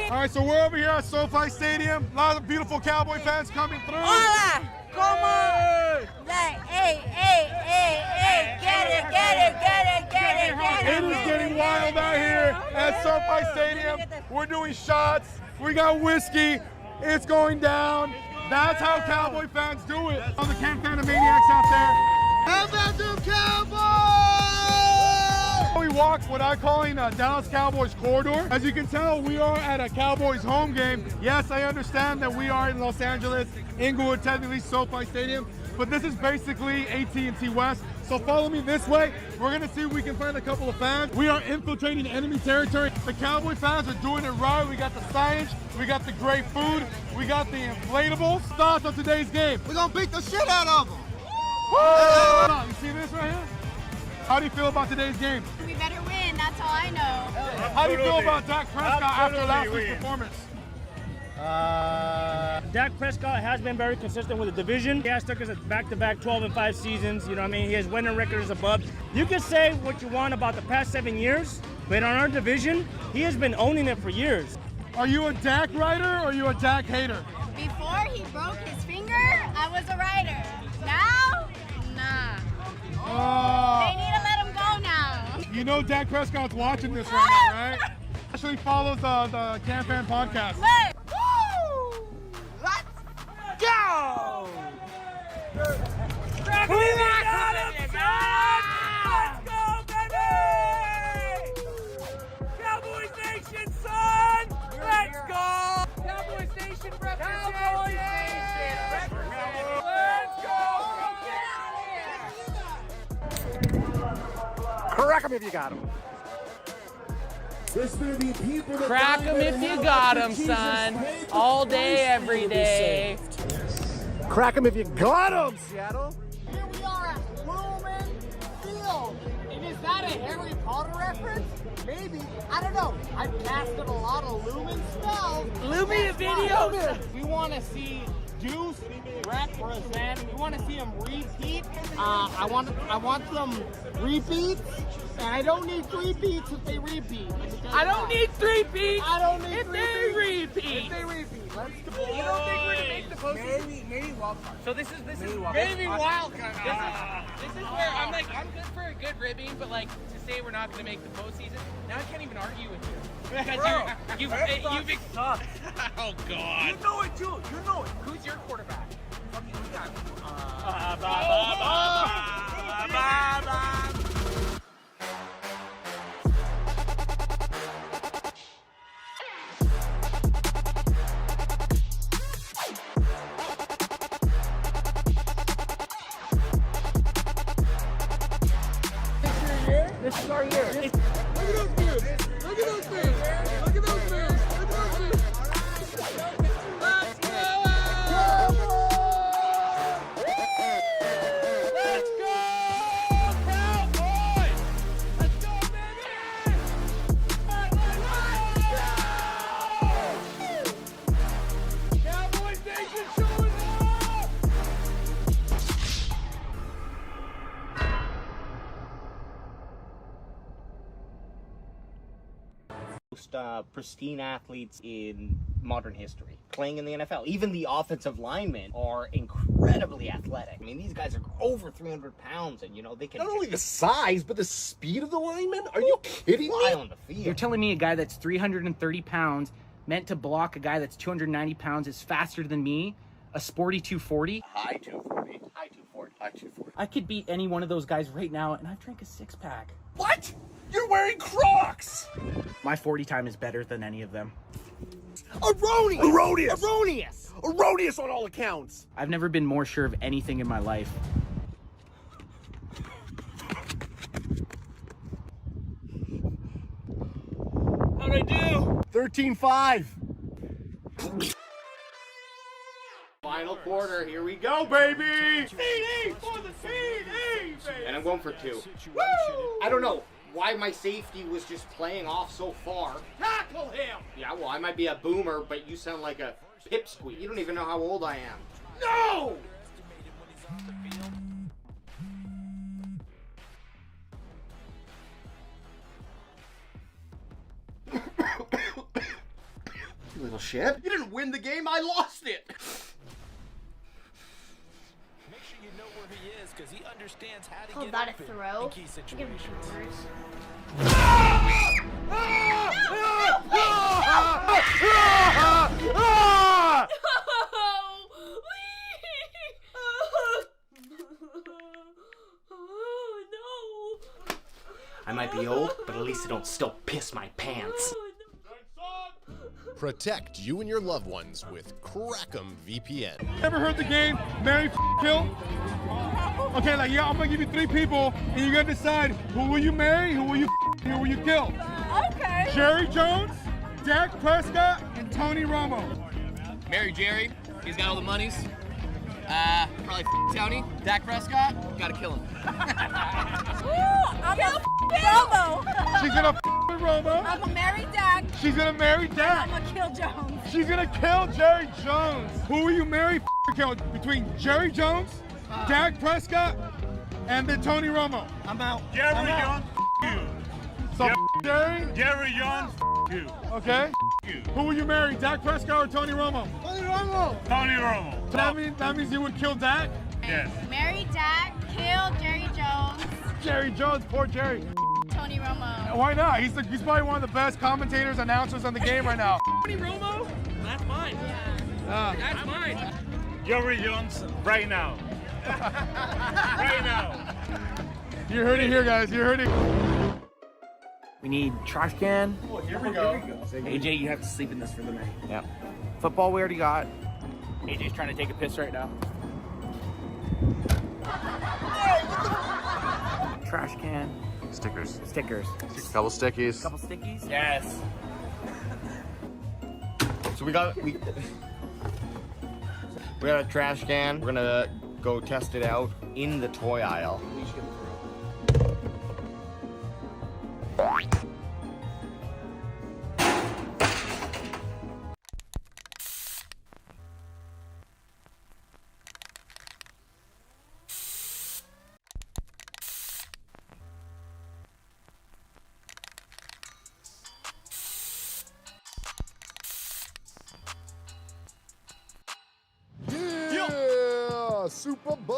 All right, so we're over here at SoFi Stadium. A lot of beautiful Cowboy fans coming through. Hola, como? Like, hey, get it. It is getting wild out here at SoFi Stadium. We're doing shots. We got whiskey. It's going down. That's how Cowboy fans do it. All the Can Maniacs out there. How about them Cowboys? We walk what I'm calling Dallas Cowboys corridor. As you can tell, we are at a Cowboys home game. Yes, I understand that we are in Los Angeles, Inglewood, technically SoFi Stadium, but this is basically AT&T West. So follow me this way. We're gonna see if we can find a couple of fans. We are infiltrating enemy territory. The Cowboy fans are doing it right. We got the signage, we got the great food, we got the inflatables. Thoughts on today's game? We're gonna beat the shit out of them. Woo! You see this right here? How do you feel about today's game? We better win, that's all I know. How do you feel about Dak Prescott after last week's performance? Dak Prescott has been very consistent with the division. He has took us back-to-back 12-5 seasons. You know what I mean? He has winning records above. You can say what you want about the past 7 years, but on our division, he has been owning it for years. Are you a Dak rider or are you a Dak hater? Before he broke his finger, I was a rider. Now, nah. They need to let him go now. You know Dak Prescott's watching this right now, right? Actually follows the Can Fan podcast. Look. Go! We got him, son! Let's go, baby! Cowboys Nation, son! Let's go! Cowboys Nation represent! Cowboys Nation represent! Let's go! Crack them if you got them. Crack 'em if you got 'em, son. All day, every day. Crack them if you got them, Seattle. Here we are at Lumen Field. And is that a Harry Potter reference? Maybe. I don't know. I've casted a lot of Lumen spells. Lumen videos. We want to see Deuce represent. We want to see him repeat. I want some repeats. And I don't need 3 beats if they repeat. I don't need 3 beats. I don't need if 3 they beats. repeat. If they repeat. Let's go. You don't think we're gonna make the postseason? Maybe wild card. So this is Maybe wild card. This is where I'm like, I'm good for a good ribbing, but like to say we're not gonna make the postseason, now I can't even argue with you because you've sucked. Oh God. You know it too. You know it. Who's your quarterback? Okay, we got This is our year. Look at those beers. Look at those beers. Look at those beers. Look at those beers. Let's go! Let's go, Cowboys! Let's go, baby! Cowboys Nation showing up! Most pristine athletes in modern history playing in the NFL. Even the offensive linemen are incredibly athletic. I mean, these guys are over 300 pounds, and you know they can Not only the size, but the speed of the linemen? Are you kidding fly me? on the field. You're telling me a guy that's 330 pounds meant to block a guy that's 290 pounds is faster than me, a sporty 240? High 240. High 240. High 240. I could beat any one of those guys right now, and I've drank a 6-pack. What? You're wearing Crocs! My 40 time is better than any of them. Erroneous! Erroneous! Erroneous! Erroneous on all accounts! I've never been more sure of anything in my life. How'd I do? 13-5. Final quarter, here we go, baby! CD for the CD, baby! And I'm going for 2. Woo! I don't know why my safety was just playing off so far. Tackle him! Yeah, well, I might be a boomer, but you sound like a pipsqueak. You don't even know how old I am. No! You little shit. You didn't win the game, I lost it. Make sure you know where he is because he understands how to Call get that a open throw? in key situations. I might be old, but at least I don't still piss my pants. Protect you and your loved ones with Crackem VPN. Ever heard the game Marry, Kill? Okay, like, yeah, I'm gonna give you 3 people, and you're gonna decide who will you marry, who will you who will you kill? Okay. Jerry Jones, Dak Prescott, and Tony Romo. Marry Jerry. He's got all the monies. Probably Tony. Dak Prescott. Gotta kill him. I'm gonna Romo. She's gonna with Romo. I'm gonna marry Dak. She's gonna marry Dak. I'm gonna kill Jones. She's gonna kill Jerry Jones. Who will you marry, kill between Jerry Jones, Dak Prescott, and then Tony Romo? I'm out. Jerry I'm out. Jones, So Jerry? Jerry Jones, you. Okay. Who will you marry, Dak Prescott or Tony Romo? Tony Romo. So that means you would kill Dak? Yes. Marry Dak. Kill Jerry Jones. Jerry Jones, poor Jerry. Tony Romo. Why not? He's probably one of the best commentators, announcers on the game right now. Tony Romo? That's mine. That's mine. Jerry Jones, right now. Right now. You heard it here, guys. You heard it. We need trash can. Oh, here we go. AJ, you have to sleep in this for the night. Yeah. Football we already got. AJ's trying to take a piss right now. Trash can. Stickers. Stickers. Couple stickies. Couple stickies. Yes. So we got a trash can. We're gonna go test it out in the toy aisle. Yeah! Super Bowl!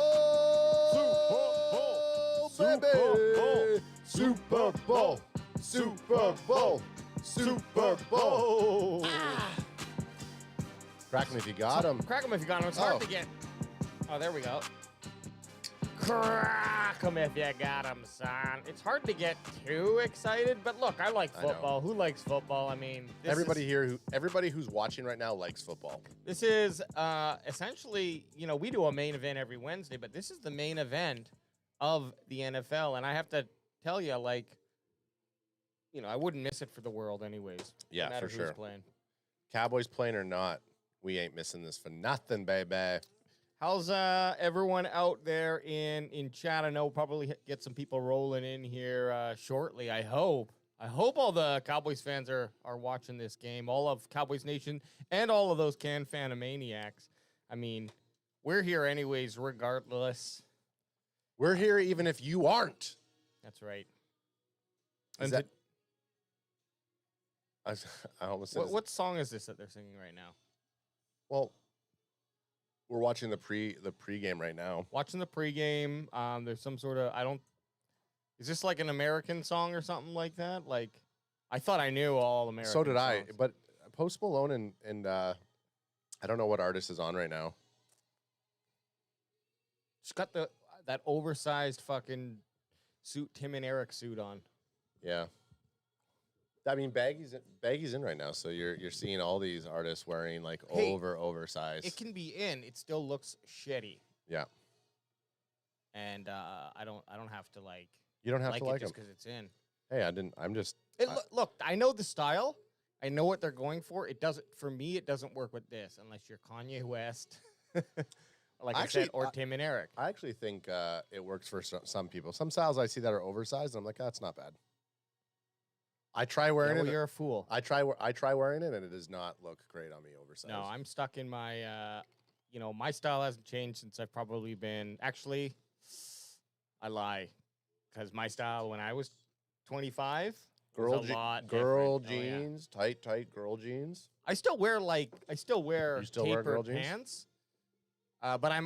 Baby! Super Bowl! Super Bowl! Super Bowl! Crack him if you got him. Crack them if you got them. It's hard to get. Oh, there we go. Crack them if you got them, son. It's hard to get too excited, but look, I like football. Who likes football? I mean, Everybody who's watching right now likes football. This is essentially, we do a main event every Wednesday, but this is the main event of the NFL, and I have to tell you, I wouldn't miss it for the world anyways. Yeah, no matter for who's sure. Playing. Cowboys playing or not, we ain't missing this for nothing, baby. How's everyone out there in chat? I know we'll probably get some people rolling in here shortly. I hope all the Cowboys fans are watching this game. All of Cowboys Nation and all of those Fan-Maniacs. I mean, we're here anyways, regardless. We're here even if you aren't. That's right. Is that, I almost said what song is this that they're singing right now? Well, we're watching the pregame right now. Watching the pregame. There's some sort of is this like an American song or something like that? Like, I thought I knew all American. So did I, songs. but Post Malone and I don't know what artist is on right now. Just got that oversized fucking suit, Tim and Eric suit on. Yeah. I mean, Baggy's in right now, so you're seeing all these artists wearing like oversized. It can be in. It still looks shitty. Yeah. And I don't have to like. You don't have to like it just them because it's in. Hey, I didn't. I'm just. Look, I know the style. I know what they're going for. It doesn't. For me, it doesn't work with this unless you're Kanye West, like I said, or Tim and Eric. I actually think it works for some people. Some styles I see that are oversized, and I'm like, that's not bad. I try wearing it. You're a fool. I try wearing it, and it does not look great on me oversized. No, I'm stuck in my. My style hasn't changed since I've probably been. Actually, I lie, because my style when I was 25 Girl, was a lot girl different. Oh, yeah. jeans, tight girl jeans. I still wear You still wear tapered girl jeans? pants. But I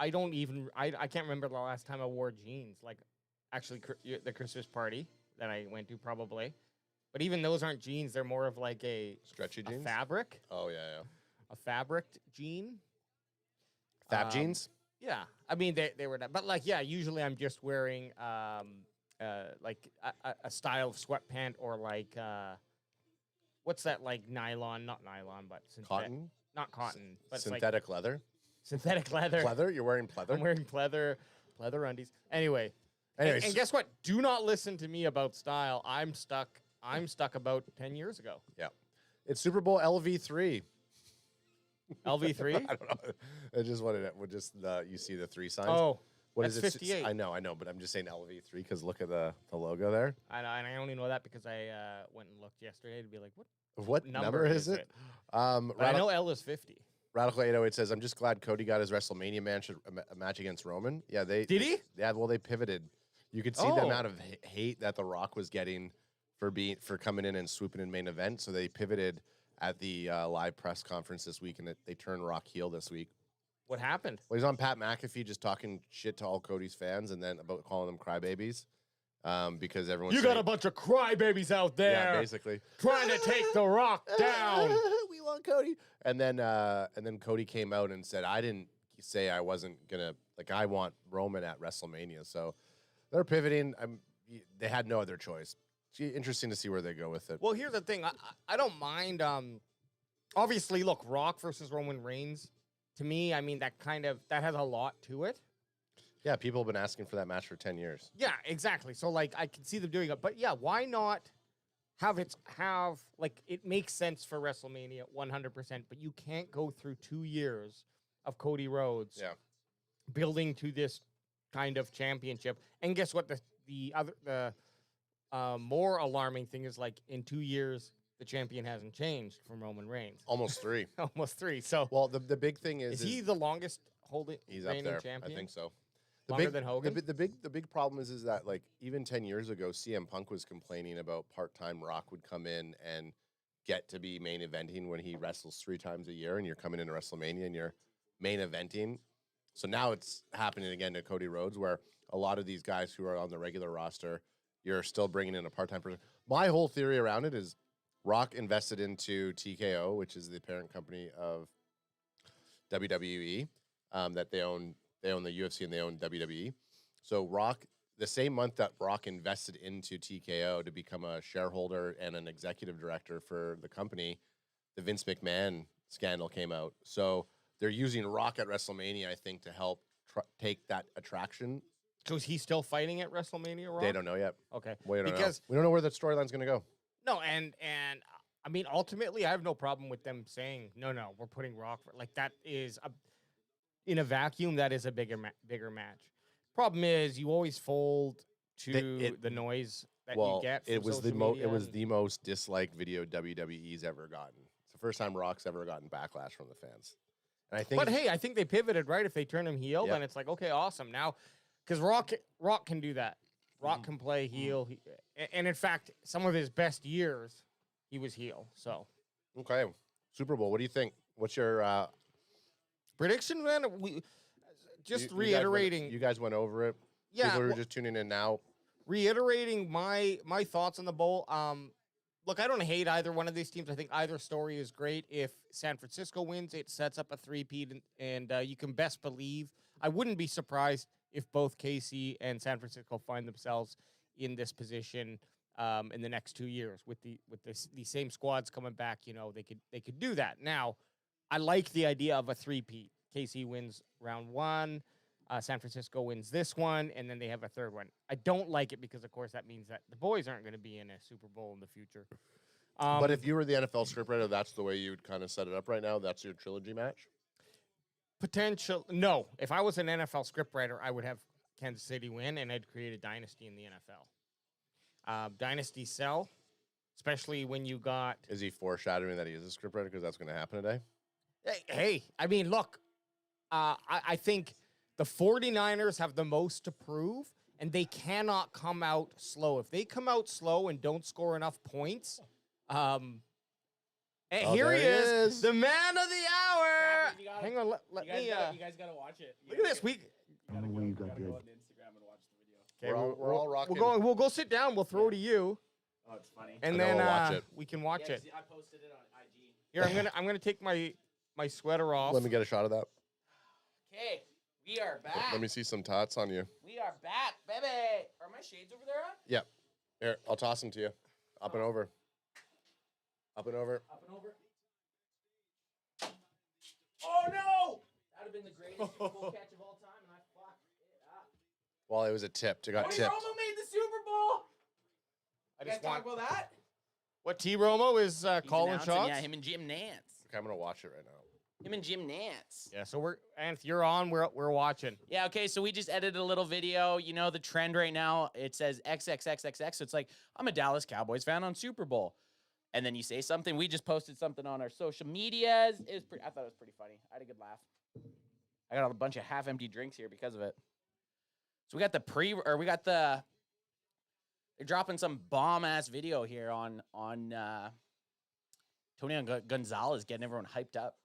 can't remember the last time I wore jeans. Like, actually, the Christmas party that I went to probably. But even those aren't jeans. They're more of like a Stretchy jeans? fabric. Oh, yeah. A fabric jean. Fab jeans? Yeah. I mean, they were that. But, like, yeah, usually I'm just wearing like a style of sweatpant or like, what's that, like nylon? Not nylon, but Cotton? Not cotton. But Synthetic leather? Synthetic leather. Pleather? You're wearing pleather? I'm wearing pleather undies. Anyway. And guess what? Do not listen to me about style. I'm stuck about 10 years ago. Yeah. It's Super Bowl LV3. LV3? I don't know. I just wanted it. You see the 3 signs? Oh, what that's is it? 58. I know, but I'm just saying LV3 because look at the logo there. I know, and I only know that because I went and looked yesterday to be like, what number is it? I know L is 50. Radical 808 says, I'm just glad Cody got his WrestleMania match against Roman. Yeah, did he? Yeah, well, they pivoted. You could see the amount of hate that The Rock was getting for coming in and swooping in main event. So they pivoted at the live press conference this week, and they turned Rock heel this week. What happened? Well, he's on Pat McAfee just talking shit to all Cody's fans, and then about calling them crybabies because everyone's You got a bunch of crybabies out there. Yeah, basically. Trying to take The Rock down. We want Cody. And then Cody came out and said, I didn't say I wasn't going to, like, I want Roman at WrestleMania. So they're pivoting. They had no other choice. It's interesting to see where they go with it. Well, here's the thing. I don't mind. Obviously, look, Rock versus Roman Reigns. To me, I mean, that has a lot to it. Yeah, people have been asking for that match for 10 years. Yeah, exactly. So, like, I can see them doing it. But, yeah, why not have it makes sense for WrestleMania 100%, but you can't go through 2 years of Cody Rhodes building to this kind of championship. And guess what? The more alarming thing is, like, in 2 years, the champion hasn't changed from Roman Reigns. Almost 3. Almost 3. So, well, the big thing is he the longest he's up there. champion? I think so. Longer than Hogan? The big problem is that, like, even 10 years ago, CM Punk was complaining about part-time Rock would come in and get to be main eventing when he wrestles 3 times a year, and you're coming into WrestleMania and you're main eventing. So now it's happening again to Cody Rhodes, where a lot of these guys who are on the regular roster, you're still bringing in a part-time person. My whole theory around it is Rock invested into TKO, which is the parent company of WWE, that they own the UFC and they own WWE. So Rock, the same month that Rock invested into TKO to become a shareholder and an executive director for the company, the Vince McMahon scandal came out. So they're using Rock at WrestleMania, I think, to help take that attraction. So is he still fighting at WrestleMania, Rock? They don't know yet. Okay. We don't know where the storyline's going to go. No, and I mean, ultimately, I have no problem with them saying, no, we're putting Rock. Like, that is, in a vacuum, that is a bigger match. Problem is, you always fold to the noise that you get from it was social the most disliked video WWE's ever gotten. It's the first time Rock's ever gotten backlash from the fans. And I think, but hey, I think they pivoted, right? If they turn him heel, then it's like, okay, awesome. Now, because Rock can do that. Rock can play heel. And in fact, some of his best years, he was heel. So, okay, Super Bowl. What do you think? What's your prediction, man? Reiterating. You guys went over it. Yeah, people who are just tuning in now. Reiterating my thoughts on the bowl. Look, I don't hate either one of these teams. I think either story is great. If San Francisco wins, it sets up a three-peat, and you can best believe. I wouldn't be surprised if both KC and San Francisco find themselves in this position in the next 2 years with the same squads coming back. You know, they could do that. Now, I like the idea of a three-peat. KC wins round 1, San Francisco wins this one, and then they have a third one. I don't like it because, of course, that means that the boys aren't going to be in a Super Bowl in the future. But if you were the NFL scriptwriter, that's the way you'd kind of set it up right now? That's your trilogy match? No. If I was an NFL scriptwriter, I would have Kansas City win, and I'd create a dynasty in the NFL. Dynasty sell, especially when you got... Is he foreshadowing that he is a scriptwriter because that's going to happen today? Hey, I mean, look, I think the 49ers have the most to prove, and they cannot come out slow. If they come out slow and don't score enough points, and here he is, the man of the hour. Hang on, let me. You guys gotta watch it. Look at this. We. Gotta go on Instagram and watch the video. Okay, We're all rocking. We'll go sit down. We'll throw to you. Oh, it's funny. And I know, then we'll watch it. we can watch it. I posted it on IG. Here, I'm gonna take my sweater off. Let me get a shot of that. Okay, we are back. Let me see some tots on you. We are back, baby. Are my shades over there on? Yep. Here, I'll toss them to you. Up and over. Up and over. Up and over. Oh no! That would have been the greatest full catch of all time, and I fucked it up. Well, it was a tip. It got Tony tipped. Romo made the Super Bowl. I You guys just talk want about that? what T. Romo is He's calling announcing, shots. Yeah, him and Jim Nance. Okay, I'm gonna watch it right now. Him and Jim Nance. Yeah, so if you're on, we're watching. Yeah, okay, so we just edited a little video. You know, the trend right now, it says XXXXX. So it's like, I'm a Dallas Cowboys fan on Super Bowl. And then you say something. We just posted something on our social medias. I thought it was pretty funny. I had a good laugh. I got a bunch of half-empty drinks here because of it. So we got they're dropping some bomb-ass video here on Tony Gonzalez getting everyone hyped up.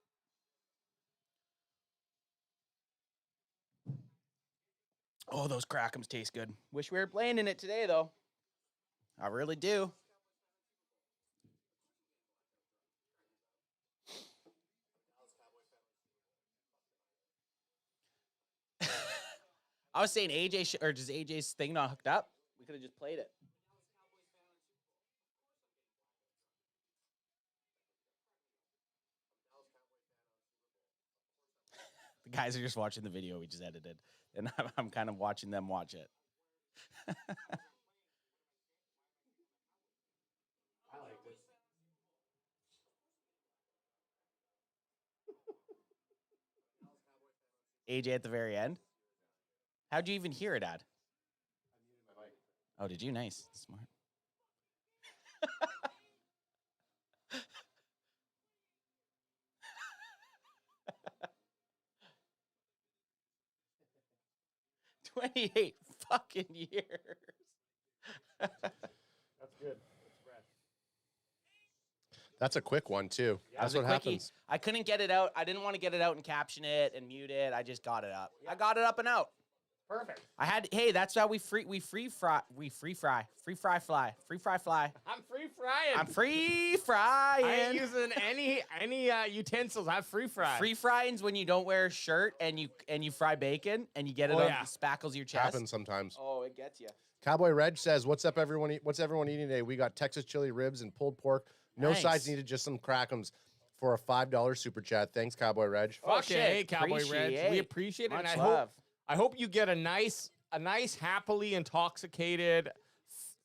Oh, those crackums taste good. Wish we were playing in it today, though. I really do. I was saying AJ, or does AJ's thing not hooked up? We could have just played it. The guys are just watching the video we just edited, and I'm kind of watching them watch it. I like this. AJ at the very end. How'd you even hear it, Dad? Oh, did you? Nice. Smart. $28 fucking years. That's good. That's a quick one too. Yeah, That's it was what a quickie. happens. I couldn't get it out. I didn't want to get it out and caption it and mute it. I just got it up. I got it up and out. Perfect. Hey, that's how we free fry fly. I'm free frying. I'm free frying. I ain't using any utensils. I'm free fry. Free frying's when you don't wear a shirt and you fry bacon and you get it on the spackles of your chest. Happens sometimes. Oh, it gets you. Cowboy Reg says, "What's up, everyone? What's everyone eating today? We got Texas chili ribs and pulled pork. No Nice. sides needed, just some crackums for a $5 super chat. Thanks, Cowboy Reg. Oh, Fuck yeah, hey, Cowboy Reg. We appreciate it. Much And love. I hope you get a nice, happily intoxicated,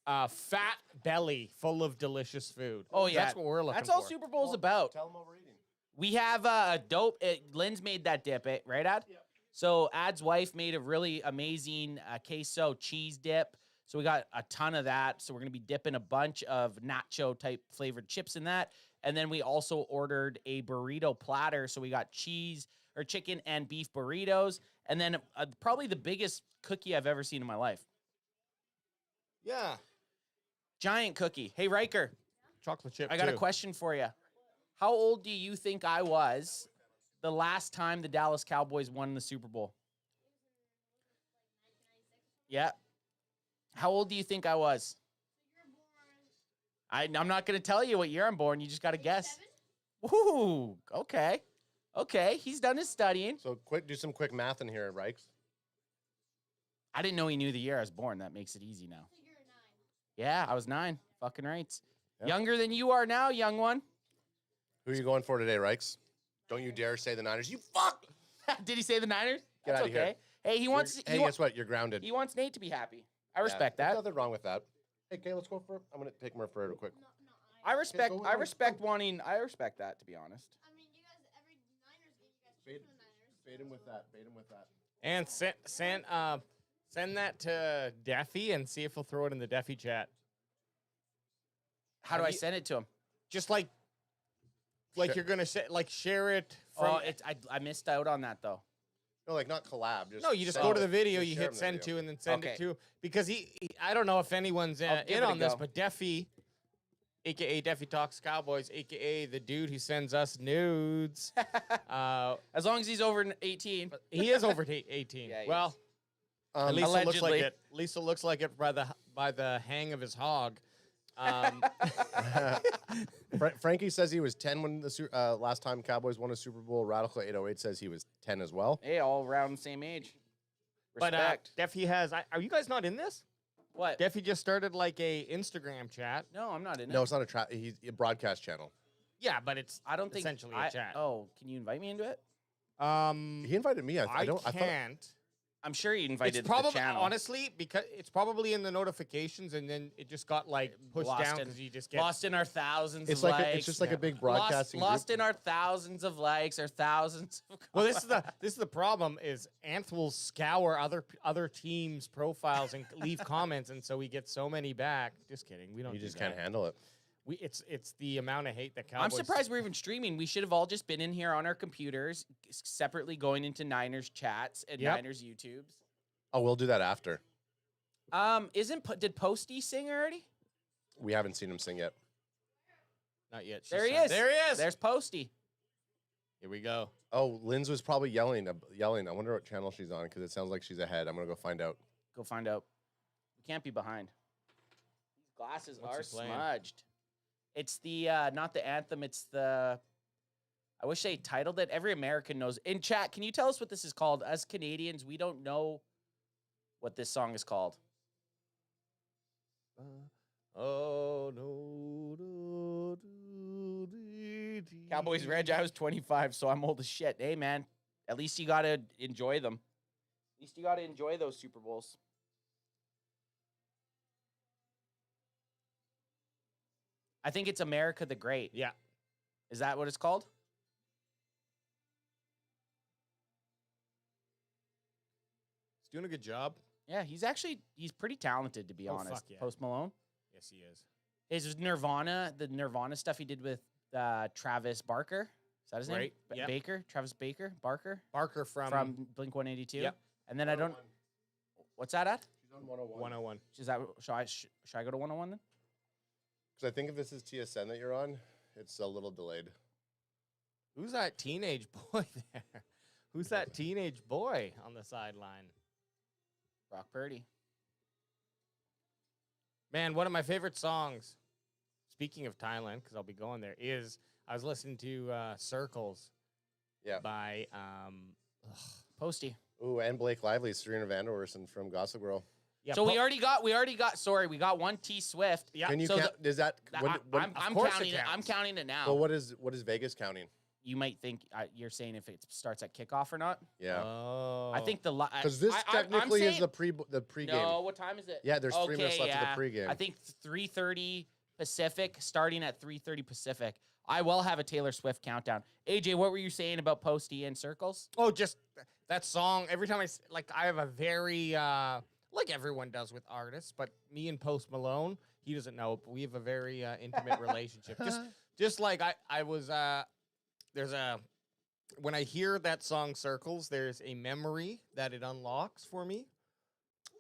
fat belly full of delicious food. Oh yeah, That's what we're looking for. That's all Super Bowl's about. Tell them what we're eating. We have a dope. Lynn's made that dip, right, Ad? Yep. So Ad's wife made a really amazing queso cheese dip. So we got a ton of that. So we're gonna be dipping a bunch of nacho type flavored chips in that, and then we also ordered a burrito platter. So we got chicken and beef burritos, and then probably the biggest cookie I've ever seen in my life. Yeah. Giant cookie. Hey Riker, Chocolate chip. I got too. a question for you. How old do you think I was the last time the Dallas Cowboys won the Super Bowl? Yeah. How old do you think I was? I'm not going to tell you what year I'm born. You just got to guess. Woo! Okay. Okay. He's done his studying. So do some quick math in here, Rikes. I didn't know he knew the year I was born. That makes it easy now. Yeah, I was 9. Fucking right. Yep. Younger than you are now, young one. Who are you going for today, Rikes? Don't you dare say the Niners. You fuck! Did he say the Niners? Get That's out of here. Hey, Guess what? You're grounded. He wants Nate to be happy. I respect There's that. nothing wrong with that. Hey, Kay, let's go for. I'm gonna take Murph for real quick. I respect go, I go, respect wanting I respect that, to be honest. I mean, you guys, every Niners game, you guys choose the Niners. Bait him with that. Bait him with that. And send that to Deffy and see if he'll throw it in the Deffy chat. How do I send it to him? Just like Share- you're gonna say, share it from. I missed out on that though. No, like not collab. Just No, you just send go to it. the video, Just you share hit him the send video. to, and then send Okay. it to, because I don't know if anyone's I'll give in it a on this, go. but Deffy, aka Deffy Talks Cowboys, aka the dude who sends us nudes, As long as he's over 18. he is over 18. Yeah, he Well, is. at least it looks like Allegedly. it. At least it looks like it by the hang of his hog. Frankie says he was 10 when the last time Cowboys won a Super Bowl. Radical 808 says he was 10 as well. Hey, all around the same age. But Respect. Deffy has. Are you guys not in this? What? Deffy just started like a Instagram chat. No, I'm not in No, it. it's not he's a broadcast channel. Yeah, but it's I don't think essentially I, a chat. Oh, can you invite me into it? He invited me. I don't. I thought, can't. I'm sure you invited It's probably the channel. honestly because it's probably in the notifications, and then it just got like pushed down because you just get lost in our thousands it's of like likes. it's just like yeah. a big lost, broadcasting lost group. in our thousands of likes or thousands of Well, this is the problem is Anth will scour other teams' profiles and leave comments, and so we get so many back. Just kidding, we don't. You do just that. can't handle it. It's the amount of hate that Cowboys. I'm surprised we're even streaming. We should have all just been in here on our computers, separately going into Niners chats and Yep. Niners YouTubes. Oh, we'll do that after. Did Posty sing already? We haven't seen him sing yet. Not yet. There he signed. is. There he is. There's Posty. Here we go. Oh, Lynn's was probably yelling. I wonder what channel she's on because it sounds like she's ahead. I'm gonna go find out. Go find out. We can't be behind. These glasses What's are he playing? smudged. It's the not the anthem. It's the. I wish they titled it. Every American knows. In chat, can you tell us what this is called? As Canadians, we don't know what this song is called. Oh no. Cowboys Reg, I was 25, so I'm old as shit. Hey, man, at least you got to enjoy them. At least you got to enjoy those Super Bowls. I think it's America the Great. Yeah. Is that what it's called? He's doing a good job. Yeah, he's pretty talented, to be Oh, honest. fuck yeah. Post Malone. Yes, he is. His Nirvana, the Nirvana stuff he did with Travis Barker. Is that his name? Right, yep. Baker? Travis Baker? Barker? Barker from Blink 182. Yep. And then I don't. What's that at? She's on 101. 101. Is that should I go to 101 then? Because I think if this is TSN that you're on, it's a little delayed. Who's that teenage boy there? Who's that teenage boy on the sideline? Brock Purdy. Man, one of my favorite songs, speaking of Thailand, because I'll be going there, is I was listening to Circles Yeah. by Posty. Ooh, and Blake Lively, Serena Van Der Woersen from Gossip Girl. yeah, So we already got. Sorry, we got one T Swift. Yeah. Can you so count? Is that? I'm course it counting it. I'm counts. counting it now. Well, what is Vegas counting? You might think you're saying if it starts at kickoff or not. Yeah. Oh. I think Because this technically is the pregame. No, what time is it? Yeah, there's 3 minutes left yeah. of the pregame. I think 3:30 Pacific, starting at 3:30 Pacific. I will have a Taylor Swift countdown. AJ, what were you saying about Posty and Circles? Oh, just that song. Every time I have a very like everyone does with artists, but me and Post Malone, he doesn't know, but we have a very intimate relationship. Just like I was when I hear that song Circles, there's a memory that it unlocks for me,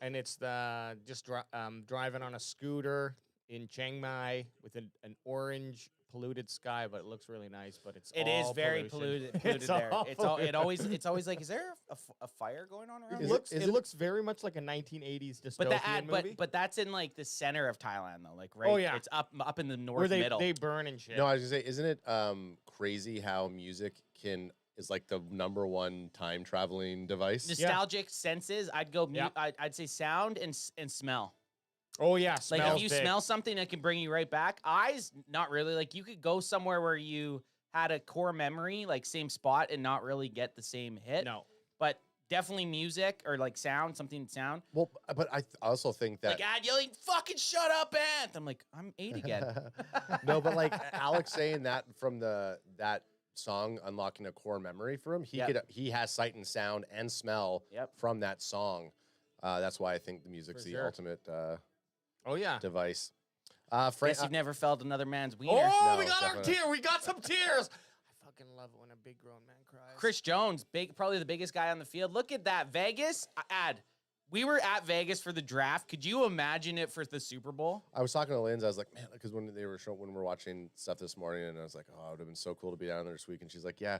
and it's driving on a scooter in Chiang Mai with an orange polluted sky, but it looks really nice. But it's It is all very pollution. polluted there. all It's always like, is there a fire going on around? It here? looks very much like a 1980s dystopian movie. But that's in like the center of Thailand though, like right. Oh, yeah. It's up in the north where they middle. they burn and shit. No, I was gonna say, isn't it crazy how music is like the #1 time traveling device? Nostalgic senses. I'd go. Yeah. I'd say sound and smell. Oh yeah, Like smells if you big. smell something that can bring you right back. Eyes, not really. Like you could go somewhere where you had a core memory, like same spot, and not really get the same hit. No. But definitely music or like sound, sound. Well, but I also think that Like ad yelling, "Fucking shut up, Ant!" I'm like, I'm 8 again. no, but like Alex saying that from that song unlocking a core memory for him, he has sight and sound and smell from that song. That's why I think the music's the ultimate Oh yeah. device. Guess you've never felt another man's wiener. Oh, No, we got our definitely tear. We got some tears. I fucking love it when a big grown man cries. Chris Jones, probably the biggest guy on the field. Look at that. Vegas, we were at Vegas for the draft. Could you imagine it for the Super Bowl? I was talking to Linz. I was like, man, because when we were watching stuff this morning, and I was like, oh, it would have been so cool to be down there this week. And she's like, yeah,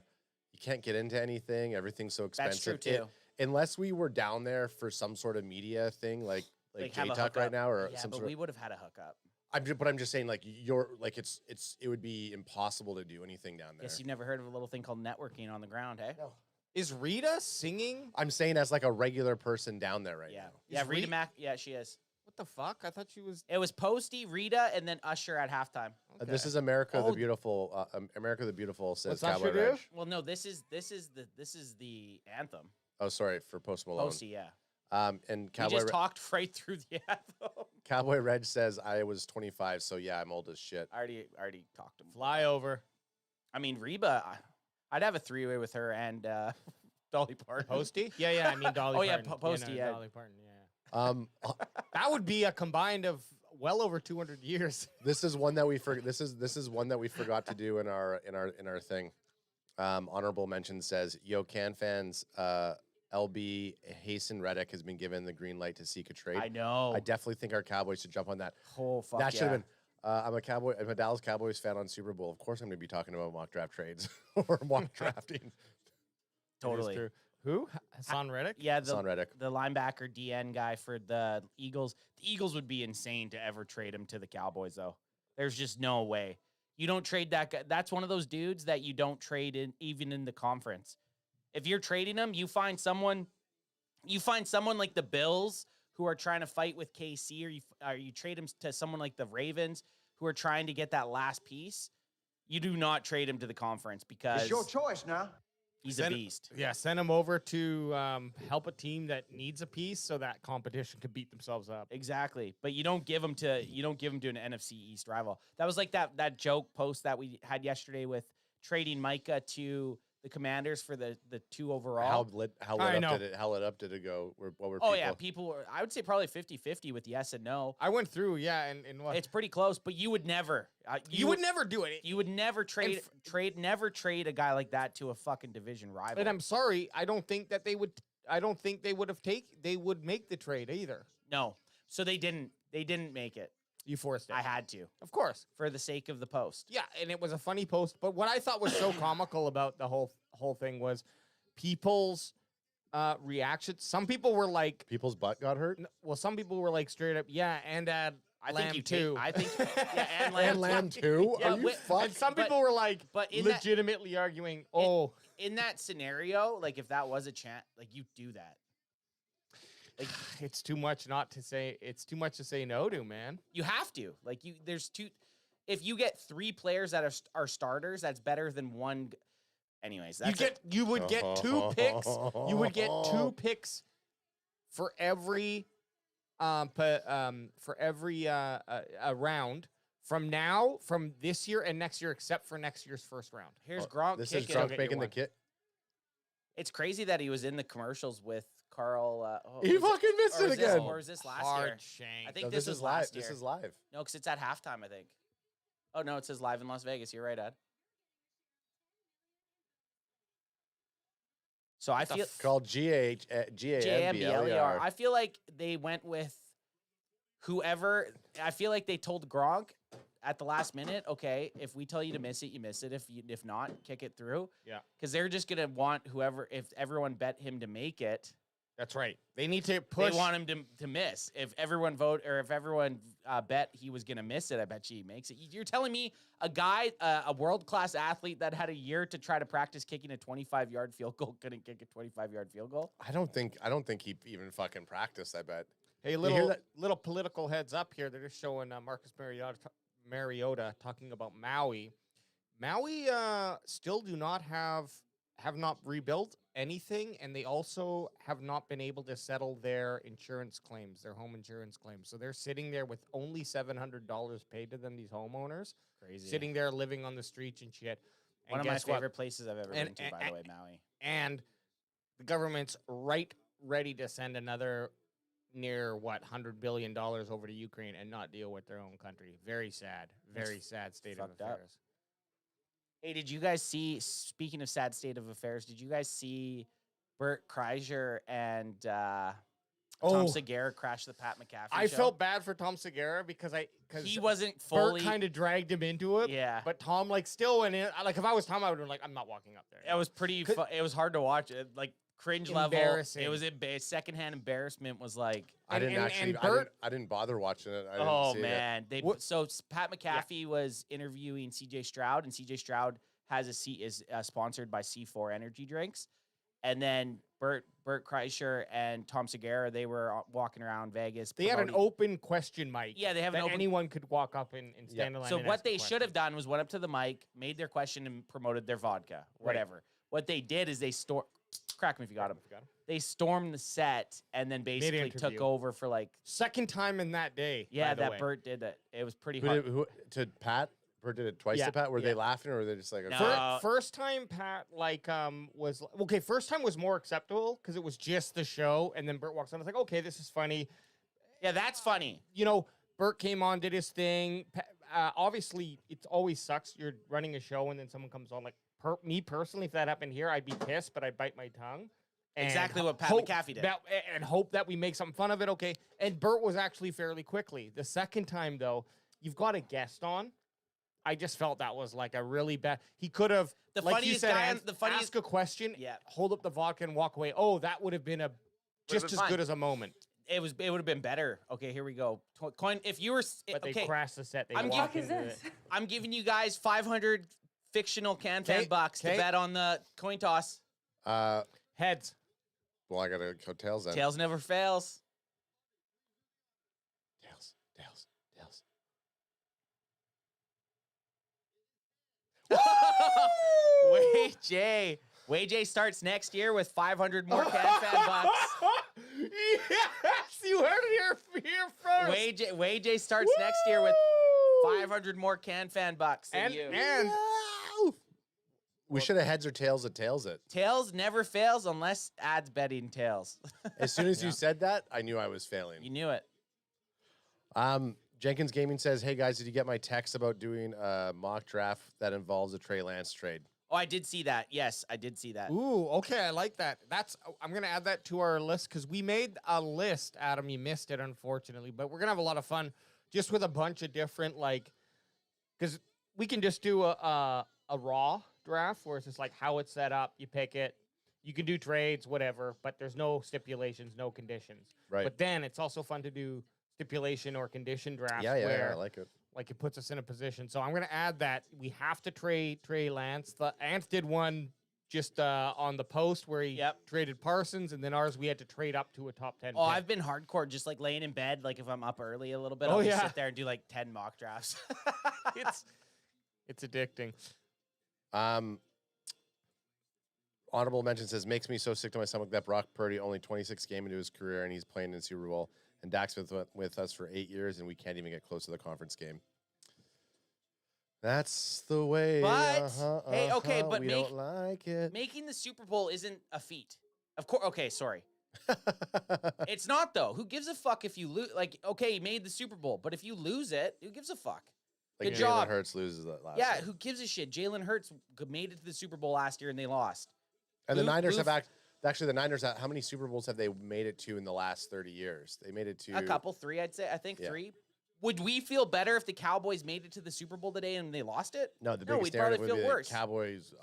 you can't get into anything. Everything's so expensive. That's true too. Unless we were down there for some sort of media thing, like have a J-Tuck hookup. right now, or Yeah, some but sort we of. would have had a hookup. I'm just saying, like it would be impossible to do anything down there. Guess you've never heard of a little thing called networking on the ground, hey? No. Is Rita singing? I'm saying as like a regular person down there right Yeah. now. Yeah, Is Rita Re- Mac. Yeah, she is. What the fuck? I thought she was. It was Posty, Rita, and then Usher at halftime. This Okay. is America Oh. the Beautiful. America the Beautiful says What's Usher Cowboy do? Reg. Well, no, this is the anthem. Oh, sorry for Post Malone. Posty, yeah. And We Cowboy just talked right through the anthem. Cowboy Reg says I was 25, so yeah, I'm old as shit. I already talked to him. Flyover. I mean, Reba, I'd have a three-way with her and Dolly Parton. Posty? Yeah. I mean Dolly. Oh, yeah, Parton. Posty, yeah. Dolly Parton. Yeah. Uh, That would be a combined of well over 200 years. this is one that we forgot. This is one that we forgot to do in our thing. Honorable mention says, "Yo, Can fans, LB Hasten Reddick has been given the green light to seek a trade." I know. I definitely think our Cowboys should jump on that. Oh, fuck That should yeah. have been. I'm a Dallas Cowboys fan on Super Bowl. Of course, I'm going to be talking about mock draft trades or mock drafting. Totally. It is true. Who? Hassan Reddick? Yeah, Son Reddick. the linebacker DN guy for the Eagles. The Eagles would be insane to ever trade him to the Cowboys, though. There's just no way. You don't trade that guy. That's one of those dudes that you don't trade in, even in the conference. If you're trading him, you find someone like the Bills who are trying to fight with KC, or you trade him to someone like the Ravens who are trying to get that last piece. You do not trade him to the conference because It's your choice now. he's a beast. Yeah, send him over to help a team that needs a piece so that competition can beat themselves up. Exactly, but you don't give him to an NFC East rival. That was like that joke post that we had yesterday with trading Micah to the Commanders for the 2 overall. How lit up did it go? What were Oh people? yeah, people were. I would say probably 50-50 with yes and no. I went through, and what? It's pretty close, but you would never. You would never do it. You would never trade a guy like that to a fucking division rival. And I'm sorry, I don't think that they would. I don't think they would have They would make the trade either. No, so they didn't. They didn't make it. You forced it. I had to, of course, for the sake of the post. Yeah, and it was a funny post. But what I thought was so comical about the whole thing was people's reaction. Some people were like, people's butt got hurt. Well, some people were like straight up, yeah, and I Lamb think you too. I think yeah, and And Lamb too. Yeah, Are you fucked? And some people were like, but in legitimately arguing, oh, in that scenario, like if that was a chance, like you do that. Like it's too much not to say. It's too much to say no to, man. you have to. Like there's two. If you get 3 players that are starters, that's better than one. Anyways, that's You would get 2 picks. You would get 2 picks for every round from this year and next year, except for next year's first round. Here's Gronk. This is kicking. Gronk making the kit. It's crazy that he was in the commercials with Carl. He fucking missed it again. Or was this last Hard year? shank. I think No, this was is live. last year. This is live. No, because it's at halftime, I think. Oh, no, it says live in Las Vegas. You're right, Ed. So I feel Called GAMBLER. I feel like they went with whoever. I feel like they told Gronk at the last minute, okay, if we tell you to miss it, you miss it. If not, kick it through. Yeah. Because they're just going to want whoever, if everyone bet him to make it, That's right. They need to push. they want him to miss. If everyone bet he was going to miss it, I bet you he makes it. You're telling me a guy, a world-class athlete that had a year to try to practice kicking a 25-yard field goal couldn't kick a 25-yard field goal? I don't think he even fucking practiced. I bet. Hey, hear little that? little political heads up here. They're just showing Marcus Mariota talking about Maui. Maui still have not rebuilt anything, and they also have not been able to settle their insurance claims, their home insurance claims. So they're sitting there with only $700 paid to them, these homeowners. Crazy. Sitting there living on the streets and shit. And One of my guess what? favorite places I've ever been to, by the way, Maui. And the government's ready to send another near $100 billion over to Ukraine and not deal with their own country. Very sad. Very sad state of fucked up. affairs. Hey, did you guys see, speaking of sad state of affairs, did you guys see Bert Kreischer and Tom Segura crash the Pat McAfee I show? felt bad for Tom Segura because He wasn't Bert fully... kind of dragged him into it. Yeah. But Tom like still went in. Like if I was Tom, I would have been like, I'm not walking up there. It was pretty... It was hard to watch. It, like, cringe level. Embarrassing. It was secondhand embarrassment was like... I didn't actually. I didn't bother watching it. I didn't Oh see man, It. So Pat McAfee was interviewing CJ Stroud, and CJ Stroud is sponsored by C4 energy drinks, and then Bert Kreischer and Tom Segura, they were walking around Vegas. They had an open question mic. Yeah, they have an that open. anyone could walk up and stand in line. So and what ask a they should question. have done was went up to the mic, made their question, and promoted their vodka, whatever. What they did is they crack me if you got him. They stormed the set and then basically took interview. over for like Second time in that day. yeah, by the that way. Bert did it. It was pretty Who hard. to Pat? Bert did it twice Yeah, to Pat. Were yeah. they laughing or were they just like? No. First time Pat was okay. First time was more acceptable because it was just the show, and then Bert walks on. It's like, okay, this is funny. Yeah, that's funny. You know, Bert came on, did his thing. Obviously, it always sucks. You're running a show, and then someone comes on. Like me personally, if that happened here, I'd be pissed, but I'd bite my tongue. And Exactly what Pat hope McAfee did. and hope that we make something fun of it. Okay, and Bert was actually fairly quickly. The second time, though, you've got a guest on. I just felt that was like a really bad. He could have The like you funniest said, guy on- the funniest- ask a question, Yeah. hold up the vodka and walk away. Oh, that would have been just been as fine. good as a moment. It would have been better. Okay, here we go. Coin. If you were But they okay, crashed the set. They I'm walked giving- into it. I'm giving you guys 500 fictional can-fan bucks to bet on the coin toss. Heads. Well, I gotta go tails then. Tails never fails. Tails. Wade J starts next year with 500 more can-fan bucks. Yes, you heard it here first. Wade J starts next year with 500 more can-fan bucks than you. And We should have heads or tails at tails it. Tails never fails unless adds betting tails. As soon as you said that, I knew I was failing. You knew it. Jenkins Gaming says, "Hey guys, did you get my text about doing a mock draft that involves a Trey Lance trade?" Oh, I did see that. Yes, I did see that. ooh, okay, I like that. I'm gonna add that to our list because we made a list. Adam, you missed it unfortunately, but we're gonna have a lot of fun just with a bunch of different because we can just do a raw draft where it's just like how it's set up. You pick it. You can do trades, whatever, but there's no stipulations, no conditions. Right. But then it's also fun to do stipulation or condition drafts Yeah, where I like it. like it puts us in a position. So I'm going to add that. We have to trade Trey Lance. The Ants did one just on the post where he traded Parsons, and then ours we had to trade up to a top 10 Oh, pick. I've been hardcore, just like laying in bed. Like if I'm up early a little bit, Oh, I'll just yeah. sit there and do like 10 mock drafts. It's addicting. Honorable mention says, "Makes me so sick to my stomach that Brock Purdy only 26 game into his career and he's playing in Super Bowl, and Dak's with us for 8 years and we can't even get close to the conference game." That's the way. But hey, okay, but we don't like it. making the Super Bowl isn't a feat. Of course. Okay, sorry. It's not though. Who gives a fuck if you lose? Like, okay, you made the Super Bowl, but if you lose it, who gives a fuck? Like Good Jalen job. Hurts loses that last. Yeah, year. who gives a shit? Jalen Hurts made it to the Super Bowl last year and they lost. And the Who- Niners who have actually the Niners. How many Super Bowls have they made it to in the last 30 years? They made it to A couple, 3, I'd say. I think Yeah. 3. Would we feel better if the Cowboys made it to the Super Bowl today and they lost it? No, the No, biggest we'd probably narrative would feel be that worse. Cowboys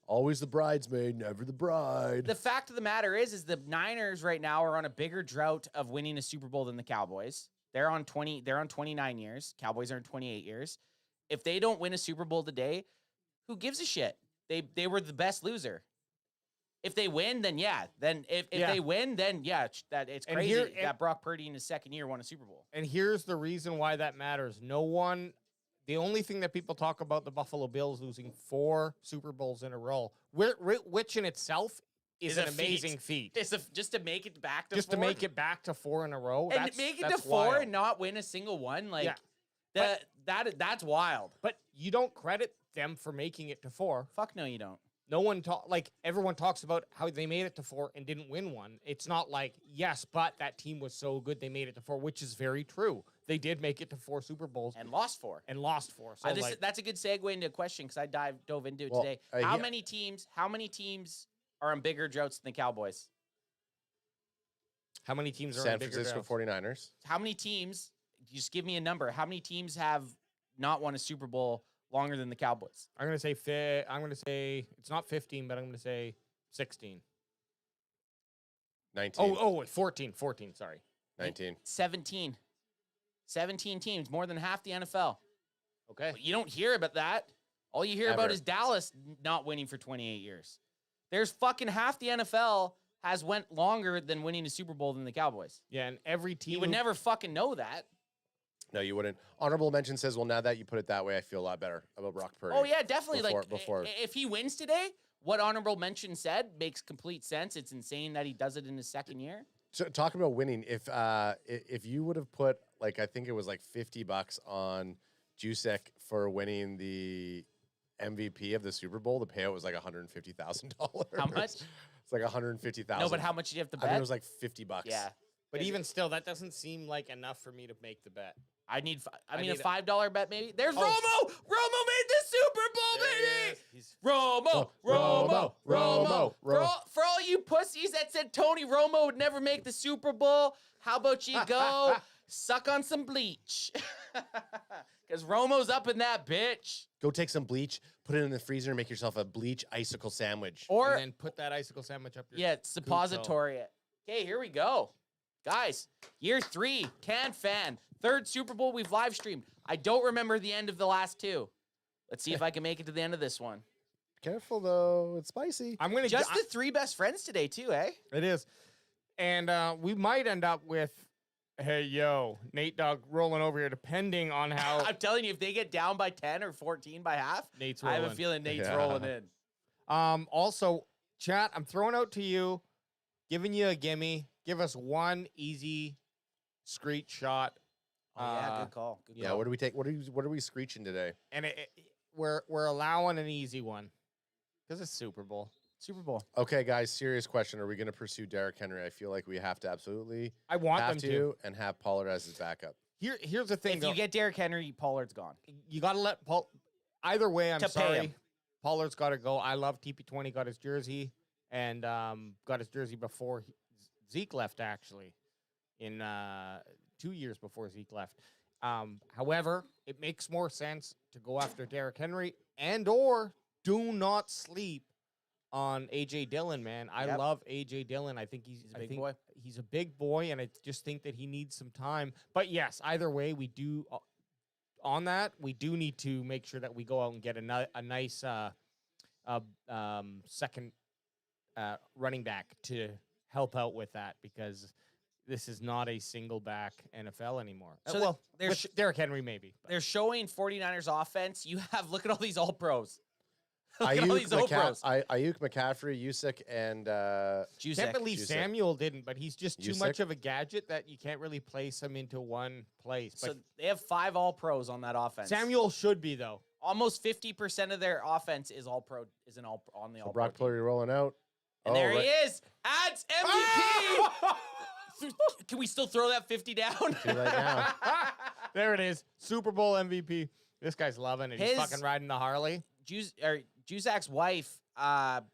always the bridesmaid, never the bride. The fact of the matter is the Niners right now are on a bigger drought of winning a Super Bowl than the Cowboys. They're on 29 years. Cowboys are in 28 years. If they don't win a Super Bowl today, who gives a shit? They were the best loser. If they win, then yeah. Then if they win, then yeah, that it's And crazy here- that Brock Purdy in his second year won a Super Bowl. And here's the reason why that matters. The only thing that people talk about the Buffalo Bills losing 4 Super Bowls in a row, which in itself is an amazing feat. It's just to make it back to Just 4. to make it back to 4 in a row. and that's, make it to that's 4 wild. and not win a single one. Like Yeah. that's wild. But you don't credit them for making it to 4. Fuck no, you don't. everyone talks about how they made it to 4 and didn't win one. It's not like, yes, but that team was so good they made it to 4, which is very true. They did make it to 4 Super Bowls and lost 4. So that's a good segue into a question because I dove into it today. How many teams are on bigger droughts than the Cowboys? How many teams are San on bigger Francisco droughts? 49ers? How many teams? Just give me a number. How many teams have not won a Super Bowl longer than the Cowboys? I'm going to say it's not 15, but I'm going to say 16. 19. Oh, 14, sorry. 19. 17. 17 teams, more than half the NFL. Okay. But you don't hear about that. All you hear about is Dallas not winning for 28 years. There's fucking half the NFL has went longer than winning a Super Bowl than the Cowboys. Yeah, and every team You would never fucking know that. No, you wouldn't. Honorable mention says, well, now that you put it that way, I feel a lot better about Brock Purdy. Oh, yeah, definitely. Before. If he wins today, what honorable mention said makes complete sense. It's insane that he does it in his second year. So talking about winning, if you would have put, like, I think it was like $50 on Jusek for winning the MVP of the Super Bowl, the payout was like $150,000. How much? It's like $150,000. No, but how much did you have to bet? I think it was like $50. Yeah. But even still, that doesn't seem like enough for me to make the bet. I mean, a $5 bet maybe. There's Romo. Romo made the Super Bowl, baby. Romo. For all you pussies that said Tony Romo would never make the Super Bowl, how about you go suck on some bleach? Because Romo's up in that bitch. Go take some bleach, put it in the freezer, and make yourself a bleach icicle sandwich. Or and then put that icicle sandwich up your suppository it. Okay, here we go. Guys, year 3, Can Fan, 3rd Super Bowl we've live streamed. I don't remember the end of the last 2. Let's see if I can make it to the end of this one. Careful though, it's spicy. I'm gonna just the 3 best friends today too, eh? It is, and we might end up with, hey yo, Nate Dogg rolling over here, depending on how. I'm telling you, if they get down by 10 or 14 by half, Nate's rolling. I have a feeling Nate's rolling in. Also, chat, I'm throwing out to you, giving you a gimme. Give us one easy screech shot. Oh, yeah, good call. Good call. What do we take? What are we screeching today? And we're allowing an easy one because it's Super Bowl. Super Bowl. Okay, guys. Serious question: are we going to pursue Derrick Henry? I feel like we have to absolutely. I want them to, and have Pollard as his backup. Here's the thing: if you get Derrick Henry, Pollard's gone. You got to let Paul. Either way, I'm to sorry. Pay him. Pollard's got to go. I love TP20. Got his jersey and got his jersey before Zeke left, actually, in 2 years before Zeke left. However, it makes more sense to go after Derrick Henry or do not sleep on A.J. Dillon, man. I love A.J. Dillon. I think he's a big boy. He's a big boy, and I just think that he needs some time. But, yes, either way, we do on that, we do need to make sure that we go out and get a nice second running back to help out with that, because this is not a single back NFL anymore. So there's Derrick Henry maybe. They're showing 49ers offense. You have, look at all these all pros. Ayuk, McCaffrey, Usyk, and Juszczyk. Can't believe Samuel didn't, but he's just too much of a gadget that you can't really place him into one place. But so they have 5 all pros on that offense. Samuel should be, though. Almost 50% of their offense is all pro. Isn't all on the all. Brock Purdy rolling out. And there he is. Adds MVP. Can we still throw that 50 down? Too late now. There it is. Super Bowl MVP. This guy's loving it. He's fucking riding the Harley. Juzak's wife,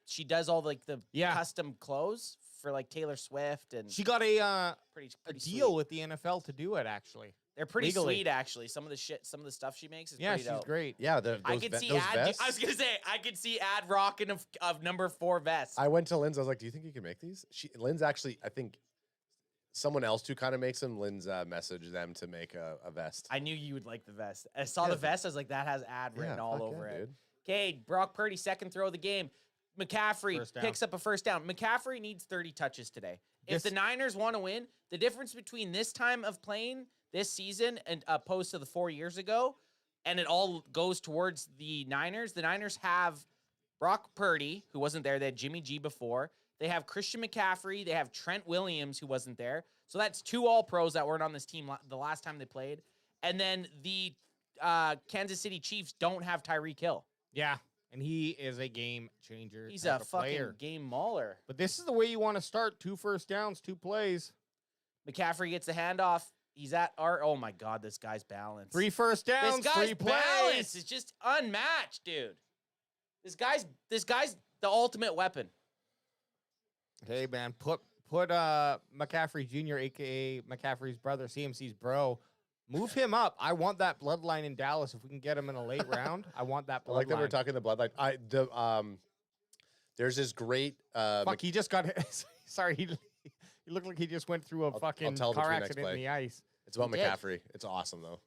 she does all the custom clothes for like Taylor Swift, and she got a pretty deal with the NFL to do it. Actually, they're pretty sweet. Actually, some of the stuff she makes is pretty dope. She's great. Yeah, I could see Ad. I was gonna say I could see Ad rocking of number 4 vests. I went to Lynn's. I was like, "Do you think you can make these?" Lynn's actually, I think, someone else who kind of makes them. Lynn's messaged them to make a vest. I knew you would like the vest. I saw the vest. I was like, that has Ad written all over it. Dude. Okay, Brock Purdy, second throw of the game. McCaffrey picks up a first down. McCaffrey needs 30 touches today. If the Niners want to win, the difference between this time of playing this season and opposed to the 4 years ago, and it all goes towards the Niners have Brock Purdy, who wasn't there. They had Jimmy G before. They have Christian McCaffrey. They have Trent Williams, who wasn't there. So that's 2 all-pros that weren't on this team the last time they played. And then the Kansas City Chiefs don't have Tyreek Hill. Yeah. and he is a game changer. He's type a of fucking player. game mauler. But this is the way you want to start: 2 first downs, 2 plays, McCaffrey gets the handoff. He's at our. Oh my God, this guy's balance. 3 first downs, This guy's 3 plays. balance is just unmatched, dude. This guy's the ultimate weapon. Hey man, put McCaffrey Jr., aka McCaffrey's brother, CMC's bro. Move him up. I want that bloodline in Dallas. If we can get him in a late round, I want that bloodline. I like that we're talking the bloodline. There's this great. Fuck, he just got. Sorry, he looked like he just went through a fucking tell the car two next accident in play. the ice. It's about He did. McCaffrey. It's awesome though.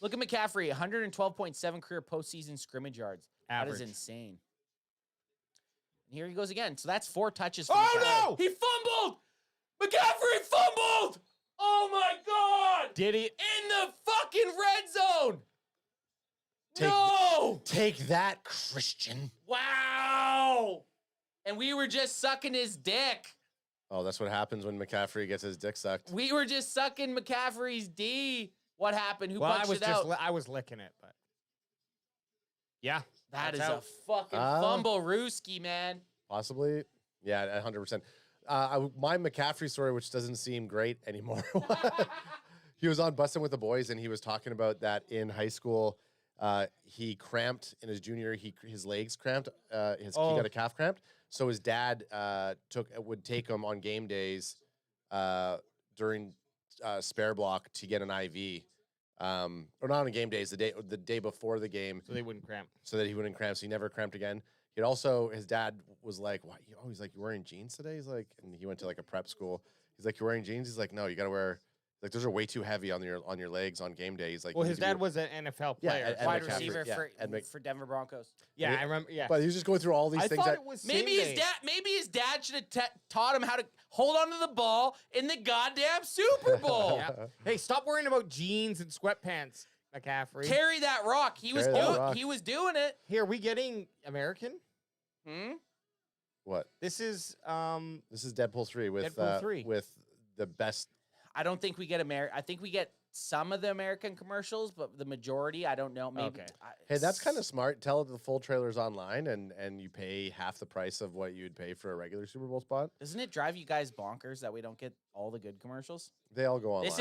Look at McCaffrey, 112.7 career postseason scrimmage yards. That Average. is insane. And here he goes again. So that's 4 touches. For Oh, McCaffrey. no! He fumbled. McCaffrey fumbled. Oh my God! Did he? In the fucking red zone. Take- No! Take that, Christian. Wow! And we were just sucking his dick. Oh, that's what happens when McCaffrey gets his dick sucked. We were just sucking McCaffrey's D. What happened? Who Well, punched it out? I was licking it, but yeah, That that's is out. a fucking Ah. fumble rooski, man. Possibly. Yeah, 100%. My McCaffrey story, which doesn't seem great anymore. He was on Bussin' with the Boys, and he was talking about that in high school. He cramped in his junior year. His legs cramped. He got a calf cramped. So his dad would take him on game days during spare block to get an IV. Or not on game days, the day before the game, So they wouldn't cramp. so that he wouldn't cramp. So he never cramped again. He'd also, his dad was like, "What? He's like, you wearing jeans today?" He's like, and he went to like a prep school. He's like, "You're wearing jeans?" He's like, "No, you gotta wear." Like, those are way too heavy on your legs on game day. He's like, Well, "You his need to be- dad was an NFL Yeah, player. and Wide McCaffrey, receiver yeah, for, and for Denver Broncos. yeah, I remember. Yeah, But he was just going through all these I things. thought That, it was Maybe same his day. dad should have taught him how to hold onto the ball in the goddamn Super Bowl. Yeah. Hey, stop worrying about jeans and sweatpants, McCaffrey. Carry that rock. He was Carry that doing. rock. He was doing it. Here, we getting American? Hmm? what? This is This is Deadpool 3 with Deadpool 3. with the best. I don't think we get I think we get some of the American commercials, but the majority, I don't know. Maybe. Okay. Hey, that's kind of smart. Tell the full trailer's online, and you pay half the price of what you'd pay for a regular Super Bowl spot. Doesn't it drive you guys bonkers that we don't get all the good commercials? They all go online.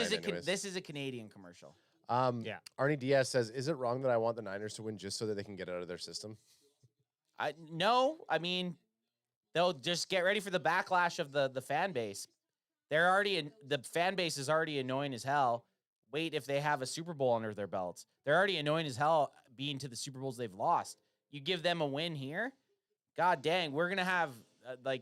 This is a Canadian commercial. Yeah. Arnie Diaz says, "Is it wrong that I want the Niners to win just so that they can get out of their system?" No, I mean, they'll just get ready for the backlash of the fan base. They're already the fan base is already annoying as hell. Wait, if they have a Super Bowl under their belts, they're already annoying as hell being to the Super Bowls they've lost. You give them a win here, god dang, we're gonna have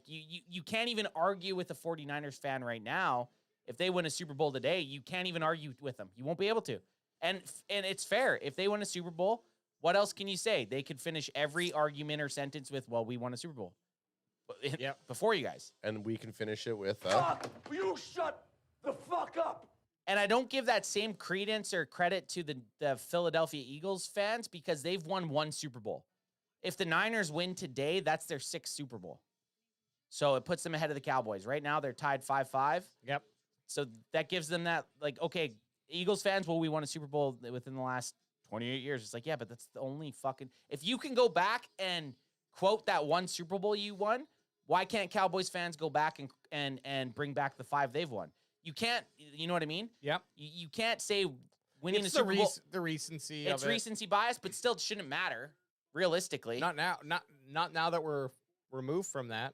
you can't even argue with a 49ers fan right now. If they win a Super Bowl today, you can't even argue with them. You won't be able to. And it's fair. If they win a Super Bowl, what else can you say? They could finish every argument or sentence with, "Well, we won a Super Bowl." Yep. Before you guys. And we can finish it with. You shut the fuck up. And I don't give that same credence or credit to the Philadelphia Eagles fans because they've won 1 Super Bowl. If the Niners win today, that's their 6th Super Bowl. So it puts them ahead of the Cowboys. Right now, they're tied 5-5. Yep. So that gives them that, like, okay, Eagles fans, well, we won a Super Bowl within the last 28 years. It's like, yeah, but that's the only fucking... If you can go back and quote that 1 Super Bowl you won, why can't Cowboys fans go back and bring back the 5 they've won? You can't, you know what I mean? Yep. You can't say winning It's a Super Bowl. the recency It's of it. recency bias, but still it shouldn't matter, realistically. Not now. Not now that we're removed from that.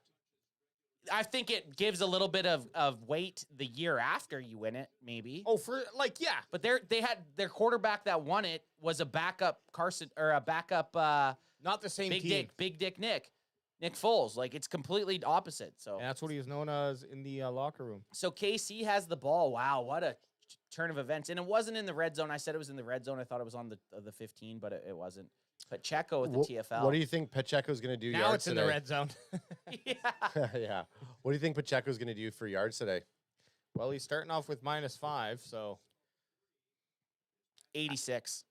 I think it gives a little bit of weight the year after you win it, maybe. Oh, for like, yeah. But they had their quarterback that won it was a backup Carson or a backup Not the same Big team. Dick Nick Foles. Like, it's completely opposite. So And that's what he was known as in the locker room. So KC has the ball. Wow, what a turn of events. And it wasn't in the red zone. I said it was in the red zone. I thought it was on the 15, but it wasn't. But Checo with the TFL. What do you think Pacheco's going to do? Now yards it's in today? the red zone. Yeah. Yeah. What do you think Pacheco's going to do for yards today? Well, he's starting off with -5, so 86.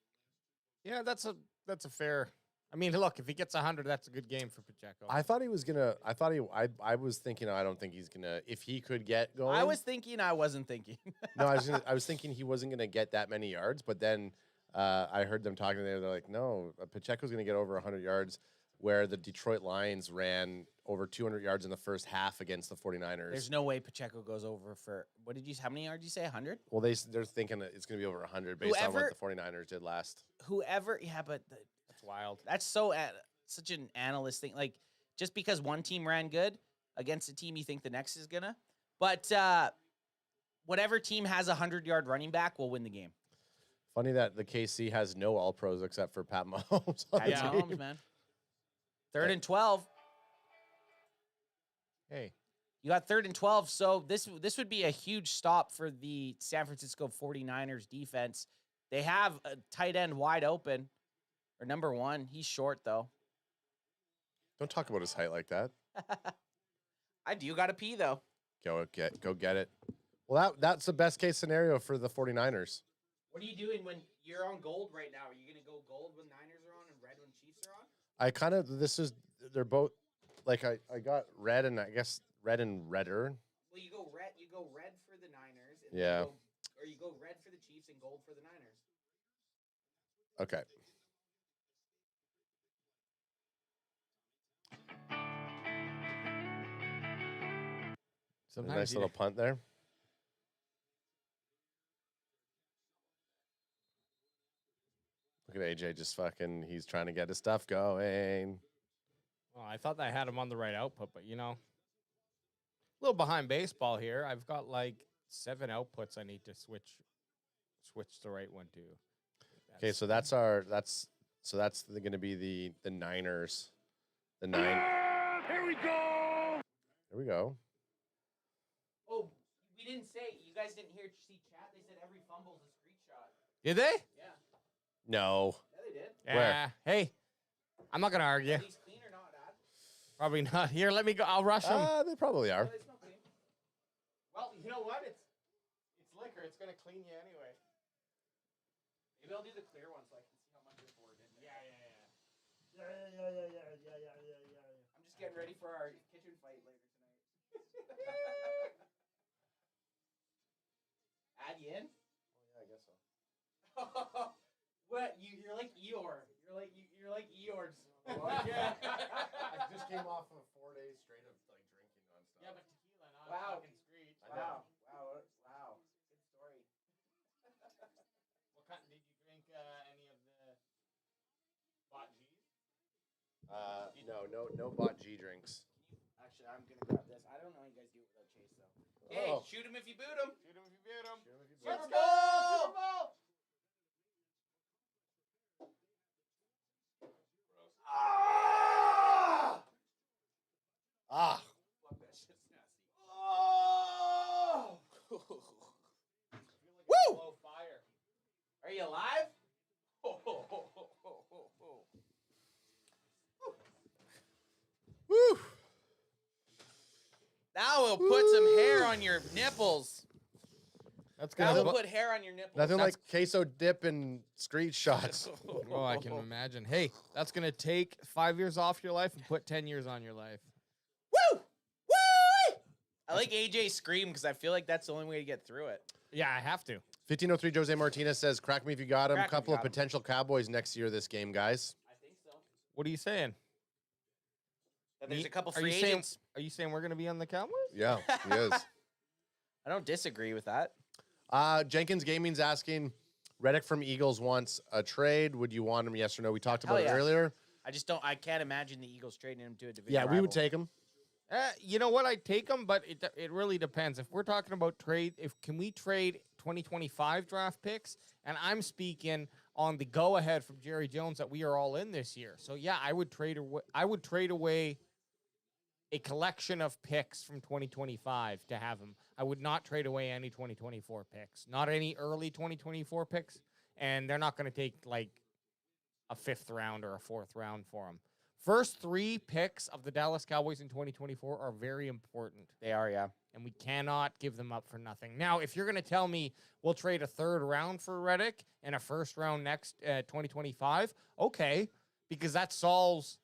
yeah, that's a fair. I mean, look, if he gets 100, that's a good game for Pacheco. I thought he was gonna. I was thinking. I don't think he's gonna. If he could get going, I was thinking, I wasn't thinking. No, I was thinking he wasn't gonna get that many yards. But then I heard them talking there. They're like, no, Pacheco's gonna get over 100 yards. where the Detroit Lions ran over 200 yards in the first half against the 49ers. There's no way Pacheco goes over for what did you? How many yards did you say? 100? Well, they're thinking that it's going to be over 100 based on what the 49ers did last. Yeah, but That's wild. that's such an analyst thing. Like just because one team ran good against a team, you think the next is gonna. But whatever team has a 100-yard running back will win the game. Funny that the KC has no All Pros except for Pat Mahomes. on the Pat team. Mahomes, man. 3rd and 12. Hey, You got 3rd and 12. So this would be a huge stop for the San Francisco 49ers defense. They have a tight end wide open, or number 1. He's short though. Don't talk about his height like that. I do got to pee though. Go get it. Well, that's the best case scenario for the 49ers. What are you doing when you're on gold right now? Are you gonna go gold when Niners are on and red when Chiefs are on? They're both like I got red and I guess red and redder. Well, you go red for the Niners. And Yeah. Or you go red for the Chiefs and gold for the Niners. Okay. sometimes Nice you- little punt there. Look at AJ just fucking, he's trying to get his stuff going. Well, I thought I had him on the right output, but a little behind baseball here. I've got like 7 outputs I need to switch the right one to. Okay, so that's going to be the Niners. The 9. Here we go. There we go. Oh, we didn't say. You guys didn't see chat. They said every fumble is a screenshot. Did they? Yeah. No. Yeah, they did. Yeah. Where? Hey, I'm not gonna argue. Are these clean or not, Dad? Probably not. Here, let me go. I'll rush them. They probably Yeah, are. they smell clean. Well, you know what? It's liquor. It's gonna clean you anyway. Maybe I'll do the clear one so I can see how much you're poured in. Yeah. I'm just getting ready for our kitchen fight later tonight. Add you in? Yeah, I guess so. What? You're like Eeyore. You're like Eeyore's. Yeah. I just came off of 4 days straight of like drinking nonstop. Yeah, but tequila, not Wow. fucking screech. I know. Wow. Good story. What kind? Did you drink any of the bot G's? No bot G drinks. Actually, I'm gonna grab this. I don't know how you guys do it without Chase though. Hey, Oh. shoot him if you boot him. Shoot him if you beat him. Let's go! Ah. Fuck, that shit's nasty. Oh! Woo! Blow fire. Are you alive? Woo. Now we'll put some hair on your nipples. That's Now gonna. we'll put hair on your nipples. Nothing like queso dip and screech shots. Oh, I can imagine. Hey, that's gonna take 5 years off your life and put 10 years on your life. Woo! Woo! I like AJ's scream because I feel like that's the only way to get through it. Yeah, I have to. 1503 Jose Martinez says, crack me if you got him. Crack me if Couple you of got 'em. potential Cowboys next year this game, guys. I think so. What are you saying? There's Me- a couple are free you saying- agents. Are you saying we're gonna be on the Cowboys? Yeah, he is. I don't disagree with that. Jenkins Gaming's asking, Reddick from Eagles wants a trade. Would you want him, yes or no? We talked about Hell it yeah. earlier. I can't imagine the Eagles trading him to a division Yeah, we would rival. take him. You know what? I'd take them, but it really depends. If we're talking about trade, can we trade 2025 draft picks? And I'm speaking on the go ahead from Jerry Jones that we are all in this year. So yeah, I would trade away a collection of picks from 2025 to have him. I would not trade away any 2024 picks, not any early 2024 picks, and they're not going to take like a 5th round or a 4th round for him. First 3 picks of the Dallas Cowboys in 2024 are very important, They are, yeah. and we cannot give them up for nothing. Now, if you're going to tell me we'll trade a 3rd round for Reddick and a 1st round next 2025, okay, because that solves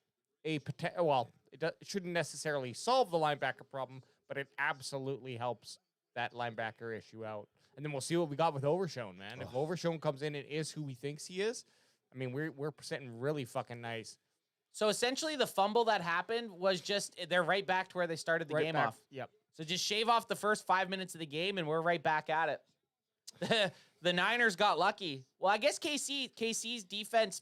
a potential. Well, it shouldn't necessarily solve the linebacker problem, but it absolutely helps that linebacker issue out. And then we'll see what we got with Overshone, man. If Overshone comes in and is who he thinks he is, I mean, we're sitting really fucking nice. So essentially, the fumble that happened was just they're right back to where they started the Right game back. off. Yep. So just shave off the first 5 minutes of the game, and we're right back at it. The Niners got lucky. Well, I guess KC's defense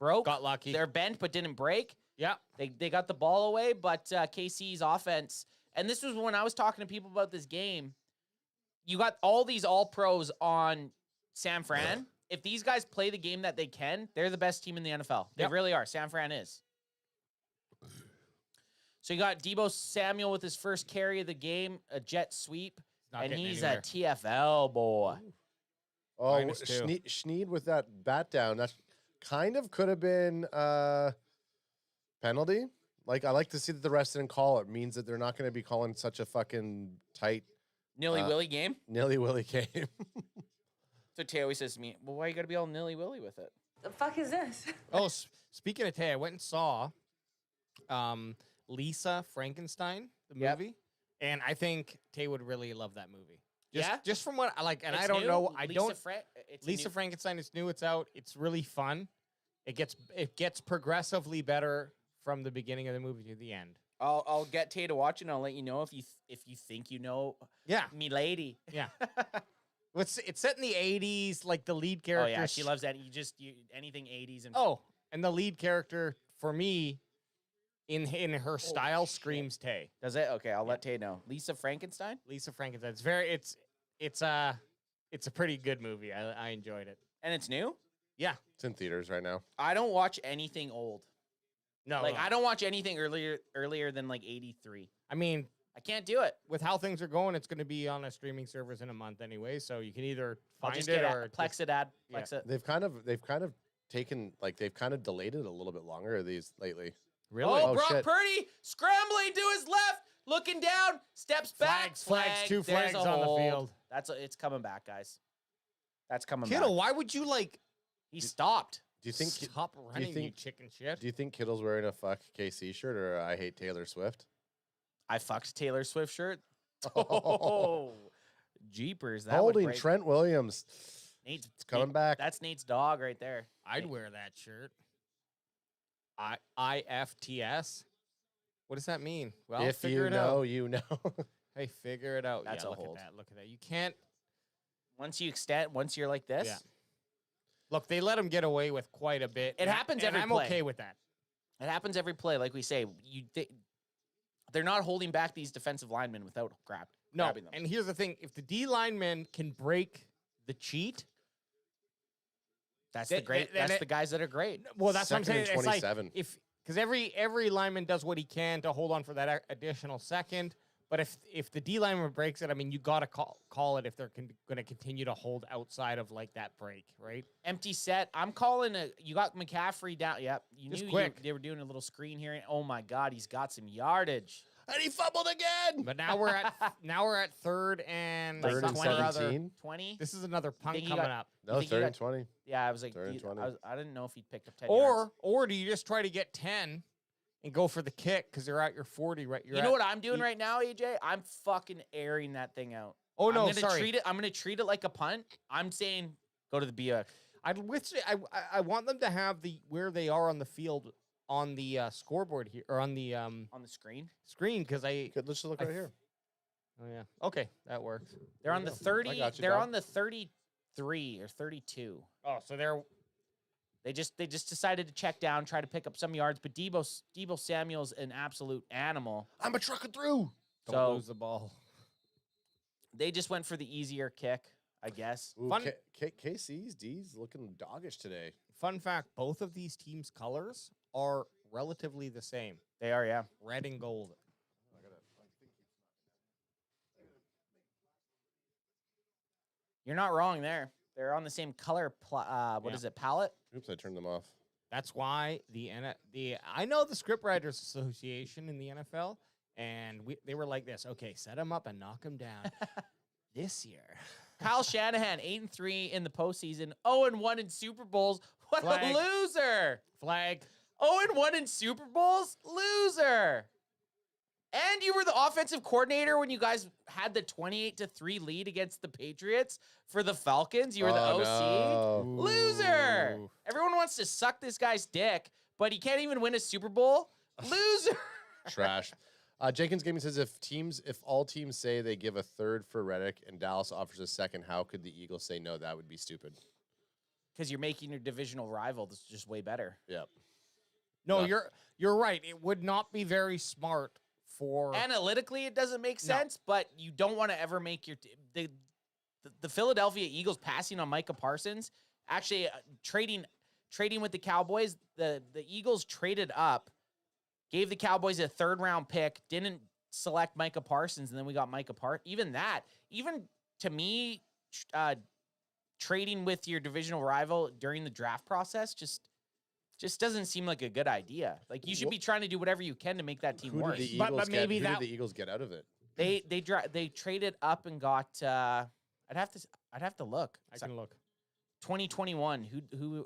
broke. Got lucky. They're bent but didn't break. Yeah. They got the ball away, but KC's offense, and this was when I was talking to people about this game. You got all these all-pros on San Fran. If these guys play the game that they can, they're the best team in the NFL. They Yep. really are. San Fran is. So you got Deebo Samuel with his first carry of the game, a jet sweep, Not and getting he's anywhere. a TFL boy. Oh, -2. Schneed with that bat down. That kind of could have been penalty. Like, I like to see that the refs didn't call it. It means that they're not going to be calling such a fucking tight Nilly-willy game. nilly-willy game. So Tay always says to me, well, why you got to be all nilly-willy with it? The fuck is this? Oh, speaking of Tay, I went and saw Lisa Frankenstein, the Yep. movie, and I think Tay would really love that movie. Yeah? Just from what I like, and It's I don't new. know. I Lisa don't. it's Lisa new. Frankenstein is new. It's out. It's really fun. It gets progressively better from the beginning of the movie to the end. I'll get Tay to watch it, and I'll let you know if you think you know Yeah, me lady. yeah. It's set in the 80s, like the lead Oh character. yeah, she loves that. Anything 80s and Oh, and the lead character for me, in her style, screams Tay. does it? Okay, I'll let Tay know. Lisa Frankenstein. Lisa Frankenstein. It's a pretty good movie. I enjoyed it. And it's new? Yeah. It's in theaters right now. I don't watch anything old. No, Like no. I don't watch anything earlier than like 83. I mean, I can't do it. with how things are going, it's going to be on a streaming service in a month anyway. So you can either I'll find just it get or Plex it, ad. Plex it. They've kind of taken, like, they've kind of delayed it a little bit longer, these lately. really. Oh, Oh, Brock shit. Purdy scrambling to his left, looking down, steps back. Flags, two There's flags a on the hold. field. It's coming back, guys. That's coming Kittle, back. why would you like He stopped. Do you think? stop running, you think- chicken shit? Do you think Kittle's wearing a fuck KC shirt or I hate Taylor Swift? I fucked Taylor Swift shirt. Oh, jeepers! That would Holding break. Trent Williams. Nate's It's coming back. That's Nate's dog right there. I'd wear that shirt. IFTS. What does that mean? Well, If figure you it know, out. you know. Hey, figure it out. That's yeah, a look hold. at that. Look at that. You can't. Once you're like this, Yeah. Look, they let him get away with quite a bit. It happens and every I'm play. okay with that. it happens every play. Like we say, they're not holding back these defensive linemen without No, grabbing them. and here's the thing: if the D linemen can break the cheat, That's They- the great. they- That's they- the guys that are great. well, that's what I'm Second saying. and It's 27. like because every lineman does what he can to hold on for that additional second. But if the D lineman breaks it, I mean, you got to call it if they're going to continue to hold outside of like that break, right? Empty set. I'm calling a. You got McCaffrey down. Yep. You Just knew quick. they were doing a little screen here. And, oh my God, he's got some yardage. And he fumbled again. But now we're at third and Like Third and something or other. 17. 20. This is another punt think he coming got- up. No, think he third got- and 20. Yeah, I was like, Third and 20. I didn't know if he'd picked up 10 yards. Or do you just try to get 10 and go for the kick because they're at your 40, right? You know what I'm doing right now, AJ? I'm fucking airing that thing out. Oh, no, I'm gonna sorry. I'm gonna treat it like a punt. I'm saying go to the BX. I want them to have where they are on the field on the scoreboard here or on the On the screen. screen because Good, let's just look I right th- here. oh yeah, okay, that works. They're on the 30. I got you, They're dog. on the 33 or 32. Oh, so they're They just decided to check down, try to pick up some yards. But Deebo Samuel's an absolute animal. I'm a trucking through. don't So lose the ball. they just went for the easier kick, I guess. Ooh, Fun- KC's D's looking doggish today. Fun fact: both of these teams' colors are relatively the same, They are, yeah. red and gold. You're not wrong there. They're on the same color. What Yeah. is it? Palette. Oops, I turned them off. That's why I know the Scriptwriters Association in the NFL, and they were like this. Okay, set them up and knock them down. This year, Kyle Shanahan, 8-3 in the postseason, 0-1 in Super Bowls. What Flag. a loser! flag. 0-1 in Super Bowls, loser. And you were the offensive coordinator when you guys had the 28-3 lead against the Patriots for the Falcons. You were the OC. Oh, no. Loser. Ooh. Everyone wants to suck this guy's dick, but he can't even win a Super Bowl. Loser. Trash. Jenkins Gaming says if all teams say they give a third for Reddick and Dallas offers a second, how could the Eagles say no? That would be stupid. Because you're making your divisional rival that's just way better. Yep. No, you're right. It would not be very smart for Analytically, it doesn't make sense, but you don't want to ever make your the Philadelphia Eagles passing on Micah Parsons. Actually, trading with the Cowboys, the Eagles traded up, gave the Cowboys a 3rd-round pick, didn't select Micah Parsons, and then we got Micah Parsons. Even to me, trading with your divisional rival during the draft process just doesn't seem like a good idea. Like, you should be trying to do whatever you can to make that team worse. Who did the Eagles get out of it? They traded up and got. I'd have to look. I can look. 2021.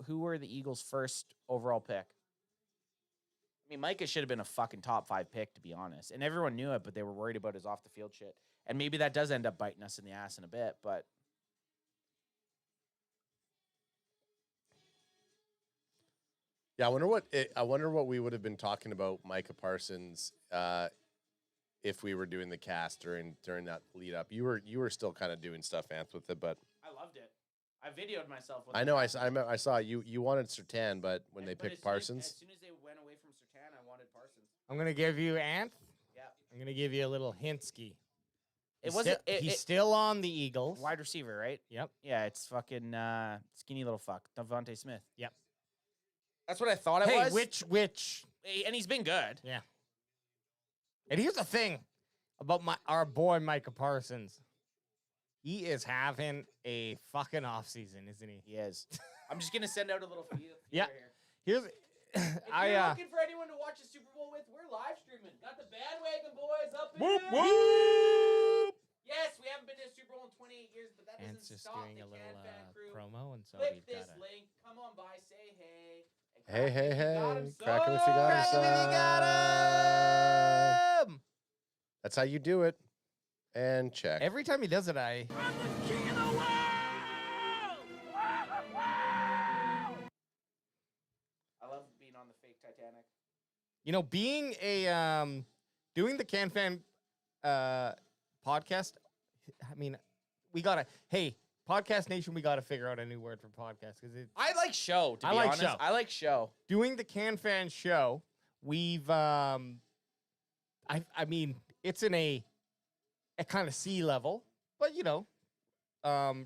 Who were the Eagles' first overall pick? I mean, Micah should have been a fucking top 5 pick, to be honest. And everyone knew it, but they were worried about his off the field shit. And maybe that does end up biting us in the ass in a bit, but. Yeah, I wonder what we would have been talking about Micah Parsons if we were doing the cast during that lead up. You were still kind of doing stuff, Anth, with it, but I loved it. I videoed myself. I know. I saw you wanted Surtain, but when they picked Parsons, as soon as they went away from Surtain, I wanted Parsons. I'm gonna give you Anth. Yeah. I'm gonna give you a little hintsky. He's still on the Eagles. Wide receiver, right? Yep. Yeah, it's fucking skinny little fuck, Devontae Smith. Yep. That's what I thought it was. Which? And he's been good. Yeah. And here's the thing about our boy Micah Parsons. He is having a fucking offseason, isn't he? He is. I'm just gonna send out a little feeder Yeah. here. Here's If you're looking for anyone to watch the Super Bowl with, we're live streaming. Got the bandwagon boys up in Whoop, here. whoop. Yes, we haven't been to a Super Bowl in 28 years, but that Ant's doesn't just stop doing the a little Can Fan crew. promo, and so Click we've this got link. Come on by, say hey. hey, Crack him if you got him, crack him if you got him, son. son. him. That's how you do it. And check. Every time he does it, I love being on the fake Titanic. being a doing the Can Fan podcast. I mean, Podcast Nation, we gotta figure out a new word for podcast because I like show. To be honest, I like show. Doing the Can Fan show, we've I mean, it's in a kind of C level, but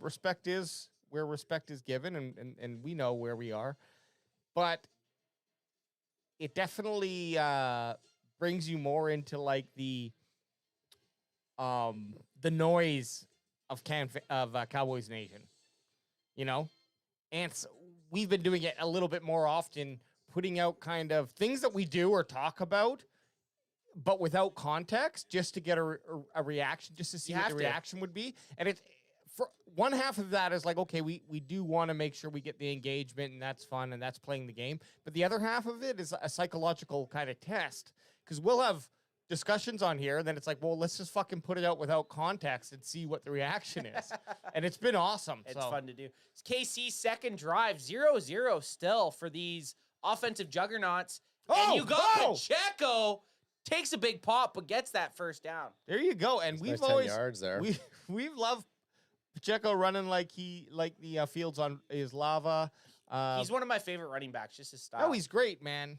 respect is where respect is given, and we know where we are, but it definitely brings you more into like the noise of Cowboys Nation, and we've been doing it a little bit more often, putting out kind of things that we do or talk about, but without context, just to get a reaction, just to see what the reaction would be. And it's for one half of that is like, okay, we do want to make sure we get the engagement, and that's fun, and that's playing the game. But the other half of it is a psychological kind of test, because we'll have discussions on here, and then it's like, well, let's just fucking put it out without context and see what the reaction is. And it's been awesome. It's fun to do. It's KC's second drive, 0-0 still for these offensive juggernauts. And you got Pacheco, takes a big pop, but gets that first down. There you go. And That's we've nice 10 always yards there. we've loved Pacheco running like the fields on his lava. He's one of my favorite running backs, just his style. Oh, he's great, man.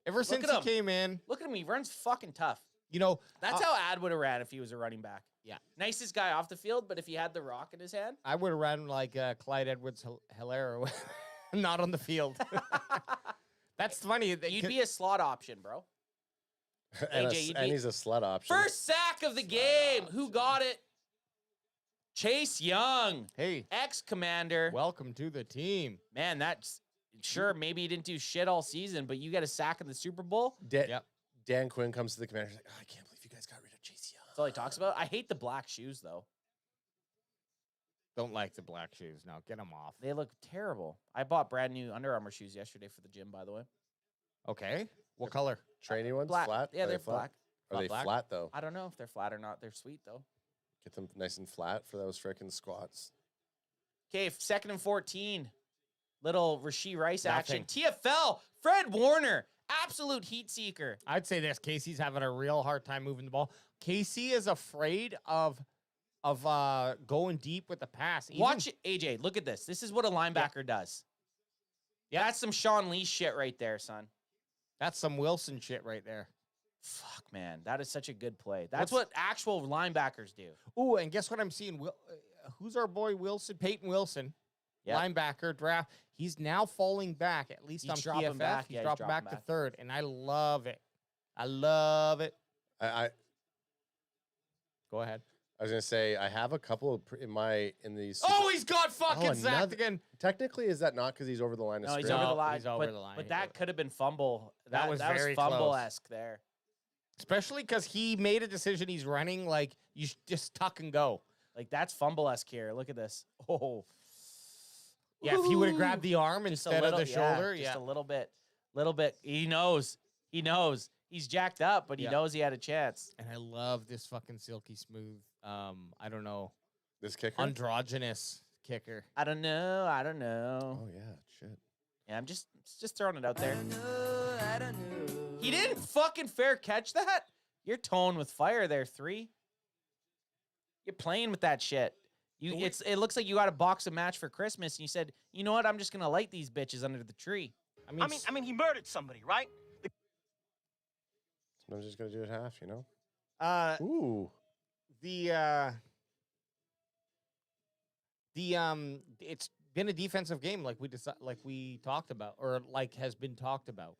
Ever since he came in. Look at him. He runs fucking tough. That's how Ad would have ran if he was a running back. Yeah. Nicest guy off the field, but if he had the rock in his hand. I would have ran like Clyde Edwards-Helaire, not on the field. That's funny. You'd be a slot option, bro. and AJ, he's a slut option. First sack of the game. Who got it? Chase Young. Hey. Ex-commander. Welcome to the team. Man, that's sure, maybe he didn't do shit all season, but you get a sack in the Super Bowl. Dan Quinn comes to the commander. He's like, I can't believe you guys got rid of Chase Young. That's all he talks about. I hate the black shoes, though. Don't like the black shoes. No, get them off. They look terrible. I bought brand new Under Armour shoes yesterday for the gym, by the way. Okay. What color? Training ones? Black. Flat? Yeah, Are they're they flat? black. Are they flat, though? I don't know if they're flat or not. They're sweet, though. Get them nice and flat for those frickin' squats. Okay, 2nd and 14. Little Rasheed Rice Nothing. action. TFL Fred Warner, absolute heat seeker. I'd say this. Casey's having a real hard time moving the ball. Casey is afraid of going deep with the pass. Watch it, AJ. Look at this. This is what a linebacker does. Yeah, that's some Sean Lee shit right there, son. That's some Wilson shit right there. Fuck, man. That is such a good play. That's what actual linebackers do. Ooh, and guess what I'm seeing? Who's our boy Wilson? Peyton Wilson, linebacker draft. He's now falling back, at least on PFF. Back. He's dropping back to third, and I love it. I love it. Go ahead. I was gonna say I have a couple of in these. Oh, he's got fucking sacked again. Technically, is that not because he's over the line of scrimmage? He's over the line. He's over the line. But that could have been fumble. That was very fumble-esque there. Especially because he made a decision. He's running like you just tuck and go. Like that's fumble-esque here. Look at this. Oh. Yeah, if he would have grabbed the arm instead of the shoulder. Just a little bit. He knows. He's jacked up, but he knows he had a chance. And I love this fucking silky smooth. I don't know. This kicker? Androgynous kicker. I don't know. Oh, yeah, shit. Yeah, I'm just throwing it out there. I don't know. He didn't fucking fair catch that. You're towing with fire there, 3. You're playing with that shit. It looks like you got a box of match for Christmas, and you said, you know what? I'm just gonna light these bitches under the tree. I mean, he murdered somebody, right? I'm just gonna do it half, you know. Ooh. It's been a defensive game, like we talked about, or like has been talked about.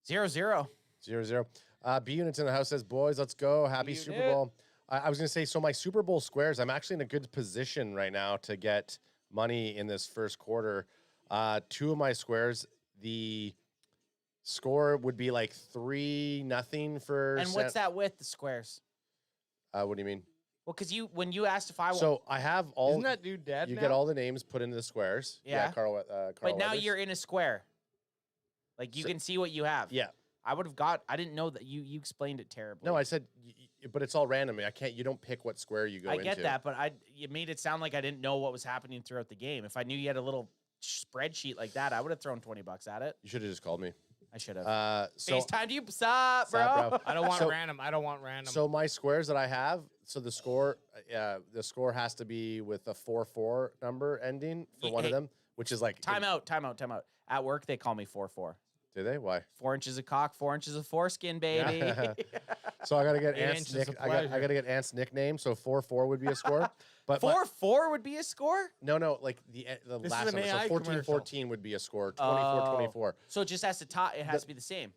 0-0. 0-0. B Unit's in the house says, boys, let's go. Happy Super Bowl. I was going to say, so my Super Bowl squares, I'm actually in a good position right now to get money in this first quarter. 2 of my squares, the score would be like 3-0 for. And what's that with the squares? What do you mean? Well, because when you asked if I want. So I have all. Isn't that dude dead? You now? get all the names put into the squares. Yeah. Carl but now Weathers. you're in a square. Like you can see what you have. Yeah. I didn't know that you explained it terribly. No, I said, but it's all random. You don't pick what square you go into. I get that, but you made it sound like I didn't know what was happening throughout the game. If I knew you had a little spreadsheet like that, I would have thrown $20 at it. You should have just called me. I should have. FaceTime to you, stop, bro. I don't want random. I don't want random. So my squares that I have, so the score has to be with a 4-4 number ending for one of them, which is like time out. At work, they call me 4-4. Do they? Why? 4 inches of cock, 4 inches of foreskin, baby. So I gotta get Ant's I gotta get Ant's nickname. So 4-4 would be a score. But 4-4 would be a score? No, like the last number. So 14-14 would be a score. 24-24. So it just has to it has to be the same.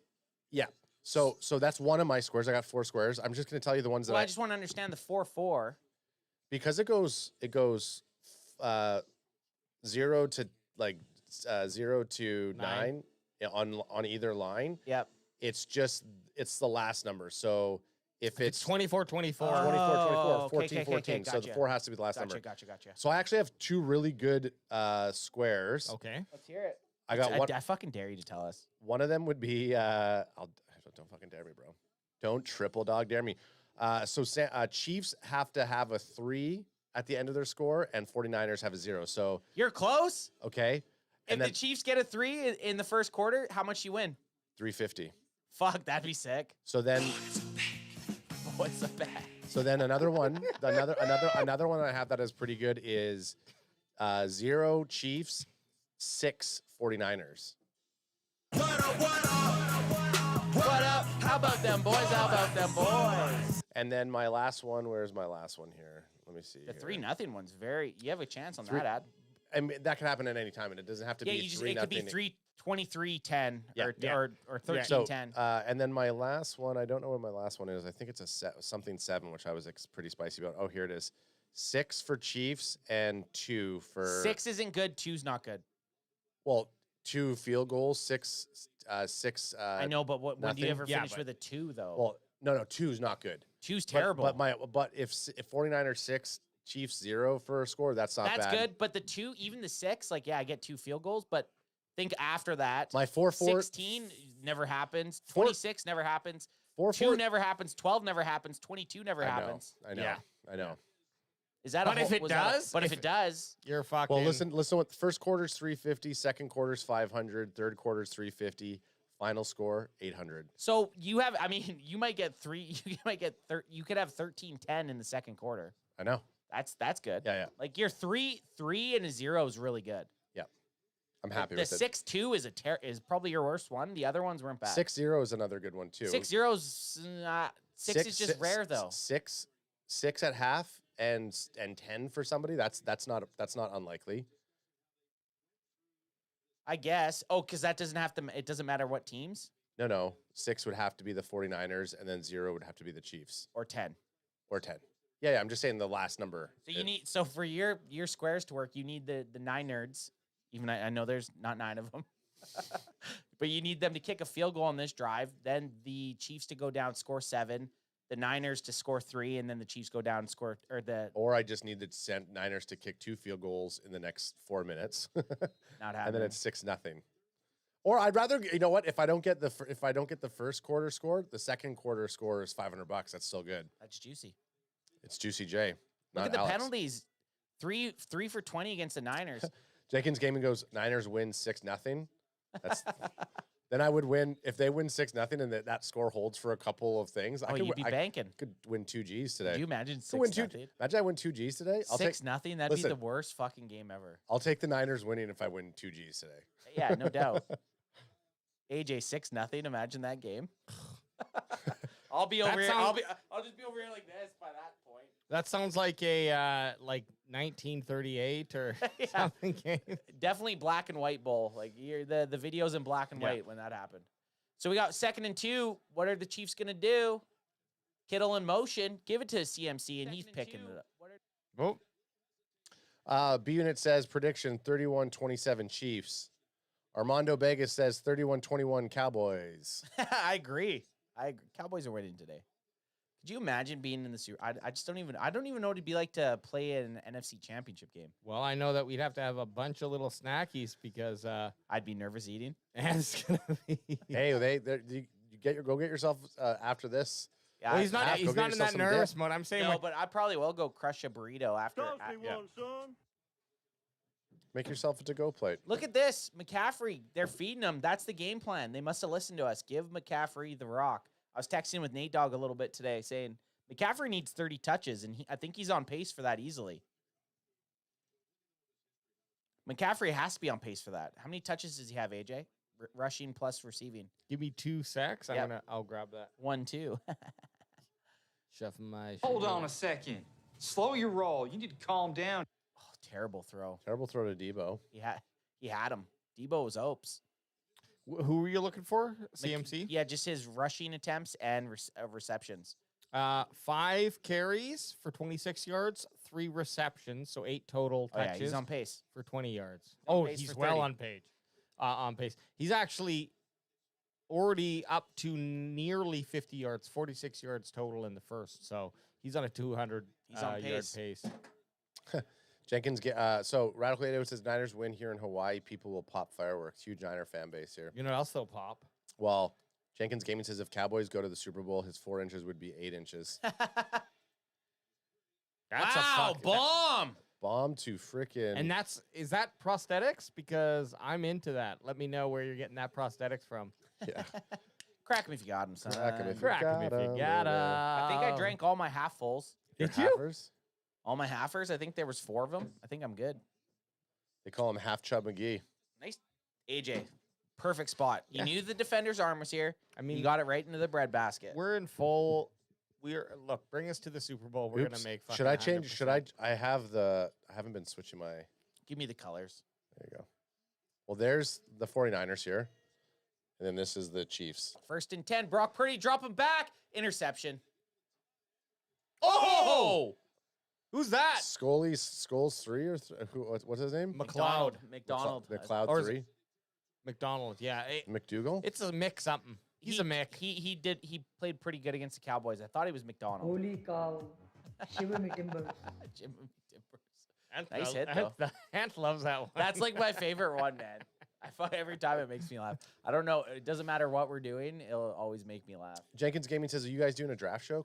Yeah. So that's one of my squares. I got 4 squares. I'm just gonna tell you the ones that I just want to understand the 4-4. Because it goes 0 to 9 on either line. Yep. It's the last number. So if it's 24-24, 24-24, 14-14. Okay, So the 4 has to be the last number. Gotcha. So I actually have 2 really good squares. Okay. Let's hear it. I got one. I fucking dare you to tell us. One of them would be don't fucking dare me, bro. Don't triple dog dare me. So Chiefs have to have a 3 at the end of their score, and 49ers have a 0. So you're close. Okay. If the Chiefs get a 3 in the first quarter, how much you win? $350. Fuck, that'd be sick. So then, what's a bet? So then another one, another one I have that is pretty good is 0 Chiefs, 6 49ers. What up? How about them boys? And then my last one. Where's my last one here? Let me see. The 3-0 one's you have a chance on that ad. I mean, that can happen at any time, and it doesn't have to be 3-0. It could be 23-10 or 13-10. So, and then my last one, I don't know what my last one is. I think it's something 7, which I was pretty spicy about. Oh, here it is. 6 for Chiefs and 2 for 6 isn't good. 2's not good. Well, 2 field goals, 6. I know, but when do you ever finish with a 2 though? Well, no, 2's not good. 2's terrible. But if 49ers 6. Chiefs 0 for a score, that's not bad. That's good, but the 2, even the 6, I get 2 field goals, but think after that. My 4-4. 16 never happens. 26 never happens. 2 never happens. 12 never happens. 22 never happens. I know. I know. Is that if it does, you're fucking. Well, listen. What the first quarter's $350, second quarter's $500, third quarter's $350, Final score 800. So you have, I mean, you might get you could have 13-10 in the second quarter. I know. That's good. Yeah. Like your 3 and a 0 is really good. Yeah. I'm happy The with it. 6-2 is probably your worst one. The other ones weren't bad. 6-0 is another good one too. 6-0's not, 6 is just rare though. 6 at half and 10 for somebody. That's not unlikely. I guess. Oh, because that doesn't have to. It doesn't matter what teams. No. 6 would have to be the 49ers, and then 0 would have to be the Chiefs. Or 10. Or 10. Yeah, I'm just saying the last number. So you need. So for your squares to work, you need the 9 nerds. Even I know there's not 9 of them, but you need them to kick a field goal on this drive. Then the Chiefs to go down, score 7. The Niners to score 3, and then the Chiefs go down and score. Or I just need the Niners to kick 2 field goals in the next 4 minutes. Not happening. And then it's 6-0. Or I'd rather, you know what? If I don't get the first quarter score, the second quarter score is $500. That's still good. That's juicy. It's Juicy J. Look at the Alex. penalties. 3 for 20 against the Niners. Jenkins Gaming goes, Niners win 6-0. That's then I would win if they win 6-0 and that score holds for a couple of things. You'd be banking. Could win 2 Gs today. Could you imagine 6-0? Imagine I win 2 Gs today. 6-0. That'd be the worst fucking game ever. I'll take the Niners winning if I win 2 Gs today. Yeah, no doubt. AJ 6-0. Imagine that game. I'll be over here. I'll just be over here like this by that point. That sounds like a 1938 or something game. Definitely black and white bowl. Like the video's in black and white when that happened. So we got 2nd and 2. What are the Chiefs gonna do? Kittle in motion. Give it to CMC, and he's picking it up. B Unit says prediction 31-27 Chiefs. Armando Vegas says 31-21 Cowboys. I agree. Cowboys are winning today. Could you imagine being in the Super? I don't even know what it'd be like to play an NFC Championship game. Well, I know that we'd have to have a bunch of little snackies because I'd be nervous eating. And it's gonna be. Hey, go get yourself after this. Yeah, well, he's not in that nervous mode. I'm saying no, but I probably will go crush a burrito after. Make yourself a to-go plate. Look at this, McCaffrey. They're feeding him. That's the game plan. They must have listened to us. Give McCaffrey the rock. I was texting with Nate Dogg a little bit today saying McCaffrey needs 30 touches, and I think he's on pace for that easily. McCaffrey has to be on pace for that. How many touches does he have, AJ? Rushing plus receiving. Give me 2 sacks. I'll grab that. 1, 2. Chef my. Hold on a second. Slow your roll. You need to calm down. Oh, terrible throw. Terrible throw to Debo. He had him. Debo was Opes. Who were you looking for? CMC? Yeah, just his rushing attempts and receptions. 5 carries for 26 yards, 3 receptions, so 8 total touches. Yeah, he's on pace for 20 yards. He's well on pace. On pace. He's actually already up to nearly 50 yards, 46 yards total in the first. So he's on a 200 yard pace. Jenkins, so Radical 88 says Niners win here in Hawaii. People will pop fireworks. Huge Niner fan base here. You know what else they'll pop? Well, Jenkins Gaming says if Cowboys go to the Super Bowl, his 4 inches would be 8 inches. That's wow, bomb! Bomb to frickin'. And is that prosthetics? Because I'm into that. Let me know where you're getting that prosthetics from. Yeah. Crack him if you got him, son. Crack him if you got him. I think I drank all my half-fulls. Did you? Halfers? All my halfers. I think there was 4 of them. I think I'm good. They call him Half Chub McGee. Nice. AJ, perfect spot. You knew the defender's arm was here. I mean, you got it right into the bread basket. We're in full. Look, bring us to the Super Bowl. We're gonna make. Should I change? 100%. Should I? I haven't been switching my. Give me the colors. There you go. Well, there's the 49ers here, and then this is the Chiefs. 1st and 10. Brock Purdy dropping back. Interception. Oh! Who's that? Skulls 3 or what's his name? McLeod. McDonald. McLeod 3. McDonald. Yeah. McDougal. It's a Mick something. He's a Mick. He played pretty good against the Cowboys. I thought he was McDonald. Holy cow. Shiver me timbers. Nice hit, though. Ant loves that one. That's like my favorite one, man. I find every time it makes me laugh. I don't know. It doesn't matter what we're doing. It'll always make me laugh. Jenkins Gaming says, are you guys doing a draft show? ?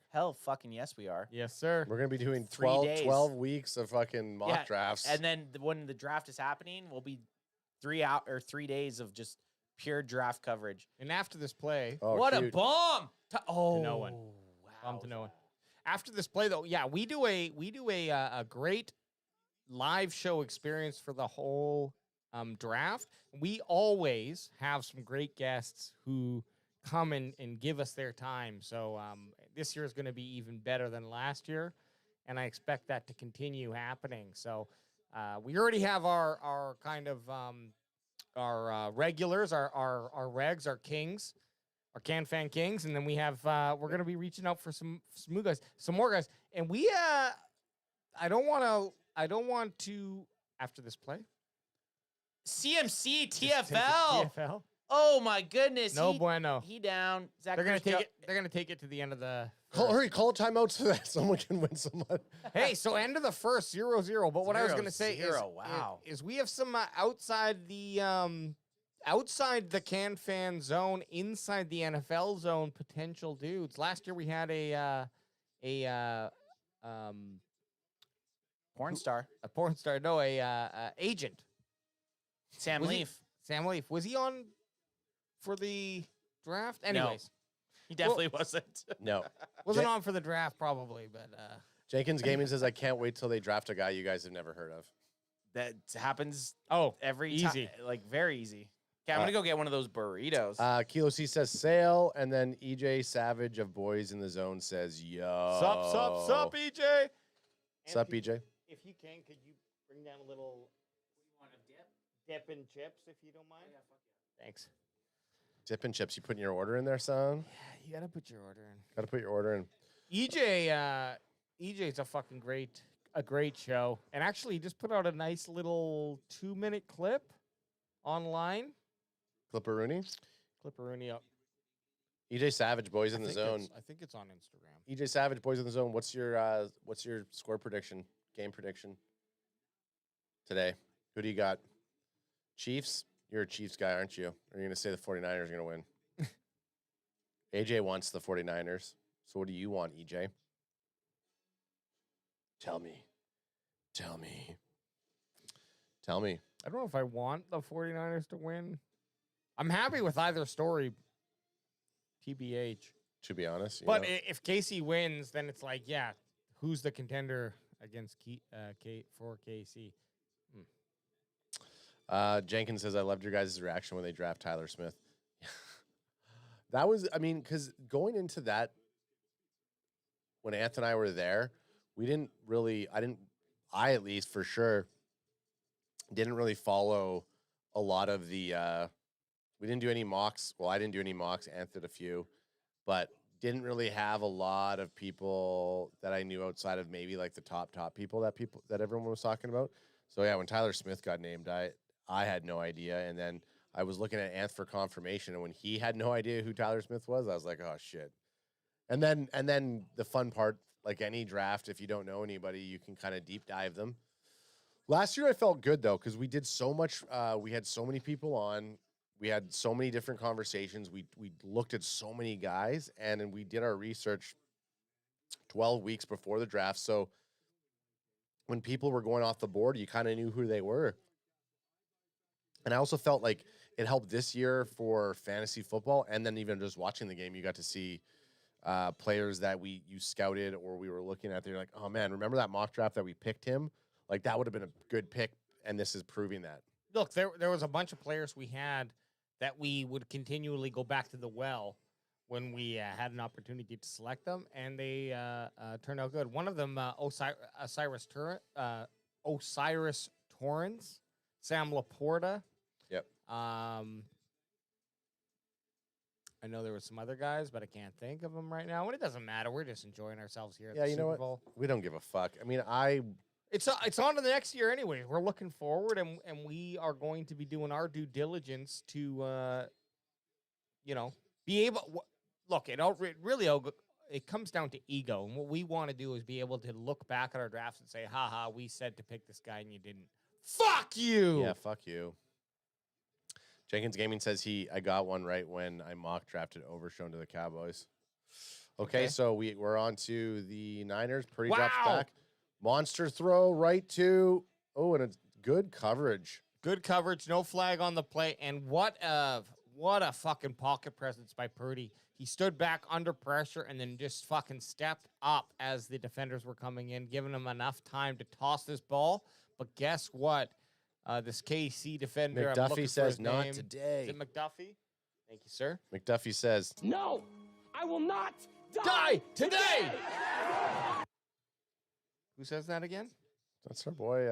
Hell fucking yes, we are. Yes, sir. We're going to be doing 3 12 weeks of fucking mock drafts. And then when the draft is happening, we'll be 3 days of just Pure draft coverage. And after this play, what cute. a bomb! to no one. Wow. Bomb to no one. After this play, though, yeah, we do a great live show experience for the whole draft. We always have some great guests who come and give us their time. So this year is going to be even better than last year, and I expect that to continue happening. So we already have our kind of our regulars, our regs, our kings, our Can Fan Kings, and then we have we're going to be reaching out for some more guys, and we I don't want to after this play. CMC Just take it TFL. TFL. Oh my goodness. No bueno. He down. Zach They're gonna Cruz take it. They're gonna take it to the end of the. Hurry, call a timeout so that someone can win someone. Hey, so end of the first 0-0. But what I was gonna say is, 0-0, wow. is we have some outside the Can Fan zone, inside the NFL zone potential dudes. Last year we had a porn star. A porn star. No, a agent. Sam Was Leaf. Sam Leaf. Was he on for the draft? Anyways. He definitely wasn't. No. Wasn't on for the draft, probably, but Jenkins Gaming says, I can't wait till they draft a guy you guys have never heard of. That happens every time. Like, very easy. Okay, I'm going to go get one of those burritos. Kilo C says sail, and then EJ Savage of Boys in the Zone says, yo. Sup, EJ. Sup, EJ. If you can, could you bring down a little dip and chips, if you don't mind? Thanks. Dip and chips. You putting your order in there, son? Yeah, you gotta put your order in. Gotta put your order in. EJ's a fucking great show. And actually, he just put out a nice little 2-minute clip online. Clipperoony? Clipperoony up. EJ Savage, Boys in the Zone. I think it's on Instagram. EJ Savage, Boys in the Zone. What's your score prediction, game prediction today? Who do you got? Chiefs? You're a Chiefs guy, aren't you? Or are you going to say the 49ers are going to win? AJ wants the 49ers. So what do you want, EJ? Tell me. Tell me. Tell me. I don't know if I want the 49ers to win. I'm happy with either story, TBH. To be honest. But if KC wins, then it's like, yeah, who's the contender against for KC? Jenkins says, I loved your guys' reaction when they draft Tyler Smith. That was, I mean, because going into that, when Anthony and I were there, we didn't really, I at least for sure, didn't really follow a lot of the, we didn't do any mocks. Well, I didn't do any mocks. Anthony did a few, but didn't really have a lot of people that I knew outside of maybe like the top people that everyone was talking about. So yeah, when Tyler Smith got named, I had no idea. And then I was looking at Anth for confirmation, and when he had no idea who Tyler Smith was, I was like, oh shit. And then the fun part, like any draft, if you don't know anybody, you can kind of deep dive them. Last year I felt good though, because we did so much. We had so many people on. We had so many different conversations. We looked at so many guys, and we did our research 12 weeks before the draft. So when people were going off the board, you kind of knew who they were. And I also felt like it helped this year for fantasy football, and then even just watching the game, you got to see players that you scouted or we were looking at. They're like, oh man, remember that mock draft that we picked him? Like that would have been a good pick, and this is proving that. Look, there was a bunch of players we had that we would continually go back to the well when we had an opportunity to select them, and they turned out good. One of them, Osiris Torrens, Sam Laporta. Yep. I know there were some other guys, but I can't think of them right now. And it doesn't matter. We're just enjoying ourselves here at the Super Bowl. We don't give a fuck. I mean, It's on to the next year anyway. We're looking forward, and we are going to be doing our due diligence to, be able. Look, it comes down to ego, and what we want to do is be able to look back at our drafts and say, "Ha, we said to pick this guy and you didn't. Fuck you." Yeah, fuck you. Jenkins Gaming says I got one right when I mock drafted Overshown to the Cowboys. Okay, so we're on to the Niners. Purdy drops back. Monster throw right to, and it's good coverage. Good coverage, no flag on the play. And what a what a fucking pocket presence by Purdy. He stood back under pressure and then just fucking stepped up as the defenders were coming in, giving him enough time to toss this ball. But guess what? This KC defender, I'm looking McDuffie for says, his not name. today. Is it McDuffie? Thank you, sir. McDuffie says, No, I will not die today! Who says that again? that's our boy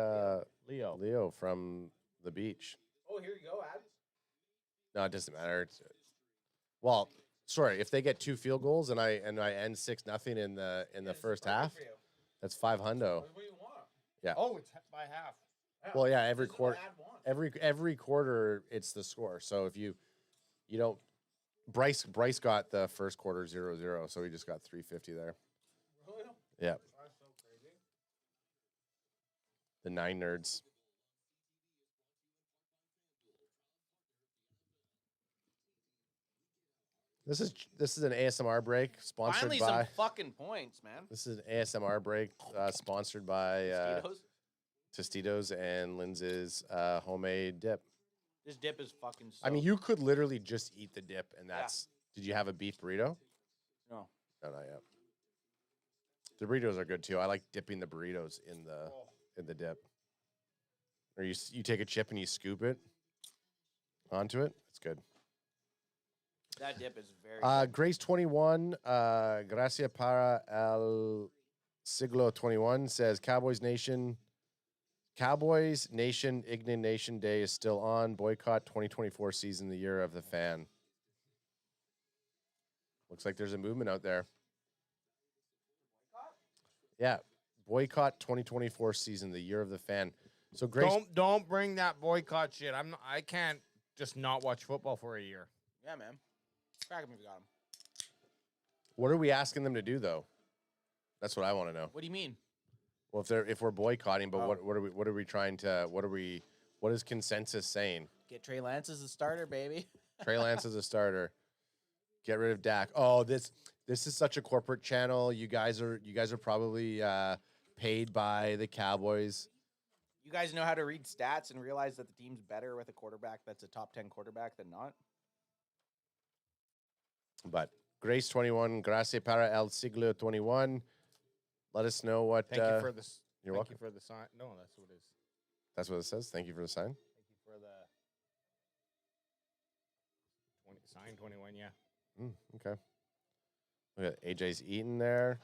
Leo. Leo from the beach. Oh, here you go, Ad. No, it doesn't matter. Well, sorry, if they get 2 field goals and I end 6-0 in the first half, that's $500. What do you want? Yeah. Oh, it's by half. Well, yeah, every quarter, every quarter, it's the score. So if you don't, Bryce got the first quarter 0-0, so he just got 350 there. Really? Yeah. That's so crazy. The 9 nerds. This is an ASMR break sponsored Finally, by. some fucking points, man. This is an ASMR break sponsored by Tostitos? Tostitos and Linz's homemade dip. This dip is fucking. So I mean, you could literally just eat the dip, and that's. Did you have a beef burrito? No. No, not yet. The burritos are good too. I like dipping the burritos in the dip. Or you take a chip and you scoop it onto it. It's good. That dip is very. Grace 21, Gracia para el siglo 21 says Cowboys Nation, Ignition Nation Day is still on. Boycott 2024 season, the year of the fan. Looks like there's a movement out there. Yeah, boycott 2024 season, the year of the fan. So Grace, Don't bring that boycott shit. I can't just not watch football for a year. Yeah, man. Crack him if you got him. what are we asking them to do though? That's what I want to know. What do you mean? Well, if we're boycotting, but what are we trying to what is consensus saying? Get Trey Lance as a starter, baby. Trey Lance as a starter. Get rid of Dak. Oh, this is such a corporate channel. You guys are probably paid by the Cowboys. You guys know how to read stats and realize that the team's better with a quarterback that's a top 10 quarterback than not. But Grace 21, Gracias para el siglo 21. Let us know what. Thank you for this. You're thank welcome. you for the sign. No, that's what it is. That's what it says. Thank you for the sign. Thank you for the sign 21. Yeah. Okay. Look at AJ's eating there.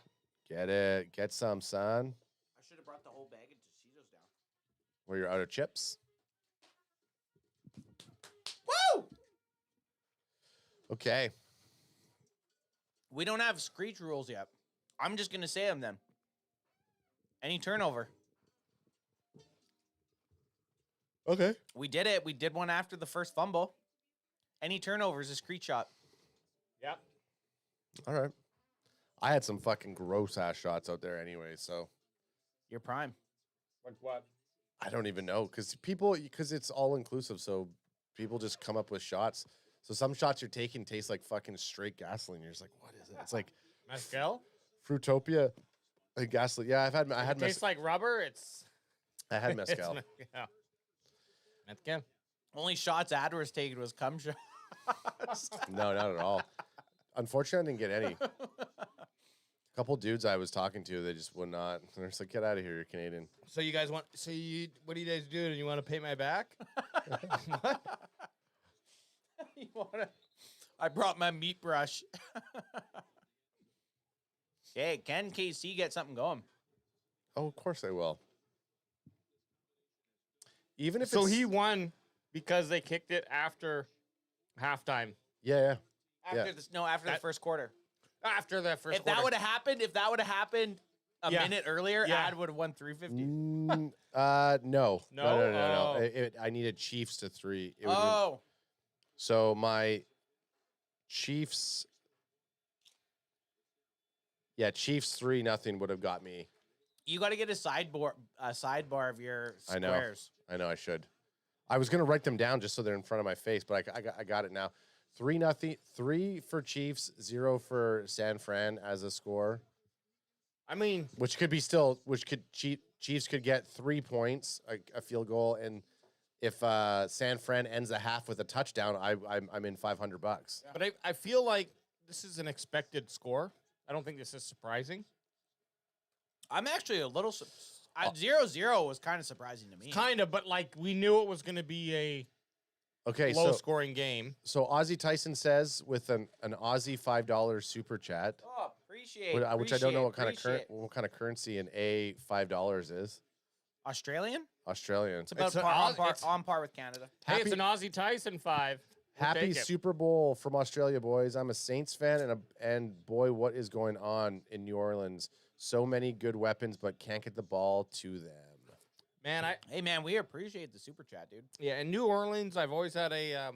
Get it. Get some, son. I should have brought the whole bag of Tostitos down. Where you're out of chips. Woo! Okay. We don't have screech rules yet. I'm just going to say them then. Any turnover. Okay. We did it. We did one after the first fumble. Any turnovers, a screech shot. Yep. All right. I had some fucking gross ass shots out there anyway, so. You're prime. What? I don't even know because it's all inclusive. So people just come up with shots. So some shots you're taking taste like fucking straight gasoline. You're just like, what is it? It's like Mezcal? Fruitopia, gasoline. Yeah, I had It tastes like rubber. I had mezcal. Yeah. Mezcal. Only shots Adler's taken was cum shots. No, not at all. Unfortunately, I didn't get any. A couple dudes I was talking to, they just would not. They're just like, get out of here, you're Canadian. So you guys what do you guys do? You want to pay my back? What? I brought my meat brush. Hey, can KC get something going? Oh, of course they will. Even if So it's, he won because they kicked it after halftime. yeah. After the first quarter. After the first If that would have happened a Yeah. minute earlier, Yeah. Ad would have won 350. No. No? I needed Chiefs to 3. It would've been- Oh. So my Chiefs, Chiefs 3-0 would have got me. You got to get a sidebar of your I know. squares. I know I should. I was gonna write them down just so they're in front of my face, but I got it now. 3-0, 3 for Chiefs, 0 for San Fran as a score. I mean, Chiefs could get 3 points, a field goal, and if San Fran ends the half with a touchdown, I'm in $500. But I feel like this is an expected score. I don't think this is surprising. I'm actually a little 0-0 was kind of surprising to me. Kind of, but like we knew it was going to be a low-scoring game. So Ozzy Tyson says with an Aussie $5 super chat. Oh, appreciate which I don't know what kind of currency an A $5 is. Australian? Australian. It's about on par with Canada. Hey, it's an Aussie Tyson 5. Happy Super Bowl from Australia, boys. I'm a Saints fan, and boy, what is going on in New Orleans? So many good weapons, but can't get the ball to them. Man, hey man, we appreciate the super chat, dude. Yeah, in New Orleans, I've always had a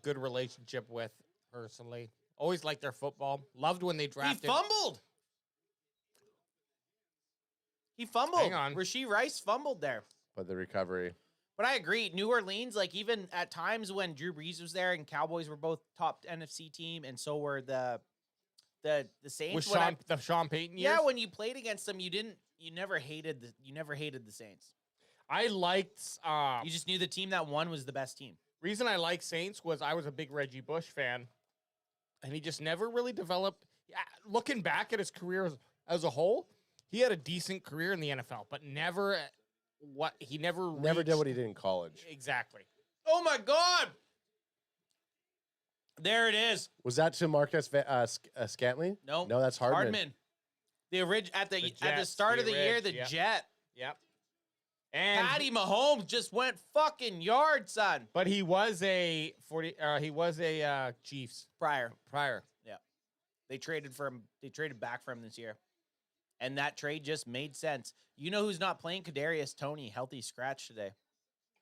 good relationship with personally. Always liked their football. Loved when they drafted. He fumbled. Hang on. Rashee Rice fumbled there. But the recovery. But I agree. New Orleans, like even at times when Drew Brees was there and Cowboys were both top NFC team, and so were the Saints. With the Sean Payton years? Yeah, when you played against them, you never hated the Saints. I liked you just knew the team that won was the best team. Reason I like Saints was I was a big Reggie Bush fan, and he just never really developed. Looking back at his career as a whole, he had a decent career in the NFL, but never did what he did in college. Exactly. Oh my God! There it is. Was that to Marcus Scantling? No, that's Hardman. The at the start of the year, the Jet. Yep. And Patty Mahomes just went fucking yard, son. But he was a Chiefs prior. Yeah. They traded for him. They traded back for him this year. And that trade just made sense. You know who's not playing? Kadarius Toney, healthy scratch today.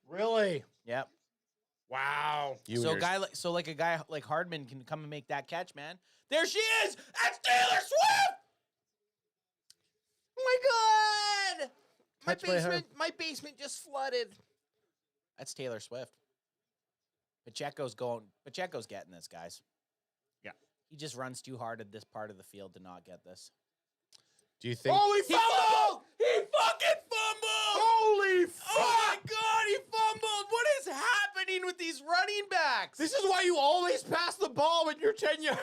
Really? Yep. Wow. A guy like Hardman can come and make that catch, man. There she is. That's Taylor Swift. Oh my God. My basement just flooded. That's Taylor Swift. Pacheco's getting this, guys. Yeah. He just runs too hard at this part of the field to not get this. Do you think? Oh, he fumbled! He fucking fumbled! Holy fuck! Oh my God, he fumbled! What is happening with these running backs? This is why you always pass the ball when you're 10 yards.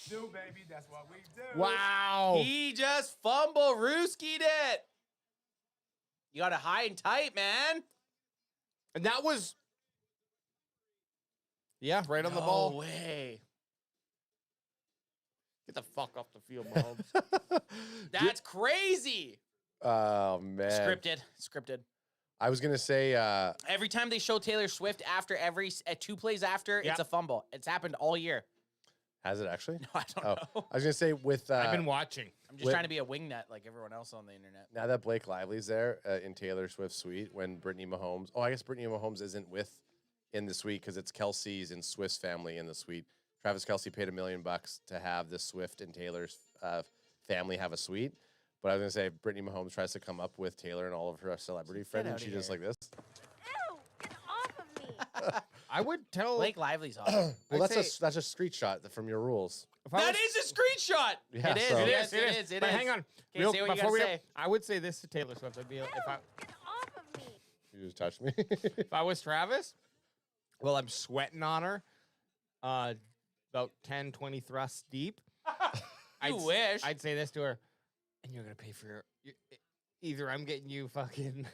Do, baby, that's what we do. Wow. He just fumbled. Rooskied it. You got it high and tight, man. And that was... Yeah, right on the No ball. way. Get the fuck off the field, Mahomes. That's crazy. Oh, man. Scripted. I was going to say... every time they show Taylor Swift after at 2 plays after, it's a fumble. It's happened all year. Has it actually? No, I don't know. I was going to say with... I've been watching. I'm just trying to be a wingnut like everyone else on the internet. Now that Blake Lively's there in Taylor Swift's suite, when Brittany Mahomes... Oh, I guess Brittany Mahomes isn't in the suite because it's Kelsey's and Swift's family in the suite. Travis Kelce paid $1 million to have the Swift and Taylor's family have a suite. But I was going to say, Brittany Mahomes tries to come up with Taylor and all of her celebrity friends, and she just like this. Ew, get off of me. I would tell... Blake Lively's awesome. Well, that's a screenshot from your rules. That is a screenshot. Yeah, it is. so- It is. But hang on. Okay, say what you gotta say. I would say this to Taylor Swift. I'd be if I... Get off of me. You just touched me. If I was Travis, well, I'm sweating on her. About 10, 20 thrusts deep. wish. I'd say this to her, and you're going to pay for your... Either I'm getting you fucking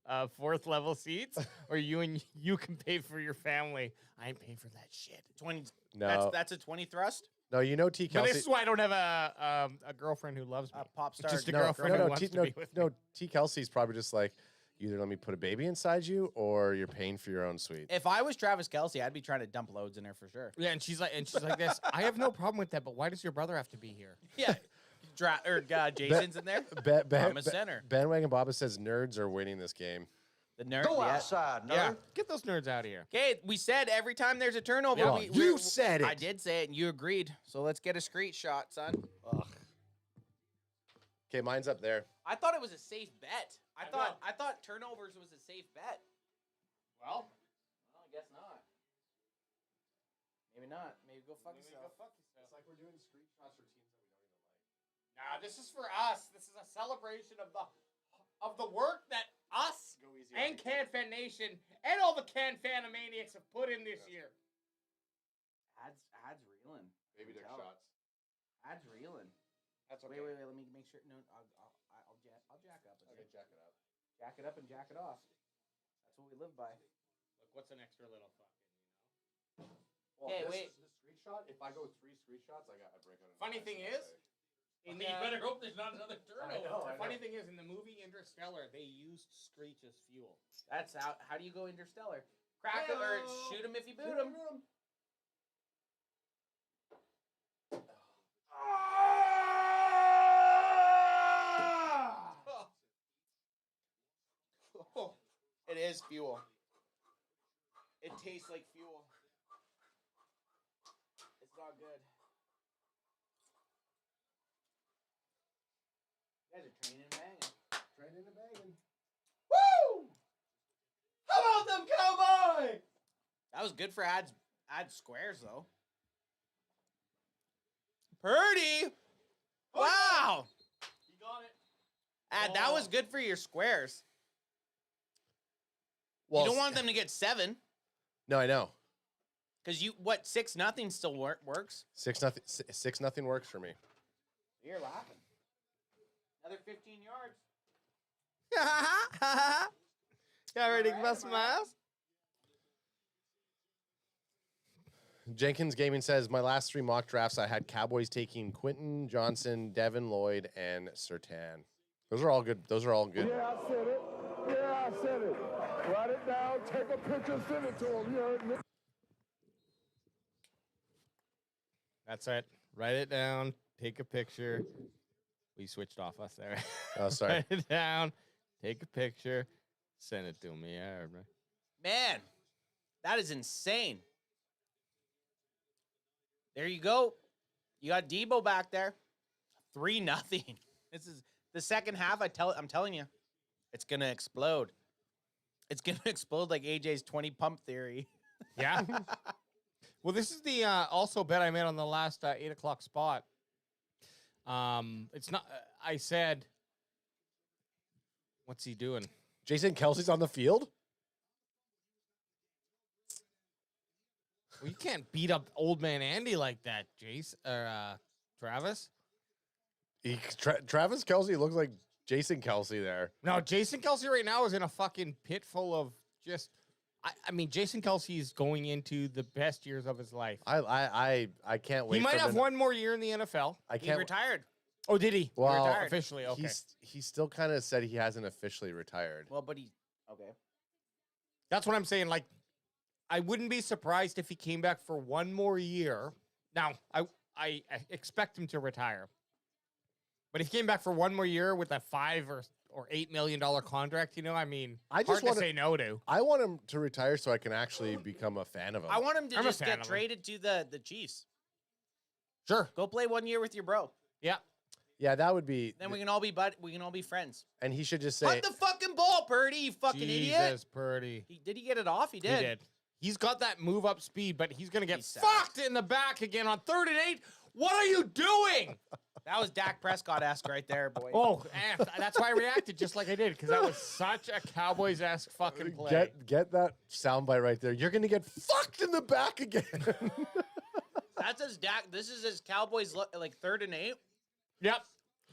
4th level seats, or you can pay for your family. I ain't paying for that shit. 20. No. That's a 20 thrust. No, you know T. But Kelsey. this is why I don't have a girlfriend who loves me. A pop star. Just a girlfriend who wants to be with me. T. Kelsey's probably just like, either let me put a baby inside you, or you're paying for your own suite. If I was Travis Kelce, I'd be trying to dump loads in her for sure. Yeah, and she's like this. I have no problem with that, but why does your brother have to be here? Yeah. Jason's in there. I'm a center. Bandwagon Baba says nerds are winning this game. The nerd. Go yeah. outside, nerd. Yeah, get those nerds out of here. Okay, we said every time there's a turnover. Yeah, you said it. I did say it, and you agreed. So let's get a screenshot, son. Okay, mine's up there. I thought it was a safe bet. I thought turnovers was a safe bet. Well, I guess not. Maybe not. Maybe go fuck yourself. It's like we're doing screenshots for teams that we don't even like. Nah, this is for us. This is a celebration of the of the work that us and CanFan Nation and all the CanFan Maniacs have put in this year. Ad's reeling. Baby dick shots. Ad's reeling. That's okay. Wait. Let me make sure. No, I'll jack up. Okay, jack it up. Jack it up and jack it off. That's what we live by. Look, what's an extra little fucking, Well, Hey, this wait. is the street shot. If I go 3 street shots, I break out. Funny thing is, You better hope there's not another turnover. I know. Funny thing is, in the movie Interstellar, they used Screech as fuel. That's how do you go interstellar? Crack him or shoot him if you boot him. It is fuel. It tastes like fuel. It's not good. You guys are training and banging. Training and banging. Woo! How about them Cowboys? That was good for ad squares though. Purdy! Wow! You got it. Ad, that was good for your squares. Well, You don't want them to get 7. No, I know. Because 6-0 still works. 6-0. 6-0 works for me. You're laughing. Another 15 yards. Got ready to bust my ass? Jenkins Gaming says, my last 3 mock drafts, I had Cowboys taking Quentin Johnson, Devin Lloyd, and Surtain. Those are all good. Yeah, I said it. Yeah, I said it. Write it down, take a picture, send it to him. You heard me? That's it. Write it down. Take a picture. We switched off us there. Oh, sorry. Write it down. Take a picture. Send it to me. Yeah, I heard me. Man, that is insane. There you go. You got Debo back there. 3-0. This is the second half. I'm telling you, it's gonna explode. It's gonna explode like AJ's 20 pump theory. Yeah. Well, this is the also bet I made on the last 8 o'clock spot. It's not. I said, what's he doing? Jason Kelsey's on the field? Well, you can't beat up old man Andy like that, Jace or Travis. Travis Kelsey looks like Jason Kelsey there. No, Jason Kelsey right now is in a fucking pit full of just. I mean, Jason Kelsey is going into the best years of his life. I can't wait. He might have one more year in the NFL. He retired. Oh, did he? Well, He retired officially. Okay. He still kind of said he hasn't officially retired. Well, but he okay. That's what I'm saying. Like, I wouldn't be surprised if he came back for one more year. Now, I expect him to retire. But if he came back for one more year with a $5 or $8 million contract, I mean, I just hard want to say no to. I want him to retire so I can actually become a fan of him. I want him to I'm a just fan get of him. traded to the Chiefs. Sure. Go play 1 year with your bro. Yeah. Yeah, that would be. Then we can all be friends. And he should just say, Punt the fucking ball, Purdy, you fucking idiot. Jesus, Purdy. Did he get it off? He did. He did. He's got that move up speed, but he's going to get fucked in the back again on 3rd and 8. What are you doing? That was Dak Prescott-esque right there, boy. Oh, that's why I reacted just like I did, because that was such a Cowboys-esque fucking play. Get that soundbite right there. You're gonna get fucked in the back again. That's his Dak. This is his Cowboys like 3rd and 8. Yep.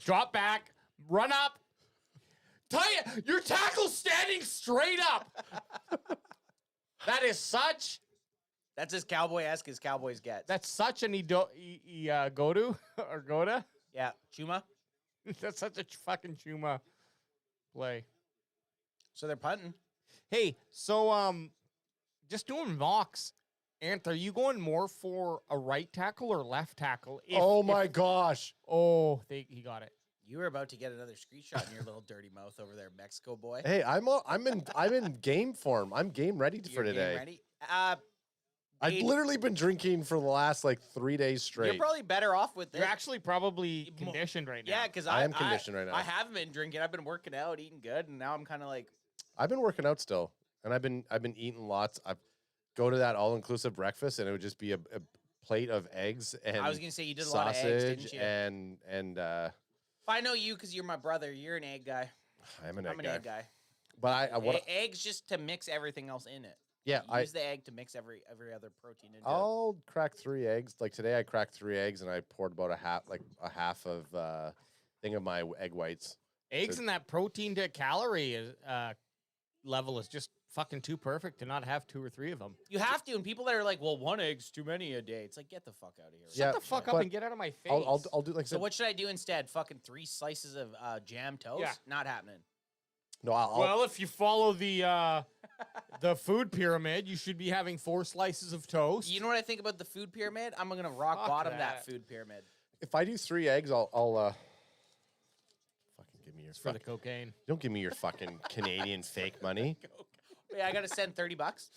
Drop back. Run up. Tell you, your tackle's standing straight up. That is such. That's as Cowboy-esque as Cowboys get. That's such an go-to or go-to. Yeah, Chuma. That's such a fucking Chuma play. So they're punting. Hey, so just doing mocks. Ant, are you going more for a right tackle or left tackle? My gosh. Oh, he got it. You were about to get another screenshot in your little dirty mouth over there, Mexico boy. Hey, I'm in game form. I'm game ready for You're today. game ready? I've literally been drinking for the last 3 days straight. You're probably better off with this. You're actually probably conditioned right now. Yeah, because I am conditioned right now. I haven't been drinking. I've been working out, eating good, and now I'm kind of like. I've been working out still, and I've been eating lots. I go to that all-inclusive breakfast, and it would just be a plate of eggs and I was gonna say you did a sausage lot of eggs, didn't you? and If I know you because you're my brother, you're an egg guy. I'm an I'm an egg guy. But Eggs just to mix everything else in it. Yeah, You use the egg to mix every other protein into it. I'll crack 3 eggs. Like today, I cracked 3 eggs and I poured about a half of thing of my egg whites. Eggs and that protein to calorie level is just fucking too perfect to not have 2 or 3 of them. You have to, and people that are like, "Well, 1 egg's too many a day." It's like, get the fuck out of here. Shut the fuck up and get out of my face. I'll do like So what should I do instead? Fucking 3 slices of jam toast? Yeah. Not happening. No, well, if you follow the food pyramid, you should be having 4 slices of toast. You know what I think about the food pyramid? I'm gonna rock bottom that food pyramid. If I do 3 eggs, I'll fucking give me your for the cocaine. Don't give me your fucking Canadian fake money. Wait, I gotta send $30.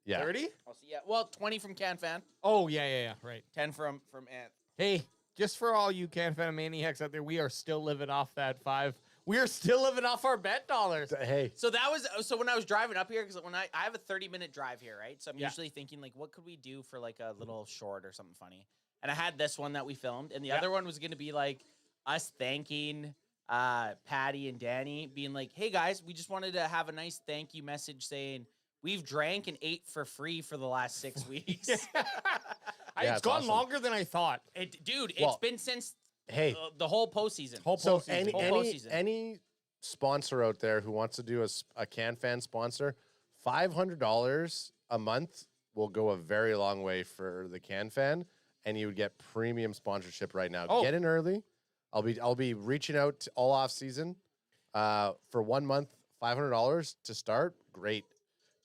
Yeah. 30? I'll see. Yeah. Well, 20 from CanFan. Oh yeah, right. 10 from Ant. Hey, just for all you CanFan maniacs out there, we are still living off that 5. We are still living off our bet dollars. Hey. So when I was driving up here, because when I have a 30-minute drive here, right? So I'm usually thinking like, what could we do for like a little short or something funny? And I had this one that we filmed, and the other one was gonna be like us thanking Patty and Danny, being like, "Hey guys, we just wanted to have a nice thank you message saying we've drank and ate for free for the last 6 weeks." It's gone longer than I thought. It's been since the whole postseason. So any sponsor out there who wants to do a CanFan sponsor, $500 a month will go a very long way for the CanFan, and you would get premium sponsorship right now. Get in early. I'll be reaching out all off season for 1 month, $500 to start. Great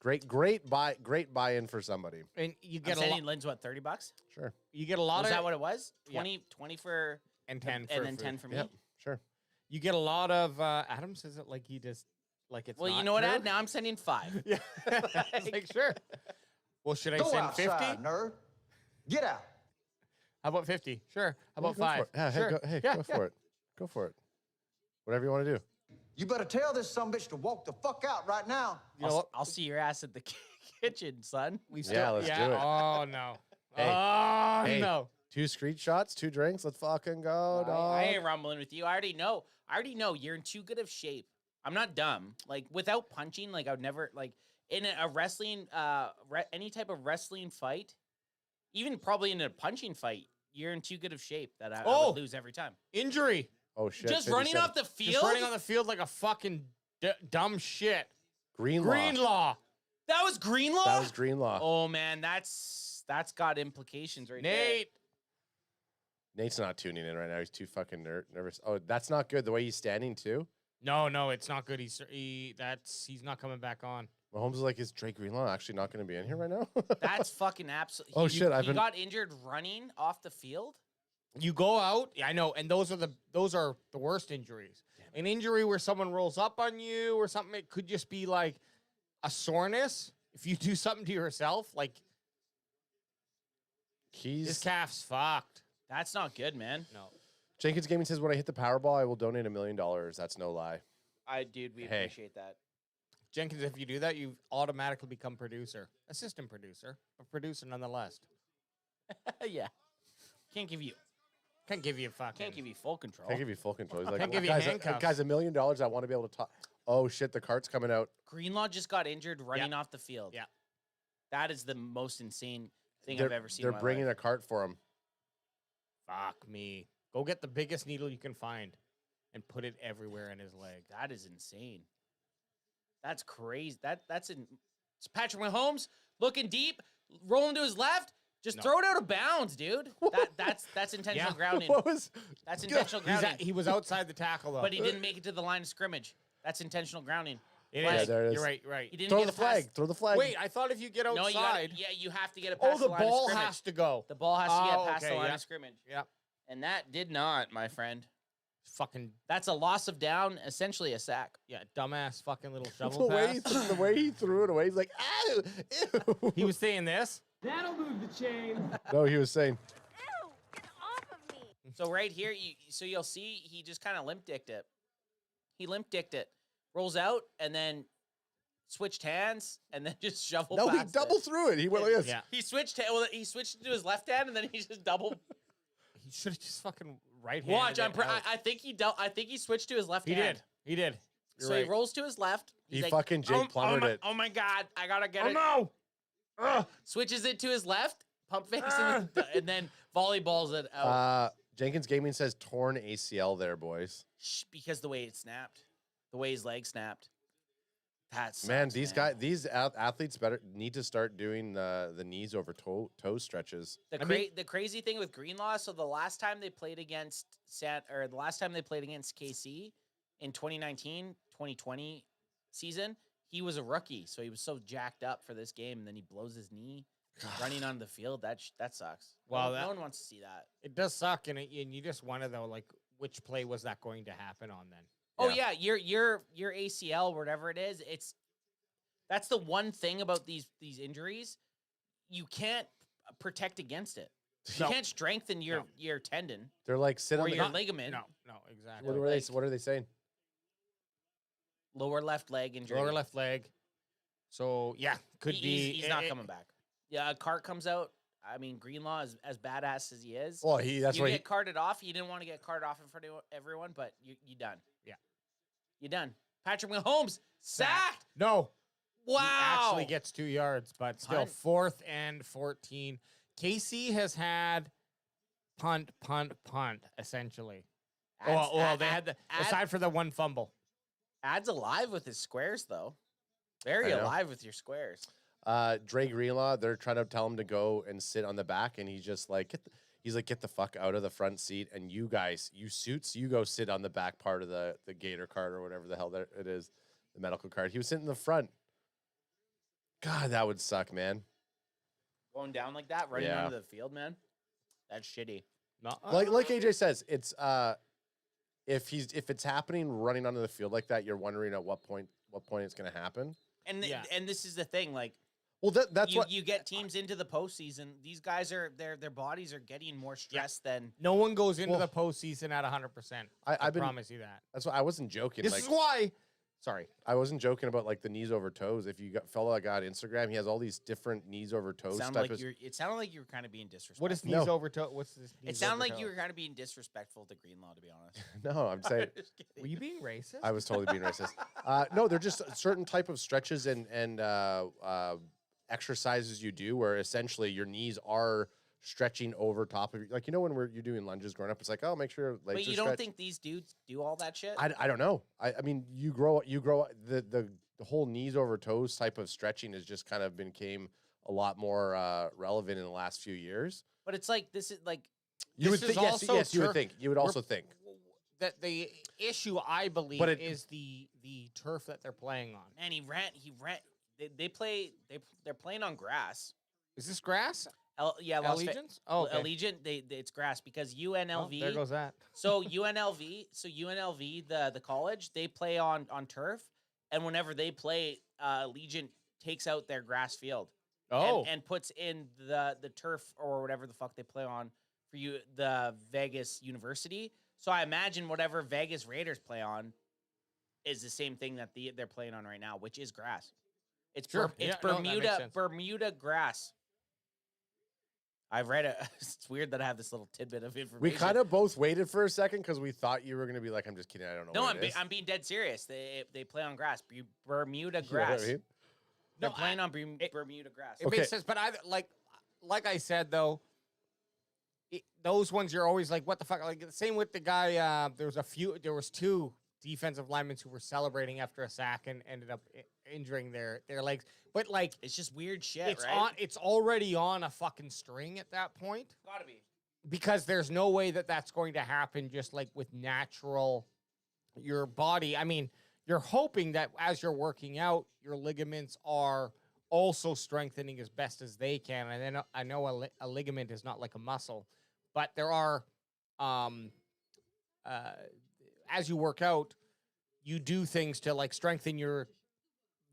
buy-in for somebody. And you get sending Lynn's what, $30? Sure. You get a lot Was of that what it was? 20 for and 10 for and then food. 10 for me. Yep, sure. You get a lot of Adam says it like he just like it's. Well, not you know what, true. Ad? Now I'm sending 5. Yeah, it's like sure. Well, should I Go send outside, 50? nerd. Get out. How about 50? Sure. How about Go for 5? it. Yeah, Sure. go for it. Go for it. Whatever you want to do. You better tell this sumbitch to walk the fuck out right now. You know what? I'll see your ass at the kitchen, son. We Yeah, let's do it. Oh no. Hey, No. 2 screenshots, 2 drinks. Let's fucking go, dog. I ain't rumbling with you. I already know you're in too good of shape. I'm not dumb. Like without punching, like I would never like in a wrestling, any type of wrestling fight, even probably in a punching fight, you're in too good of shape that I would lose every time. Injury. Oh shit! Just running 57. off the field. Just running on the field like a fucking dumb shit. Greenlaw. That was Greenlaw. That was Greenlaw. Oh man, that's got implications right Nate. Nate's not tuning in right now. He's too fucking nervous. Oh, that's not good. The way he's standing too. No, it's not good. He's not coming back on. Mahomes is like, is Drake Greenlaw actually not going to be in here right now? That's fucking absolutely. Oh shit! He got injured running off the field. You go out, I know, and those are the worst injuries. An injury where someone rolls up on you or something, it could just be like a soreness. If you do something to yourself, like his calf's fucked. That's not good, man. No. Jenkins Gaming says, when I hit the Powerball, I will donate $1 million. That's no lie. We appreciate that. Jenkins, if you do that, you automatically become producer, assistant producer, but producer nonetheless. Yeah. Can't give you full control. Can't give you full control. He's like, Can't give you guys, handcuffs. guys, $1 million. I want to be able to talk. Oh shit! The cart's coming out. Greenlaw just got injured running off the field. Yeah. That is the most insane thing I've ever seen. They're bringing a cart for him. Fuck me. Go get the biggest needle you can find and put it everywhere in his leg. That is insane. That's crazy. It's Patrick Mahomes looking deep, rolling to his left. Just throw it out of bounds, dude. That's intentional grounding. That's intentional grounding. He was outside the tackle, though. But he didn't make it to the line of scrimmage. That's intentional grounding. It is. There it is. You're right. He didn't Throw get the a flag. pass. Throw the flag. Wait, I thought if you get outside. No, you have to get it past the the line of ball scrimmage. has to go. The ball has to get past the line yeah. of scrimmage. Yeah. And that did not, my friend. Fucking. That's a loss of down, essentially a sack. Yeah, dumbass fucking little shovel the way he threw it away, he's like, "Ow, ew." He was saying this. That'll move the chain. No, he was saying. Ew, get off of me. So right here, you'll see he just kind of limp-dicked it. He limp-dicked it, rolls out, and then switched hands, and then just shoveled No, he past double it. threw it. He went like this. Yeah. He switched to his left hand, and then he just doubled. He should have just fucking right hand. Watch, I think he switched to his left He hand. did. He did. You're So right. he rolls to his left. He's He like, fucking Jake Plummered it. Oh my God, I gotta get Oh it. no! Switches it to his left, pump fakes, and then volleyballs it out. Jenkins Gaming says torn ACL there, boys. Because the way it snapped, the way his leg snapped. That's Man, these athletes need to start doing the knees over toe stretches. The crazy thing with Greenlaw. So the last time they played against KC in 2019-2020 season, he was a rookie, so he was so jacked up for this game, and then he blows his knee running on the field. That sucks. Well, no one wants to see that. It does suck, and you just wonder though, like which play was that going to happen on then? Oh yeah, your ACL, whatever it is, that's the one thing about these injuries. You can't protect against it. You can't strengthen your tendon. They're like or your ligament. No, exactly. What are they saying? Lower left leg injury. Lower left leg. So yeah, he's not coming back. Yeah, a cart comes out. I mean, Greenlaw is as badass as he is. Well, you get carted off. You didn't want to get carted off in front of everyone, but you done. Yeah, you done. Patrick Mahomes sacked. No. Wow. He actually gets 2 yards, but still 4th and 14. KC has had punt, essentially. They had aside for the one fumble. Ad's alive with his squares, though. Very alive with your squares. Dre Greenlaw, they're trying to tell him to go and sit on the back, and he's just like, get the fuck out of the front seat, and you guys, you suits, you go sit on the back part of the Gator cart or whatever the hell it is, the medical cart. He was sitting in the front. God, that would suck, man. Going down like that, running onto the field, man. That's shitty. Like AJ says, it's if it's happening running onto the field like that, you're wondering at what point it's going to happen. And and this is the thing, like, well, that's what you get teams into the postseason. These guys are their bodies are getting more stressed than no one goes into the postseason at 100%. I promise you that. That's why I wasn't joking. This is why. Sorry, I wasn't joking about like the knees over toes. If you follow that guy on Instagram, he has all these different knees over toes. It sounded like you were kind of being disrespectful. What is knees over toe? What's this? It sounded like you were kind of being disrespectful to Greenlaw, to be honest. No, I'm saying. Were you being racist? I was totally being racist. No, they're just certain type of stretches and exercises you do where essentially your knees are stretching over top of you. Like, when you're doing lunges growing up, it's like, oh, make sure your legs But you are don't stretched. think these dudes do all that shit? I don't know. I mean, you grow the whole knees over toes type of stretching has just kind of became a lot more relevant in the last few years. But it's like, this is like... You would think, yes, you would think. You would also think. That the issue, I believe, is the turf that they're playing on. And he ran. They're playing on grass. Is this grass? Allegiance? Oh, okay. Allegiant, it's grass because UNLV. There goes that. So UNLV, the college, they play on turf, and whenever they play, Allegiant takes out their grass field. Oh. And puts in the turf or whatever the fuck they play on for the Vegas University. So I imagine whatever Vegas Raiders play on is the same thing that they're playing on right now, which is grass. It's Bermuda grass. I've read it. It's weird that I have this little tidbit of information. We kind of both waited for a second because we thought you were going to be like, I'm just kidding. I don't know. No, what it is. I'm being dead serious. They play on grass. Bermuda grass. You know what I mean? They're playing on Bermuda grass. It makes sense, but like I said though, those ones you're always like, what the fuck? Like the same with the guy. There was 2 defensive linemen who were celebrating after a sack and ended up injuring their legs. But like, it's just weird shit, right? It's already on a fucking string at that point. Gotta be. Because there's no way that that's going to happen just like with your body. I mean, you're hoping that as you're working out, your ligaments are also strengthening as best as they can. And then I know a ligament is not like a muscle, but there are, as you work out, you do things to like strengthen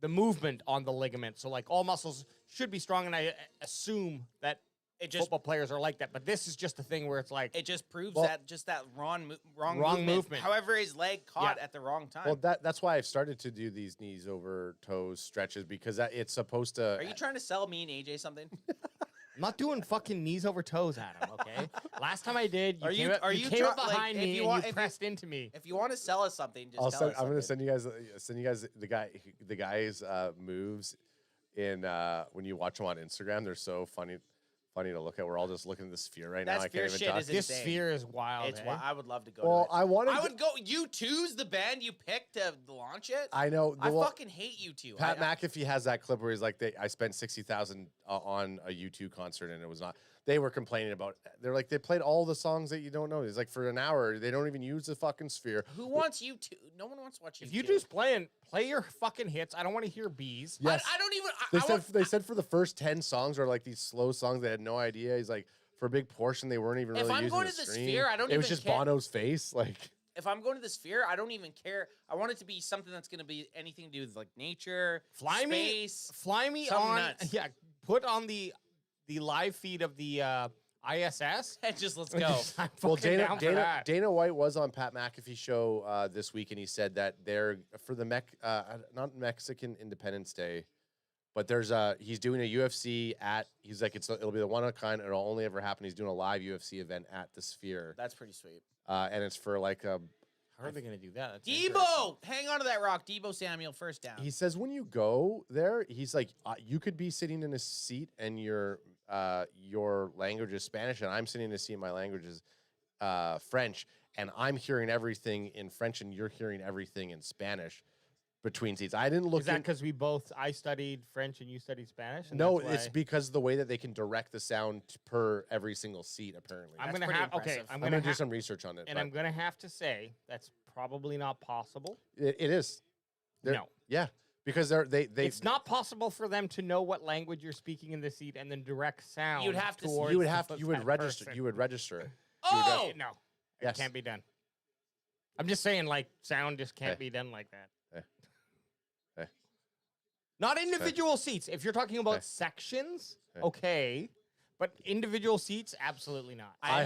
the movement on the ligament. So like all muscles should be strong, and I assume that football players are like that. But this is just a thing where it's like it just proves that wrong movement. However, his leg caught at the wrong time. Well, that's why I've started to do these knees over toes stretches because it's supposed to. Are you trying to sell me and AJ something? I'm not doing fucking knees over toes, Adam, okay? Last time I did, you came try- up behind like, if me you and want- you if pressed into me. If you want to sell us something, just I'll tell send, us I'm gonna something. send you guys the guy's moves in when you watch them on Instagram. They're so funny to look at. We're all just looking at the sphere right now. That I sphere can't even shit talk. is This insane. sphere is wild. It's eh? wild. I would love to go Well, to it. I wanted. I would go. U2's the band you picked to launch it. I know. I fucking hate U2. Pat McAfee has that clip where he's like, I spent $60,000 on a U2 concert and it was not. They were complaining about. They're like, they played all the songs that you don't know. It's like for an hour, they don't even use the fucking sphere. Who wants U2? No one wants to watch U2. If you just play your fucking hits, I don't want to hear bees. Yes. I don't even. They said for the first 10 songs are like these slow songs. They had no idea. He's like, for a big portion, they weren't even If really I'm using going the to the screen. Sphere, I don't It was even just care. Bono's face. Like, If I'm going to the Sphere, I don't even care. I want it to be something that's going to be anything to do with like nature, Fly space. me something on. nuts. Yeah, put on the live feed of the ISS. And just let's go. I'm well, fucking down for that. Dana White was on Pat McAfee show this week, and he said that they're for the not Mexican Independence Day, but he's doing a UFC he's like it'll be the one of a kind. It'll only ever happen. He's doing a live UFC event at the Sphere. That's pretty sweet. And it's for like a. How are they going to do that? That's Debo, hang on to that rock. Debo Samuel, first down. He says when you go there, he's like, you could be sitting in a seat and your language is Spanish, and I'm sitting in a seat and my language is French, and I'm hearing everything in French and you're hearing everything in Spanish between seats. I didn't look. Is that because I studied French and you studied Spanish? And No, that's it's why- because of the way that they can direct the sound per every single seat. Apparently, I'm That's gonna pretty have impressive. I'm gonna gonna do some research on it. and but I'm gonna have to say that's probably not possible. it is. No. Yeah, because they It's not possible for them to know what language you're speaking in the seat and then direct sound. You'd have to- towards you would that register. person. You would register it. Oh! No, Yes. it can't be done. I'm just saying, like, sound just can't be done like that. Not individual seats. If you're talking about sections, okay. But individual seats, absolutely not. I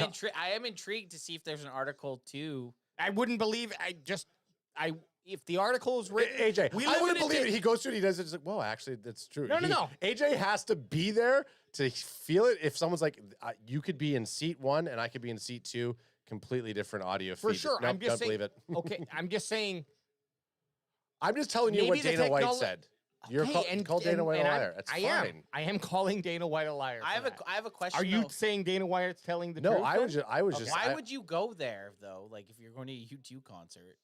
am intrigued to see if there's an article too. I wouldn't believe. If the article is written, AJ, we I wouldn't limited believe it. it. He goes through it. He does it. It's like, whoa, actually, that's true. No. AJ has to be there to feel it. If someone's like, you could be in seat 1 and I could be in seat 2, completely different audio For feed. sure. Nope, I'm just don't saying. believe it. Okay, I'm just saying. I'm just telling you Maybe what the Dana White technolo- said. You're Okay, call Dana White a liar. That's I fine. am calling Dana White a liar. I for that. have a question. Are you though. saying Dana White's telling the No, truth? I was then? just. Why would you go there though? Like if you're going to a U2 concert,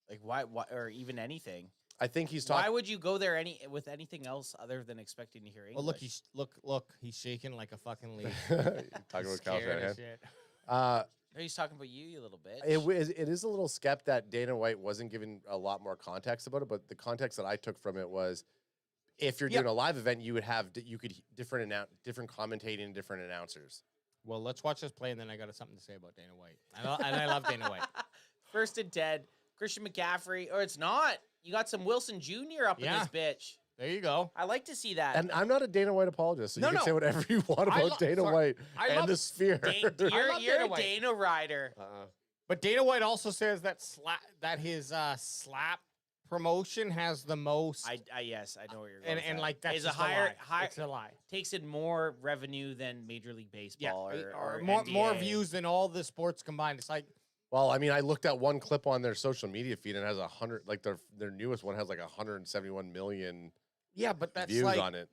like why or even anything? I think he's Why talking. would you go there with anything else other than expecting to hear English? Well, look, he's shaking like a fucking leaf. Talking about Cal Scared as Shanahan. shit. He's talking about you little bitch. It is a little skep that Dana White wasn't giving a lot more context about it, but the context that I took from it was, if you're doing a live event, you could different commentating, different announcers. Well, let's watch this play, and then I got something to say about Dana White. And I love Dana White. First and 10, Christian McCaffrey, or it's not. You got some Wilson Jr. up in this bitch. There you go. I like to see that. And I'm not a Dana White apologist, so you can say whatever you want about Dana White and the Sphere. You're a Dana rider. But Dana White also says that his slap promotion has the most. Yes, I know where you're going. And like that's is a just higher. It's a lie. Takes in more revenue than Major League Baseball or more NBA. views than all the sports combined. It's like. Well, I mean, I looked at one clip on their social media feed and it has 100. Like their newest one has like 171 million. Yeah, but that's views like on it.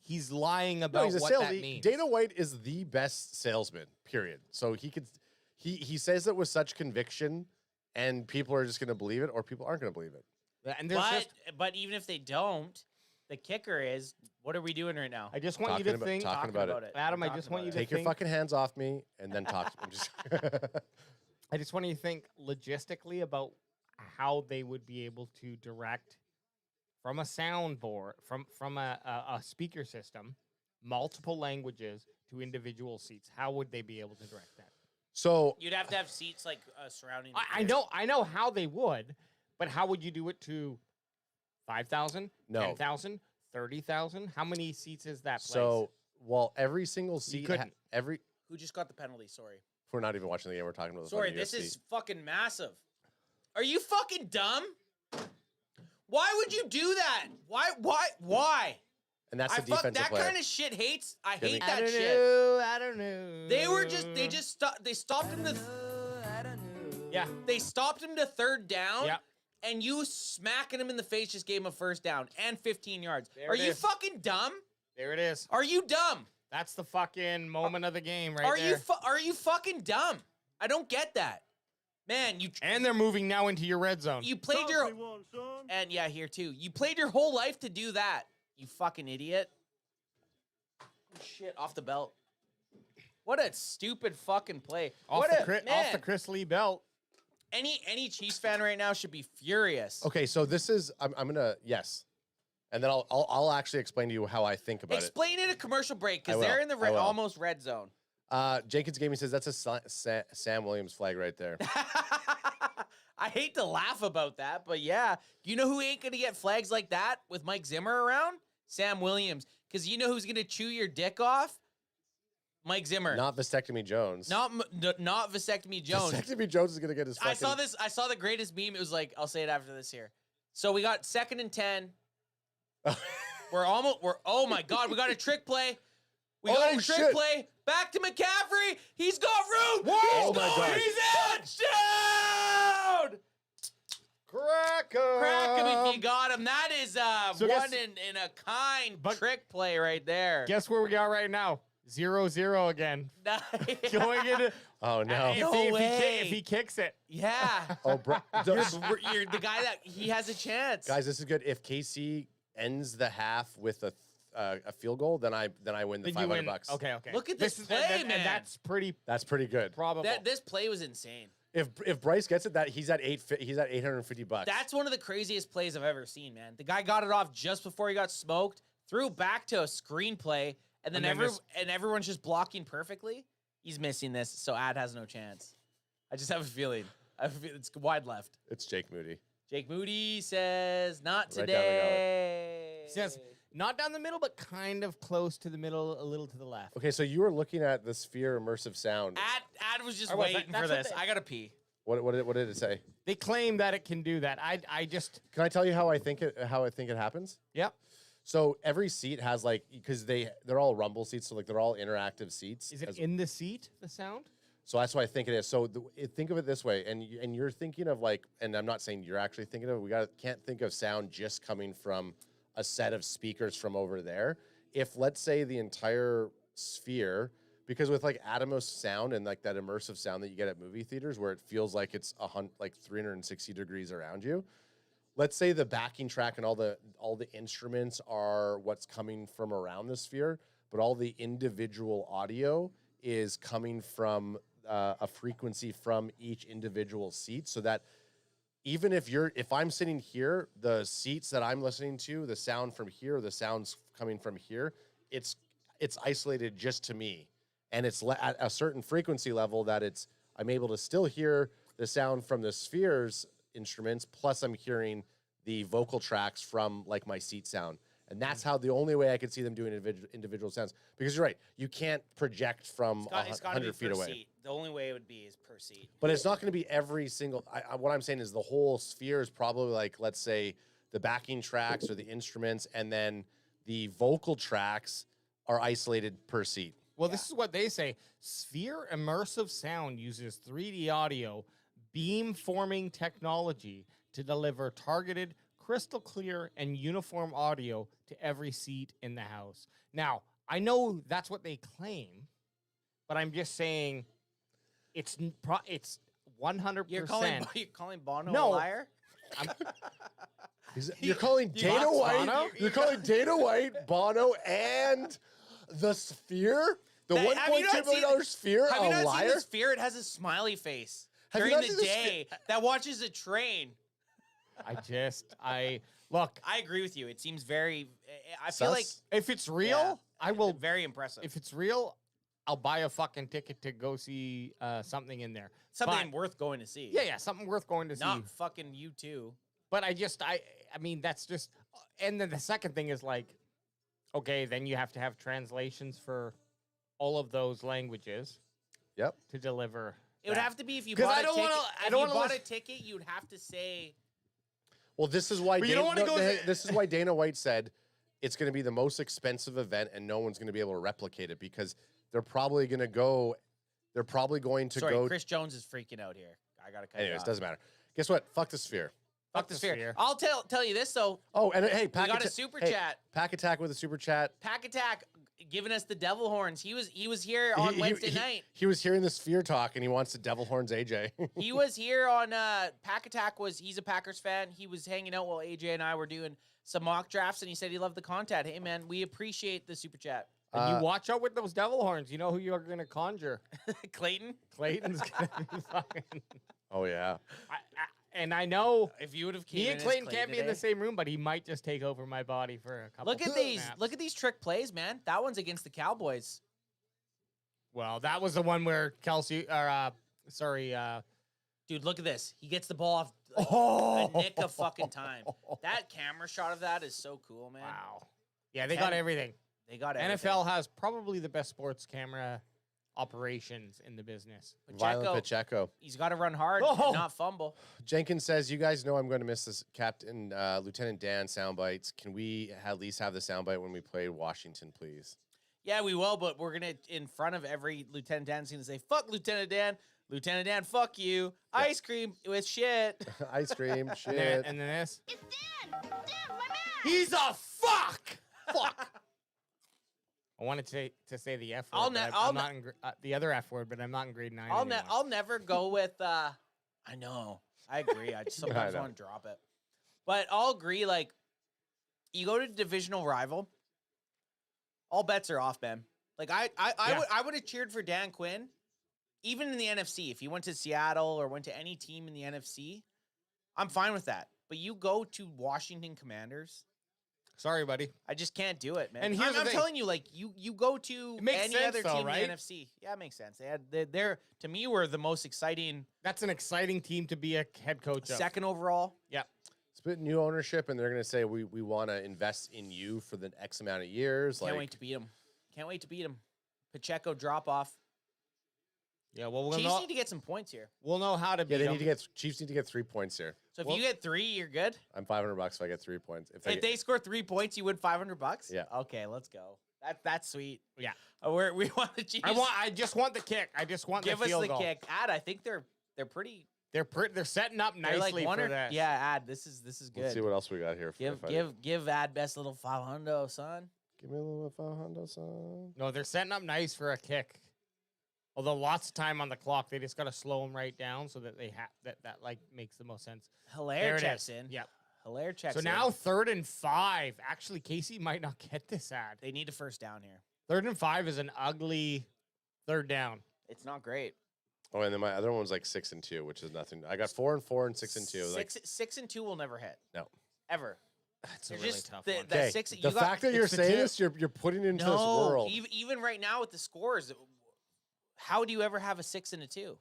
He's lying about he's a what that means. Dana White is the best salesman. Period. So he says it with such conviction, and people are just going to believe it, or people aren't going to believe it. And but even if they don't, the kicker is, what are we doing right now? I just want you to think talking about it. Adam, I just want you to take think. your fucking hands off me and then talk. I just want you to think logistically about how they would be able to direct from a soundboard, from a speaker system, multiple languages to individual seats. How would they be able to direct that? So you'd have to have seats like surrounding. I know how they would, but how would you do it to 5,000, 10,000, 30,000? How many seats is that place? So, every single seat, Who just got the penalty? Sorry. We're not even watching the game. We're talking about the Sorry, fucking this UFC. is fucking massive. Are you fucking dumb? Why would you do that? Why? And that's the fuck defensive that player. kind of shit hates. I hate I that don't shit. know. I don't know. They stopped him to Yeah. They stopped him to third down. Yeah. And you smacking him in the face just gave him a first down and 15 yards. There Are it you is. fucking dumb? There it is. Are you dumb? That's the fucking moment of the game right Are there. are you fucking dumb? I don't get that. Man, And they're moving now into your red zone. you played your and yeah, here too. You played your whole life to do that. You fucking idiot. Shit, off the belt. What a stupid fucking play. Off the Chris Lee belt. Any Chiefs fan right now should be furious. Okay, so this is I'm gonna yes, and then I'll actually explain to you how I think about Explain it a commercial break I because will. they're in the I will. almost red zone. it. Jenkins Gaming says that's a Sam Williams flag right there. I hate to laugh about that, but yeah, you know who ain't gonna get flags like that with Mike Zimmer around? Sam Williams, because you know who's gonna chew your dick off? Mike Zimmer. Not Vasectomy Jones. Not Vasectomy Jones. Vasectomy Jones is gonna get his. I saw the greatest meme. It was like, I'll say it after this here. So we got 2nd and 10. Oh my God, we got a trick play. We got a trick play. Back to McCaffrey. He's got room. Oh my God. He's touchdown. Crack him if you got him. That is one in a kind trick play right there. Guess where we got right now? 0-0 again. Going into. Oh no! If he kicks it. Yeah. Oh, You're the guy that he has a chance. Guys, this is good. If KC ends the half with a field goal, then I win the $500. Okay. Look at this play, man. And that's pretty good. Probable. This play was insane. If Bryce gets it, he's at $850. That's one of the craziest plays I've ever seen, man. The guy got it off just before he got smoked, threw back to a screenplay, and then everyone's just blocking perfectly. He's missing this, so Ad has no chance. I just have a feeling. It's wide left. It's Jake Moody. Jake Moody says, not Right today. He says, not down the middle, but kind of close to the middle, a little to the left. Okay, so you were looking at the Sphere immersive sound. Ad was just waiting for this. I gotta pee. What did it say? They claim that it can do that. I just Can I tell you how I think it happens? Yep. So every seat has because they're all rumble seats, so they're all interactive seats. Is it in the seat, the sound? So that's what I think it is. So think of it this way, and you're thinking of and I'm not saying you're actually thinking of it. Can't think of sound just coming from a set of speakers from over there. If let's say the entire Sphere, because with Atmos sound and that immersive sound that you get at movie theaters, where it feels like it's 360 degrees around you. Let's say the backing track and all the instruments are what's coming from around the Sphere, but all the individual audio is coming from a frequency from each individual seat, so that even if I'm sitting here, the seats that I'm listening to, the sound from here, the sounds coming from here, it's isolated just to me, and it's at a certain frequency level that I'm able to still hear the sound from the Sphere's instruments, plus I'm hearing the vocal tracks from my seat sound. And that's how the only way I could see them doing individual sounds. Because you're right, you can't project from 100 feet away. Seat. The only way it would be is per seat. But it's not going to be every single. What I'm saying is the whole Sphere is probably let's say the backing tracks or the instruments, and then the vocal tracks are isolated per seat. Well, this is what they say. Sphere immersive sound uses 3D audio beam-forming technology to deliver targeted, crystal clear, and uniform audio to every seat in the house. Now, I know that's what they claim, but I'm just saying it's 100%. You're calling Bono a No. liar? You're calling Dana White. Bono? You're calling Dana White, Bono, and the Sphere, the $1.2 million Sphere, Have you a not liar? seen the Sphere? It has a smiley face Have you during not the seen the day that watches a train. Look. I agree with you. It seems very. I feel like if it's real, I will. Very impressive. If it's real, I'll buy a fucking ticket to go see something in there. Something worth going to see. Yeah, something worth going to see. Not fucking you too. But I mean, that's just. And then the second thing is okay, then you have to have translations for all of those languages. Yep. To deliver. It would have to be if you bought a ticket. If you bought a ticket, you'd have to say. Well, this is why. This is why Dana White said, it's going to be the most expensive event, and no one's going to be able to replicate it because they're probably going to go. They're probably going to go. Chris Jones is freaking out here. I gotta cut. Anyways, doesn't matter. Guess what? Fuck the Sphere. Fuck the Sphere. I'll tell you this though. Oh, and hey, we got a super chat. Pack Attack with a super chat. Pack Attack giving us the devil horns. He was here on Wednesday night. He was hearing the Sphere talk, and he wants the devil horns. AJ. He was here on Pack Attack. He's a Packers fan. He was hanging out while AJ and I were doing some mock drafts, and he said he loved the content. Hey man, we appreciate the super chat. And you watch out with those devil horns. You know who you're going to conjure. Clayton? Clayton's going to be fucking... Oh, yeah. And I know... If you would have me and Clayton can't be in the same room, but he might just take over my body for a couple Look at these. Look at these trick plays, man. That one's against the Cowboys. Well, that was the one where Kelsey... Dude, look at this. He gets the ball off a nick of fucking time. That camera shot of that is so cool, man. Wow. Yeah, they got everything. They got everything. NFL has probably the best sports camera operations in the business. Violent Pacheco. He's got to run hard and not fumble. Jenkins says, you guys know I'm going to miss this Captain Lieutenant Dan sound bites. Can we at least have the sound bite when we play Washington, please? Yeah, we will, but we're going to, in front of every Lieutenant Dan, going to say, fuck Lieutenant Dan. Lieutenant Dan, fuck you. Yeah. Ice cream with shit. Ice cream, shit. And then this. It's Dan! Dan, my man! He's a fuck! Fuck! I wanted to say the F word, I'm not in the other F word, but I'm not in grade 9 anymore. I'll never go with, I know. I agree. I sometimes want to drop it. But I'll agree, like, you go to a divisional rival, all bets are off, man. Like, I would have cheered for Dan Quinn, even in the NFC. If he went to Seattle or went to any team in the NFC, I'm fine with that. But you go to Washington Commanders. Sorry, buddy. I just can't do it, man. And here's I'm telling you, like, you go to any other team in the NFC. Yeah, it makes sense. They're to me, were the most exciting. That's an exciting team to be a head coach of. Second overall. Yeah. It's been new ownership, and they're going to say, we want to invest in you for the X amount of years. Can't wait to beat them. Can't wait to beat them. Pacheco drop off. Yeah, well, Chiefs need to get some points here. We'll know how to beat them. Chiefs need to get 3 points here. So if you get 3, you're good. I'm $500 if I get 3 points. If they score 3 points, you win $500. Yeah. Okay, let's go. That's sweet. Yeah. We want the Chiefs. I just want the kick. I just want give the field us the goal. kick. I think they're pretty. They're setting up nicely like for that. Yeah, this is good. Let's see what else we got here. Give best little 500, son. Give me a little 500, son. No, they're setting up nice for a kick. Although lots of time on the clock, they just got to slow them right down so that they that like makes the most sense. Hilaire checks in. Yep. Hilaire checks in. So now 3rd and 5. Actually, Casey might not get this ad. They need a first down here. 3rd and 5 is an ugly 3rd down. It's not great. Oh, and then my other one was like 6 and 2, which is nothing. I got 4 and 4 and 6 and 2. Six and 2 will never hit. No. Ever. That's a really tough one. The fact that you're saying this, you're putting it into this world. Even right now with the scores, how do you ever have a 6 and a 2?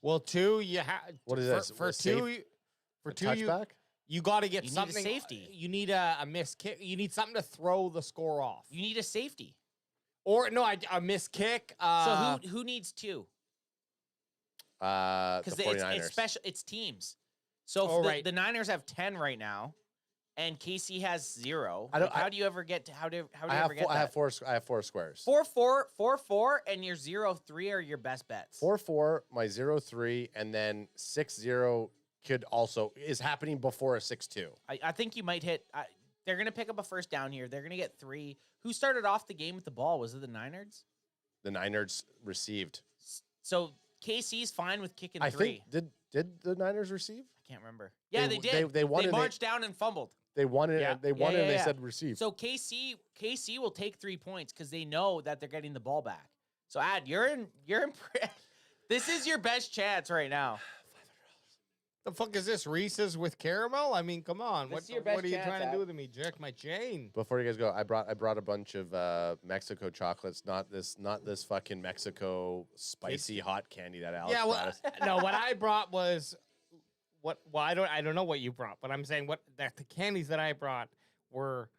Well, 2 you have. What is this? For 2? For 2 touchback? You got to get something. Need a safety. You need a missed kick. You need something to throw the score off. You need a safety. Or no, a missed kick. So who needs 2? Because it's special. It's teams. So the Niners have 10 right now, and KC has 0. How do you ever get to I have 4 squares. 4-4, and your 0-3 are your best bets. 4-4, my 0-3, and then 6-0 is happening before a 6-2. I think you might hit. They're gonna pick up a first down here. They're gonna get 3. Who started off the game with the ball? Was it the Niners? The Niners received. So KC's fine with kicking 3. I think did the Niners receive? I can't remember. Yeah, they did. They won. They marched down and fumbled. They won it. Yeah. They won it. And they said receive. So KC will take 3 points because they know that they're getting the ball back. So you're in. This is your best chance right now. The fuck is this? Reese's with caramel? I mean, come on. What are you trying to do with me? Jerk my chain. Before you guys go, I brought a bunch of Mexico chocolates. Not this fucking Mexico spicy hot candy that Alex brought us. No, what I brought was I don't know what you brought, but I'm saying the candies that I brought were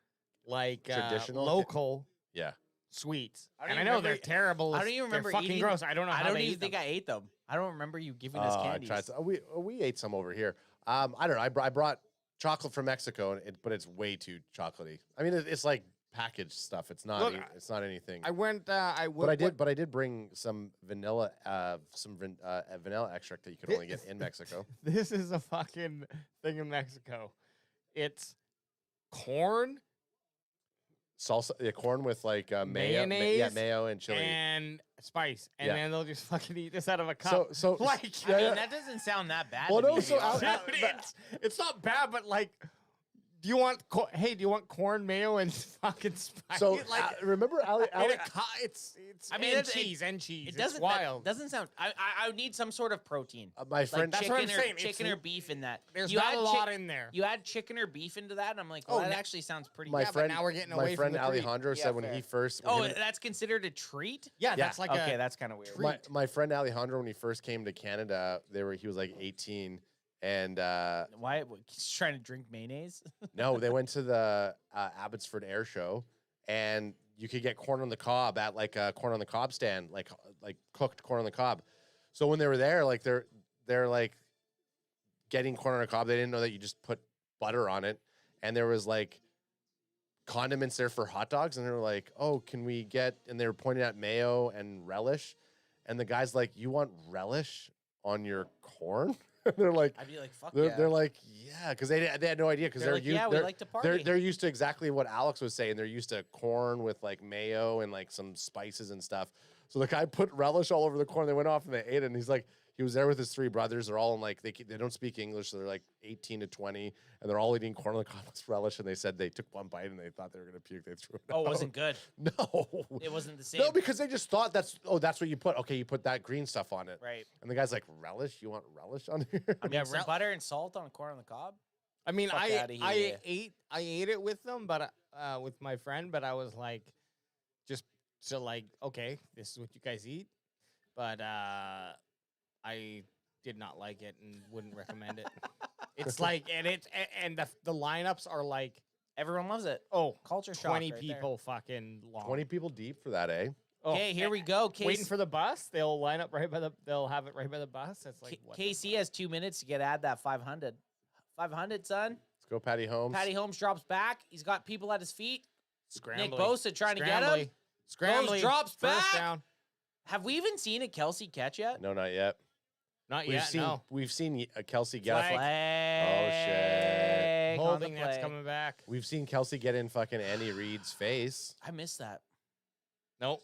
like traditional local. Yeah. Sweets. I know they're terrible. I don't even remember they're fucking eating, gross. I don't know how I don't even think I ate them. I don't remember you giving us candies. We ate some over here. I don't know. I brought chocolate from Mexico, but it's way too chocolatey. I mean, it's like packaged stuff. It's not. Look, It's not anything. But I did bring some vanilla extract that you could only get in Mexico. This is a fucking thing in Mexico. It's corn, Salsa, corn with like mayo, mayonnaise, mayo and chili and spice, and Yeah. then they'll just fucking eat this out of a cup. So like, I mean, that doesn't sound that bad. Well, to no, me, so to be honest. it's not bad, but like, do you want corn, mayo, and fucking spice? So like, remember, it's I mean, and cheese. It doesn't. It's wild. That doesn't sound. I would need some sort of protein. My friend, like that's what I'm chicken saying. Chicken or beef in that. There's You not add a lot in there. You add chicken or beef into that, and I'm like, well, that actually sounds pretty. my good. friend, now we're getting my away from friend the treat. Alejandro Yeah, said when fair. he first. Oh, that's considered a treat. Yeah, that's like okay. That's kind of weird. My friend Alejandro, when he first came to Canada, he was like 18, and Why? He's trying to drink mayonnaise. no, they went to the Abbotsford Air Show, and you could get corn on the cob at like a corn on the cob stand, like cooked corn on the cob. So when they were there, like they're like getting corn on the cob. They didn't know that you just put butter on it, and there was like condiments there for hot dogs, and they were like, "Oh, can we get?" And they were pointing at mayo and relish, and the guy's like, "You want relish on your corn?" They're like, I'd be like, "Fuck they're, yeah." they're like, "Yeah," because they had no idea because They're like, "Yeah, we like to party." They're used to exactly what Alex was saying. They're used to corn with like mayo and like some spices and stuff. So the guy put relish all over the corn. They went off and they ate it. And he's like, he was there with his three brothers. They're all in like they don't speak English, so they're like 18 to 20, and they're all eating corn on the cob with relish. And they said they took one bite and they thought they were gonna puke. They threw it. Oh, it out. wasn't good. No, It wasn't the same. no, because they just thought that's what you put. Okay, you put that green stuff on it, Right. And the guy's like, relish? You want relish on here? I mean, some butter and salt on corn on the cob. I mean, Fuck outta I here. ate it with them, but with my friend. But I was like, just so like, okay, this is what you guys eat. But I did not like it and wouldn't recommend it. It's like, and the lineups are like, Everyone loves it. oh, Culture shock 20 right people fucking long. 20 people deep for that, eh? Oh, Okay, here we go. waiting for the bus. They'll line up they'll have it right by the bus. It's like, what the KC has 2 minutes to add that 500. 500, son. Let's go, Patty Holmes. Patty Holmes drops back. He's got people at his feet. Scrambly. Nick Bosa trying to get him. Scrambly. Goes, drops First back. down. Have we even seen a Kelsey catch yet? No, not yet. Not We've yet, seen no. we've seen Kelsey get Flag. a Flag Oh shit! on the Holding that's play. coming back. We've seen Kelsey get in fucking Andy Reid's face. I missed that. Nope.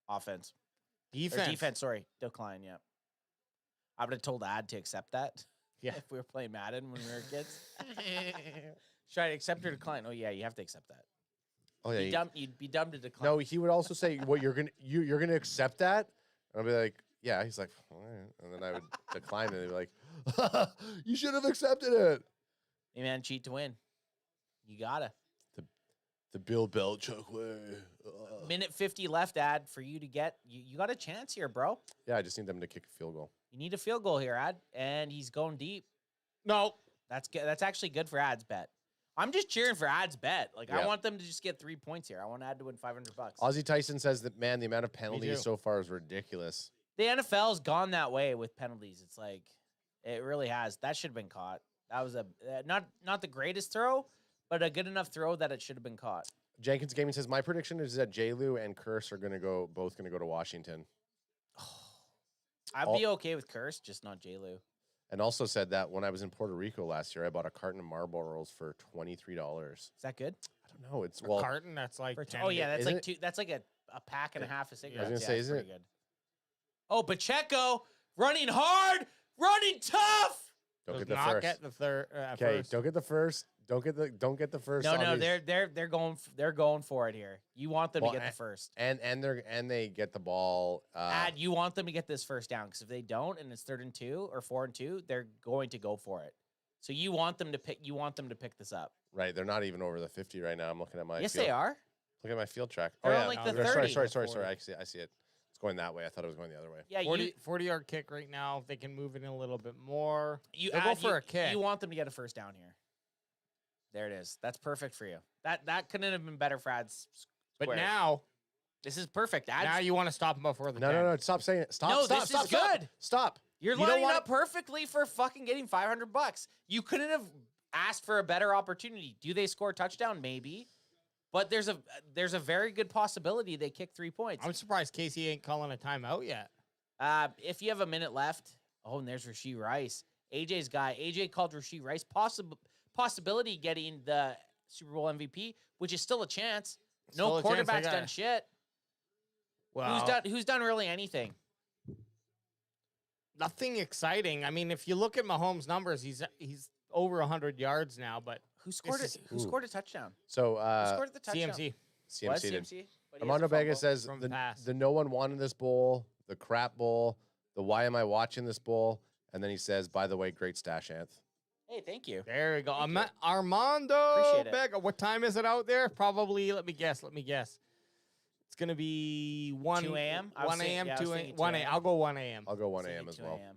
Offense. Defense. Or defense, sorry. Decline, yeah. I would have told Ad to accept that. Yeah. If we were playing Madden when we were kids. Should I accept or decline? Oh, yeah, you have to accept that. Oh yeah. You'd be dumb to decline. No, he would also say, "What you're gonna accept that?" And I'll be like, "Yeah." He's like, "All right," and then I would decline, and they'd be like, "You should have accepted it." Hey, man, cheat to win. You gotta. The Bill Belichick way. Minute 50 left, Ad, for you to get. You got a chance here, bro. Yeah, I just need them to kick a field goal. You need a field goal here, Ad, and he's going deep. No. That's good. That's actually good for Ad's bet. I'm just cheering for Ad's bet. Like, I Yeah. want them to just get 3 points here. I want Ad to win $500. Ozzie Tyson says that, man, the amount of too. penalties so far is ridiculous. The NFL's gone that way with penalties. It's like, it really has. That should have been caught. That was not the greatest throw, but a good enough throw that it should have been caught. Jenkins Gaming says, my prediction is that J-Lou and Curse are both going to go to Washington. I'd be okay with Curse, just not J-Lou. And also said that when I was in Puerto Rico last year, I bought a carton of Marlboros for $23. Is that good? I don't know. It's A carton, that's like For 10 oh yeah, that's Isn't like it? two. That's like a pack and a half of cigarettes. gonna Yeah, say, it's isn't pretty it? good. Oh, Pacheco running hard, running tough. Don't Does get the not first. get the third. Okay, First. don't get the first. Don't get the first. No, Obvious. they're going for it here. You want them Well, to get the first. and they get the ball. Ad, you want them to get this first down because if they don't and it's 3rd and 2 or 4 and 2, they're going to go for it. So you want them to pick. You want them to pick this up. Right, they're not even over the 50 right now. I'm looking at my. Yes, field. they are. Look at my field track. They're oh on, yeah, like, the no, 30. sorry. I see it. It's going that way. I thought it was going the other way. Yeah, 40-yard kick right now. If they can move it in a little bit more, you they'll go for a kick. You want them to get a first down here. There it is. That's perfect for you. That couldn't have been better for Ad's. But square. now, This is perfect. Ad's, now you want to stop them before the 10. No. Stop saying it. Stop. No, stop. this stop. is stop. good. Stop. You're You don't lining wanna- up perfectly for fucking getting $500. You couldn't have asked for a better opportunity. Do they score a touchdown? Maybe. But there's a very good possibility they kick 3 points. I'm surprised Casey ain't calling a timeout yet. If you have a minute left, and there's Rashee Rice. AJ's guy. AJ called Rashee Rice possibility getting the Super Bowl MVP, which is still a chance. Still No a chance, they quarterback's got done it. shit. Well, Who's done really anything? nothing exciting. I mean, if you look at Mahomes' numbers, he's over 100 yards now, but Who scored This it? is- Who scored a touchdown? So Who scored the touchdown? CMC. Was CMC did. CMC? But he has a Armando Vega fumble. says from pass. the no one wanted this bowl, the crap bowl, the why am I watching this bowl, and then he says, by the way, great stash, Anth. Hey, thank you. There we go. Thank you. Armando Appreciate it. Vega. What time is it out there? Probably, let me guess. It's going to be 1 2 a.m.? I was 1 saying- a.m., yeah, I was 2 thinking a.m. 1 a.m. 2 I'll go 1 a.m. I'll go 1 Saying a.m. as 2 well. a.m.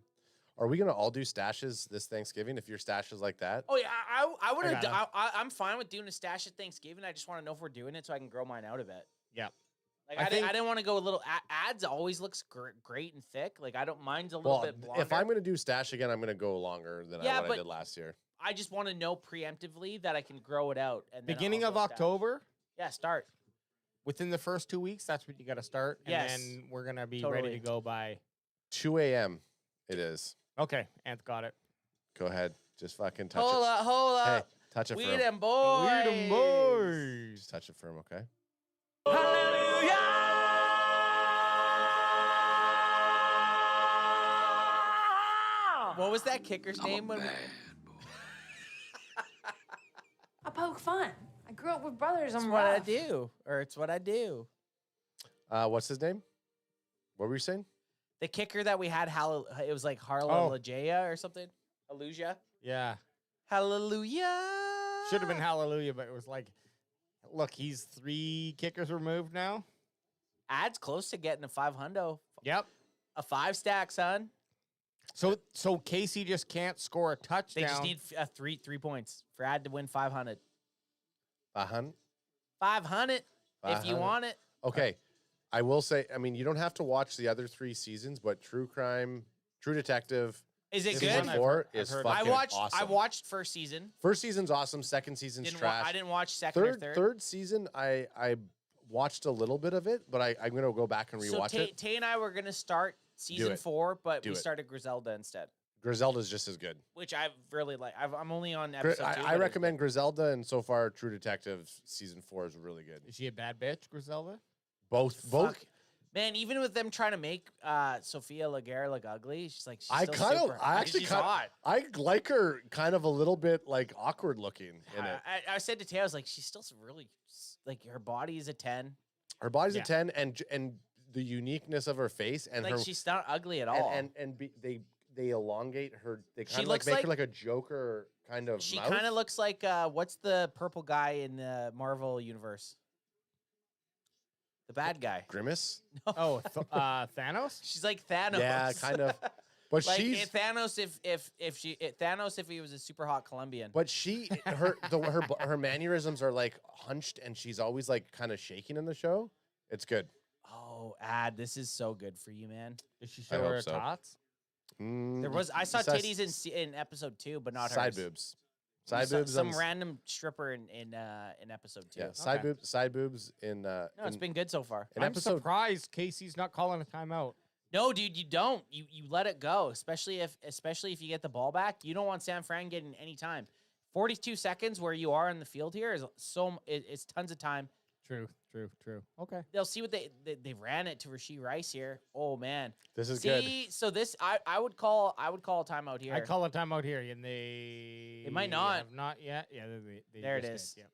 Are we going to all do stashes this Thanksgiving if your stash is like that? Oh yeah, I would have. gotta- I'm fine with doing a stash at Thanksgiving. I just want to know if we're doing it so I can grow mine out a bit. Yeah. Like I I think- didn't want to go a little. Ads always looks great and thick. Like I don't mind's a little Well, bit longer. if I'm going to do stash again, I'm going to go longer than Yeah, what I but- did last year. I just want to know preemptively that I can grow it out. And then Beginning I'll of go stash. October, Yeah, start. within the first 2 weeks, that's when you got to start. Yes. And then we're going to be Totally. ready to go by. 2 a.m. it is. Okay. Anth got it. Go ahead. Just fucking touch Hold it. up, hold Hey, up. touch it We firm. them boys. Weird boys. Just touch it firm, okay? What was that kicker's name? When I poke fun. I grew up with brothers. it's I'm what I rough. do, or it's what I do. What's his name? What were you saying? The kicker that we had, it was like Harlan Oh. Lajaya or something. Aluja. Yeah. Hallelujah. Should have been hallelujah, but it was like, look, he's 3 kickers removed now. Ad's close to getting a 500. Yep. A 5 stack, son. So Casey just can't score a touchdown. They just need 3 points for Ad to win 500. 500? 500 if you 500. want it. Okay. I will say, I mean, you don't have to watch the other 3 seasons, but True Crime, True Detective, Is it season good? I've 4 heard- I've is heard fucking I awesome. watched first season. First season's awesome. Second season's trash. I didn't watch second or third. Third season, I watched a little bit of it, but I'm going to go back and rewatch so it. Tay and I were going to start season it. 4, but Do we it. started Griselda instead, Griselda's just as good. which I really like. I'm only on episode 2. I but it's recommend Griselda, and so far, True Detective season 4 is really good. Is she a bad bitch, Griselda? Both. Fuck. Man, even with them trying to make Sophia Laguerre look ugly, she's like, she's I still kind of, super- I actually she's kind, hot. I like her kind of a little bit like awkward looking in it. I said to Tay, I was like, she's still really like her body is a 10. Her body's Yeah. a 10, and the uniqueness of her face and Like her she's not ugly at all. they elongate her. They She kind of like looks make like- her like a Joker kind of. She mouth. kind of looks like what's the purple guy in the Marvel universe? The bad guy. Grimace. Oh, Thanos? She's like Thanos. Yeah, kind of. But like she's Thanos Thanos if he was a super hot Colombian. But her mannerisms are like hunched, and she's always like kind of shaking in the show. It's good. Oh, Ad, this is so good for you, man. Did she I show hope her so. tots? I saw besides titties in episode 2, but not side hers. boobs. Side Some- boobs. Some on- random stripper in episode 2. Yeah, side Okay. boobs. Side boobs in. No, it's been good so far. in I'm episode. surprised Casey's not calling a timeout. No, dude, you don't. You let it go, especially if you get the ball back. You don't want San Fran getting any time. 42 seconds where you are in the field here is it's tons of time. True. Okay. They'll see what they ran it to Rashee Rice here. Oh man, This is see, so this I would call a timeout here. I call a timeout here, and they might not. have not yet. Yeah, they There it just is. did,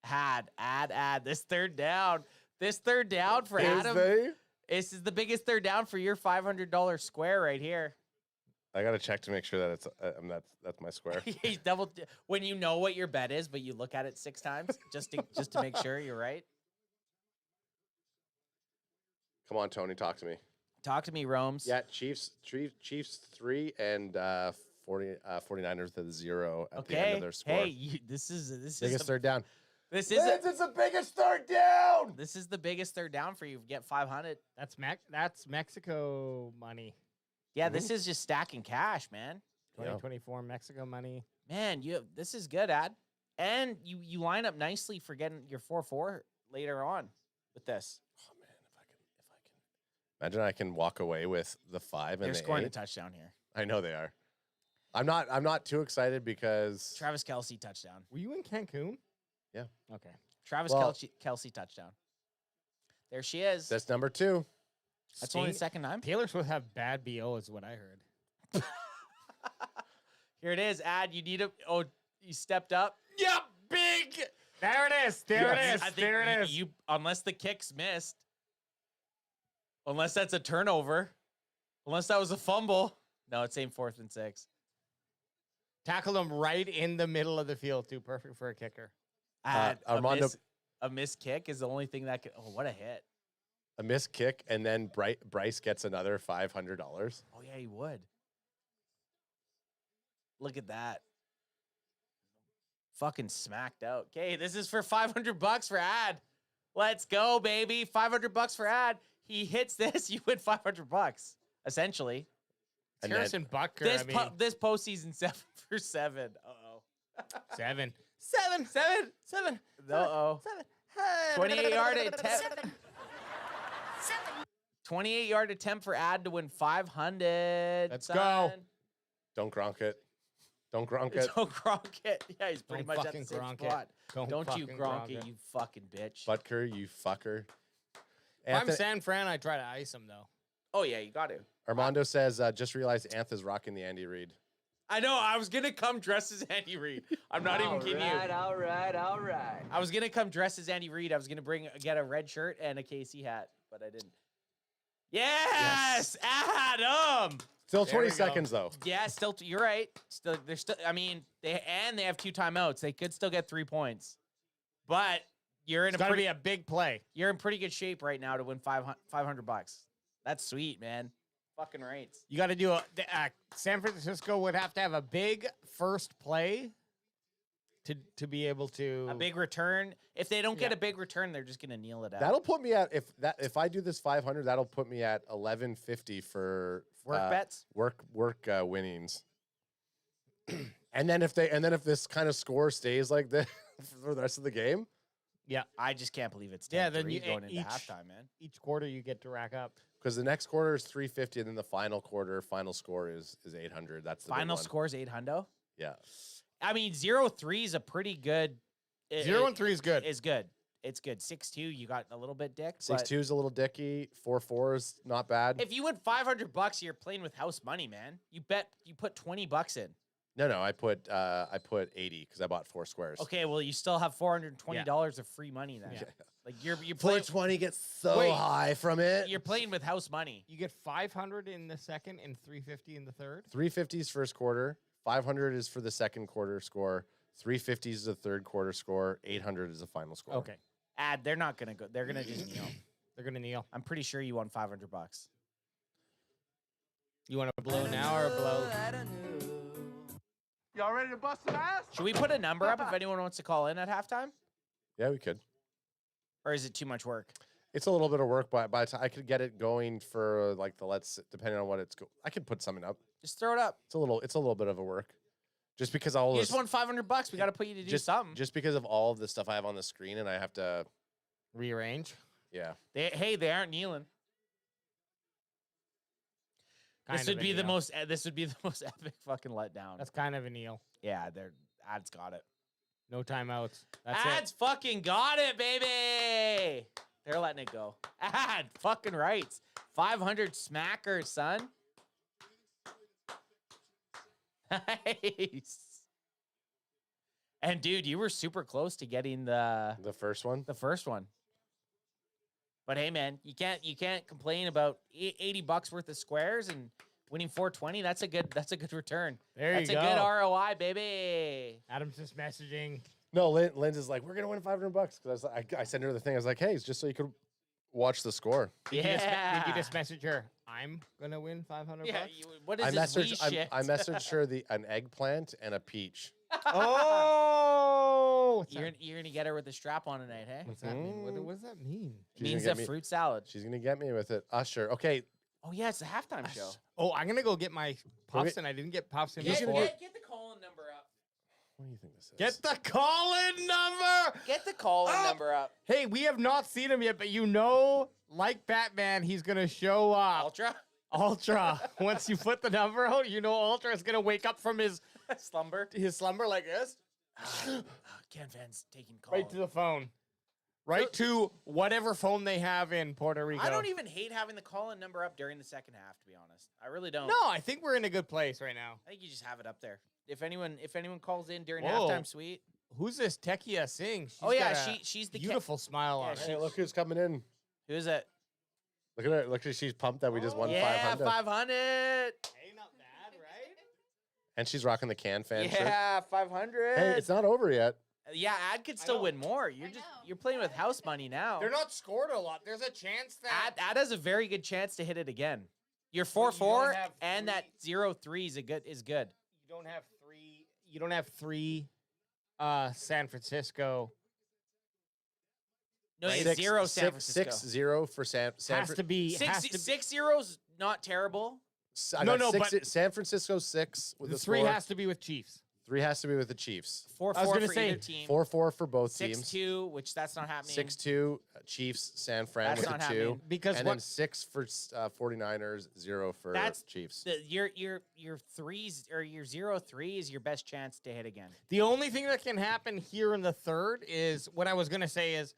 yeah. Add this third down. This third down for Is Adam. they? This is the biggest third down for your $500 square right here. I gotta check to make sure that it's that's my square. He's when you know what your bet is, but you look at it 6 times just to make sure you're right. Come on, Tony, talk to me. Talk to me, Rome's. Yeah, Chiefs 3 and 49ers to 0 at the end of their score. Hey, this is Biggest third down. This is it's the biggest third down. this is the biggest third down for you. Get 500. That's Mexico money. Yeah, this is just stacking cash, man. 2024 Mexico money. Man, this is good, Ad. And you line up nicely for getting your 4-4 later on with this. Oh man, if I can. Imagine I can walk away with the 5 and They're the scoring 8. a touchdown here. I know they are. I'm not too excited because Travis Kelce touchdown. Were you in Cancun? Yeah. Okay. Travis Well- Kelce touchdown. There she is. that's number 2. That's only the second time. Taylor Swift have bad BO is what I heard. Here it is, Ad. You need a. Oh, you stepped up. Yep, big. There it is. There it is. I think There it is. You, unless the kick's missed, unless that's a turnover, unless that was a fumble. No, it's saying 4th and 6. Tackled him right in the middle of the field, too. Perfect for a kicker. Armando- a missed kick is the only thing that could. Oh, what a hit! A missed kick, and then Bryce gets another $500. Oh yeah, he would. Look at that. Fucking smacked out. Okay, this is for $500 for Ad. Let's go, baby. $500 for Ad. He hits this, you win $500, essentially. And Harrison Butker. This I mean, this postseason 7 for 7. Uh-oh. 7. 7. Uh-oh. 28-yard attempt. 28-yard attempt for Ad to win 500. Let's go. Don't Gronk it. Don't Gronk it. Don't Gronk it. Yeah, he's pretty Don't much at the fucking same Gronk it. spot. Don't you fucking Gronk Gronk it, it. you fucking bitch. Butker, you fucker. If I'm San Fran, I try to ice him, though. Oh, yeah, you got to. Armando says, just realized Anth rocking the Andy Reid. I know. I was going to come dressed as Andy Reid. I'm not even kidding you. All right. I was going to come dressed as Andy Reid. I was going to get a red shirt and a KC hat, but I didn't. Yes! Adam! Still There 20 we go. seconds, though. Yeah, still, you're right. Still, they're still, I mean, they have 2 timeouts. They could still get 3 points. But you're in It's got to be a big play. you're in pretty good shape right now to win $500. That's sweet, man. Fucking rights. You got to do San Francisco would have to have a big first play to be able to A big return. If they don't get Yeah. a big return, they're just gonna kneel it out. That'll put me at if I do this 500, that'll put me at 1150 for Work bets? work winnings. and then if this kind of score stays like this for the rest of the game, I just can't believe it's 10-3 Yeah, then you- going into each- halftime, man. each quarter you get to rack up. because the next quarter is 350, and then the final score is 800. That's the big Final one. score's 800. Yeah, I mean, 0-3 is a pretty good. 0 and 3 is good. Is good. It's good. 6-2, you got a little bit dick. 6-2 is a little dicky. 4-4 is not bad. If you win $500, you're playing with house money, man. You put $20 in. No, I put 80 because I bought 4 squares. Okay, well, you still have $420 of free money then. Yeah. Like you're playing. 420 gets so Wait. high from it. You're playing with house money. You get 500 in the second and 350 in the third. 350 is first quarter. 500 is for the second quarter score. 350 is the third quarter score. 800 is the final score. Okay. They're not gonna go. They're gonna just kneel. They're going to kneel. I'm pretty sure you won $500. You want to blow now or blow? Y'all ready to bust some ass? Should we put a number up if anyone wants to call in at halftime, Yeah, we could. or is it too much work? It's a little bit of work, but by the time I could get it going for like depending on what I could put something up. Just throw it up. It's a little bit of a work. Just because all You this just won $500. We got to put you to do something. just because of all of the stuff I have on the screen and I have to Rearrange. yeah. They aren't kneeling. This would be the most. This would be the most epic fucking letdown. That's kind of a kneel. Yeah, Ad's got it. No timeouts. That's Ad's fucking got it, baby. They're letting it go. Ad fucking rights. 500 smackers, son. Nice. And dude, you were super close to getting the first one. The first one. But hey, man, you can't complain about $80 worth of squares and winning 420. That's a good return. There you go. That's a good ROI, baby. Adam's just messaging. No, Lynn's is like, we're gonna win $500 because I sent her the thing. I was like, hey, it's just so you could watch the score. Did you just message her? I'm gonna win $500. Yeah. What is this wee shit? I messaged her an eggplant and a peach. Oh, You're gonna get her with the strap on tonight, hey? What's that mean? What does that mean? It means a fruit salad. She's gonna get me with it. Usher. Okay, Oh yeah, it's the halftime show. Oh, I'm gonna go get my puffs, and I didn't get puffs in before. Get the call-in number up. What do you think this is? Get the call-in number. Get the call-in number up. Hey, we have not seen him yet, but you know, like Batman, he's gonna show up. Ultra. Once you put the number out, you know Ultra is gonna wake up from his slumber. His slumber like this. Ken Van's taking call. Right to the phone. Right to whatever phone they have in Puerto Rico. I don't even hate having the call-in number up during the second half, to be honest. I really don't. No, I think we're in a good place right now. I think you just have it up there. If anyone calls in during Whoa. halftime, sweet. Who's this Tekia Singh? She's the beautiful smile on her. Hey, look who's coming in. Who is it? Look at her. Look at she's pumped that we just won 500. Yeah, 500. Hey, not bad, right? And she's rocking the Can Fan shirt. Yeah, 500. Hey, it's not over yet. Yeah, Ad could still win more. You're playing with house money now. They're not scored a lot. There's a chance that Ad has a very good chance to hit it again. Your Well, 4-4 you don't have and that 0-3 is good. you don't have three. You don't have three. San Francisco. No, Right? it's 0 San Francisco. 6-0 for San Has to be. has to be 6-0's not terrible. but San Francisco 6 with the a three score. has to be with Chiefs. 3 has to be with the Chiefs. 4-4 I was gonna for say either team. 4-4 for both teams. 6-2, which that's not happening. 6-2 Chiefs San Fran That's with not a 2. happening. Because and what- then 6 for 49ers, 0 for That's Chiefs. Your threes or your 0-3 is your best chance to hit again. The only thing that can happen here in the third is what I was gonna say is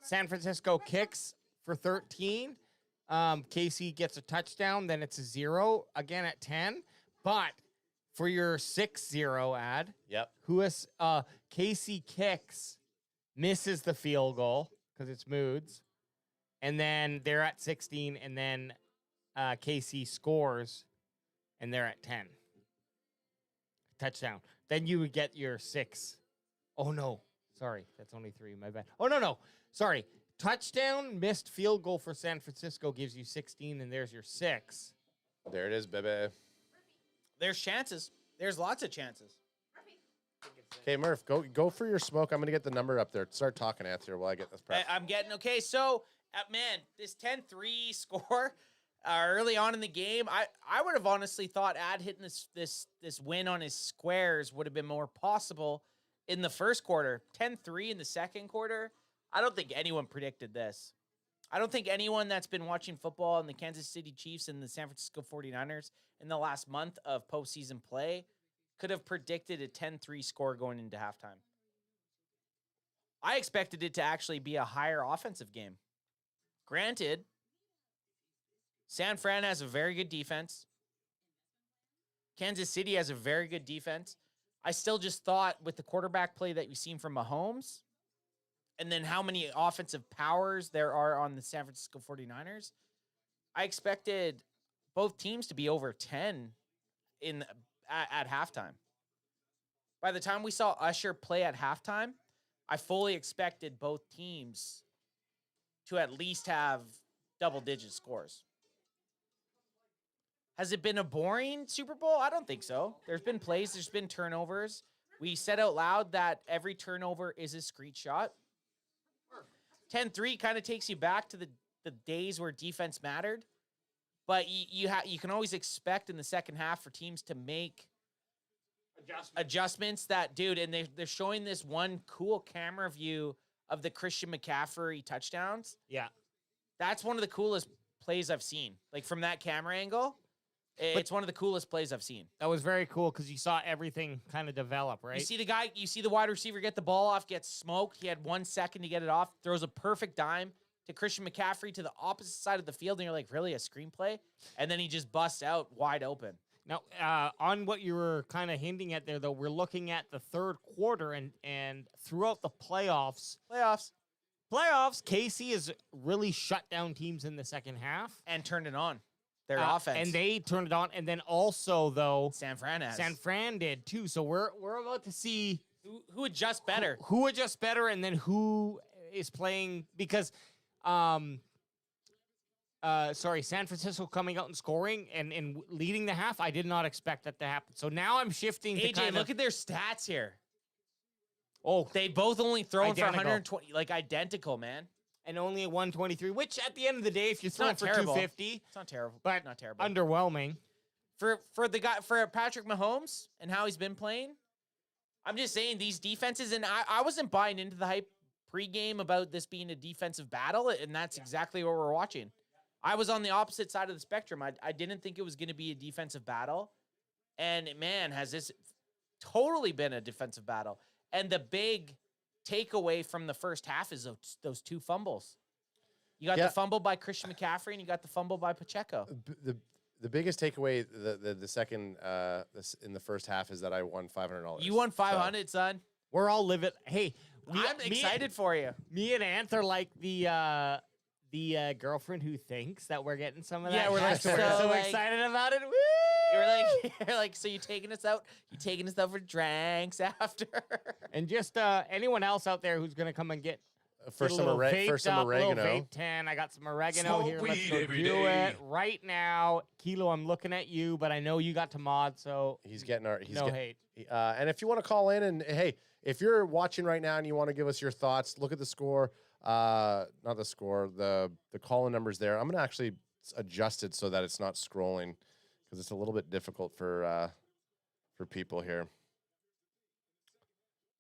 San Francisco kicks for 13. KC gets a touchdown, then it's a 0 again at 10. But for your 6-0 ad, Yep. who is KC kicks, misses the field goal because it's moods, and then they're at 16, and then KC scores, and they're at 10. Touchdown. Then you would get your 6. Oh no, sorry, that's only 3. My bad. Oh no, sorry. Touchdown, missed field goal for San Francisco gives you 16, and there's your 6. There it is, baby. There's chances. There's lots of chances. Okay, Murph, go for your smoke. I'm going to get the number up there. Start talking, Anthony, while I get this prep. I'm getting okay. So, man, this 10-3 score early on in the game, I would have honestly thought Ad hitting this win on his squares would have been more possible in the first quarter. 10-3 in the second quarter. I don't think anyone predicted this. I don't think anyone that's been watching football in the Kansas City Chiefs and the San Francisco 49ers in the last month of postseason play could have predicted a 10-3 score going into halftime. I expected it to actually be a higher offensive game. Granted, San Fran has a very good defense. Kansas City has a very good defense. I still just thought with the quarterback play that we've seen from Mahomes, and then how many offensive powers there are on the San Francisco 49ers, I expected both teams to be over 10 at halftime. By the time we saw Usher play at halftime, I fully expected both teams to at least have double-digit scores. Has it been a boring Super Bowl? I don't think so. There's been plays, there's been turnovers. We said out loud that every turnover is a screech shot. 10-3 kind of takes you back to the days where defense mattered. But you can always expect in the second half for teams to make adjustments that, dude, and they're showing this one cool camera view of the Christian McCaffrey touchdowns. Yeah. That's one of the coolest plays I've seen. Like, from that camera angle, it's one of the coolest plays I've seen. That was very cool because you saw everything kind of develop, right? You see the wide receiver get the ball off, gets smoked. He had 1 second to get it off, throws a perfect dime to Christian McCaffrey to the opposite side of the field, and you're like, really, a screenplay? And then he just busts out wide open. Now, on what you were kind of hinting at there, though, we're looking at the third quarter, and throughout the playoffs, KC has really shut down teams in the second half. And turned it on. Their offense. And they turned it on. And then also, though, San Fran did, too. So we're about to see who adjusts better. Who adjusts better, and then who is playing, because San Francisco coming out and scoring and leading the half, I did not expect that to happen. So now I'm shifting to AJ, look at their stats here. Oh, they both only thrown identical. for 120, like identical, man. and only a 123, which at the end of the day, if you're throwing not for terrible. 250, It's not terrible, but not terrible. underwhelming. For Patrick Mahomes and how he's been playing, I'm just saying these defenses, and I wasn't buying into the hype pregame about this being a defensive battle, and that's exactly what we're watching. I was on the opposite side of the spectrum. I didn't think it was going to be a defensive battle, and man, has this totally been a defensive battle. And the big takeaway from the first half is those 2 fumbles. You got the fumble by Christian McCaffrey, and you got the fumble by Pacheco. The biggest takeaway the second in the first half is that I won $500. You won 500, son. We're all living. Hey, I'm excited for you. Me and Ant are like the girlfriend who thinks that we're getting some of that. Yeah, we're like, so we're so excited about it. Woo! You're like, so you're taking us out? You taking us out for drinks after? And just anyone else out there who's gonna come and get for some oregano. Vape 10. I got some oregano here. Let's go do it right now. Kilo, I'm looking at you, but I know you got to mod, so he's getting our hate. And if you want to call in and hey, if you're watching right now and you want to give us your thoughts, look at the score. Not the score. The call-in number's there. I'm gonna actually adjust it so that it's not scrolling because it's a little bit difficult for people here.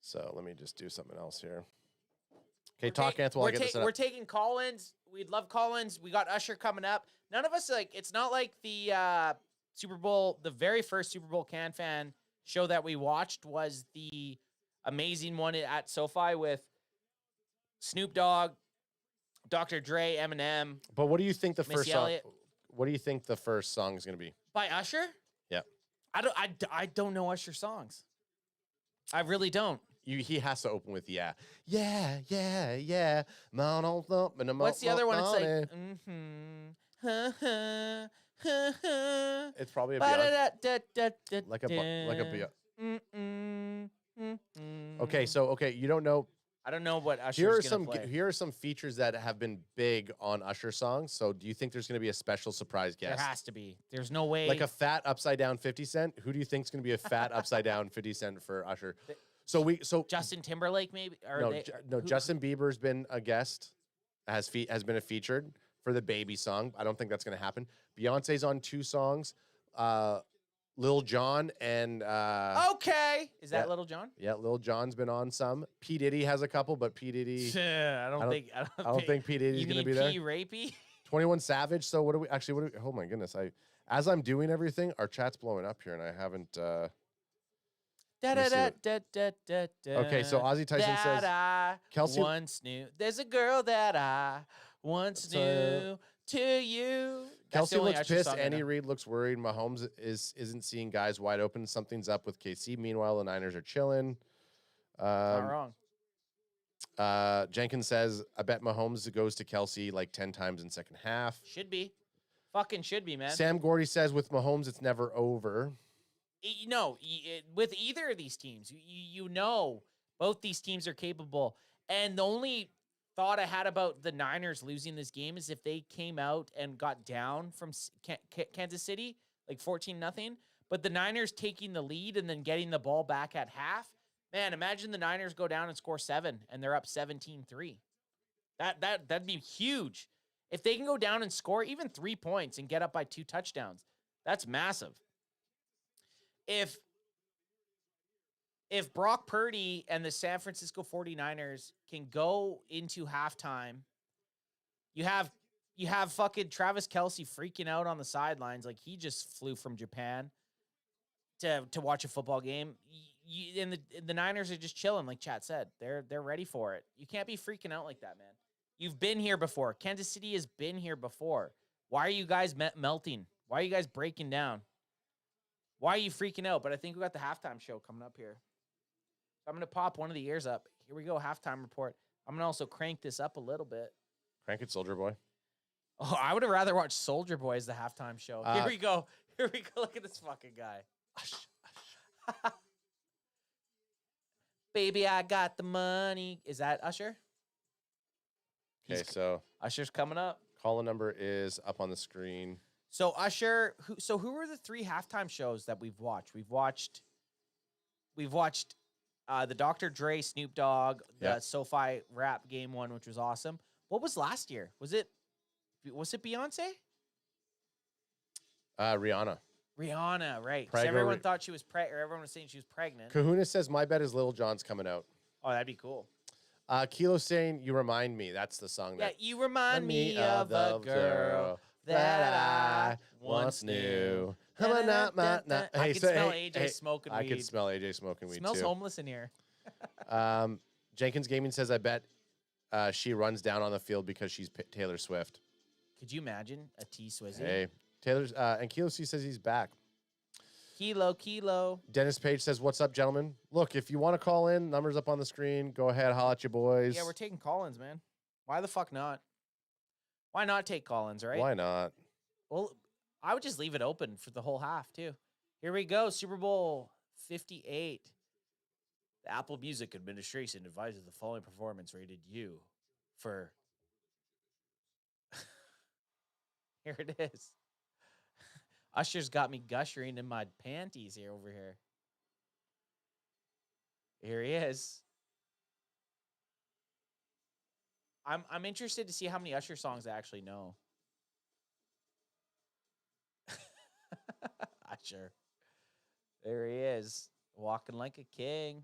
So let me just do something else here. Okay, talk, Anthony. We're taking call-ins. We'd love call-ins. We got Usher coming up. None of us it's not like the Super Bowl, the very first Super Bowl Can Fan show that we watched was the amazing one at SoFi with Snoop Dogg, Dr. Dre, Eminem. But what do you think the Missy first song? Elliott. What do you think the first song is going to be? By Usher? Yeah. I don't know Usher songs. I really don't. He has to open with yeah. What's the other one? It's like it's probably a Beyonce. like a Okay, you don't know. I don't know what Usher's gonna play. Here are some features that have been big on Usher songs. So do you think there's going to be a special surprise guest? There has to be. There's no way. Like a fat upside down 50 Cent. Who do you think is going to be a fat upside down 50 Cent for Usher? So Justin Timberlake maybe? Justin Bieber's been a guest, has been a featured for the Baby song. I don't think that's going to happen. Beyonce's on 2 songs. Lil Jon and okay, is that Lil Jon? Yeah, Lil Jon's been on some. P Diddy has a couple, but P Diddy. I don't think P Diddy's going to be there. P Rapey? 21 Savage. So what do we? Oh my goodness! As I'm doing everything, our chat's blowing up here, and I haven't. Okay, so Ozzy Tyson says Kelsey once knew. There's a girl that I once knew to you. Kelsey looks pissed. Andy Reid looks worried. Mahomes isn't seeing guys wide open. Something's up with KC. Meanwhile, the Niners are chilling. Not wrong. Jenkins says, I bet Mahomes goes to Kelsey like 10 times in second half. Should be. Fucking should be, man. Sam Gordy says, with Mahomes, it's never over. With either of these teams, you know both these teams are capable. And the only thought I had about the Niners losing this game is if they came out and got down from Kansas City, like 14-0, but the Niners taking the lead and then getting the ball back at half. Man, imagine the Niners go down and score 7 and they're up 17-3. That'd be huge. If they can go down and score even 3 points and get up by 2 touchdowns, that's massive. If Brock Purdy and the San Francisco 49ers can go into halftime, you have fucking Travis Kelce freaking out on the sidelines like he just flew from Japan to watch a football game. And the Niners are just chilling, like Chat said. They're ready for it. You can't be freaking out like that, man. You've been here before. Kansas City has been here before. Why are you guys melting? Why are you guys breaking down? Why are you freaking out? But I think we got the halftime show coming up here. So I'm going to pop one of the ears up. Here we go, halftime report. I'm going to also crank this up a little bit. Crank it, Soldier Boy. Oh, I would have rather watched Soldier Boy as the halftime show. Here we go. Here we go. Look at this fucking guy. Baby, I got the money. Is that Usher? Okay, so Usher's coming up. Call-in number is up on the screen. So Usher, who were the 3 halftime shows that we've watched? We've watched the Dr. Dre, Snoop Dogg, the SoFi rap game one, which was awesome. What was last year? Was it Beyonce? Rihanna. Rihanna, right? 'Cause Preg or everyone Ri- thought she was or everyone was saying she was pregnant. Kahuna says, my bet is Lil Jon's coming out. Oh, that'd be cool. Kilo saying, you remind me. That's the song. Yeah, That you remind me of a girl that I once knew. I I can smell AJ smoking I weed. can smell AJ smoking weed Smells too. homeless in here. Jenkins Gaming says, I bet she runs down on the field because she's Taylor Swift. Could you imagine a T Swizzy? Hey, Taylor's and Kilo C says he's back. Kilo. Dennis Page says, what's up, gentlemen? Look, if you want to call in, numbers up on the screen. Go ahead, holla at your boys. Yeah, we're taking call-ins, man. Why the fuck not? Why not take call-ins, right? Why not? Well, I would just leave it open for the whole half, too. Here we go, Super Bowl 58. The Apple Music Administration advises the following performance rated U for... Here it is. Usher's got me gushering in my panties here over here. Here he is. I'm interested to see how many Usher songs I actually know. Usher. There he is. Walking like a king.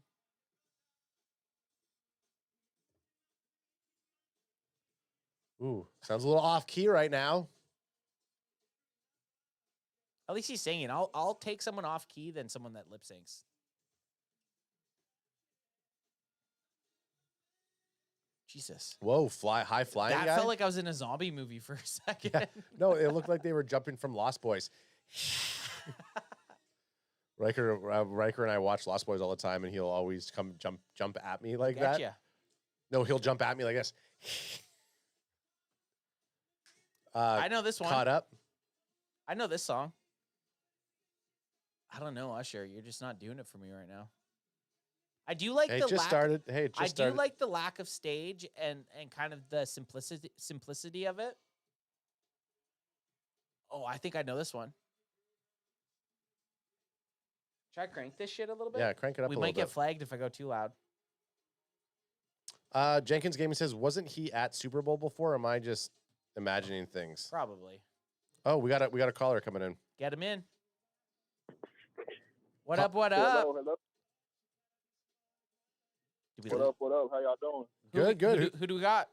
Ooh, sounds a little off key right now. At least he's singing. I'll take someone off key than someone that lip syncs. Jesus. Whoa, high flying That guy? felt like I was in a zombie movie for a second. Yeah. No, it looked like they were jumping from Lost Boys. Riker and I watch Lost Boys all the time, and he'll always come jump at me like that. Gotcha. No, he'll jump at me like this. I know this one. Caught up. I know this song. I don't know, Usher. You're just not doing it for me right now. I do like Hey, the it just lack. started. Hey, it just I started. do like the lack of stage and kind of the simplicity of it. Oh, I think I know this one. Should I crank this shit a little bit? Yeah, crank it up We a might little get bit. flagged if I go too loud. Jenkins Gaming says, wasn't he at Super Bowl before? Or am I just imagining things? Probably. Oh, we got a caller coming in. Get him in. What up? What up? Hello. What up? How y'all doing? Good. Who do we got?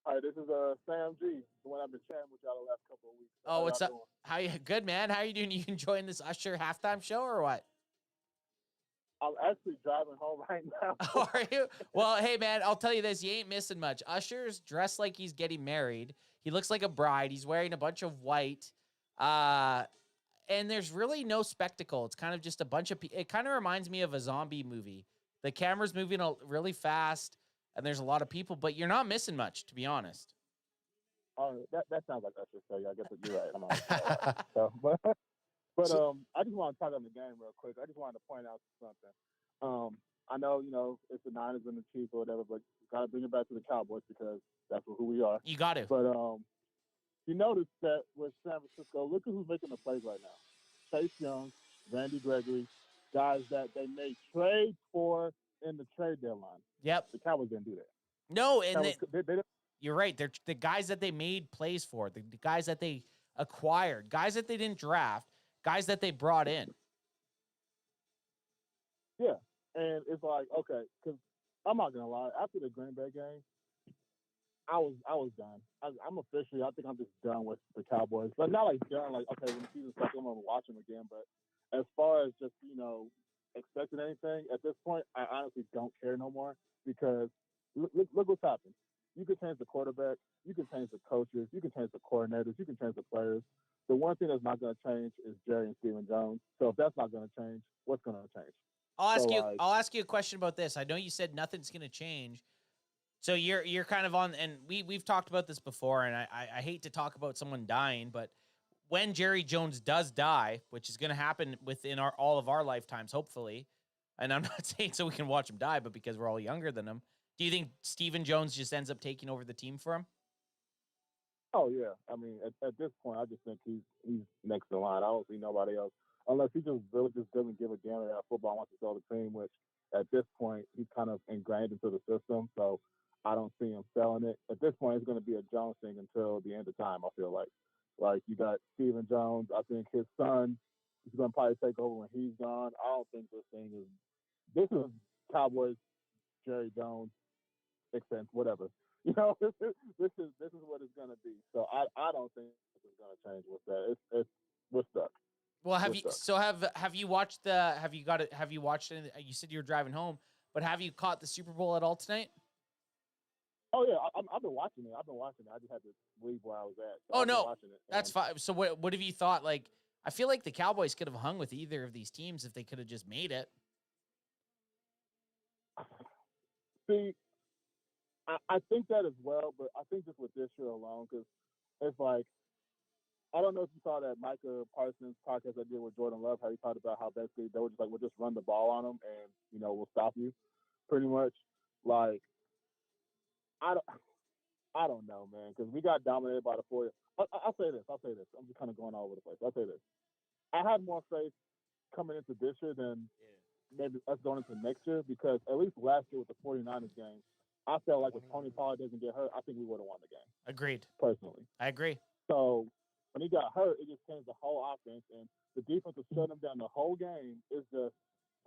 Hi, this is Sam G, the one I've been chatting with y'all the last couple of weeks. Oh, what's up? How you? Good, man. How you doing? You enjoying this Usher halftime show or what? I'm actually driving home right now. Oh, are you? Well, hey, man, I'll tell you this. You ain't missing much. Usher's dressed like he's getting married. He looks like a bride. He's wearing a bunch of white. And there's really no spectacle. It's kind of just a bunch of it kind of reminds me of a zombie movie. The camera's moving really fast, and there's a lot of people, but you're not missing much, to be honest. Oh, that sounds like Usher, so yeah, I guess you're right. I'm not so, but I just want to talk on the game real quick. I just wanted to point out something. I know, it's the Niners and the Chiefs or whatever, but you got to bring it back to the Cowboys because that's who we are. You got to. But you notice that with San Francisco, look at who's making the plays right now. Chase Young, Randy Gregory, guys that they made trades for in the trade deadline. Yep. The Cowboys didn't do that. No, and they you're right. They're the guys that they made plays for, the guys that they acquired, guys that they didn't draft, guys that they brought in. Yeah, and it's like, okay, because I'm not going to lie, after the Green Bay game, I was done. I'm officially, I think I'm just done with the Cowboys. But not like done, like, okay, when the season's back, I'm going to watch them again. But as far as just, expecting anything, at this point, I honestly don't care no more because look what's happened. You can change the quarterback, you can change the coaches, you can change the coordinators, you can change the players. The one thing that's not going to change is Jerry and Steven Jones. So if that's not going to change, what's going to change? I'll ask you a question about this. I know you said nothing's going to change. So you're kind of on, and we've talked about this before, and I hate to talk about someone dying, but when Jerry Jones does die, which is going to happen within all of our lifetimes, hopefully, and I'm not saying so we can watch him die, but because we're all younger than him, do you think Steven Jones just ends up taking over the team for him? Oh yeah, I mean at this point, I just think he's next in line. I don't see nobody else unless he just really just doesn't give a damn about football, wants to sell the team. Which at this point he's kind of ingrained into the system. So I don't see him selling it. At this point, it's going to be a Jones thing until the end of time, I feel like. Like, you got Stephen Jones. I think his son is going to probably take over when he's gone. I don't think this is Cowboys, Jerry Jones, expense, whatever. You know, this is what it's going to be. So I don't think it's going to change with that. We're stuck. Well, have you watched any, you said you were driving home, but have you caught the Super Bowl at all tonight? Oh yeah, I've been watching it. I just had to leave where I was at. So Oh I've been no, watching it. that's fine. So what have you thought? Like, I feel like the Cowboys could have hung with either of these teams if they could have just made it. See, I think that as well, but I think just with this year alone, because it's like, I don't know if you saw that Micah Parsons podcast I did with Jordan Love, how he talked about how basically they were just like, we'll just run the ball on them and, you know, we'll stop you, pretty much. Like, I don't know, man, because we got dominated by the 40. I'll say this. I'm just kind of going all over the place. I'll say this. I had more faith coming into this year than maybe us going into next year, because at least last year with the 49ers game, I felt like if Tony Pollard doesn't get hurt, I think we would have won the game. Agreed. Personally. I agree. So when he got hurt, it just changed the whole offense, and the defense was shutting him down the whole game. It's just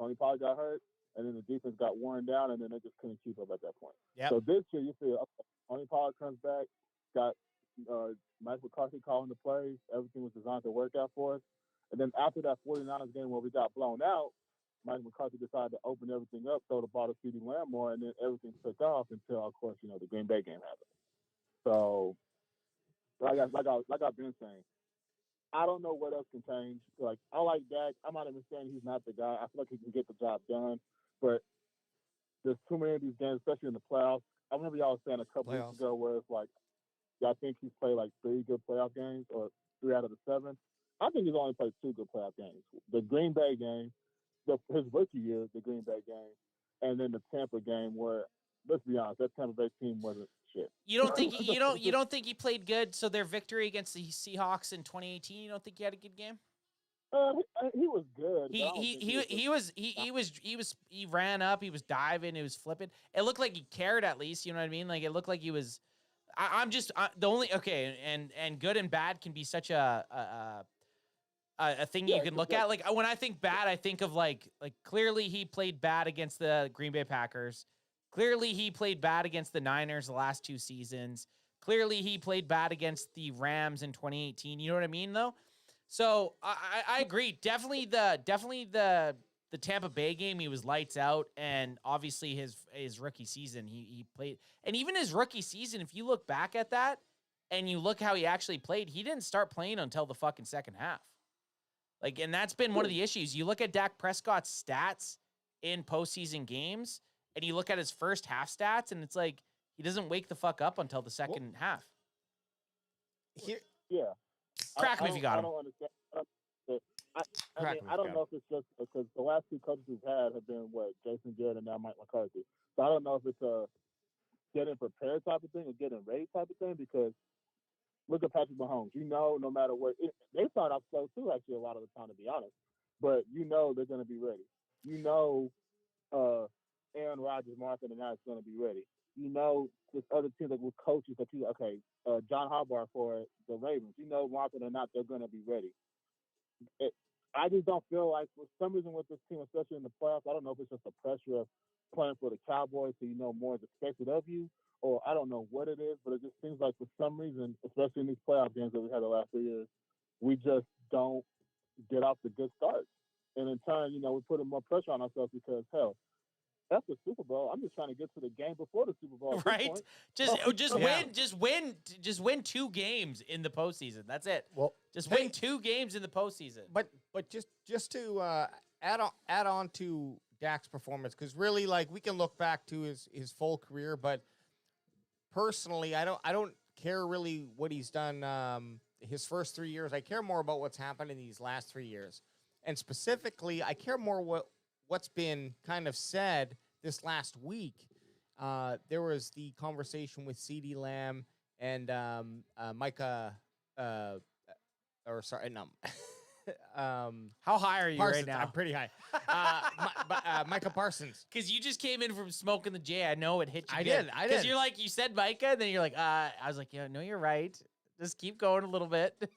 Tony Pollard got hurt, and then the defense got worn down, and then they just couldn't keep up at that point. Yep. So this year, you see, okay, Tony Pollard comes back, got Mike McCarthy calling the plays. Everything was designed to work out for us. And then after that 49ers game where we got blown out, Mike McCarthy decided to open everything up, throw the ball to CeeDee Lamb more, and then everything took off until, of course, you know, the Green Bay game happened. So, like I've been saying, I don't know what else can change. Like, I like Dak. I'm not even saying he's not the guy. I feel like he can get the job done, but there's too many of these games, especially in the playoffs. I remember y'all saying a couple weeks ago where it's like, y'all think he's played like 3 good playoff games or 3 out of the 7. I think he's only played 2 good playoff games. The Green Bay game, his rookie year, the Green Bay game, and then the Tampa game where, let's be honest, that Tampa Bay team wasn't shit. You don't think you don't think he played good? So their victory against the Seahawks in 2018, you don't think he had a good game? He was good. He ran up, he was diving, he was flipping. It looked like he cared at least. You know what I mean? Like, it looked like he was. And good and bad can be such a thing you can look at. Like, when I think bad, I think of like clearly he played bad against the Green Bay Packers. Clearly he played bad against the Niners the last 2 seasons. Clearly he played bad against the Rams in 2018. You know what I mean, though? So I agree. Definitely the Tampa Bay game, he was lights out, and obviously his rookie season, he played. And even his rookie season, if you look back at that and you look how he actually played, he didn't start playing until the fucking second half. Like, and that's been one of the issues. You look at Dak Prescott's stats in postseason games, and you look at his first half stats, and it's like he doesn't wake the fuck up until the second half. Crack him if you got him. I don't understand. I don't know if it's just because the last 2 coaches we've had have been Jason Garrett and now Mike McCarthy. So I don't know if it's a getting prepared type of thing or getting ready type of thing, because look at Patrick Mahomes. You know, no matter what, they start off slow too, actually, a lot of the time, to be honest. But you know they're going to be ready. You know Aaron Rodgers, Martha, and I is going to be ready. You know, there's other teams like with coaches that John Harbaugh for the Ravens. You know, Martha and not, they're going to be ready. I just don't feel like, for some reason with this team, especially in the playoffs, I don't know if it's just the pressure of playing for the Cowboys, so you know more is expected of you, or I don't know what it is, but it just seems like for some reason, especially in these playoff games that we had the last 3 years, we just don't get off the good start. And in turn, you know, we're putting more pressure on ourselves because, hell, that's the Super Bowl. I'm just trying to get to the game before the Super Bowl. Right? Just win 2 games in the postseason. That's it. Well, win 2 games in the postseason. But just to add on to Dak's performance, because really, like, we can look back to his full career, but personally, I don't care really what he's done his first 3 years. I care more about what's happened in these last 3 years, and specifically, I care more what's been kind of said this last week. There was the conversation with CeeDee Lamb and Micah, How high are you Parsons, right now? I'm pretty high. Micah Parsons. Because you just came in from smoking the J. I know it hit you. I good. did. Because you're like, you said Micah, and then you're like, I was like, yeah, no, you're right. Just keep going a little bit.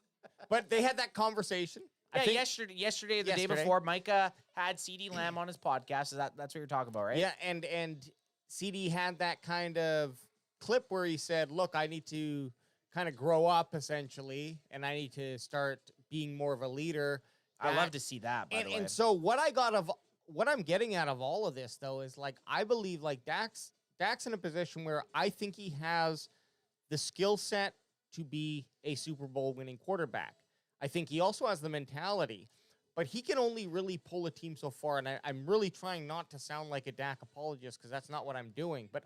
But they had that conversation. Yeah, yesterday or the day before, Micah had CD Lamb on his podcast. So that's what you're talking about, right? Yeah, and CD had that kind of clip where he said, look, I need to kind of grow up, essentially, and I need to start being more of a leader. I love to see that, by the way. And so what I'm getting out of all of this, though, is, like, I believe, like, Dak's in a position where I think he has the skill set to be a Super Bowl winning quarterback. I think he also has the mentality, but he can only really pull a team so far, and I'm really trying not to sound like a Dak apologist because that's not what I'm doing, but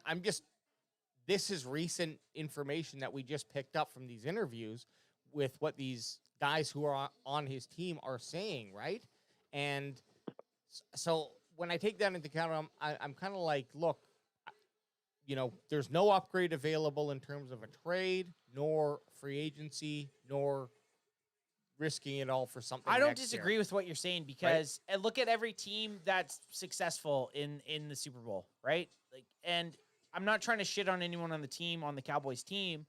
this is recent information that we just picked up from these interviews with what these guys who are on his team are saying, right? And so when I take that into account, I'm kind of like, look, there's no upgrade available in terms of a trade, nor free agency, nor risking it all for something. I don't disagree with what you're saying because and look at every team that's successful in the Super Bowl, right? Like, and I'm not trying to shit on anyone on the Cowboys team,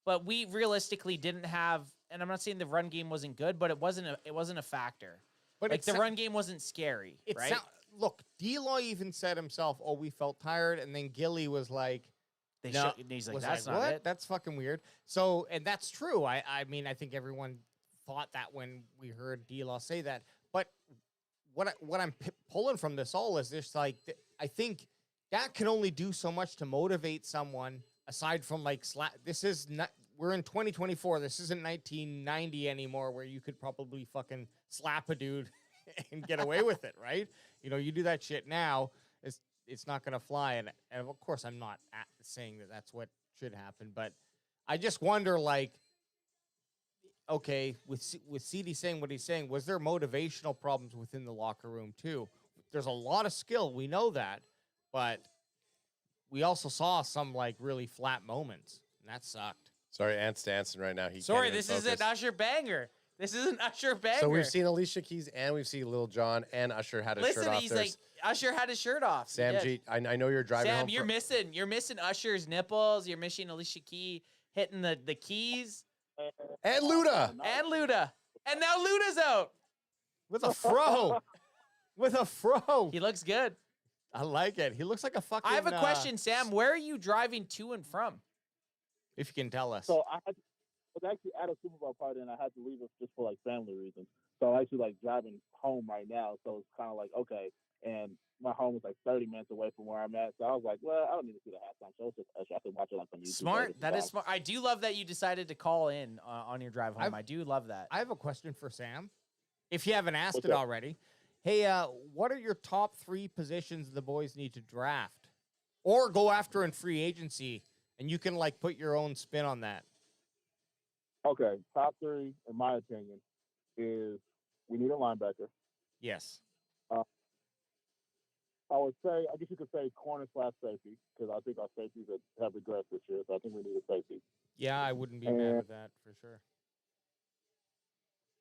but we realistically didn't have. And I'm not saying the run game wasn't good, but it wasn't a factor. But like the run game wasn't scary, right? Look, D-Law even said himself, "Oh, we felt tired," and then Gilly was like, he's like, "That's not what? it. That's fucking weird." So, and that's true. I mean, I think everyone thought that when we heard D-Law say that. But what I'm pulling from this all is this, like, I think that can only do so much to motivate someone aside from like this is not. We're in 2024. This isn't 1990 anymore, where you could probably fucking slap a dude and get away with it, right? You do that shit now, it's not going to fly. And of course, I'm not saying that that's what should happen, but I just wonder, like, okay, with CD saying what he's saying, was there motivational problems within the locker room too? There's a lot of skill, we know that, but we also saw some like really flat moments, and that sucked. Sorry, Ant's dancing right now. Sorry, this is an Usher banger. This is an Usher banger. So we've seen Alicia Keys and we've seen Lil Jon and Usher had his shirt off. Listen, he's like, Usher had his shirt off. Sam G, I know you're driving home. Sam, you're missing Usher's nipples. You're missing Alicia Keys hitting the keys. And Luda. And now Luda's out. With a fro. With a fro. He looks good. I like it. He looks like a fucking... I have a question, Sam. Where are you driving to and from? If you can tell us. So I was actually at a Super Bowl party, and I had to leave it just for, like, family reasons. So I'm actually, like, driving home right now. So it's kind of like, okay. And my home is, like, 30 minutes away from where I'm at. So I was like, well, I don't need to see the halftime show. It's just, I can watch it, like, on YouTube. Smart. That is smart. I do love that you decided to call in on your drive home. I do love that. I have a question for Sam. If you haven't asked it already. Hey, what are your top 3 positions the boys need to draft? Or go after in free agency? And you can, like, put your own spin on that. Okay, top 3, in my opinion, is we need a linebacker. Yes. I would say, I guess you could say corner/safety, because I think our safeties have regressed this year, so I think we need a safety. Yeah, I wouldn't be mad with that, for sure.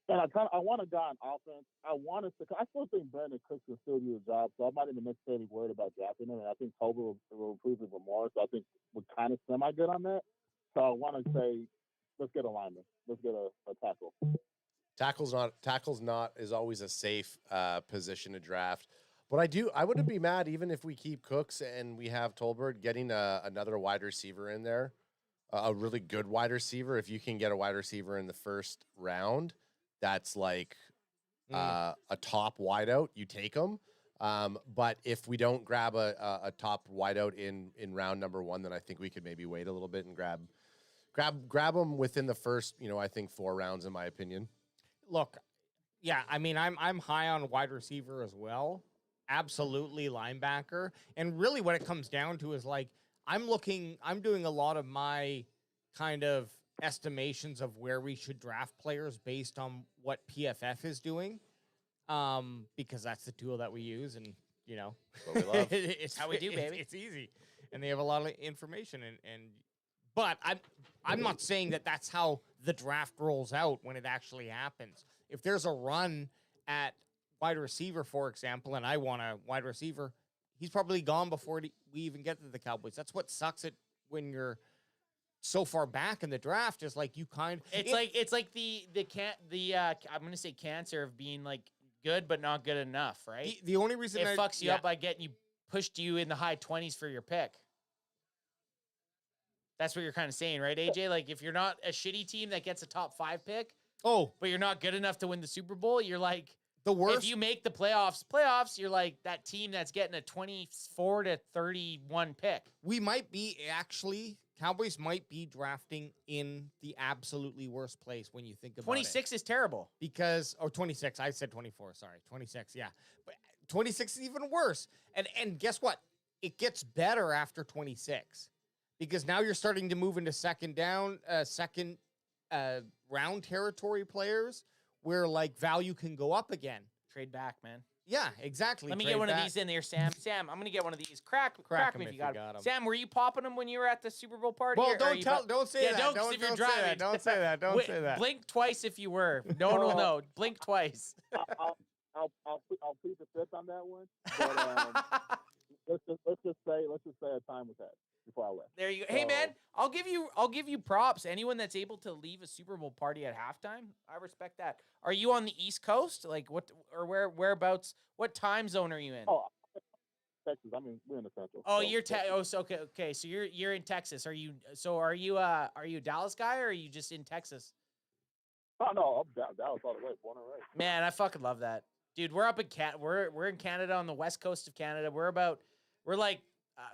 And I want a guy on offense. I still think Brandon Cooks can still do the job, so I'm not even necessarily worried about drafting him. And I think Tolbert will improve even more. So I think we're kind of semi-good on that. So I want to say, let's get a lineman. Let's get a tackle. Tackle's not is always a safe position to draft. But I wouldn't be mad even if we keep Cooks and we have Tolbert getting another wide receiver in there, a really good wide receiver. If you can get a wide receiver in the first round, that's like a top wideout, you take them. But if we don't grab a top wideout in round number 1, then I think we could maybe wait a little bit and grab them within the first, I think 4 rounds, in my opinion. Look, yeah, I mean, I'm high on wide receiver as well. Absolutely linebacker. And really what it comes down to is, like, I'm doing a lot of my kind of estimations of where we should draft players based on what PFF is doing, because that's the tool that we use, and what we love. It's how we do, baby. It's easy, and they have a lot of information. But I'm not saying that that's how the draft rolls out when it actually happens. If there's a run at wide receiver, for example, and I want a wide receiver, he's probably gone before we even get to the Cowboys. That's what sucks when you're so far back in the draft. Is like you it's like the I'm gonna say cancer of being like good but not good enough, right? The only reason it fucks you up by getting you pushed you in the high 20s for your pick. That's what you're kind of saying, right, AJ? Like if you're not a shitty team that gets a top 5 pick, but you're not good enough to win the Super Bowl, you're like the worst. If you make the playoffs, you're like that team that's getting a 24 to 31 pick. We might be Cowboys might be drafting in the absolutely worst place when you think about 26 is terrible. Because 26, I said 24, sorry. 26, yeah. But 26 is even worse. And guess what? It gets better after 26. Because now you're starting to move into second round territory players where like value can go up again. Trade back, man. Yeah, exactly. Let me get one of these in there, Sam. Sam, I'm gonna get one of these. Crack me if you got them. Sam, were you popping them when you were at the Super Bowl party? Well, don't say that. Don't if you're driving. Don't say that. Don't say that. Blink twice if you were. No one will know. Blink twice. I'll plead the fifth on that one. But let's just say a time was had before I left. There you go. Hey man, I'll give you props. Anyone that's able to leave a Super Bowl party at halftime, I respect that. Are you on the East Coast? Like whereabouts? What time zone are you in? Oh, Texas. I mean, we're in the Central. Oh, you're okay. So you're in Texas. Are you a Dallas guy or are you just in Texas? Oh no, I'm Dallas all the way, born and raised. Man, I fucking love that, dude. We're up in we're in Canada on the west coast of Canada. We're like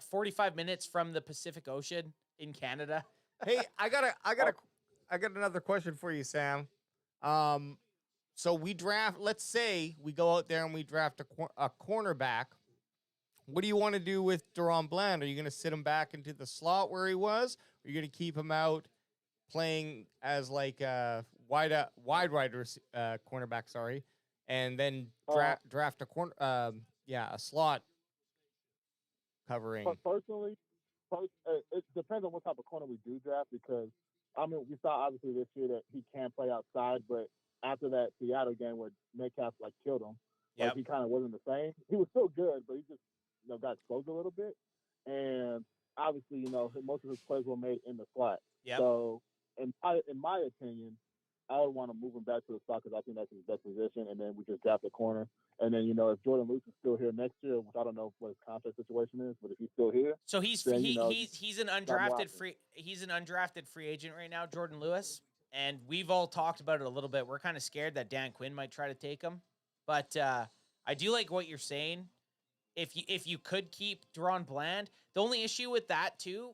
45 minutes from the Pacific Ocean in Canada. Hey, I got another question for you, Sam. So we draft. Let's say we go out there and we draft a cornerback. What do you want to do with Deron Bland? Are you going to sit him back into the slot where he was? Or are you going to keep him out playing as like a wide cornerback? Sorry, and then draft a slot covering. Personally, it depends on what type of corner we do draft because, I mean, we saw obviously this year that he can play outside, but after that Seattle game where Metcalf like killed him, like he kind of wasn't the same. He was still good, but he just got exposed a little bit. And obviously, most of his plays were made in the slot. Yep. So, in my opinion, I would want to move him back to the slot because I think that's his best position, and then we just draft a corner. And then, if Jordan Lewis is still here next year, which I don't know what his contract situation is, but if he's still here, so he's an undrafted free agent right now, Jordan Lewis. And we've all talked about it a little bit. We're kind of scared that Dan Quinn might try to take him, but I do like what you're saying. If you could keep Deron Bland, the only issue with that too,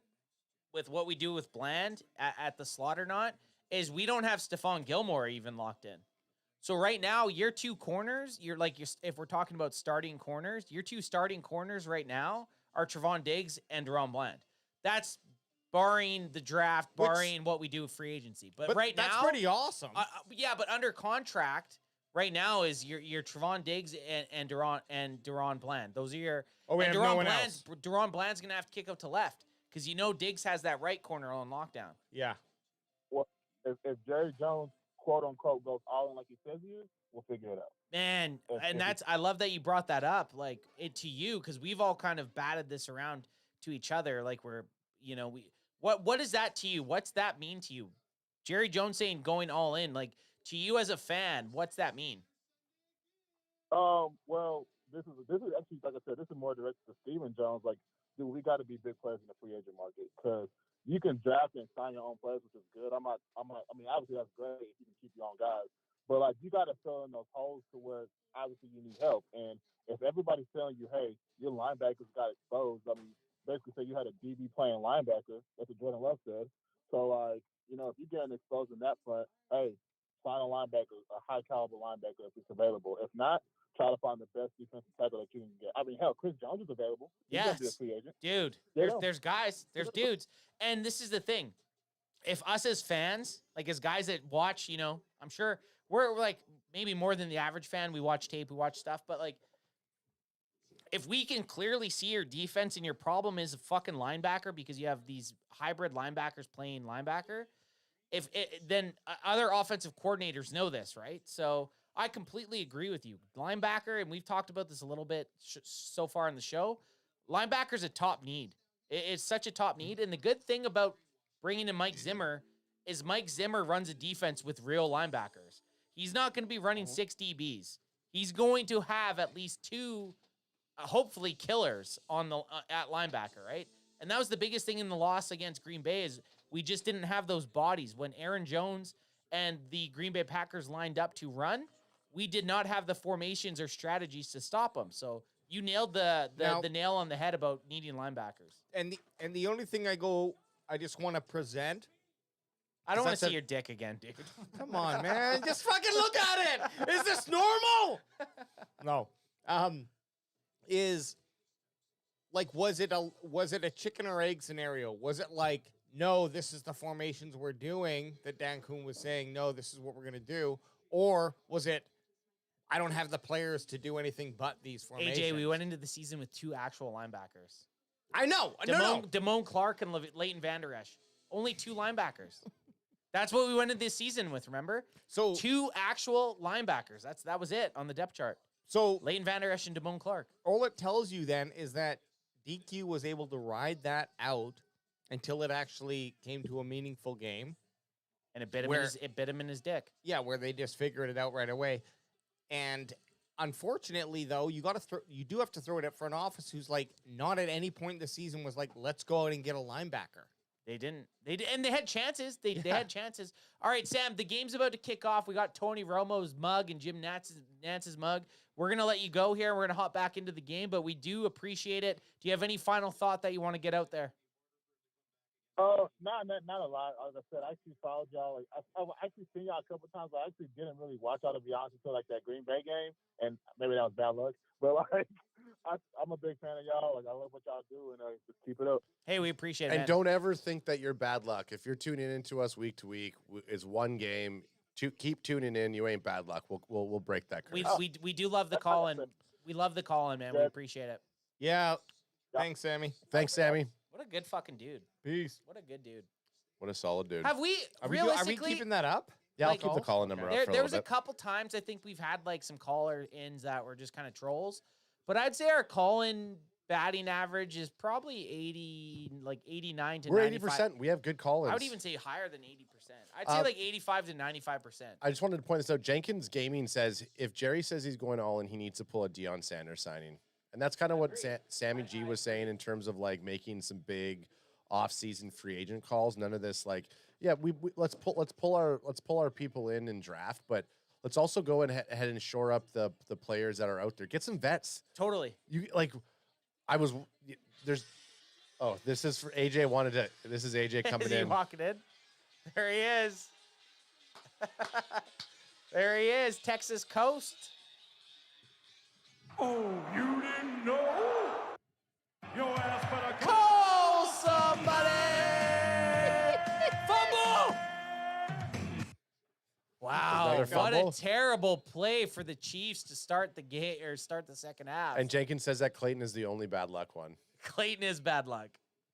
with what we do with Bland at the slot or not, is we don't have Stephon Gilmore even locked in. So right now, your two corners, if we're talking about starting corners, your two starting corners right now are Trevon Diggs and Deron Bland. That's barring the draft, barring what we do with free agency. But right now, that's pretty awesome. Yeah, but under contract right now is your Trevon Diggs and Deron Bland. Those are your. Oh, we have no one else. Deron Bland's gonna have to kick out to left because Diggs has that right corner on lockdown. Yeah. Well, if Jerry Jones, quote unquote, goes all in like he says he is, we'll figure it out. Man, I love that you brought that up, like to you, because we've all kind of batted this around to each other, like what is that to you? What's that mean to you? Jerry Jones saying going all in, like to you as a fan, what's that mean? Well, this is actually, like I said, this is more directed to Stephen Jones. Like, dude, we got to be big players in the free agent market because you can draft and sign your own players, which is good. I mean, obviously that's great if you can keep your own guys, but like you got to fill in those holes to where obviously you need help. And if everybody's telling you, hey, your linebackers got exposed, I mean, basically say you had a DB playing linebacker. That's what Jordan Love said. So like, if you're getting exposed in that front, hey, sign a linebacker, a high caliber linebacker if it's available. If not, try to find the best defensive tackle that you can get. I mean, hell, Chris Jones is available. He's gonna be a free agent. Dude. There's guys, there's dudes. And this is the thing. If us as fans, like as guys that watch, I'm sure we're like maybe more than the average fan. We watch tape, we watch stuff, but like if we can clearly see your defense and your problem is a fucking linebacker because you have these hybrid linebackers playing linebacker, then other offensive coordinators know this, right? So I completely agree with you. Linebacker, and we've talked about this a little bit so far in the show, linebacker's a top need. It's such a top need. And the good thing about bringing in Mike Zimmer is Mike Zimmer runs a defense with real linebackers. He's not going to be running 6 DBs. He's going to have at least 2, hopefully, killers on the at linebacker, right? And that was the biggest thing in the loss against Green Bay is we just didn't have those bodies. When Aaron Jones and the Green Bay Packers lined up to run, we did not have the formations or strategies to stop them. So you nailed the nail on the head about needing linebackers. And the only thing I just want to present. I don't want to see your dick again, dude. Come on, man. Just fucking look at it. Is this normal? No. Is like, was it a chicken or egg scenario? Was it like, no, this is the formations we're doing that Dan Kuhn was saying, no, this is what we're going to do? Or was it, I don't have the players to do anything but these formations? AJ, we went into the season with 2 actual linebackers. I know. Damone Clark and Leighton Vander Esch. Only 2 linebackers. That's what we went into this season with, remember? So 2 actual linebackers. That was it on the depth chart. So Leighton Vander Esch and Damone Clark. All it tells you then is that DQ was able to ride that out until it actually came to a meaningful game. And it bit him in his dick. Yeah, where they just figured it out right away. And unfortunately, though, you do have to throw it at front office, who's like not at any point in the season was like, let's go out and get a linebacker. They didn't. And they had chances. They had chances. All right, Sam, the game's about to kick off. We got Tony Romo's mug and Jim Nantz's mug. We're going to let you go here. We're going to hop back into the game, but we do appreciate it. Do you have any final thought that you want to get out there? Not a lot. Like I said, I actually followed y'all. Like I've actually seen y'all a couple times. I actually didn't really watch y'all, to be honest, until like that Green Bay game, and maybe that was bad luck. But like, I'm a big fan of y'all. Like I love what y'all do, and just keep it up. Hey, we appreciate it. And man. don't ever think that you're bad luck. If you're tuning into us week to week, it's one game. Keep tuning in. You ain't bad luck. We'll break that curse. We do love the call in. We love the call in, man. We appreciate it. Yeah. Thanks, Sammy. Thanks, Sammy. What a good fucking dude. Peace. What a good dude. What a solid dude. Have we Are realistically we keeping that up? Yeah, I'll keep the call-in number up for There was a a bit. couple times I think we've had like some caller-ins that were just kind of trolls. But I'd say our call-in batting average is probably 89 to 95. We're 80%. We have good call-ins. I would even say higher than 80%. I'd say like 85 to 95%. I just wanted to point this out. Jenkins Gaming says if Jerry says he's going all in, he needs to pull a Deion Sanders signing. And that's kind of what Sammy G was saying in terms of like making some big off-season free agent calls. None of this like, yeah, we let's pull our people in and draft, but let's also go ahead and shore up the players that are out there. Get some vets. Totally. This is for AJ this is AJ coming Is he in. walking in? There he is. There he is, Texas Coast. Oh, you didn't know? Your ass better call somebody. Fumble! Wow, Another what fumble? a terrible play for the Chiefs to start the game or start the second half. And Jenkins says that Clayton is the only bad luck one. Clayton is bad luck.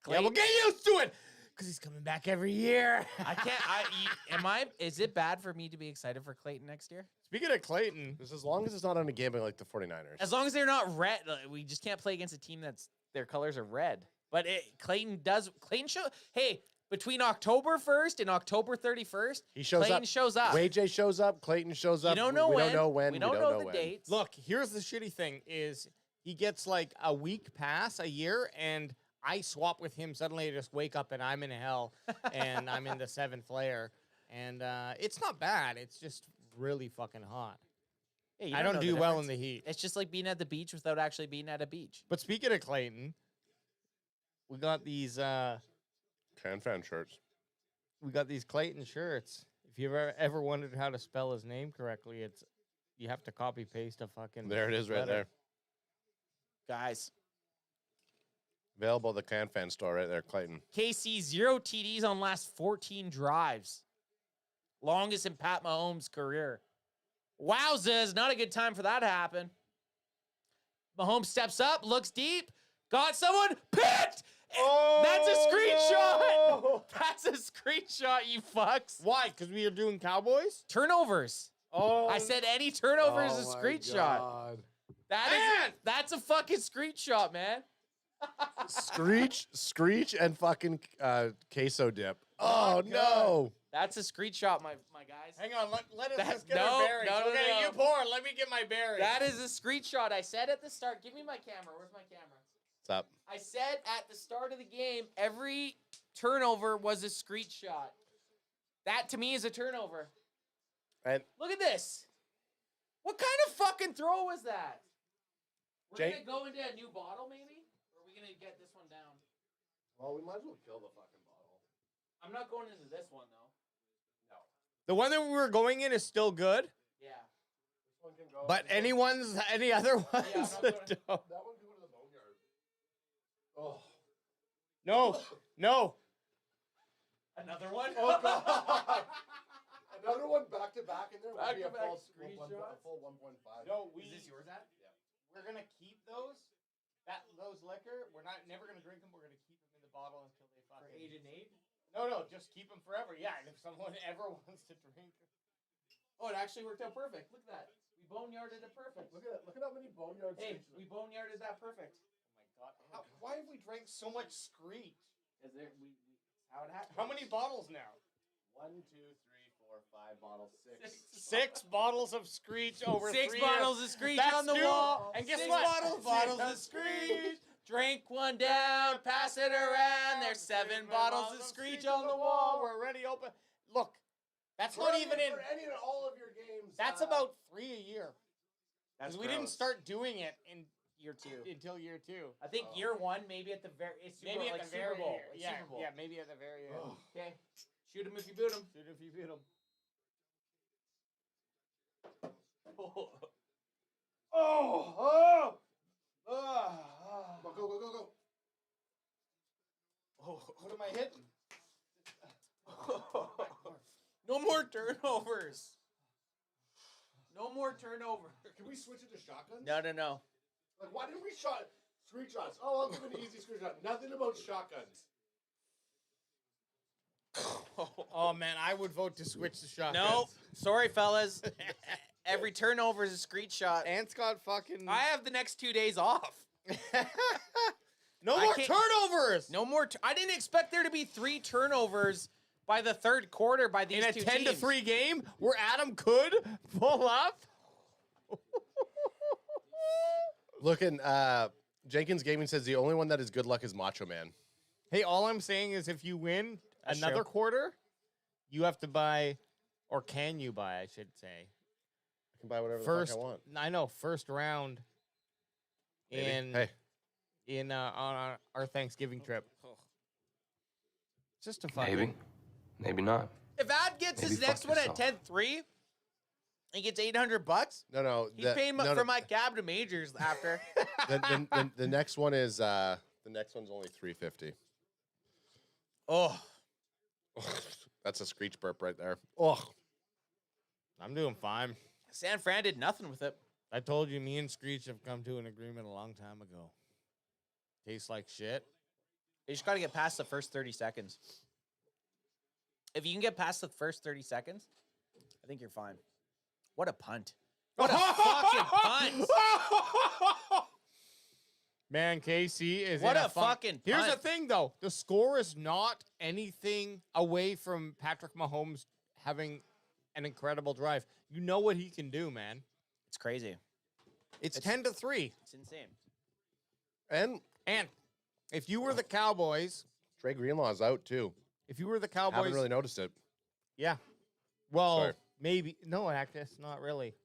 Yeah, we'll get used to it because he's coming back every year. I can't. Is it bad for me to be excited for Clayton next year? Speaking of Clayton, just as long as it's not on a game like the 49ers. As long as they're not red, we just can't play against a team that's their colors are red. But Clayton show. Hey, between October 1st and October 31st, Clayton shows up. JJ shows up. Clayton shows up. We don't know we when. Don't know when. We don't know the dates. Look, here's the shitty thing: is he gets like a week pass a year, and I swap with him. Suddenly, I just wake up and I'm in hell, and I'm in the 7th layer, and it's not bad. It's just really fucking hot. Hey, I don't do well in the heat. It's just like being at the beach without actually being at a beach. But speaking of Clayton, we got these Can fan shirts. We got these Clayton shirts. If you've ever wondered how to spell his name correctly, you have to copy paste a fucking. There it is, right there, guys. Available at the Can Fan store right there, Clayton. KC 0 TDs on last 14 drives. Longest in Pat Mahomes' career. Wowzers, not a good time for that to happen. Mahomes steps up, looks deep, got someone, picked, That's a screenshot. That's a screenshot, you fucks. Why? Because we are doing Cowboys? Turnovers. Oh. I said any turnover is a Oh my screenshot. God. That's a fucking screenshot, man. Screech, and fucking queso dip. Oh no! That's a screenshot, my guys. Hang on, let us That- just get no, our bearings. no, no, Okay, no. you pour. Let me get my bearings. That is a screenshot. I said at the start. Give me my camera. Where's my camera? What's up? I said at the start of the game, every turnover was a screenshot. That to me is a turnover. And Look at this. What kind of fucking throw was that? We're Jake? gonna go into a new bottle, maybe? Or are we gonna get this one down? well, we might as well kill the fucking bottle. I'm not going into this one though. The one that we were going in is still good, Yeah. This one can go. but any other ones? I'm not going- don't. that one can go to the boneyard. Oh. No. Another one? Oh god. Another one back to back in there would be a Back-to-back full screenshots? a full 1.5. No, Is this yours, Ad? We're gonna keep those liquor. We're never gonna drink them. We're gonna keep them in the bottle until they For fucking. Agent Nate? No, just keep them forever. Yeah, and if someone ever wants to drink, Oh, it actually worked out perfect. Look at that. We boneyarded it perfect. Look at how many boneyards. Hey, we boneyarded that perfect. oh my god, why have we drank so much Screech? Is there how it happened? How many bottles now? 1, 2, 3, 4, 5 bottles, 6. 6 bottles of Screech over 6 3 bottles years. of Screech That's on the new. wall. And guess 6 what? bottles of Screech. Drink one down, pass it around. There's 7 bottles of Screech on the wall. We're already open. Look, that's not even in. for any and all of your games. That's about 3 a year. That's Because we didn't gross. start doing it in year 2. until year 2. I think year 1, maybe at the very, it's Super, Maybe like at the Super very Bowl. year. Like Yeah, Super Bowl. yeah, maybe at the very end. Okay. Shoot him if you boot him. Shoot if you beat him. Go. What am I hitting? No more turnovers. No more turnovers. Can we switch it to shotguns? No. Like, why didn't we shot screenshots? Oh, I'll give an easy screenshot. Nothing about shotguns. Oh man, I would vote to switch to shotguns. No. Sorry, fellas. Every turnover is a screenshot. Ant's got fucking. I have the next 2 days off. No I more can't- turnovers. No more. I didn't expect there to be 3 turnovers by the third quarter by these In a two 10 teams. to 3 game where Adam could pull up. Looking, Jenkins Gaming says the only one that is good luck is Macho Man. Hey, all I'm saying is if you win That's another true. quarter, you have to buy, or can you buy, I should say, I can buy whatever first. the fuck I want. I know, first round Maybe. on our Thanksgiving trip. Just a fucking. Maybe. Maybe not. If Ad gets Maybe his next fuck one at yourself. 10-3, he gets $800. No. He's paying for my cab to majors after. The next one is the next one's only $350. Oh, That's a screech burp right there. Oh, I'm doing fine. San Fran did nothing with it. I told you, me and Screech have come to an agreement a long time ago. Tastes like shit. You just got to get past the first 30 seconds. If you can get past the first 30 seconds, I think you're fine. What a punt. What a fucking punt. Man, KC is What in a fucking Here's the punt. thing, though. The score is not anything away from Patrick Mahomes having an incredible drive. You know what he can do, man. It's crazy. It's 10 to 3. It's insane. and If you were the Cowboys, Trey Greenlaw's out too. if you were the I haven't Cowboys, really noticed it. yeah. Well, Sorry. maybe. No, actually, it's not really.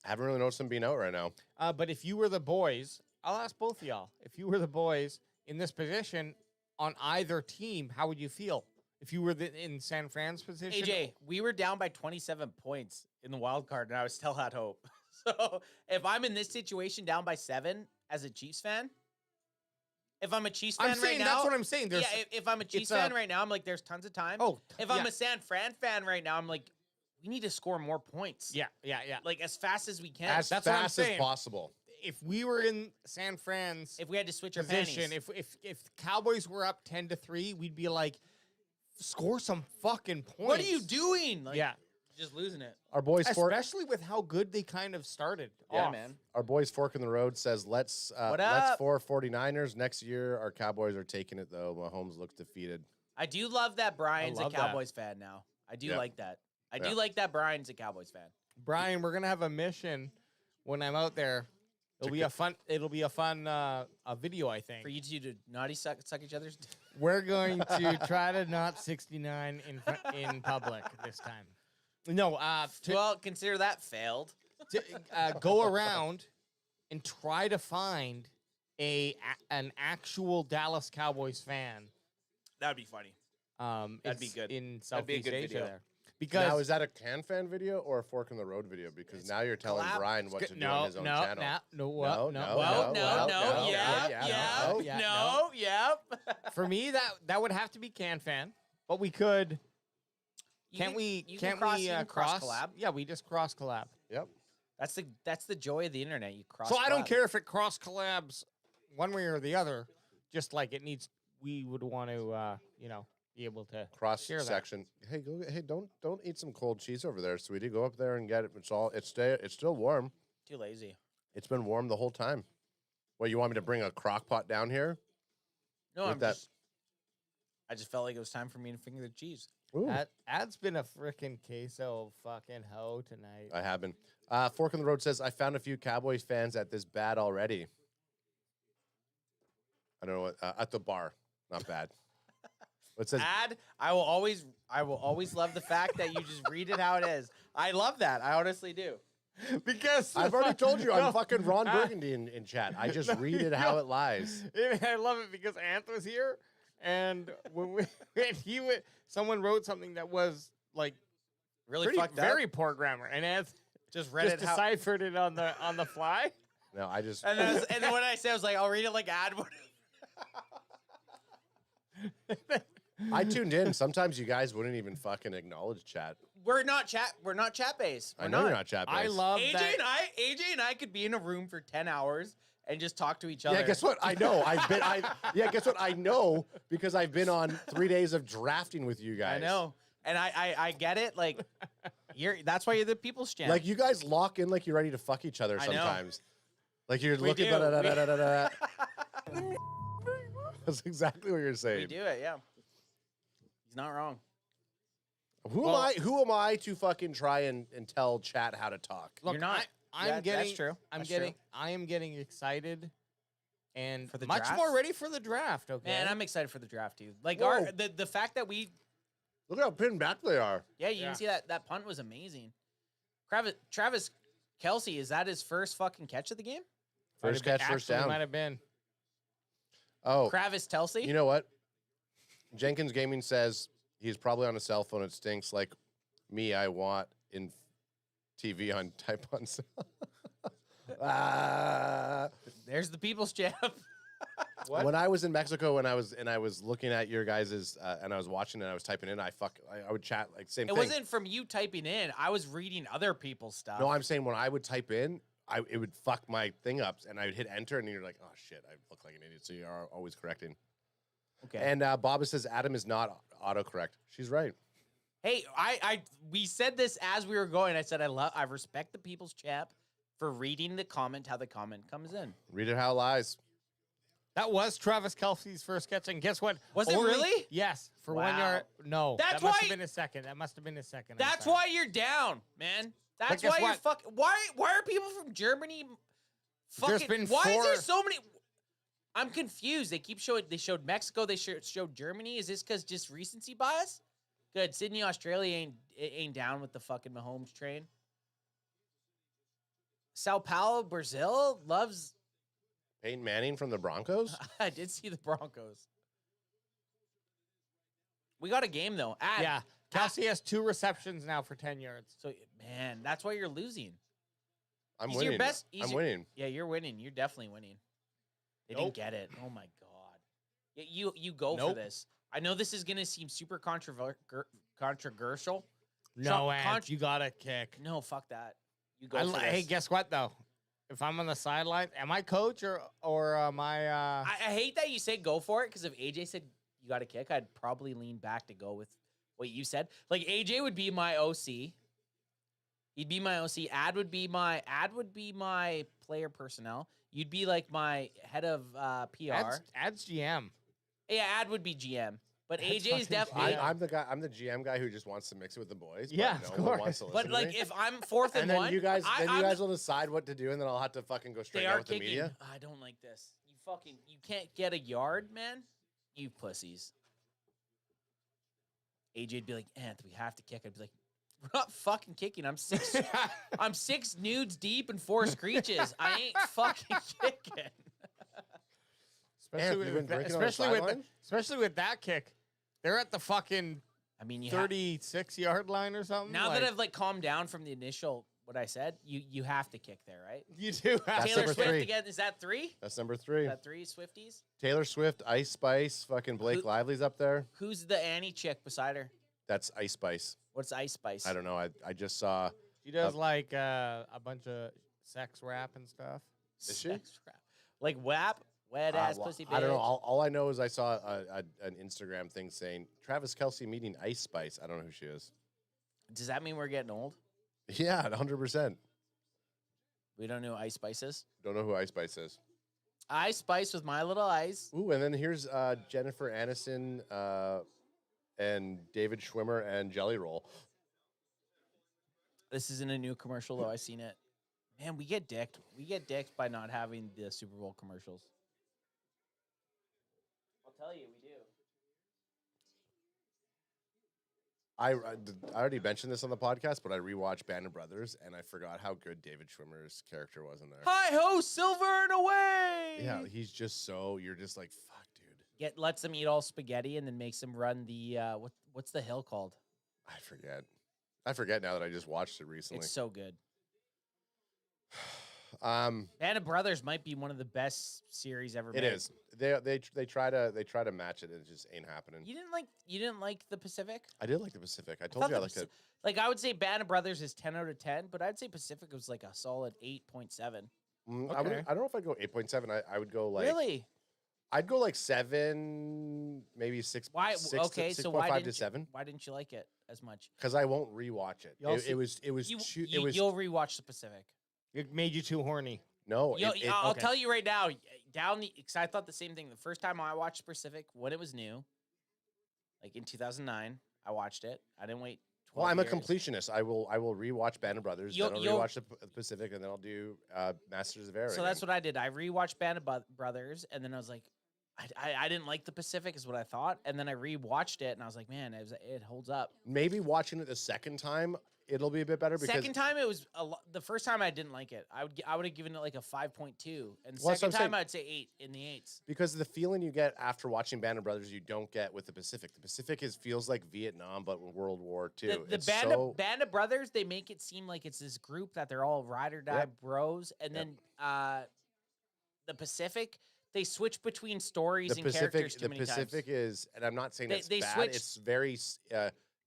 I haven't really noticed him being out right now. But if you were the boys, I'll ask both of y'all. If you were the boys in this position on either team, how would you feel? If you were in San Fran's position? AJ, we were down by 27 points in the wild card, and I was still had hope. So if I'm in this situation down by 7 as a Chiefs fan, if I'm a Chiefs fan I'm saying right now, that's what I'm saying. There's, yeah, if I'm a Chiefs fan right now, I'm like, there's tons of time. Oh, if I'm a San Fran fan right now, I'm like, we need to score more points. Yeah. Like as fast as we can. As That's what I'm fast as saying. possible. if we were in San Fran's If we had to switch our position, panties. if Cowboys were up 10-3, we'd be like, score some fucking points. What are you doing? Like, Yeah. Just losing it. Our boys Especially with how good they kind of started. Yeah, off. man. Our boys Fork in the Road says, let's up? for 49ers. Next year, our Cowboys are taking it, though. Mahomes looks defeated. I do love that Brian's a love that. Cowboys fan now. I do Yeah. like that. I Yeah. do like that Brian's a Cowboys fan. Brian, we're gonna have a mission when I'm out there. It'll be a fun video, I think. For you two to naughty suck each other's. We're going to try to not 69 in public this time. No, Well, consider that failed. go around and try to find an actual Dallas Cowboys fan. That'd be funny. That'd be good. In That'd be a Southeast good Asia video. there. Because Now, is that a Can Fan video or a Fork in the Road video? Because now you're telling collab. Brian what to do on his own channel. Yep. For me, that would have to be Can Fan, but we could. Can't we cross collab? Yeah, we just cross collab. Yep. That's the joy of the internet. You cross. So I don't collab. care if it cross collabs one way or the other. Just like it needs, we would want to, be able to Cross share that. section. Hey, don't eat some cold cheese over there, sweetie. Go up there and get it. It's still warm. Too lazy. It's been warm the whole time. What, you want me to bring a crock pot down here? No, With I just felt like it was time for me to finger the cheese. Ooh. Ad's been a freaking queso fucking hoe tonight. I have been. Fork in the Road says, I found a few Cowboys fans at this bad already. I don't know what, at the bar. Not bad. It says, I will always love the fact that you just read it how it is. I love that. I honestly do. Because I've already told you I'm fucking Ron Burgundy in chat. I just read it how it lies. I love it because Anth was here, and when someone wrote something that was like Really fucked up. very poor grammar, and Anth Just read it how. deciphered it on the fly. No, I just. And then when I said, I was like, I'll read it like Ad would. I tuned in. Sometimes you guys wouldn't even fucking acknowledge chat. We're not chat base. I know you're not chat based. I love AJ that. AJ and I could be in a room for 10 hours and just talk to each other. Yeah, guess what? I know. Guess what? I know because I've been on 3 days of drafting with you guys. I know. And I get it. Like, that's why you're the people's champ. Like, you guys lock in like you're ready to fuck each other I know. sometimes. Like, you're We looking. do. Da-da-da-da-da-da. That's exactly what you're we saying. do it, yeah. He's not wrong. Who am I to fucking try and tell chat how to talk? Look, You're not. I'm getting. That's true. I'm That's getting. true. I am getting excited, and For the much draft? more ready for the draft. Okay, Man, I'm excited for the draft, too. Like, Whoa. the fact that we. Look how pinned back they are. Yeah, you can see that punt was amazing. Travis Kelce, is that his first fucking catch of the game? First catch, first down. Might have been. Oh, Travis Kelce? you know what? Jenkins Gaming says he's probably on a cell phone. It stinks like me. I want in TV on type on. There's the people's champ. What? When I was in Mexico, and I was looking at your guys's, and I was watching and I was typing in, I would chat like same It thing. wasn't from you typing in. I was reading other people's stuff. No, I'm saying when I would type in, it would fuck my thing up, and I would hit enter, and you're like, oh shit, I look like an idiot. So you are always correcting. Okay. And Baba says Adam is not autocorrect. She's right. Hey, we said this as we were going. I said I respect the people's champ for reading the comment how the comment comes in. Read it how it lies. That was Travis Kelce's first catch, and guess what? Was it really? Yes, for Wow. 1 yard. No, That's that must why- have been his second. That must have been his second. I'm That's sorry. why you're down, man. That's guess why you're what? fucking. Why are people from Germany? There's Fucking. been Why is there four- so many? I'm confused. They keep showing. They showed Mexico. They showed Germany. Is this because just recency bias? Good. Sydney, Australia ain't down with the fucking Mahomes train. Sao Paulo, Brazil loves. Peyton Manning from the Broncos. I did see the Broncos. We got a game though. Yeah, Kelsey has 2 receptions now for 10 yards. So man, that's why you're losing. I'm He's winning. your best. I'm winning. Yeah, you're winning. You're definitely winning. They didn't get it. Oh my god. Yeah, you go for this. I know this is gonna seem super controversial. No, Ant, you got to kick. No, fuck that. You go for this. Hey, guess what though? if I'm on the sideline, am I coach or am I? I hate that you say go for it because if AJ said you got to kick, I'd probably lean back to go with what you said. Like AJ would be my OC. He'd be my OC. Ad would be my player personnel. You'd be like my head of PR. Ad's GM. Yeah, Ad would be GM. But That's AJ's fucking definitely. I'm the guy. I'm the GM guy who just wants to mix it with the boys. Yeah, but of no one course. wants to listen But to like, me. if I'm fourth and then one, you guys, I'm will decide what to do, and then I'll have to fucking go straight they out are with the kicking. media. I don't like this. You can't get a yard, man. You pussies. AJ'd be like, Anth, we have to kick. I'd be like, we're not fucking kicking. I'm 6 nudes deep and 4 screeches. I ain't fucking kicking. Especially with that kick. They're at the fucking I mean, 36-yard line or something. Now that I've like calmed down from the initial what I said, you have to kick there, right? You do. That's Taylor number Swift 3. again. Is that 3? That's number 3. Is that 3 Swifties? Taylor Swift, Ice Spice, fucking Blake Lively's up there. Who's the Annie chick beside her? That's Ice Spice. What's Ice Spice? I don't know. I just saw. She does like a bunch of sex rap and stuff. Is she? Sex rap. Like WAP? Wet ass pussy bitch. I don't know. All I know is I saw an Instagram thing saying Travis Kelce meeting Ice Spice. I don't know who she is. Does that mean we're getting old? Yeah, 100%. We don't know who Ice Spice is? Don't know who Ice Spice is. Ice Spice with my little eyes. Ooh, and then here's Jennifer Aniston and David Schwimmer and Jelly Roll. This isn't a new commercial, though. I've seen it. Man, we get dicked. We get dicked by not having the Super Bowl commercials. I'll tell you, we do. I already mentioned this on the podcast, but I rewatched Band of Brothers, and I forgot how good David Schwimmer's character was in there. Hi ho, silver and away. Yeah, he's just so, you're just like, fuck, dude. Lets them eat all spaghetti and then makes them run the what's the hill called? I forget now that I just watched it recently. It's so good. Band of Brothers might be one of the best series ever made. It is. They try to match it, and it just ain't happening. You didn't like the Pacific? I did like the Pacific. I told you I liked it. Like I would say Band of Brothers is 10 out of 10, but I'd say Pacific was like a solid 8.7. Okay. I don't know if I'd go 8.7. I would go like Really? I'd go like 7, maybe 6. Why? 6 Okay, to, so 6.5 to 7. Why didn't you like it as much? Because I won't rewatch it. You'll rewatch the Pacific. It made you too horny. No, I'll tell you right now. Because I thought the same thing. The first time I watched Pacific when it was new, like in 2009, I watched it. I didn't wait. Well, I'm a years. completionist. I will rewatch Band of Brothers. Then I'll rewatch the Pacific, and then I'll do Masters of Air. So that's what I did. I rewatched Band of Brothers, and then I was like, I didn't like the Pacific, is what I thought. And then I rewatched it, and I was like, man, it holds up. Maybe watching it the second time, it'll be a bit better. Because Second time, it was the first time I didn't like it. I would have given it like a 5.2, and the Well, second so I'm time saying- I'd say 8 in the 8s. Because the feeling you get after watching Band of Brothers, you don't get with the Pacific. The Pacific feels like Vietnam, but World War II. The Band of Brothers, they make it seem like it's this group that they're all ride or die bros, and then the Pacific, they switch between stories and characters too many times. The Pacific is, and I'm not saying it's they bad. switch- It's very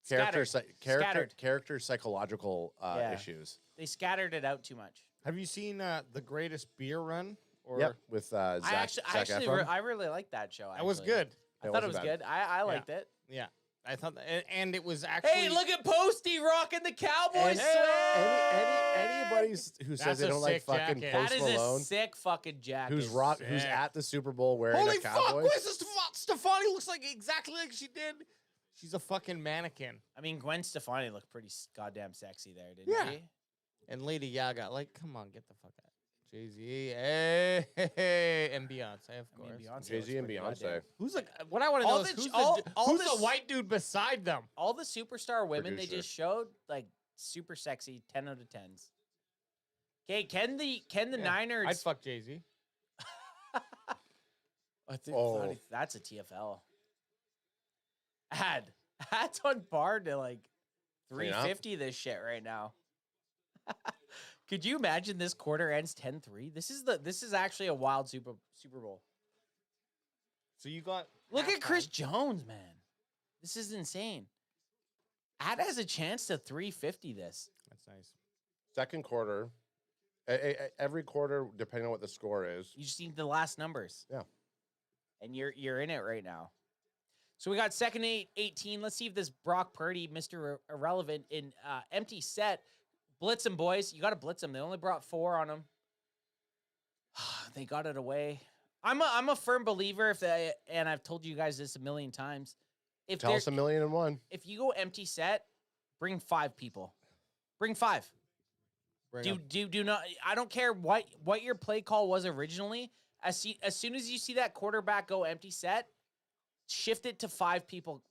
character psychological issues. They scattered it out too much. Have you seen The Greatest Beer Run? Or Yep, with Zac Efron. I really liked that show. That was good. I thought it was good. I liked it. Yeah. I thought that, and it was actually. Hey, look at Posty rocking the Cowboys. Anybody who says they don't like fucking jacket. Post That is Malone, a sick fucking jacket. who's at the Super Bowl wearing Holy a fuck! Cowboys. Where's Stefani? Looks like exactly like she did. She's a fucking mannequin. I mean, Gwen Stefani looked pretty goddamn sexy there, didn't she? And Lady Gaga, like, come on, get the fuck out. Jay-Z, hey, and Beyonce, of course. Jay-Z and Beyonce. Who's like? What I want to know is who's the white dude beside them? All the superstar women Producer. they just showed, like super sexy, 10 out of 10s. Okay, can the Niners? I'd fuck Jay-Z. That's a TFL. Ad's on par to like 350 this shit right now. Could you imagine this quarter ends 10-3? This is actually a wild Super Bowl. So you got look at Chris Jones, man. This is insane. Ad has a chance to 350 this. That's nice. Second quarter, Every quarter, depending on what the score is. You just need the last numbers. Yeah. And you're in it right now. So we got second 18. Let's see if this Brock Purdy, Mr. Irrelevant, in empty set. Blitz him, boys. You got to blitz them. They only brought 4 on them. They got it away. I'm a firm believer and I've told you guys this a million times. Tell us 1,000,001. If you go empty set, bring 5 people. Bring 5. Do not. I don't care what your play call was originally. As soon as you see that quarterback go empty set, shift it to 5 people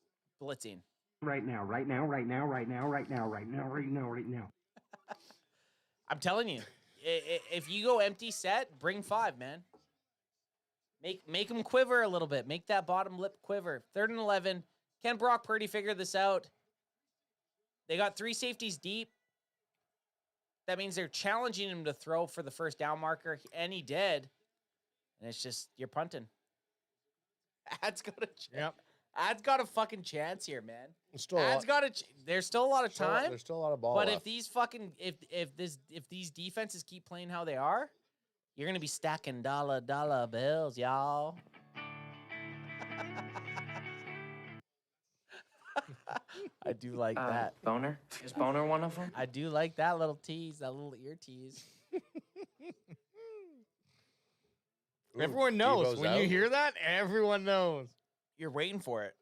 blitzing. Right now. I'm telling you, if you go empty set, bring 5, man. Make them quiver a little bit. Make that bottom lip quiver. 3rd and 11. Can Brock Purdy figure this out? They got 3 safeties deep. That means they're challenging him to throw for the first down marker, and he did. And it's just, you're punting. Ad's got a chance. Yep. Ad's got a fucking chance here, man. There's still a lot of time. There's still a lot of ball But left. if these defenses keep playing how they are, you're gonna be stacking dollar bills, y'all. I do like that. Boner? Is Boner one of them? I do like that little tease, that little ear tease. Everyone knows. Debo's When out. you hear that, everyone knows. You're waiting for it.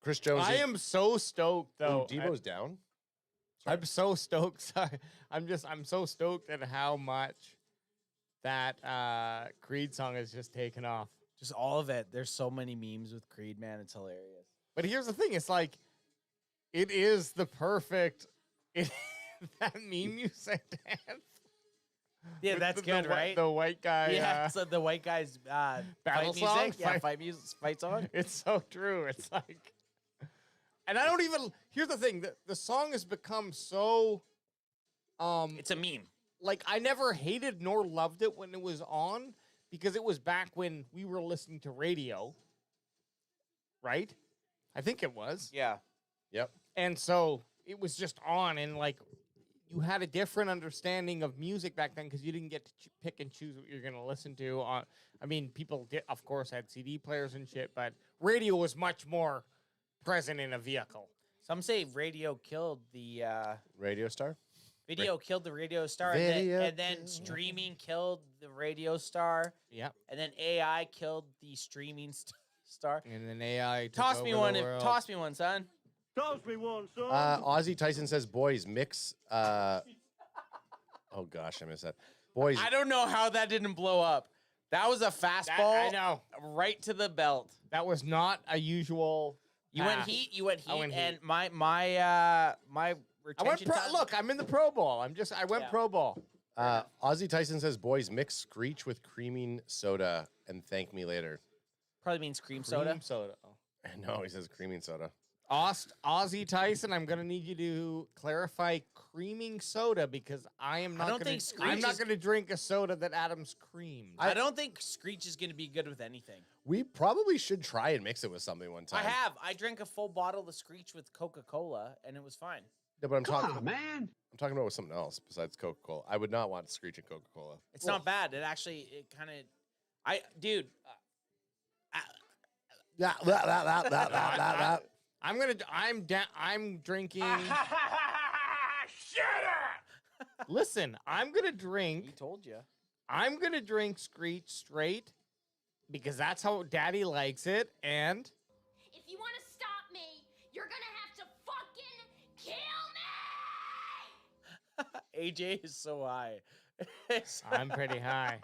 Chris Jones. I am so stoked, though. Debo's down. I'm so stoked. Sorry. I'm so stoked at how much that Creed song has just taken off. Just all of it. There's so many memes with Creed, man. It's hilarious. But here's the thing. It's like, it is the perfect, that meme you said, Dan. Yeah, With that's good, right? The white guy. Yeah, so the white guy's battle fight song? music. Yeah, fight song. It's so true. It's like, and I don't even, here's the thing. The song has become so, it's a meme. Like, I never hated nor loved it when it was on, because it was back when we were listening to radio, right? I think it was. Yeah. Yep. And so it was just on, and like, you had a different understanding of music back then because you didn't get to pick and choose what you're going to listen to. I mean, people did, of course, had CD players and shit, but radio was much more present in a vehicle. Some say radio killed the Radio star. video killed the radio star, and then streaming killed the radio star. Yep. And then AI killed the streaming star. And then AI Toss me one, toss me one, son. Toss me one, son. Ozzy Tyson says, "Boys mix." Oh gosh, I missed that. Boys, I don't know how that didn't blow up. That was a fastball. I know. Right to the belt. That was not a usual. You pass. You went heat, went and heat. my retention time. Look, I'm in the Pro Bowl. I went Pro Bowl. Ozzy Tyson says, "Boys mix Screech with creaming soda and thank me later." Probably means cream soda. Cream soda. No, he says creaming soda. Ozzy Tyson, I'm gonna need you to clarify creaming soda because I'm not gonna drink a soda that Adam's creamed. I don't think Screech is gonna be good with anything. We probably should try and mix it with something one time. I have. I drank a full bottle of Screech with Coca-Cola, and it was fine. Yeah, but I'm talking, man. I'm talking about something else besides Coca-Cola. I would not want Screech and Coca-Cola. It's not bad. It actually, it kind of, dude. I'm drinking. Listen, I'm gonna drink. He told you. I'm gonna drink Screech straight because that's how Daddy likes it. And If you want to stop me, you're gonna have to fucking kill me! AJ is so high. I'm pretty high.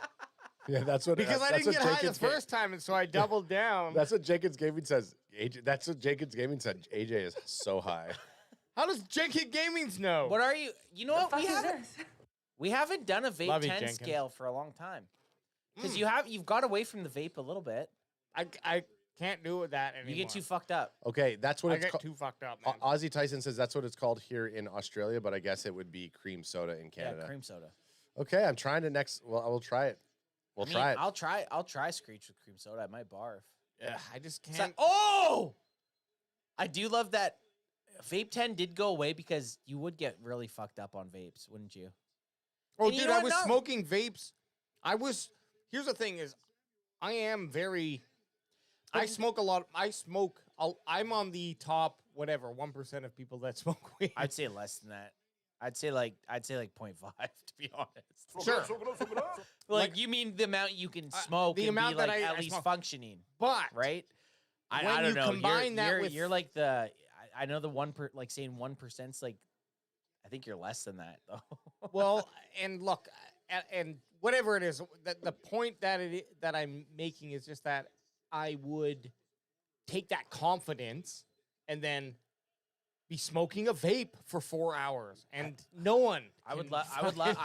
Yeah, that's what. Because I that's didn't what get high the Jenkins first time, and so I doubled down. That's what Jenkins Gaming says. AJ, that's what Jenkins Gaming said. AJ is so high. How does Jenkins Gaming's know? What are you? You know what? Fuck We haven't done a vape Love you, 10 Jenkins. scale for a long time. Because you've got away from the vape a little bit. I can't do that anymore. You get too fucked up. Okay, that's what I it's get called. too fucked up, man. Ozzy Tyson says that's what it's called here in Australia, but I guess it would be cream soda in Canada. Yeah, cream soda. Okay, I'm trying to next. Well, I will try it. We'll try it. I'll try Screech with cream soda. I might barf. Yeah, I just It's can't. like, oh! I do love that Vape 10 did go away because you would get really fucked up on vapes, wouldn't you? Oh, And you dude, know I what? was No. smoking vapes. Here's the thing is, I am very, I smoke a lot. I'm on the top, whatever, 1% of people that smoke weed. I'd say less than that. I'd say like 0.5 to be honest. Sure. Like you mean the amount you can smoke the and amount be that like I at least smoke. functioning, But right? I when don't you know. combine that you're, with- you're like the I know the like saying 1%'s like I think you're less than that though. well, and look, and whatever it is, the point that I'm making is just that I would take that confidence and then be smoking a vape for 4 hours, and no one. I would can love fucking do that.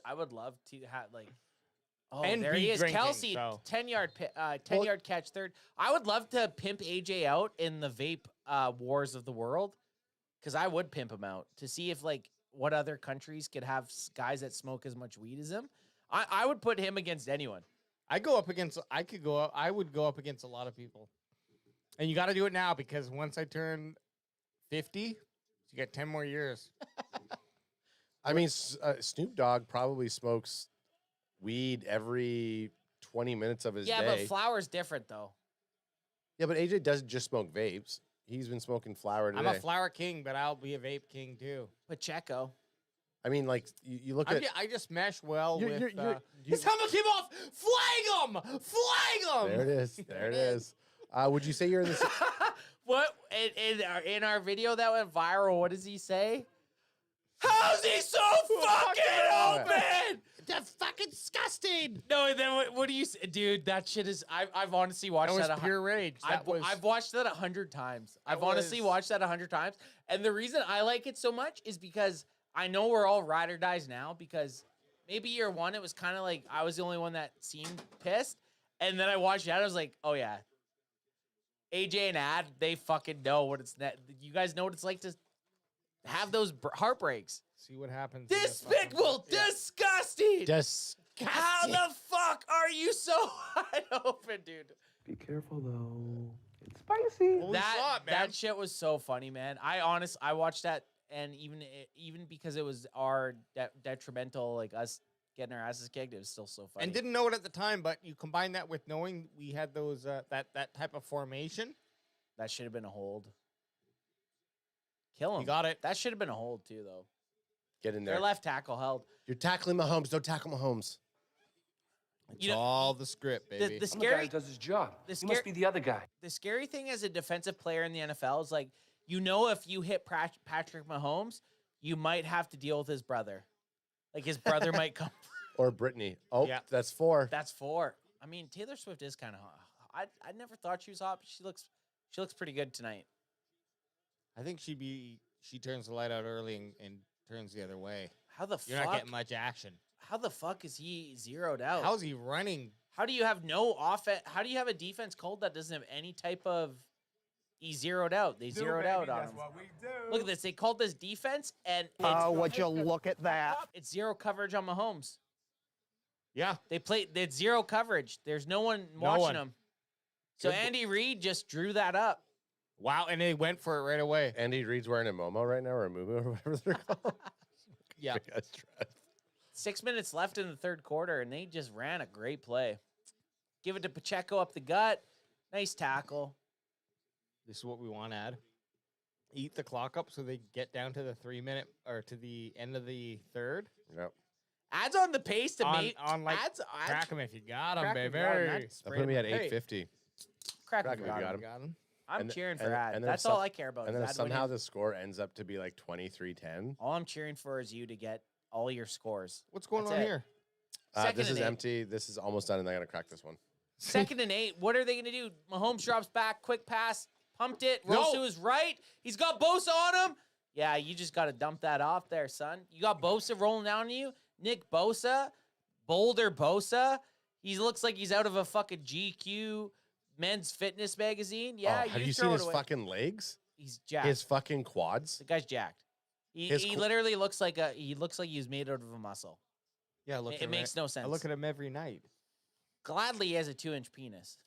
I would love to have like oh And there be he is drinking, Kelsey so. 10-yard catch third. I would love to pimp AJ out in the vape wars of the world because I would pimp him out to see if like what other countries could have guys that smoke as much weed as him. I would put him against anyone. I would go up against a lot of people, and you got to do it now because once I turn 50, you get 10 more years. I mean, Snoop Dogg probably smokes weed every 20 minutes of his Yeah, day. but flour's different though. Yeah, but AJ doesn't just smoke vapes. He's been smoking flower today. I'm a flower king, but I'll be a vape king too. Pacheco. I mean, like, you look at... I just mesh well You're- with... you're- his helmet came off! Flag him! Flag him! There it is. There it is. Would you say you're in the... What in our video that went viral? What does he say? How's he so fucking open? That's fucking disgusting. No, and then what do you say, dude? That shit is. I've honestly watched That that. was pure rage. I've watched that 100 times. I've honestly watched that 100 times, and the reason I like it so much is because I know we're all ride or dies now. Because maybe year one it was kind of like I was the only one that seemed pissed, and then I watched that. I was like, oh yeah. AJ and Ad, they fucking know what it's. You guys know what it's like to have those heartbreaks. See what happens. Despicable, disgusting. How the fuck are you so wide open, dude? Be careful though. It's spicy. That shit was so funny, man. I watched that, and even because it was our detrimental, like us getting our asses kicked, it was still so funny. And didn't know it at the time, but you combine that with knowing we had those that type of formation. That should have been a hold. Kill him. You got it. That should have been a hold too, though. Get in there. Their left tackle held. You're tackling Mahomes. Don't tackle Mahomes. It's all the script, baby. The scary guy does his job. He must be the other guy. The scary thing as a defensive player in the NFL is like, if you hit Patrick Mahomes, you might have to deal with his brother. Like his brother might come. Or Brittany. Oh, Yeah. that's 4. That's 4. I mean, Taylor Swift is kind of hot. I never thought she was hot, but she looks pretty good tonight. I think she turns the light out early and turns the other way. How the You're fuck? not getting much action. How the fuck is he zeroed out? How's he running? How do you have no offense? How do you have a defense called that doesn't have any type of? He zeroed out. They zeroed out on him. Look at this. They called this defense, and would you look at that? it's zero coverage on Mahomes. Yeah, It's zero coverage. There's no one watching him. So Andy Reid just drew that up. Wow, and they went for it right away. Andy Reid's wearing a Momo right now, or a Mumu, or whatever they're called. Yeah. 6 minutes left in the third quarter, and they just ran a great play. Give it to Pacheco up the gut. Nice tackle. This is what we want to add. Eat the clock up so they get down to the 3 minute or to the end of the third. Yep. Adds on the pace to me. Crack him if you got him, Crack baby. him, got him, not I put me at 850. Crack him, if you got him. got him. I'm cheering for Ad. then That's all I care about. And is then Ad somehow winning. the score ends up to be like 23-10. All I'm cheering for is you to get all your scores. What's going That's on it. here? This is 8. empty. This is almost done, and they're going to crack this one. 2nd and 8. What are they going to do? Mahomes drops back, quick pass, pumped it, No. rolls to his right. He's got Bosa on him. Yeah, you just got to dump that off there, son. You got Bosa rolling down on you. Nick Bosa, Boulder Bosa. He looks like he's out of a fucking GQ men's fitness magazine. Yeah, Oh, have you throw seen it his away. fucking legs? He's jacked. His fucking quads? The guy's jacked. He literally looks like he looks like he's made out of a muscle. Yeah, look. It makes no sense. I look at him every night. Gladly, he has a 2-inch penis.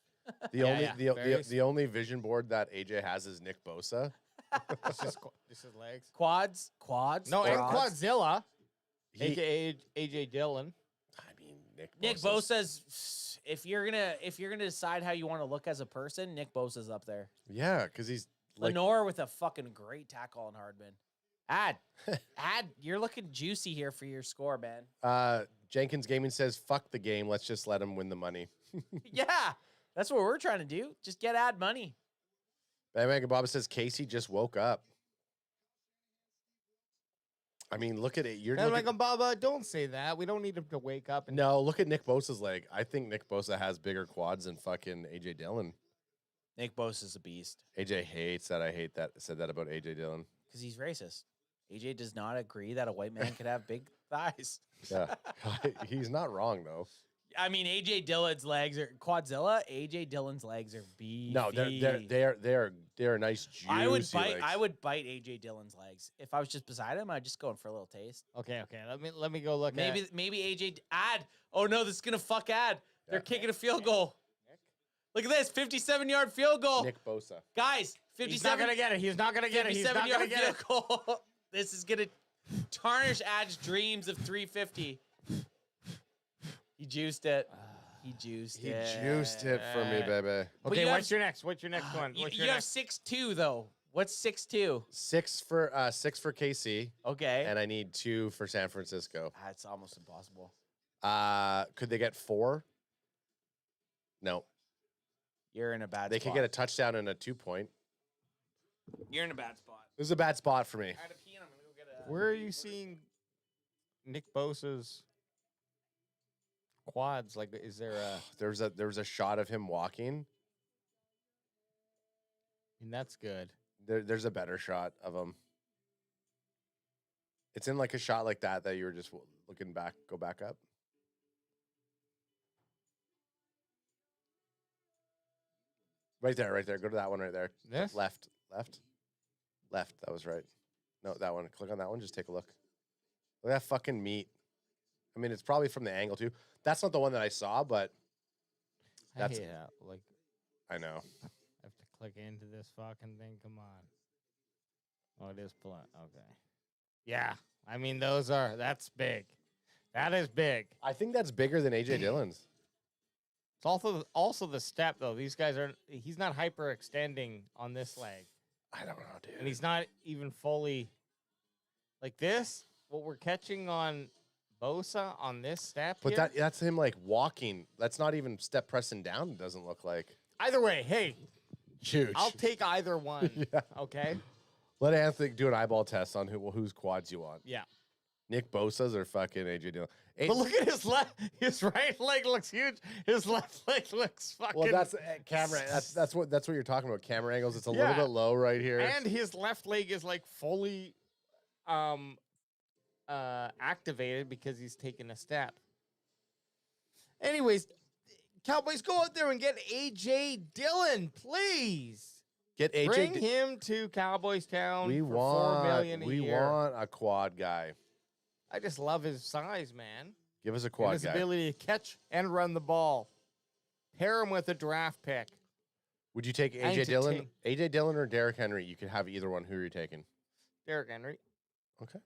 The only vision board that AJ has is Nick Bosa. It's just his legs. Quads. No, and quads. Quadzilla. AKA AJ Dillon. I mean, Nick Bosa's. If you're gonna decide how you want to look as a person, Nick Bosa's up there. Yeah, because he's like, Lenore with a fucking great tackle on Hardman. Ad, you're looking juicy here for your score, man. Jenkins Gaming says, "Fuck the game. Let's just let him win the money." Yeah, that's what we're trying to do. Just get Ad money. Batman Bob says Casey just woke up. I mean, look at it. You're like, Baba, don't say that. We don't need him to wake up. No, look at Nick Bosa's leg. I think Nick Bosa has bigger quads than fucking AJ Dillon. Nick Bosa's a beast. AJ hates that. I hate that. Said that about AJ Dillon. Because he's racist. AJ does not agree that a white man could have big thighs. Yeah, he's not wrong though. I mean, AJ Dillon's legs are Quadzilla. AJ Dillon's legs are beefy. No, they're nice, juicy I would bite. legs. I would bite AJ Dillon's legs if I was just beside him. I'd just go in for a little taste. Okay. Let me go look. Maybe AJ Ad. Oh no, this is gonna fuck Ad. They're kicking a field goal. Look at this, 57-yard field goal. Nick Bosa. Guys, 57. He's not gonna get it. He's not gonna get it. He's not gonna get it. Goal. This is gonna tarnish Ad's dreams of 350. He juiced it. He juiced it for me, baby. Okay, what's your next? What's your next one? You have 6-2 though. What's 6-2? 6 for KC. Okay. And I need 2 for San Francisco. That's almost impossible. Could they get 4? No. You're in a bad spot. They could get a touchdown and a 2-point. You're in a bad spot. This is a bad spot for me. I had a pee and I'm gonna go get a. Where are you seeing Nick Bosa's quads? Like, is there a? There was a shot of him walking. And that's good. There's a better shot of him. It's in like a shot like that you were just looking back. Go back up. Right there. Go to that one right there. This? Left. That was right. No, that one. Click on that one. Just take a look. Look at that fucking meat. I mean, it's probably from the angle too. That's not the one that I saw, but that's like I know. I have to click into this fucking thing. Come on. Oh, it is pulling. Okay. Yeah. I mean, that's big. That is big. I think that's bigger than AJ Dillon's. It's also the step though. These guys he's not hyperextending on this leg. I don't know, dude. And he's not even fully like this. What we're catching on Bosa on this step But here, that's him like walking. That's not even step pressing down, it doesn't look like. either way, hey, Huge. I'll take either one. Yeah. Okay. Let Anthony do an eyeball test on whose quads you want. Yeah. Nick Bosa's or fucking AJ Dillon. But look at his right leg looks huge. His left leg looks fucking. Well, that's camera. That's what you're talking about. Camera angles. It's a little bit low right here. And his left leg is like fully activated because he's taking a step. Anyways, Cowboys, go out there and get AJ Dillon, please. Get AJ. Bring him to Cowboys Town. We for want $4 million a we year. want a quad guy. I just love his size, man. Give us a And quad his guy. ability to catch and run the ball. Pair him with a draft pick. Would you take AJ Dillon? AJ Dillon or Derrick Henry? You could have either one. Who are you taking? Derrick Henry. Okay.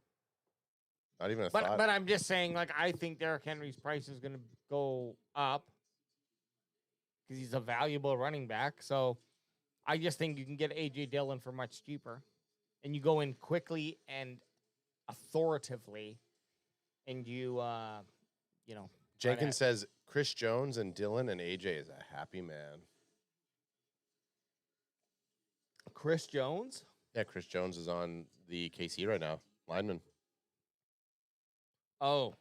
Not even a thought. But I'm just saying, like, I think Derrick Henry's price is going to go up because he's a valuable running back. So I just think you can get A.J. Dillon for much cheaper. And you go in quickly and authoritatively, and you know. Jenkins says Chris Jones and Dillon and AJ is a happy man. Chris Jones? Yeah, Chris Jones is on the KC right now. Lineman. Oh.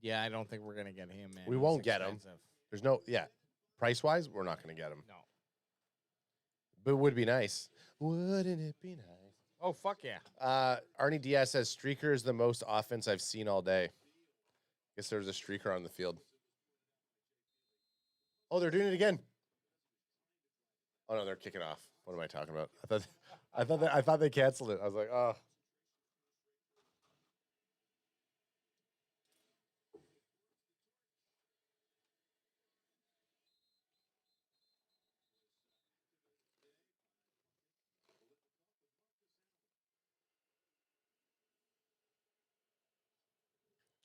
Yeah, I don't think we're going to get him, man. We won't get him. There's no, price-wise, we're not going to get him. No. But it would be nice. Wouldn't it be nice? Oh, fuck yeah. Arnie Diaz says, streaker is the most offense I've seen all day. Guess there was a streaker on the field. Oh, they're doing it again. Oh, no, they're kicking off. What am I talking about? I thought they canceled it. I was like, oh.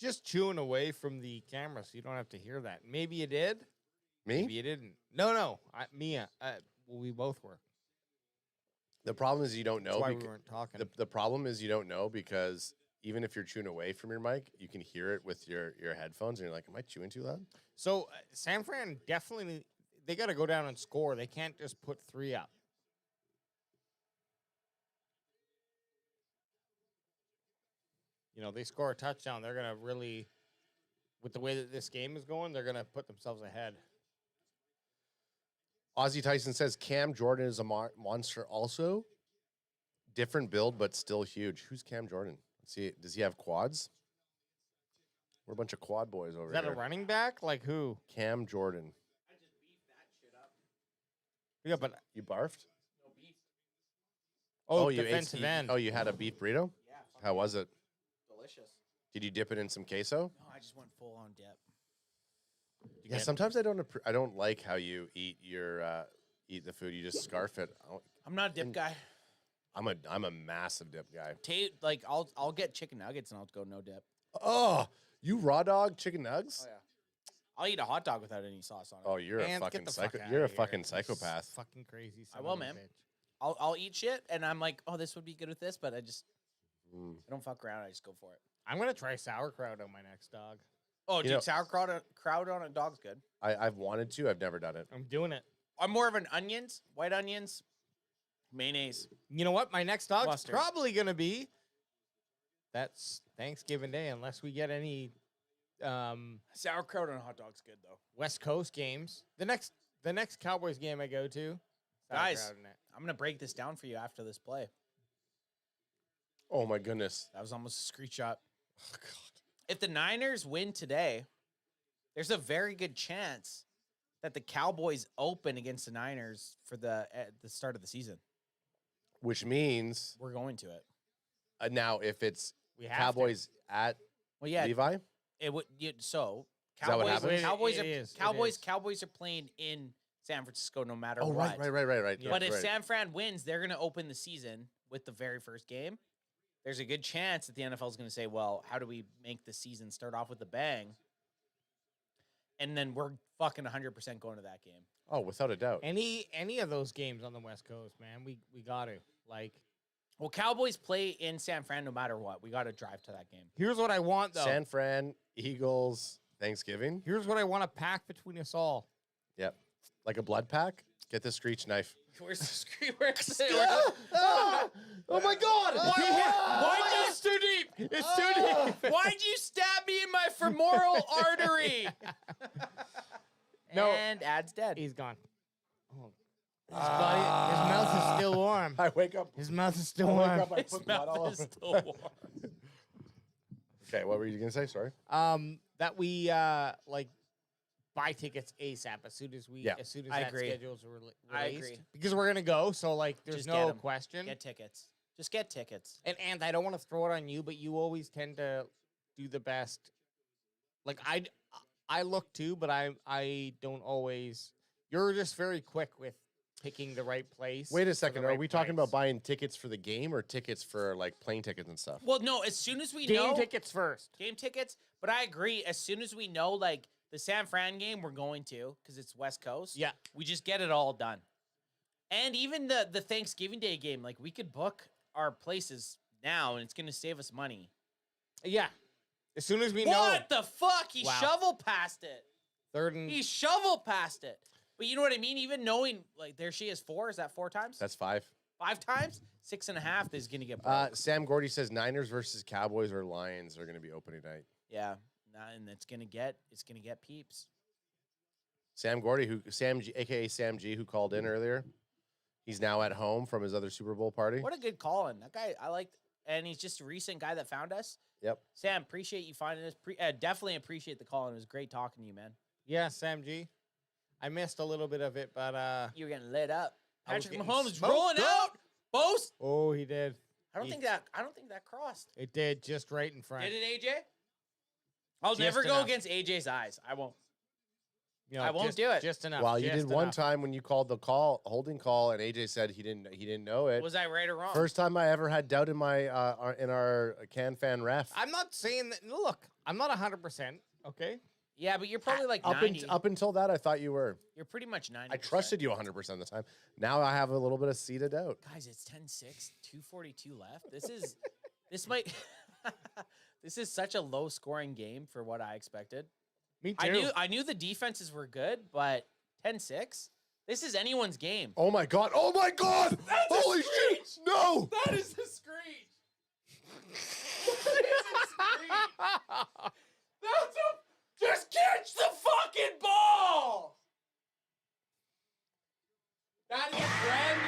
just chewing away from the camera, so you don't have to hear that. Maybe you did. Me? Maybe you didn't. No. Mia. We both were. The problem is you don't know. That's why we weren't talking. The problem is you don't know because even if you're chewing away from your mic, you can hear it with your headphones, and you're like, am I chewing too loud? So San Fran definitely, they got to go down and score. They can't just put 3 up. You know, they score a touchdown, they're going to really, with the way that this game is going, they're going to put themselves ahead. Ozzy Tyson says Cam Jordan is a monster also. Different build, but still huge. Who's Cam Jordan? Let's see. Does he have quads? We're a bunch of quad boys over Is that here. a running back? Like who? Cam Jordan. Yeah, but You barfed? Oh, you defensive end. Oh, you had a beef burrito? Yeah. How was it? Delicious. Did you dip it in some queso? No, I just went full on dip. Yeah, sometimes I don't like how you eat eat the food. You just scarf it. I'm not a dip guy. I'm a massive dip guy. Like I'll get chicken nuggets and I'll go no dip. Oh, you raw dog chicken nugs? Oh yeah. I'll eat a hot dog without any sauce on it. Oh, you're Man, a get fucking the fuck psycho. outta You're a here. fucking This is psychopath. Fucking crazy. I will, man. I'll eat shit and I'm like, oh, this would be good with this, but I I don't fuck around. I just go for it. I'm gonna try sauerkraut on my next dog. Oh, dude, know- sauerkraut on a dog's good. I've wanted to. I've never done it. I'm doing it. I'm more of an onions, white onions, mayonnaise. You know what? My next dog's Mustard. probably gonna be. That's Thanksgiving Day, unless we get any Sauerkraut on a hot dog's good though. West Coast games. The next Cowboys game I go to, Guys, sauerkraut in it. I'm gonna break this down for you after this play. Oh my goodness. That was almost a screenshot. Oh god. If the Niners win today, there's a very good chance that the Cowboys open against the Niners for at the start of the season. Which means We're going to it. Now if it's We have Cowboys at Well, yeah, Levi, it would. So Is that what Cowboys, happens? Cowboys are playing in San Francisco no matter oh what. right. Yeah. But if right. San Fran wins, they're going to open the season with the very first game. There's a good chance that the NFL is going to say, well, how do we make the season start off with a bang? And then we're fucking 100% going to that game. Oh, without a doubt. Any of those games on the West Coast, man, we got to like. Well, Cowboys play in San Fran no matter what. We got to drive to that game. Here's what I want though. San Fran, Eagles, Thanksgiving. Here's what I want to pack between us all. Yep. Like a blood pack. Get the screech knife. Where's the screen? Where's the Oh my god! It's too deep. It's too deep. Why'd you stab me in my femoral artery? No. And Ad's dead. He's gone. Oh. His mouth is still warm. I wake up. His mouth is still I wake warm. up, I His put blood all mouth is over. still warm. Okay, what were you gonna say? Sorry. That we like buy tickets ASAP as soon as Yeah. as soon as I that agree. schedule's released. I agree. Because we're gonna go, so like there's Just no get 'em. question. Get tickets. Just get tickets. And I don't want to throw it on you, but you always tend to do the best. Like I look too, but I don't always. You're just very quick with picking the right place. Wait a for the second. Are right we talking price. about buying tickets for the game or tickets for like plane tickets and stuff? Well, no, as soon as we game know tickets first? game tickets, but I agree. As soon as we know, like the San Fran game, we're going to because it's West Coast. Yeah. we just get it all done. And even the Thanksgiving Day game, like we could book our places now, and it's going to save us money. Yeah. As soon as we know. What the fuck? He Wow. shoveled past it. Third and He shoveled past it. But you know what I mean? Even knowing, like, there she is 4. Is that 4 times? That's 5. 5 times? 6.5 is going to get broke. Sam Gordy says Niners versus Cowboys or Lions are going to be opening night. Yeah. And it's going to get peeps. Sam Gordy, aka Sam G, who called in earlier, he's now at home from his other Super Bowl party. What a good call-in. That guy, I liked, and he's just a recent guy that found us. Yep. Sam, appreciate you finding us. Definitely appreciate the call-in. It was great talking to you, man. yeah, Sam G. I missed a little bit of it, but You were getting lit up. I was Patrick getting Mahomes smoked rolling up. out. Boast. oh, he did. I don't think that crossed. It did just right in front. Did it, AJ? I'll Just never go enough. against AJ's eyes. I won't. You know, I won't just, do it. Just enough. Well, you just did one enough. time when you called the holding call, and AJ said he didn't know it. Was I right or wrong? First time I ever had doubt in my in our Can Fan ref. I'm not saying that. Look, I'm not 100%. Okay. Yeah, but you're probably like Up, 90. up until that, I thought you were. You're pretty much 90. I trusted you 100% of the time. Now I have a little bit of seed of doubt. Guys, it's 10-6, 2:42 left. This might this is such a low scoring game for what I expected. Me too. I knew the defenses were good, but 10-6? This is anyone's game. Oh my god! Oh my god! Holy shit! No! That is the screech. Just catch the fucking ball. That is brand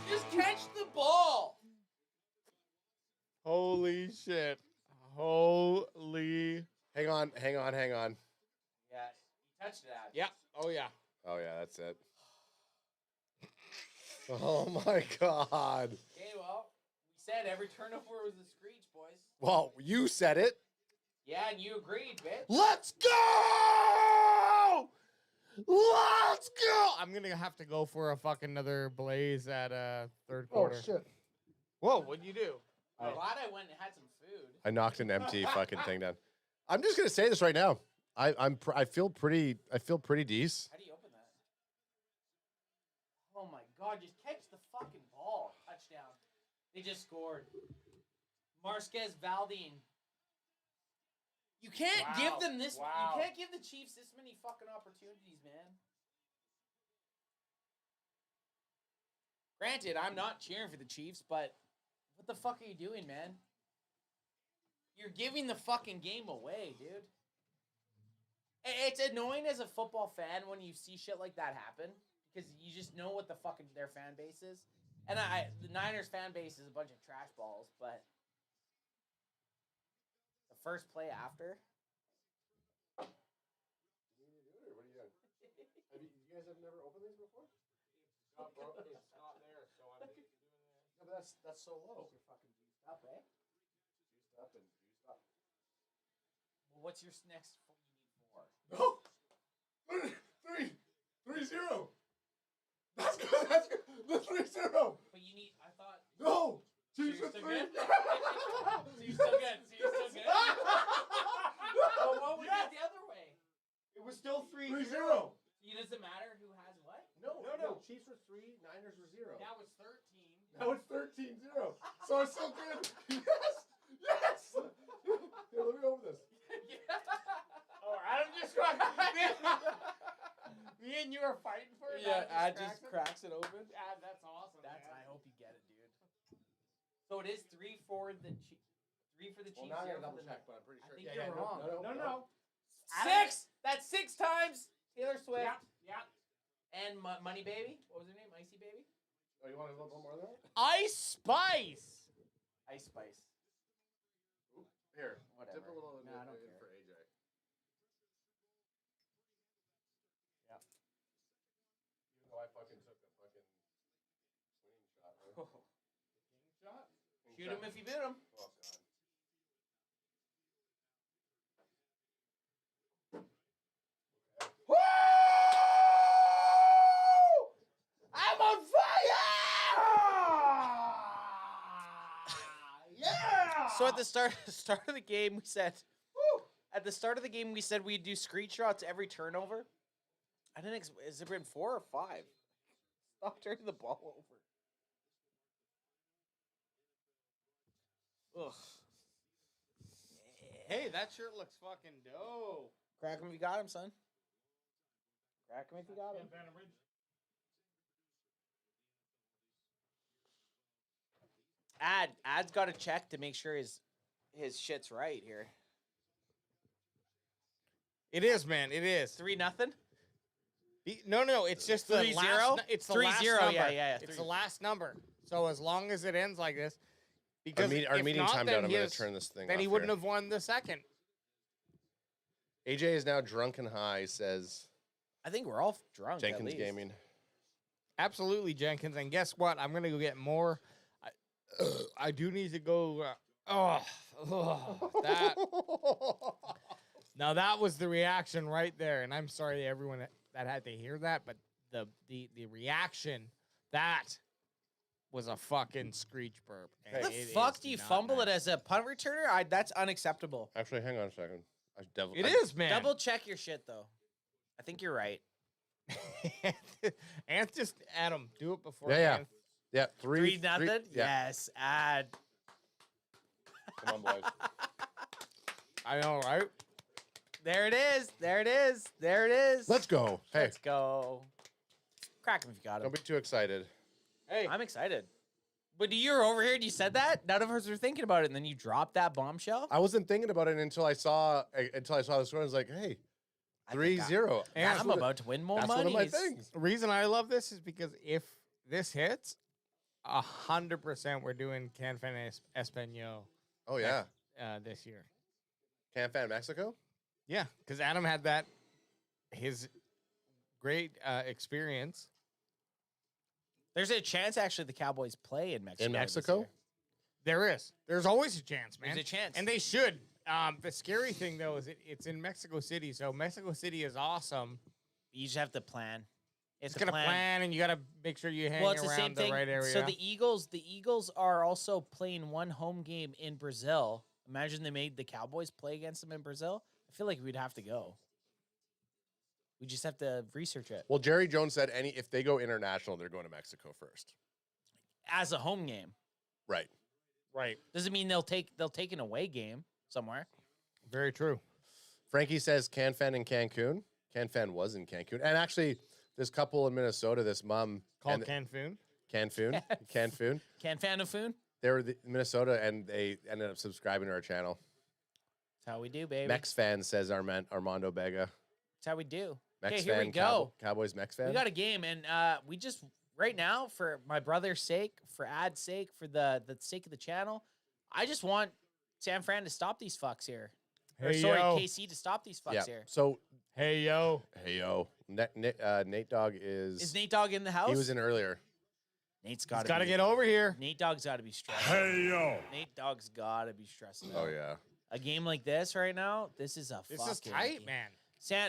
new. Just catch the ball. Holy shit. Holy. Hang on. Yeah, you touched it, Ad. Yeah. Oh, yeah. Oh yeah, that's it. Oh my god. Okay, well, we said every turnover was a screech, boys. Well, you said it. Yeah, and you agreed, bitch. Let's go! Let's go! I'm going to have to go for a fucking another blaze at third quarter. Oh shit. Whoa, what'd you do? I'm glad I went and had some food. I knocked an empty fucking thing down. I'm just gonna say this right now. I feel pretty decent. How do you open that? Oh my god, just catch the fucking ball. Touchdown. They just scored. Marquez Valdine. You can't give them this. Wow. You can't give the Chiefs this many fucking opportunities, man. Granted, I'm not cheering for the Chiefs, but what the fuck are you doing, man? You're giving the fucking game away, dude. It's annoying as a football fan when you see shit like that happen because you just know what the fucking their fan base is. And the Niners fan base is a bunch of trash balls, but the first play after. What are you doing? Have you guys never opened these before? It's not there, so I'm doing it. No, but that's so low. You're fucking juiced up, eh? Juiced up and juiced up. Well, what's your next? You need 4. No. 3-0. That's good. That's good. The 3-0. But you need. I thought. No. So Chiefs you're are still 3. good? So you're still good. Well, what would be the other way? It was still 3-0. It doesn't matter who has what? No. Chiefs were 3, Niners were 0. Now it's 13. Now it's 13-0. So it's still good. Yes. Here, let me open this. Oh, Adam just Me and you are fighting for it. Yeah, Adam just cracks it open. That's awesome. I hope you get it, dude. So it is 3 for the Chiefs. 3 for the Chiefs. Well, now I 0 gotta for double the check, but I'm pretty sure. I think you're wrong. No. 6. That's 6 times. Taylor Swift. Yeah. And Money Baby. What was her name? Icy Baby. Oh, you want a little more than that? Ice Spice. Ice Spice. Here, Whatever. dip a little in, I don't in care. for AJ. Yeah. Even though I fucking took the fucking swinging shot. Right? Shot. Shoot him if you beat him. Oh, God. Woo! I'm on fire! Yeah! So at the start of the game, we said. At the start of the game, we said we'd do screenshots every turnover. I didn't. Has it been 4 or 5? Stop turning the ball over. Ugh. Hey, that shirt looks fucking dope. Crack him if you got him, son. Crack him if you got him. Ad's got to check to make sure his shit's right here. It is, man. It is. 3-0. No. It's just the 3-0? last. It's the last 3-0, number. yeah. It's the last number. So as long as it ends like this, because Our if meeting not, timed then out. I'm going his- to turn this thing Then off he wouldn't here. have won the second. AJ is now drunk and high, says I think we're all drunk. Jenkins at least. Gaming. Absolutely, Jenkins. And guess what? I'm gonna go get more. I do need to go. That Now that was the reaction right there, and I'm sorry to everyone that had to hear that, but the reaction, that was a fucking screech burp. How the fuck do you fumble it as a punt returner? That's unacceptable. Actually, hang on a second. It is, man. Double check your shit though. I think you're right. Anth just Adam, do it before. Yeah. Anth. Yeah, 3-0. Yeah. Yes, add. Come on, boys. I know, right? There it is. There it is. There it is. Let's go. Hey, Let's go. Crack him if you got him. don't be too excited. Hey, I'm excited. But you were over here and you said that? None of us were thinking about it, and then you dropped that bombshell? I wasn't thinking about it until I saw the score. I was like, hey, 3-0. I'm about to win more That's money. one of my things. the reason I love this is because if this hits, 100% we're doing Canfan Espanol. Oh, yeah. This year. Can-Fan Mexico? Yeah, because Adam had his great experience. There's a chance, actually, the Cowboys play in Mexico. In this Mexico? year. There is. There's always a chance, man. There's a chance. And they should. The scary thing, though, is it's in Mexico City. So Mexico City is awesome. You just have to plan. It's got to plan, and you got to make sure you hang it's the same around the thing. right area. So the Eagles are also playing one home game in Brazil. Imagine they made the Cowboys play against them in Brazil. I feel like we'd have to go. We just have to research it. Well, Jerry Jones said if they go international, they're going to Mexico first. As a home game. Right. Right. Doesn't mean they'll take an away game somewhere. Very true. Frankie says Can-Fan in Cancun. Can-Fan was in Cancun. And actually, this couple in Minnesota, this mom. Called Canfun. Canfun. Canfun. Can-Fan-a-foon? They were in Minnesota, and they ended up subscribing to our channel. That's how we do, baby. Mex fan says Armando Bega. That's how we do. Mex Okay, fan, here we go. Cowboys Mex fan. We got a game, and we just, right now, for my brother's sake, for Ad's sake, for the sake of the channel, I just want San Fran to stop these fucks here. KC to stop these fucks here. So, hey, yo. Nate Dogg is... Is Nate Dogg in the house? He was in earlier. Nate's got to get over here. Nate Dogg's got to be stressed. Hey, yo. Nate Dogg's got to be stressed out. Oh, yeah. A game like this right now, this is tight, game. man.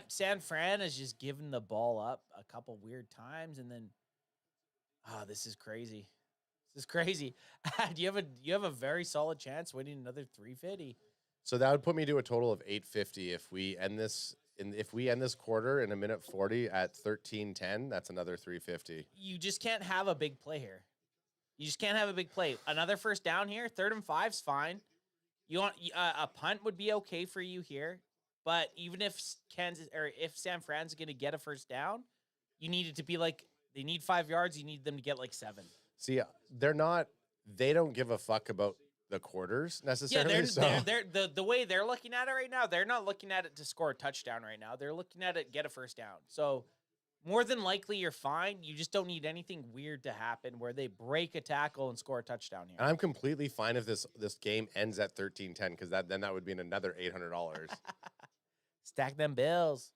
San Fran has just given the ball up a couple weird times, and then, this is crazy. This is crazy. you have a very solid chance winning another 350. So that would put me to a total of 850 if we end this quarter in a minute 40 at 13-10. That's another 350. You just can't have a big play here. You just can't have a big play. Another first down here, 3rd and 5's fine. You want a punt would be okay for you here, but even if if San Fran's going to get a first down, you need it to be like they need 5 yards. You need them to get like 7. See, they don't give a fuck about the quarters necessarily. Yeah, the way they're looking at it right now, they're not looking at it to score a touchdown right now. They're looking at it get a first down. So more than likely you're fine. You just don't need anything weird to happen where they break a tackle and score a touchdown here. And I'm completely fine if this game ends at 13-10 because then that would be another $800. Stack them bills.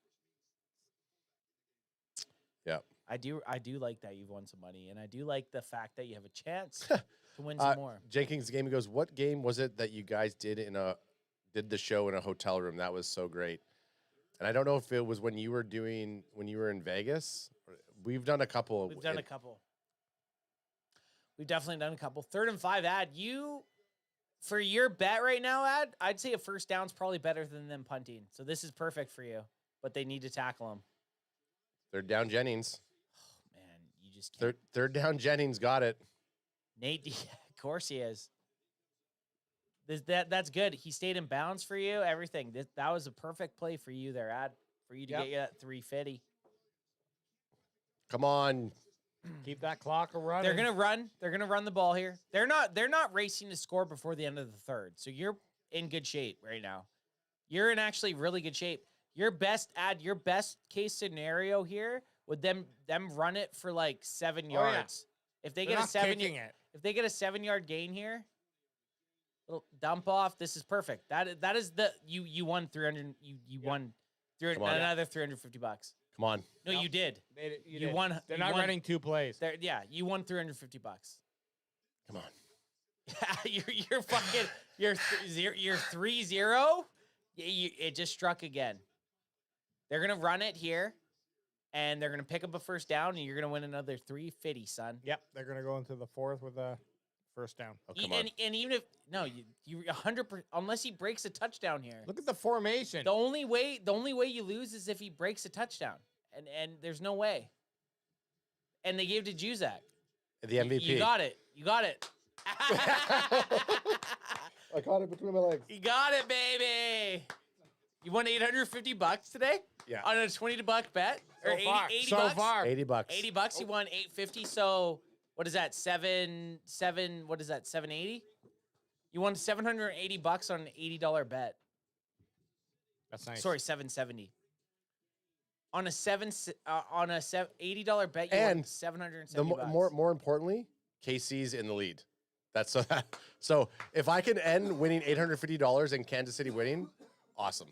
Yeah. I do like that you've won some money, and I do like the fact that you have a chance to win some more. Jenkins game, he goes, what game was it that you guys did the show in a hotel room? That was so great. And I don't know if it was when you were in Vegas. We've done a couple. We've done a couple. We've definitely done a couple. 3rd and 5, Ad. For your bet right now, Ad, I'd say a first down's probably better than them punting. So this is perfect for you, but they need to tackle him. 3rd down Jennings. Oh, man, you just can't. Third down Jennings got it. Nate, of course he is. That's good. He stayed in bounds for you. Everything. That was a perfect play for you there, Ad. For you to get you that 350. Come on. Keep that clock running. They're gonna run. They're gonna run the ball here. They're not racing to score before the end of the 3rd. So you're in good shape right now. You're in actually really good shape. Your best case scenario here would them run it for like 7 yards. Yeah. If they get if they get a 7-yard gain here, little dump off. This is perfect. That is you won 300. You won another $350. Come on. No, you did. You won. They're not running 2 plays. Yeah, you won $350. Come on. you're fucking you're 3-0. It just struck again. They're going to run it here, and they're going to pick up a first down, and you're going to win another 350, son. Yep, they're going to go into the fourth with a first down. Oh, come on. And even if you 100%, unless he breaks a touchdown here. Look at the formation. The only way you lose is if he breaks a touchdown, and there's no way. And they gave to Juzak. The MVP. You got it. You got it. I caught it between my legs. You got it, baby. You won $850 today? Yeah. On a $20 bet? So Or 80, far. 80 So bucks? far. $80. $80, you won $850. So what is that? What is that? $780? You won $780 on an $80 bet. That's nice. Sorry, $770. On a $80 bet, you And won $770. The more importantly, KC's in the lead. That's so if I can end winning $850 and Kansas City winning, awesome.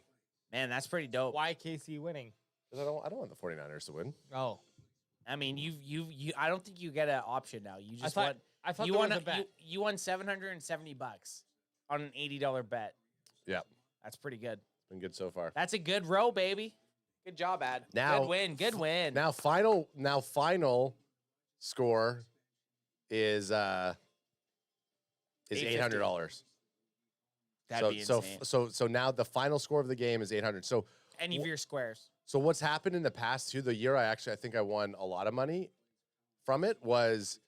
Man, that's pretty dope. Why KC winning? Because I don't want the 49ers to win. Oh. I mean, I don't think you get an option now. You just I thought you there won was a bet. you won $770 on an $80 bet. Yeah. That's pretty good. Been good so far. That's a good row, baby. Good job, Ad. Now, good win. Good win. Now final score is $800. That'd be insane. So now the final score of the game is 800. So Any of your squares. So what's happened in the past too, the year I think I won a lot of money from it was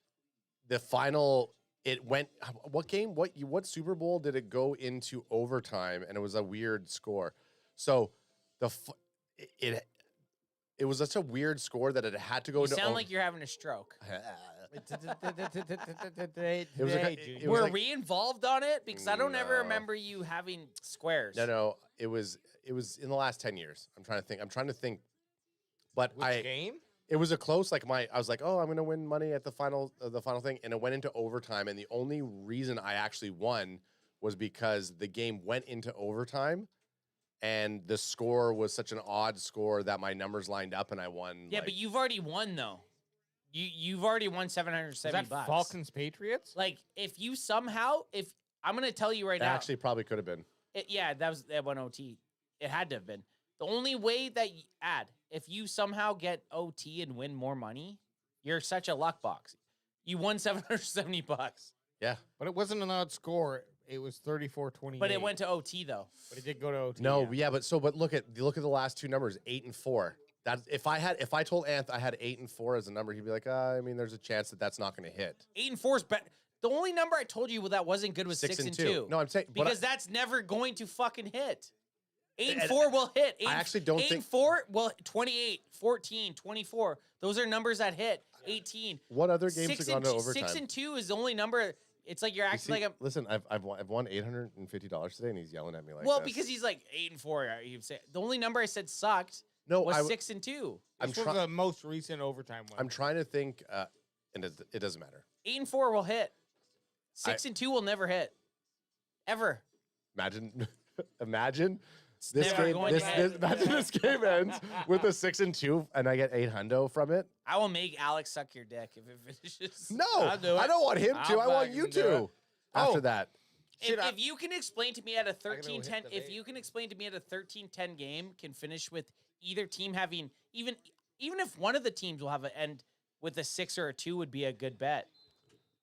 the final. It went, what game, what Super Bowl did it go into overtime? And it was a weird score. So it was such a weird score that it had to go You into sound like you're having a stroke. Were we involved on it? Because I don't ever remember you having squares. No, it was in the last 10 years. I'm trying to think. But Which game? It was a close, I was like, oh, I'm going to win money at the final thing. And it went into overtime. And the only reason I actually won was because the game went into overtime and the score was such an odd score that my numbers lined up and I won. Yeah, but you've already won though. You've already won $770. Is that Falcons Patriots? Like if I'm going to tell you right It now. actually probably could have been. That won OT. It had to have been. The only way that if you somehow get OT and win more money, you're such a luck box. You won $770. Yeah. But it wasn't an odd score. It was 34-28. But it went to OT though. But it did go to OT. No, but look at the last two numbers, 8 and 4. That if I told Anth I had 8 and 4 as a number, he'd be like, I mean, there's a chance that's not going to hit. 8 and 4 is better. The only number I told you that wasn't good was 6 and 2. No, I'm saying because that's never going to fucking hit. 8 and 4 will hit. I actually don't think 8 and 4 will 28, 14, 24. Those are numbers that hit. 18. What other games have gone to overtime? 6 and 2 is the only number. It's like you're acting like a. Listen, I've won $850 today, and he's yelling at me like. Well, this. because he's like 8 and 4. You say the only number I said sucked. No, was 6 and 2. This was the most recent overtime one. I'm trying to think, and it doesn't matter. 8 and 4 will hit. 6 and 2 will never hit. Ever. Imagine this game. Imagine this game ends with a 6 and 2, and I get $800 from it. I will make Alex suck your dick if it finishes. No, I don't want him to. I want you to. After that. If you can explain to me at a 13-10, if you can explain to me at a 13-10 game can finish with either team having even if one of the teams will have an end with a 6 or a 2 would be a good bet,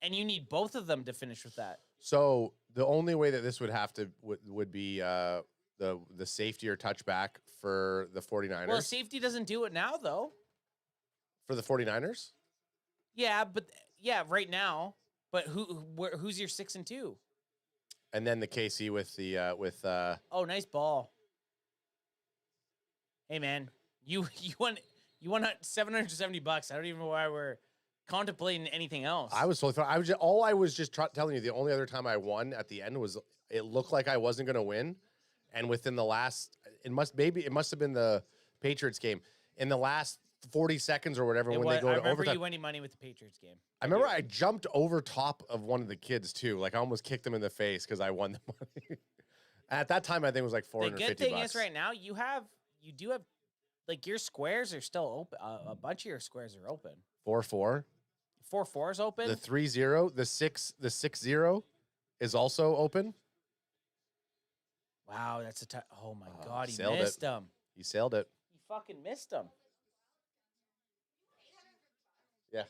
and you need both of them to finish with that. So the only way that this would have to would be the safety or touchback for the 49ers. Well, safety doesn't do it now though. For the 49ers? Yeah, but right now. But who's your 6 and 2? And then the KC with the Oh, nice ball. Hey man, you won $770. I don't even know why we're contemplating anything else. I was totally fine. I was just telling you the only other time I won at the end was it looked like I wasn't going to win, and within the last it must have been the Patriots game in the last 40 seconds or whatever when they go to overtime. I remember you winning money with the Patriots game. I remember I jumped over top of one of the kids too. Like I almost kicked him in the face because I won the money. At that time, I think it was like $450. The good thing is right now you do have like your squares are still open. A bunch of your squares are open. 4-4. 4-4 is open. The 3-0, the 6-0 is also open. Wow, that's a oh my God, he sailed missed it. him. He sailed it. He fucking missed him. Yeah.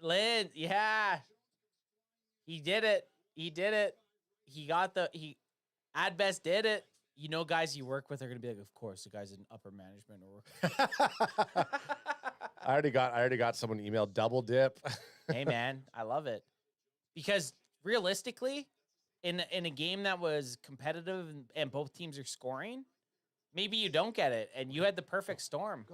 Lynn, yeah. He did it. He did it. He got Adbest did it. You know, guys you work with are gonna be like, of course, the guys in upper management or I already got someone emailed double dip. Hey man, I love it. Because realistically, in a game that was competitive and both teams are scoring, maybe you don't get it, and you had the perfect storm.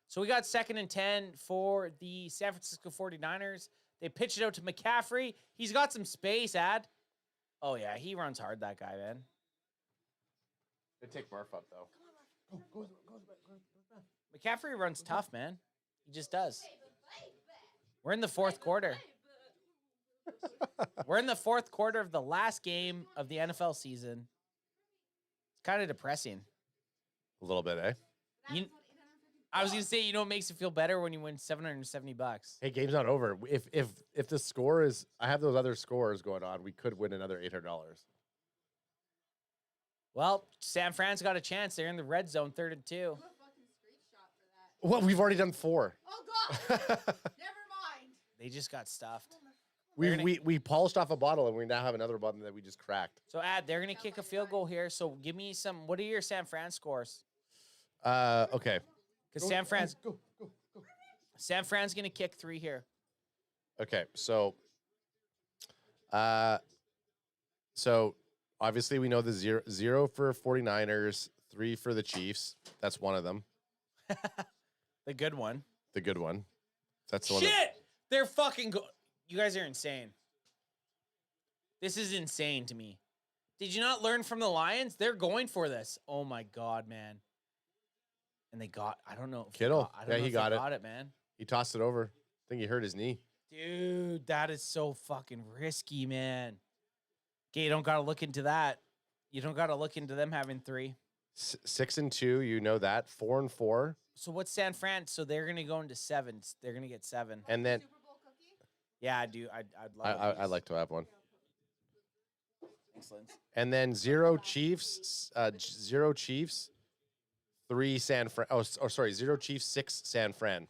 So we got 2nd and 10 for the San Francisco 49ers. They pitch it out to McCaffrey. He's got some space, Oh, yeah, he runs hard, that guy, man. They take Murph up, though. McCaffrey runs tough, man. He just does. We're in the 4th quarter. We're in the 4th quarter of the last game of the NFL season. It's kind of depressing. A little bit, eh? I was gonna say, you know, it makes you feel better when you win $770. Hey, game's not over. If the score is, I have those other scores going on, we could win another $800. Well, San Fran's got a chance. They're in the red zone, 3rd and 2. Well, we've already done 4. Oh God! Never mind. They just got stuffed. We polished off a bottle, and we now have another bottle that we just cracked. So, they're gonna kick a field goal here. So, give me some. What are your San Fran scores? Okay. Because San Fran's gonna kick 3 here. Okay, so obviously we know the zero for 49ers, 3 for the Chiefs. That's one of them. The good one. The good one. That's the one. Shit! They're fucking You guys are insane. This is insane to me. Did you not learn from the Lions? They're going for this. Oh my God, man. And they got, I don't know. Kittle. I don't know he if got they it. Got it, man. He tossed it over. I think he hurt his knee. Dude, that is so fucking risky, man. Okay, you don't got to look into that. You don't got to look into them having 3. 6 and 2, you know that. 4 and 4. So what's San Fran? So they're going to go into 7. They're going to get 7. And then yeah, I do. I'd love I'd like to have one. Excellent. And then 0 Chiefs, 0 Chiefs, 3 San Fran. Oh, sorry, 0 Chiefs, 6 San Fran.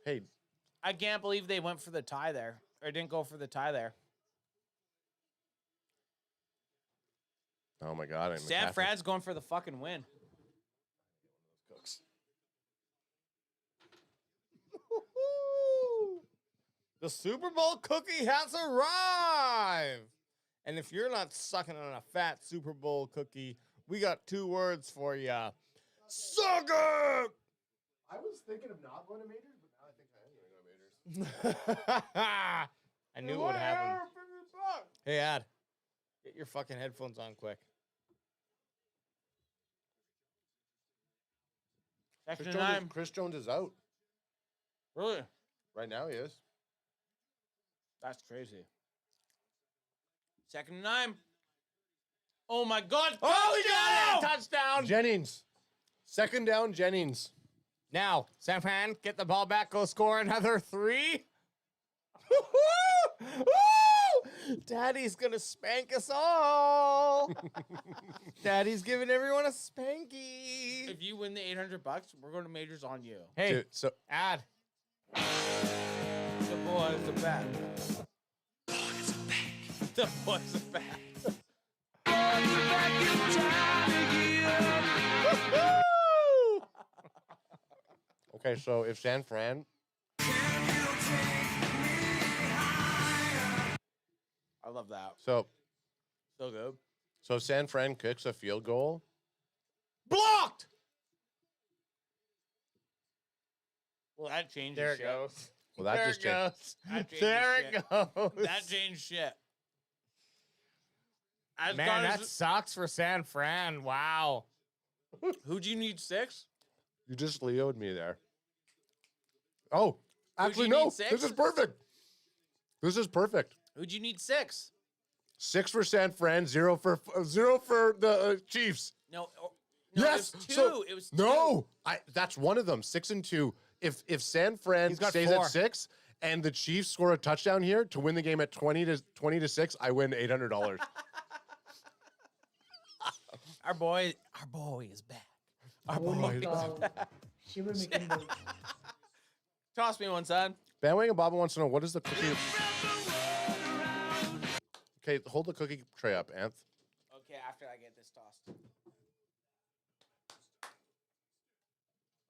Hey, I can't believe they went for the tie there, or didn't go for the tie there. Oh my God! San Fran's going for the fucking win. Cooks. The Super Bowl cookie has arrived. And if you're not sucking on a fat Super Bowl cookie, we got 2 words for you. Suck it! I was thinking of not going to majors, but now I think I am going to go to majors. I knew it would happen. Hey, Ad, get your fucking headphones on quick. Chris Jones is out. Really? Right now he is. That's crazy. 2nd and 9. Oh my God! Oh, he got it! Touchdown! Jennings. 2nd down, Jennings. Now, San Fran, get the ball back, go score another 3. Daddy's gonna spank us all. Daddy's giving everyone a spanky. If you win the $800, we're going to majors on you. Hey, Dude, so Ad. The boys are back. The boys are back. okay, so if San Fran, I love that. so good. So if San Fran kicks a field goal, blocked. Well, that changes. There it shit. goes. well, that There just it goes. That changes There shit. it goes. That changed shit. As Man, God that is- sucks for San Fran. Wow. Who'd you need 6? You just Leo'd me there. Oh, Who'd actually, you no. need 6? This is perfect. This is perfect. Who'd you need 6? 6 for San Fran, 0 for the Chiefs. No. Yes. It was 2. So- It was 2. No, that's one of them. 6 and 2. If San Fran He's got stays 4. at 6 and the Chiefs score a touchdown here to win the game at 20-6, I win $800. Our boy is back. Our boy is back. Toss me one, son. Bandwagon Bob wants to know, what is the cookie? Okay, hold the cookie tray up, Anth. Okay, after I get this tossed.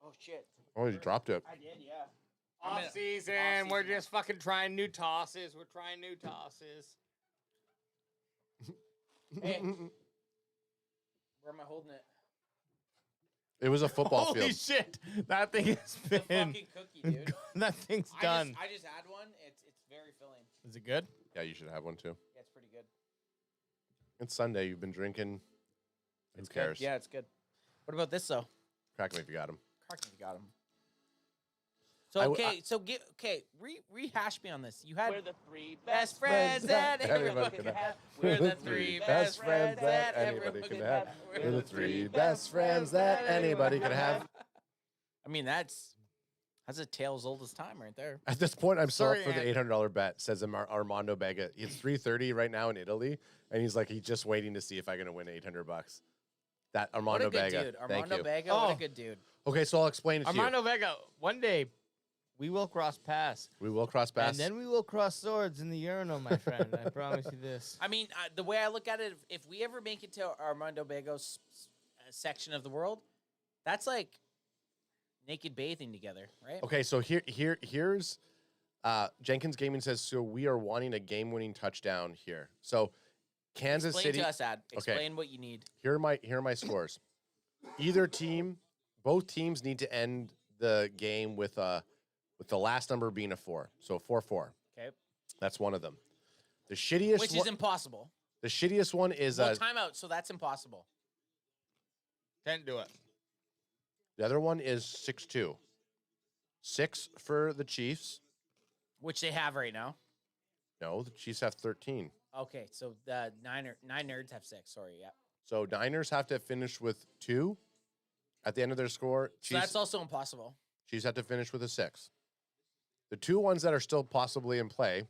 Oh, shit. Oh, you dropped it. I did, yeah. Off season. We're just fucking trying new tosses. We're trying new tosses. Hey. Where am I holding it? It was a football Holy field. shit. That thing has been. Fucking cookie, dude. That thing's done. I just had one. It's very filling. Is it good? Yeah, you should have one too. Yeah, it's pretty good. It's Sunday. You've been drinking. Who cares? Yeah, it's good. What about this though? Crack him if you got him. Crack if you got him. So rehash me on this. You had We're the three best friends that everybody can have. We're the three best friends that everybody can have. We're the three best friends that anybody can have. I mean, that's a tale as old as time right there. At this point, I'm still up for the $800 bet, says Armando Bega. It's 3:30 right now in Italy, and he's like, he's just waiting to see if I can win $800. That Armando What a good Bega. dude. Thank Armando you. Bega, what a good dude. Okay, so I'll explain it to Armando Vega, one day we will cross paths. you. We will cross paths. And then we will cross swords in the urinal, my friend. I promise you this. I mean, the way I look at it, if we ever make it to Armando Bega's section of the world, that's like naked bathing together, right? Okay, so here's Jenkins Gaming says, so we are wanting a game-winning touchdown here. So Kansas Explain City. to us, Ad. Explain Okay. what you need. Here are my scores. Both teams need to end the game with the last number being a 4. So 4-4. Okay. That's one of them. The shittiest Which is impossible. The shittiest one is Well, timeout, so that's impossible. Can't do it. the other one is 6-2. 6 for the Chiefs. Which they have right now. No, the Chiefs have 13. Okay, so the nine nerds have 6. Sorry, yeah. So Niners have to finish with 2 at the end of their score. So that's also impossible. Chiefs have to finish with a 6. The two ones that are still possibly in play,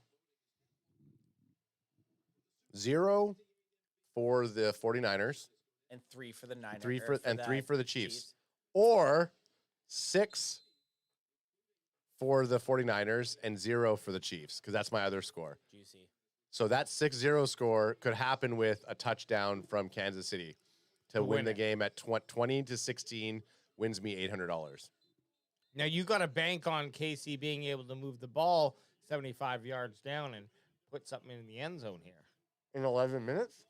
0 for the 49ers. And 3 for the Niners. 3 for the Chiefs. Or 6 for the 49ers and 0 for the Chiefs, because that's my other score. Juicy. So that 6-0 score could happen with a touchdown from Kansas City to win the game at 20-16, wins me $800. Now you got to bank on KC being able to move the ball 75 yards down and put something in the end zone here. In 11 minutes?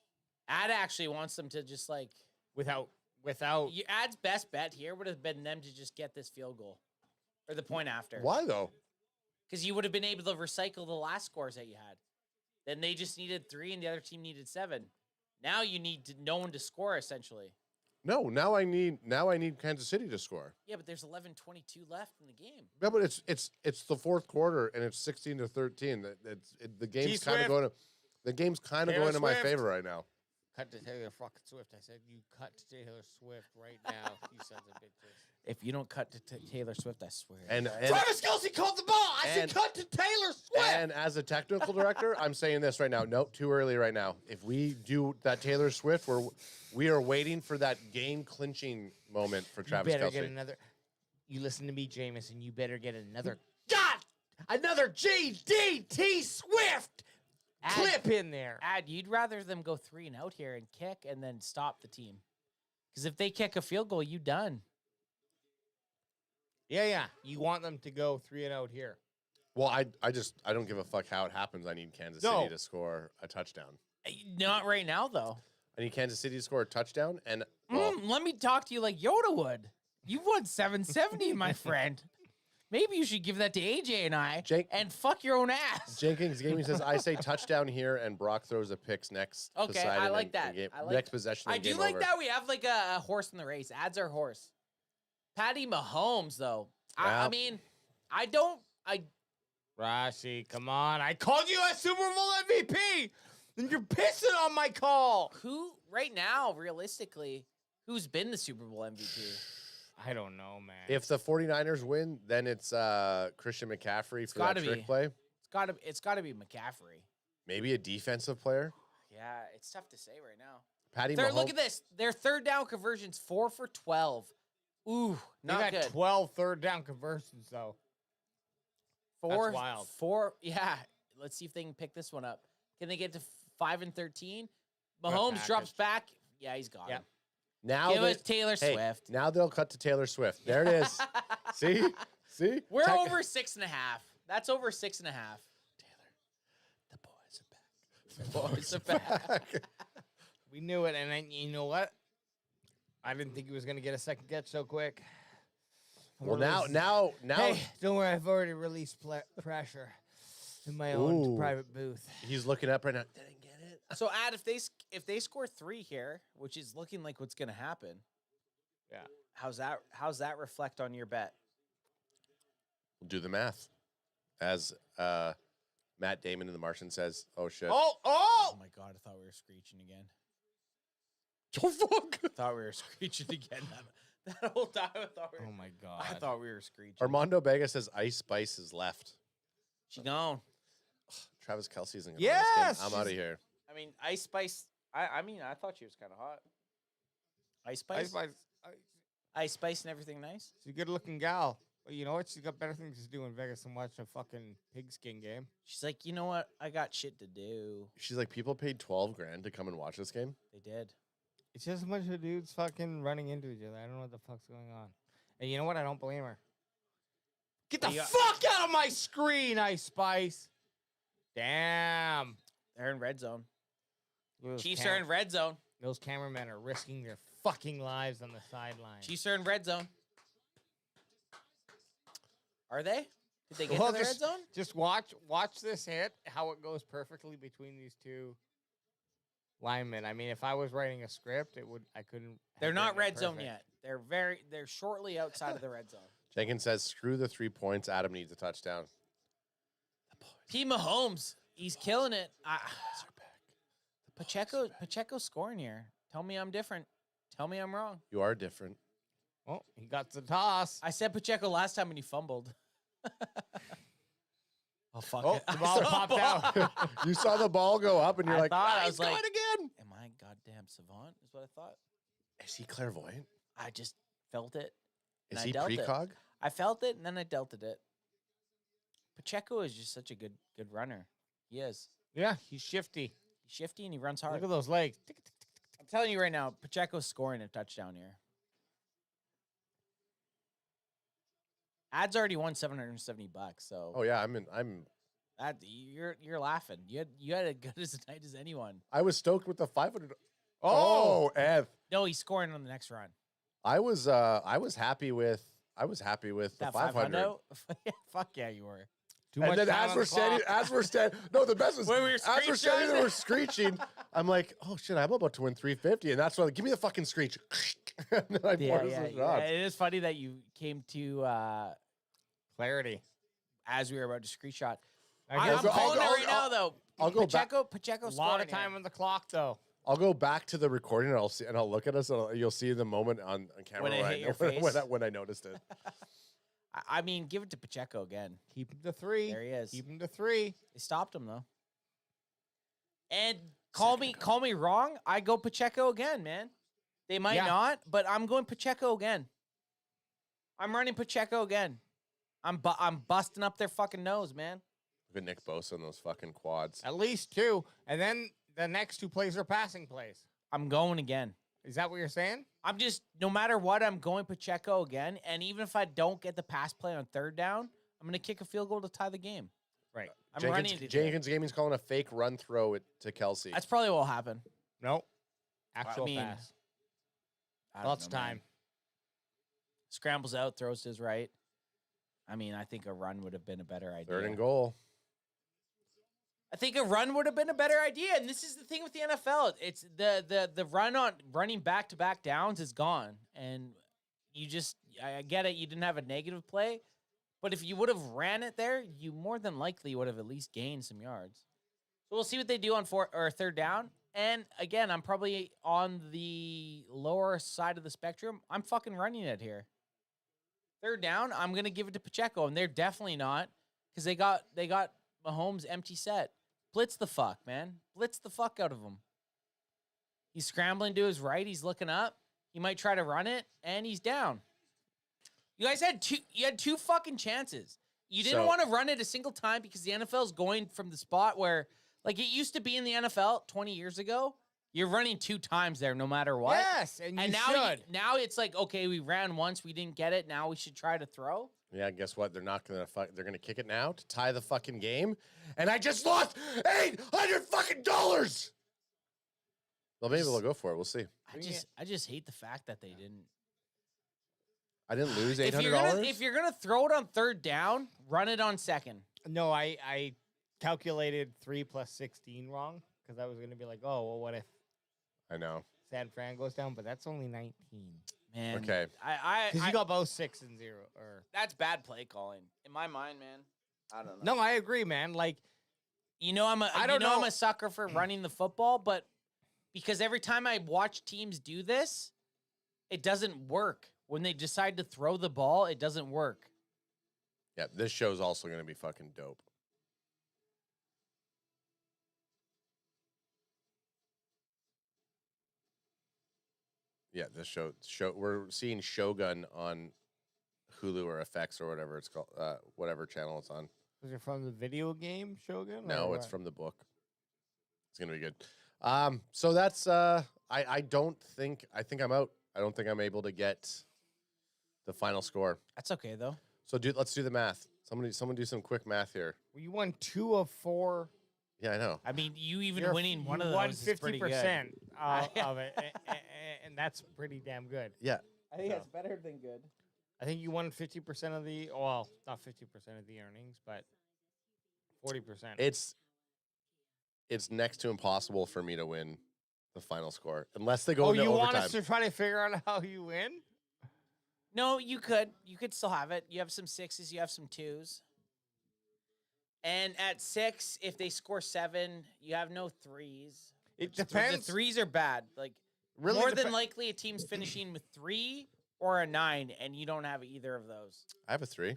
Ad actually wants them to just like without Ad's best bet here would have been them to just get this field goal or the point after. Why though? Because you would have been able to recycle the last scores that you had. Then they just needed 3 and the other team needed 7. Now you need no one to score essentially. No, now I need Kansas City to score. Yeah, but there's 11:22 left in the game. Yeah, but it's the fourth quarter and it's 16-13. The game's kind of going to my favor right now. Cut to Taylor fucking Swift. I said you cut to Taylor Swift right now. You sons of bitches. If you don't cut to Taylor Swift, I swear. And Travis Kelce caught the ball. I said cut to Taylor Swift. And as a technical director, I'm saying this right now. Nope, too early right now. If we do that Taylor Swift, we are waiting for that game clinching moment for Travis You better Kelce. get another. You listen to me, Jameson. You better get another. Another GDT Swift clip in there. Ad, you'd rather them go 3 and out here and kick and then stop the team. Because if they kick a field goal, you done. Yeah. You want them to go 3 and out here. Well, I don't give a fuck how it happens. I need Kansas City to score a touchdown. Not right now, though. I need Kansas City to score a touchdown. And let me talk to you like Yoda would. You won 770, my friend. Maybe you should give that to AJ and I and fuck your own ass. Jenkins Gaming says, I say touchdown here, and Brock throws a picks next. Okay, I like that. Next possession. I do like that we have like a horse in the race. Adds our horse. Patty Mahomes, though. I mean, Rashi, come on. I called you a Super Bowl MVP, and you're pissing on my call. Who, right now, realistically, who's been the Super Bowl MVP? I don't know, man. If the 49ers win, then it's Christian McCaffrey for that trick play. It's gotta be McCaffrey. Maybe a defensive player. Yeah, it's tough to say right now. Patty Look at this. Their third down conversions 4 for 12. Ooh, not they got good. 12 third down conversions though. That's wild. 4. Yeah. Let's see if they can pick this one up. Can they get to 5 and 13? Mahomes drops back. Yeah, he's gone. Yep. Now give us Taylor Swift. Now they'll cut to Taylor Swift. There it is. See? We're over 6.5. That's over 6.5. Taylor, the boys are back. We knew it, and then you know what? I didn't think he was going to get a second catch so quick. Well, now. Hey, don't worry. I've already released pressure in my own private booth. He's looking up right now. Didn't get it. So, if they score 3 here, which is looking like what's going to happen, yeah. How's that reflect on your bet? We'll do the math. As Matt Damon in The Martian says, "Oh shit! Oh my God! I thought we were screeching again. Oh fuck! I thought we were screeching again. That whole time, I thought we were. Oh my God! I thought we were screeching. Armando Vega says Ice Spice is left. She gone. Travis Kelce isn't. Yes, I'm out of here. I mean, Ice Spice. I mean, I thought she was kind of hot. Ice Spice. Ice Spice and everything nice. She's a good-looking gal. Well, you know what? She's got better things to do in Vegas than watch a fucking pigskin game. She's like, you know what? I got shit to do. She's like, people paid $12,000 to come and watch this game. They did. It's just a bunch of dudes fucking running into each other. I don't know what the fuck's going on. And you know what? I don't blame her. Get the fuck out of my screen, Ice Spice. Damn. They're in red zone. Chiefs are in red zone. Those cameramen are risking their fucking lives on the sideline. Chiefs are in red zone. Are they? Did they get to the red zone? Just watch this hit, how it goes perfectly between these two linemen. I mean, if I was writing a script, I couldn't. They're not red zone yet. They're shortly outside of the red zone. Jenkins says, screw the 3 points. Adam needs a touchdown. P. Mahomes, he's killing it. Pacheco scoring here. Tell me I'm different. Tell me I'm wrong. You are different. Oh, he got the toss. I said Pacheco last time and he fumbled. Oh, fuck oh, it. The ball popped out. You saw the ball go up and you're like, I was going like, again. Am I goddamn savant? Is what I thought. Is he clairvoyant? I just felt it. Is he precog? I felt it and then I dealt it. Pacheco is just such a good runner. He is. Yeah, he's shifty. He's shifty and he runs hard. Look at those legs. I'm telling you right now, Pacheco's scoring a touchdown here. Ad's already won $770. So. Oh yeah, I'm. You're laughing. You had as good as a night as anyone. I was stoked with the 500. Oh, Ev. No, he's scoring on the next run. I was happy with the 500. Fuck yeah, you were. And then as we're standing, no, the best was as we're standing there, we're screeching. I'm like, oh shit, I'm about to win 350, and that's why give me the fucking screech. And then I It is funny that you came to clarity as we were about to screenshot. I'm calling it right now, though. I'll go Pacheco a lot of time on the clock, though. I'll go back to the recording and I'll look at us and you'll see the moment on camera when it hit your face. when I noticed it. I mean, give it to Pacheco again. Keep him to 3. There he is. Keep him to 3. They stopped him though. And call me wrong. I go Pacheco again, man. They might not, but I'm going Pacheco again. I'm running Pacheco again. I'm busting up their fucking nose, man. Look at Nick Bosa on those fucking quads. At least 2, and then the next 2 plays are passing plays. I'm going again. Is that what you're saying? I'm just, no matter what, I'm going Pacheco again. And even if I don't get the pass play on third down, I'm going to kick a field goal to tie the game. Right. Jenkins Gaming's calling a fake run throw to Kelce. That's probably what will happen. Nope. Actual pass. Lots of time. Scrambles out, throws to his right. I mean, I think a run would have been a better idea. 3rd and goal. I think a run would have been a better idea, and this is the thing with the NFL. It's the running back-to-back downs is gone, and I get it. You didn't have a negative play, but if you would have ran it there, you more than likely would have at least gained some yards. So we'll see what they do on 4th or 3rd down. And again, I'm probably on the lower side of the spectrum. I'm fucking running it here. Third down, I'm going to give it to Pacheco, and they're definitely not because they got Mahomes empty set. Blitz the fuck, man. Blitz the fuck out of him. He's scrambling to his right. He's looking up. He might try to run it, and he's down. You guys had two fucking chances. You didn't want to run it a single time because the NFL is going from the spot where, like it used to be in the NFL 20 years ago. You're running 2 times there no matter what. Yes, and you should. Now it's like, okay, we ran once, we didn't get it. Now we should try to throw. Yeah, guess what? They're not gonna they're gonna kick it now to tie the fucking game, and I just lost $800 fucking dollars. Well, maybe they'll go for it. We'll see. I just hate the fact that they didn't. I didn't lose $800. If you're gonna throw it on third down, run it on second. No, I calculated 3 plus 16 wrong because I was gonna be like, oh well, what if? I know. San Fran goes down, but that's only 19. Man. Okay. Because you got both 6 and 0. That's bad play calling. In my mind, man. I don't know. No, I agree, man. Like, I'm a sucker for running the football, but because every time I watch teams do this, it doesn't work. When they decide to throw the ball, it doesn't work. Yeah, this show's also going to be fucking dope. Yeah, this show we're seeing Shogun on Hulu or FX or whatever it's called, whatever channel it's on. Was it from the video game Shogun? No, it's from the book. It's gonna be good. So that's I think I'm out. I don't think I'm able to get the final score. That's okay though. So let's do the math. Someone do some quick math here. Well, you won 2 of 4. Yeah, I know. I mean, you even winning one of those is pretty good. 50% of it, and that's pretty damn good. Yeah. I think that's better than good. I think you won 50% of the, well, not 50% of the earnings, but 40%. It's next to impossible for me to win the final score unless they go into you overtime. want us to try to figure out how you win? No, you could. You could still have it. You have some 6s. You have some 2s. And at 6, if they score 7, you have no 3s. It depends. The 3s are bad. Like Really more than likely, a team's finishing with 3 or a 9, and you don't have either of those. I have a 3.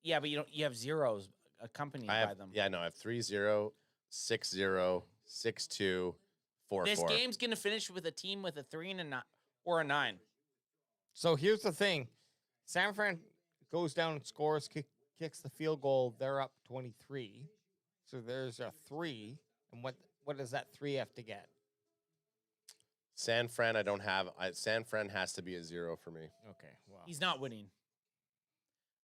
Yeah, but you have zeros accompanied by them. Yeah, no, I have 3-0, 6-0, 6-2, 4-4. This game's gonna finish with a team with a 3 and a 9 or a 9. So here's the thing: San Fran goes down and scores, kicks the field goal. They're up 23. So there's a 3, and what does that 3 have to get? San Fran, I don't have. San Fran has to be a 0 for me. Okay, well, He's not winning.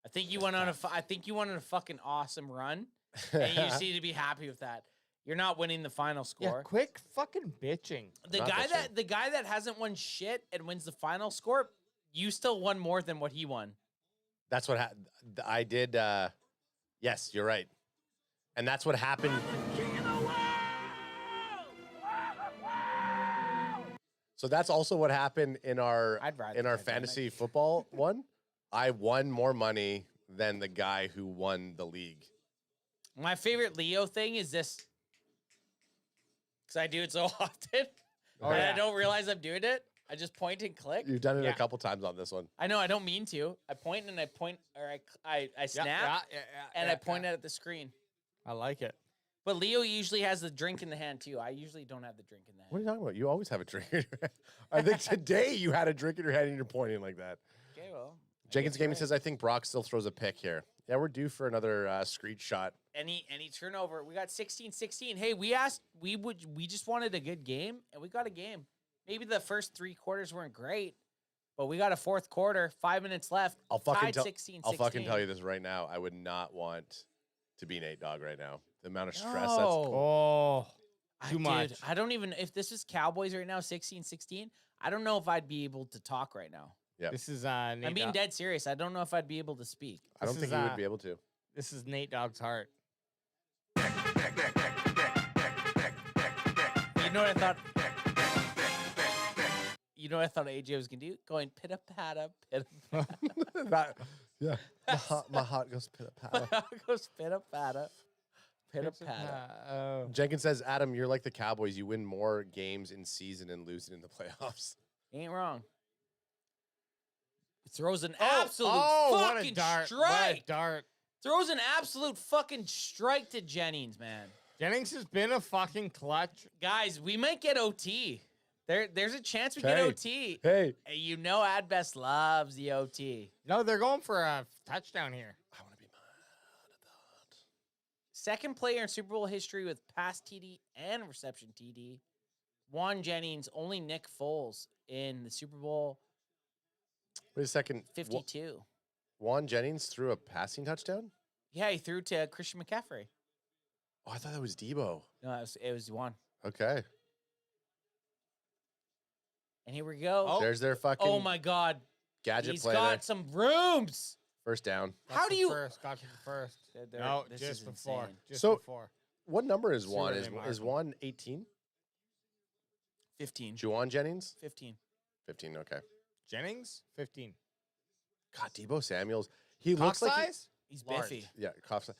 I think you went on a fucking awesome run, and you just need to be happy with that. You're not winning the final score. Yeah, quick fucking bitching. The guy that hasn't won shit and wins the final score, you still won more than what he won. That's what I did. Yes, you're right, and that's what happened. So that's also what happened in our fantasy football one. I won more money than the guy who won the league. My favorite Leo thing is this, because I do it so often, and I don't realize I'm doing it. I just point and click. You've done it a couple times on this one. I know. I don't mean to. I point and I point, or I snap, and I point at the screen. I like it. But Leo usually has the drink in the hand too. I usually don't have the drink in the hand. What are you talking about? You always have a drink in your hand. I think today you had a drink in your hand and you're pointing like that. Okay, well. Jenkins Gaming says, I think Brock still throws a pick here. Yeah, we're due for another screed shot. Any turnover. We got 16-16. Hey, we just wanted a good game, and we got a game. Maybe the first 3 quarters weren't great, but we got a 4th quarter, 5 minutes left. I'll fucking tell you this right now. I would not want to be Nate Dogg right now. The amount of stress that's too much. Dude, I don't even, if this is Cowboys right now, 16-16, I don't know if I'd be able to talk right now. Yeah. This is Nate I'm being dead serious. I don't know if I'd be able to speak. I don't think you would be able to. This is Nate Dogg's heart. You know what I thought? You know what I thought AJ was gonna do? Going pitta patta, pitta patta. Yeah. My heart goes pitta patta. My heart goes pitta patta. Pitta patta. Jenkins says, Adam, you're like the Cowboys. You win more games in season and losing in the playoffs. Ain't wrong. Throws an Oh, absolute what a fucking dart. strike. What a dart. Throws an absolute fucking strike to Jennings, man. Jennings has been a fucking clutch. Guys, we might get OT. There's a chance we get OT. Hey. You know Adbest loves the OT. No, they're going for a touchdown here. I want to be mad at that. Second player in Super Bowl history with pass TD and reception TD. Juan Jennings, only Nick Foles in the Super Bowl Wait a second. 52. Juan Jennings threw a passing touchdown? Yeah, he threw to Christian McCaffrey. Oh, I thought that was Debo. No, it was Juan. Okay. And here we go. There's their fucking Oh my God. gadget He's play got there. some rooms. First down. How do you? Got to the first. They're- No, this just is before. insane. Just So- before. What number is See Juan? where Is they mark him. Juan 18? 15. Juwan Jennings? 15. 15, okay. Jennings, 15. God, Debo Samuels. He Cock looks like size? He's Large. biffy. yeah, cough size.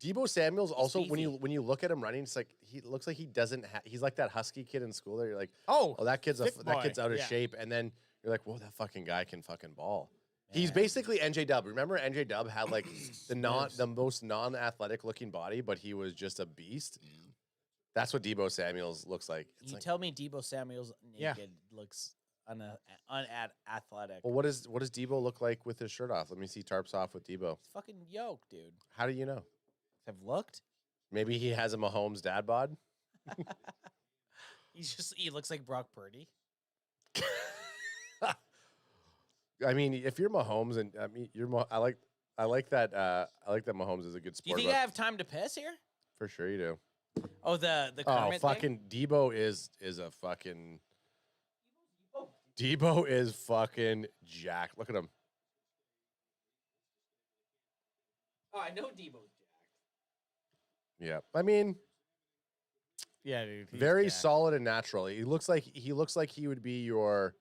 Debo Samuels also beefy. when you look at him running, it's like he looks like he doesn't have. He's like that husky kid in school. That you're like, Oh, that kid's thick that boy. kid's out of Yeah. shape, and then you're like, whoa, that fucking guy can fucking ball. He's basically NJ Dub. Remember NJ Dub had like the most non-athletic looking body, but he was just a beast. That's what Debo Samuels looks like. It's You like, tell me Debo Samuels Yeah. naked looks unathletic. well, what does Debo look like with his shirt off? Let me see tarps off with Debo. He's fucking yoked, dude. How do you know? Have looked. Maybe he has a Mahomes dad bod. He looks like Brock Purdy. I mean, if you're Mahomes, and I mean, I like that Mahomes is a good Do you sport. think I have time to piss here? For sure you do. Oh, the Oh, Kermit thing? fucking Debo is a fucking. Debo is fucking jacked. Look at him. Oh, I know Debo's jacked. Yeah, I mean, Yeah, dude. he's very jacked. solid and natural. He looks like he would be your.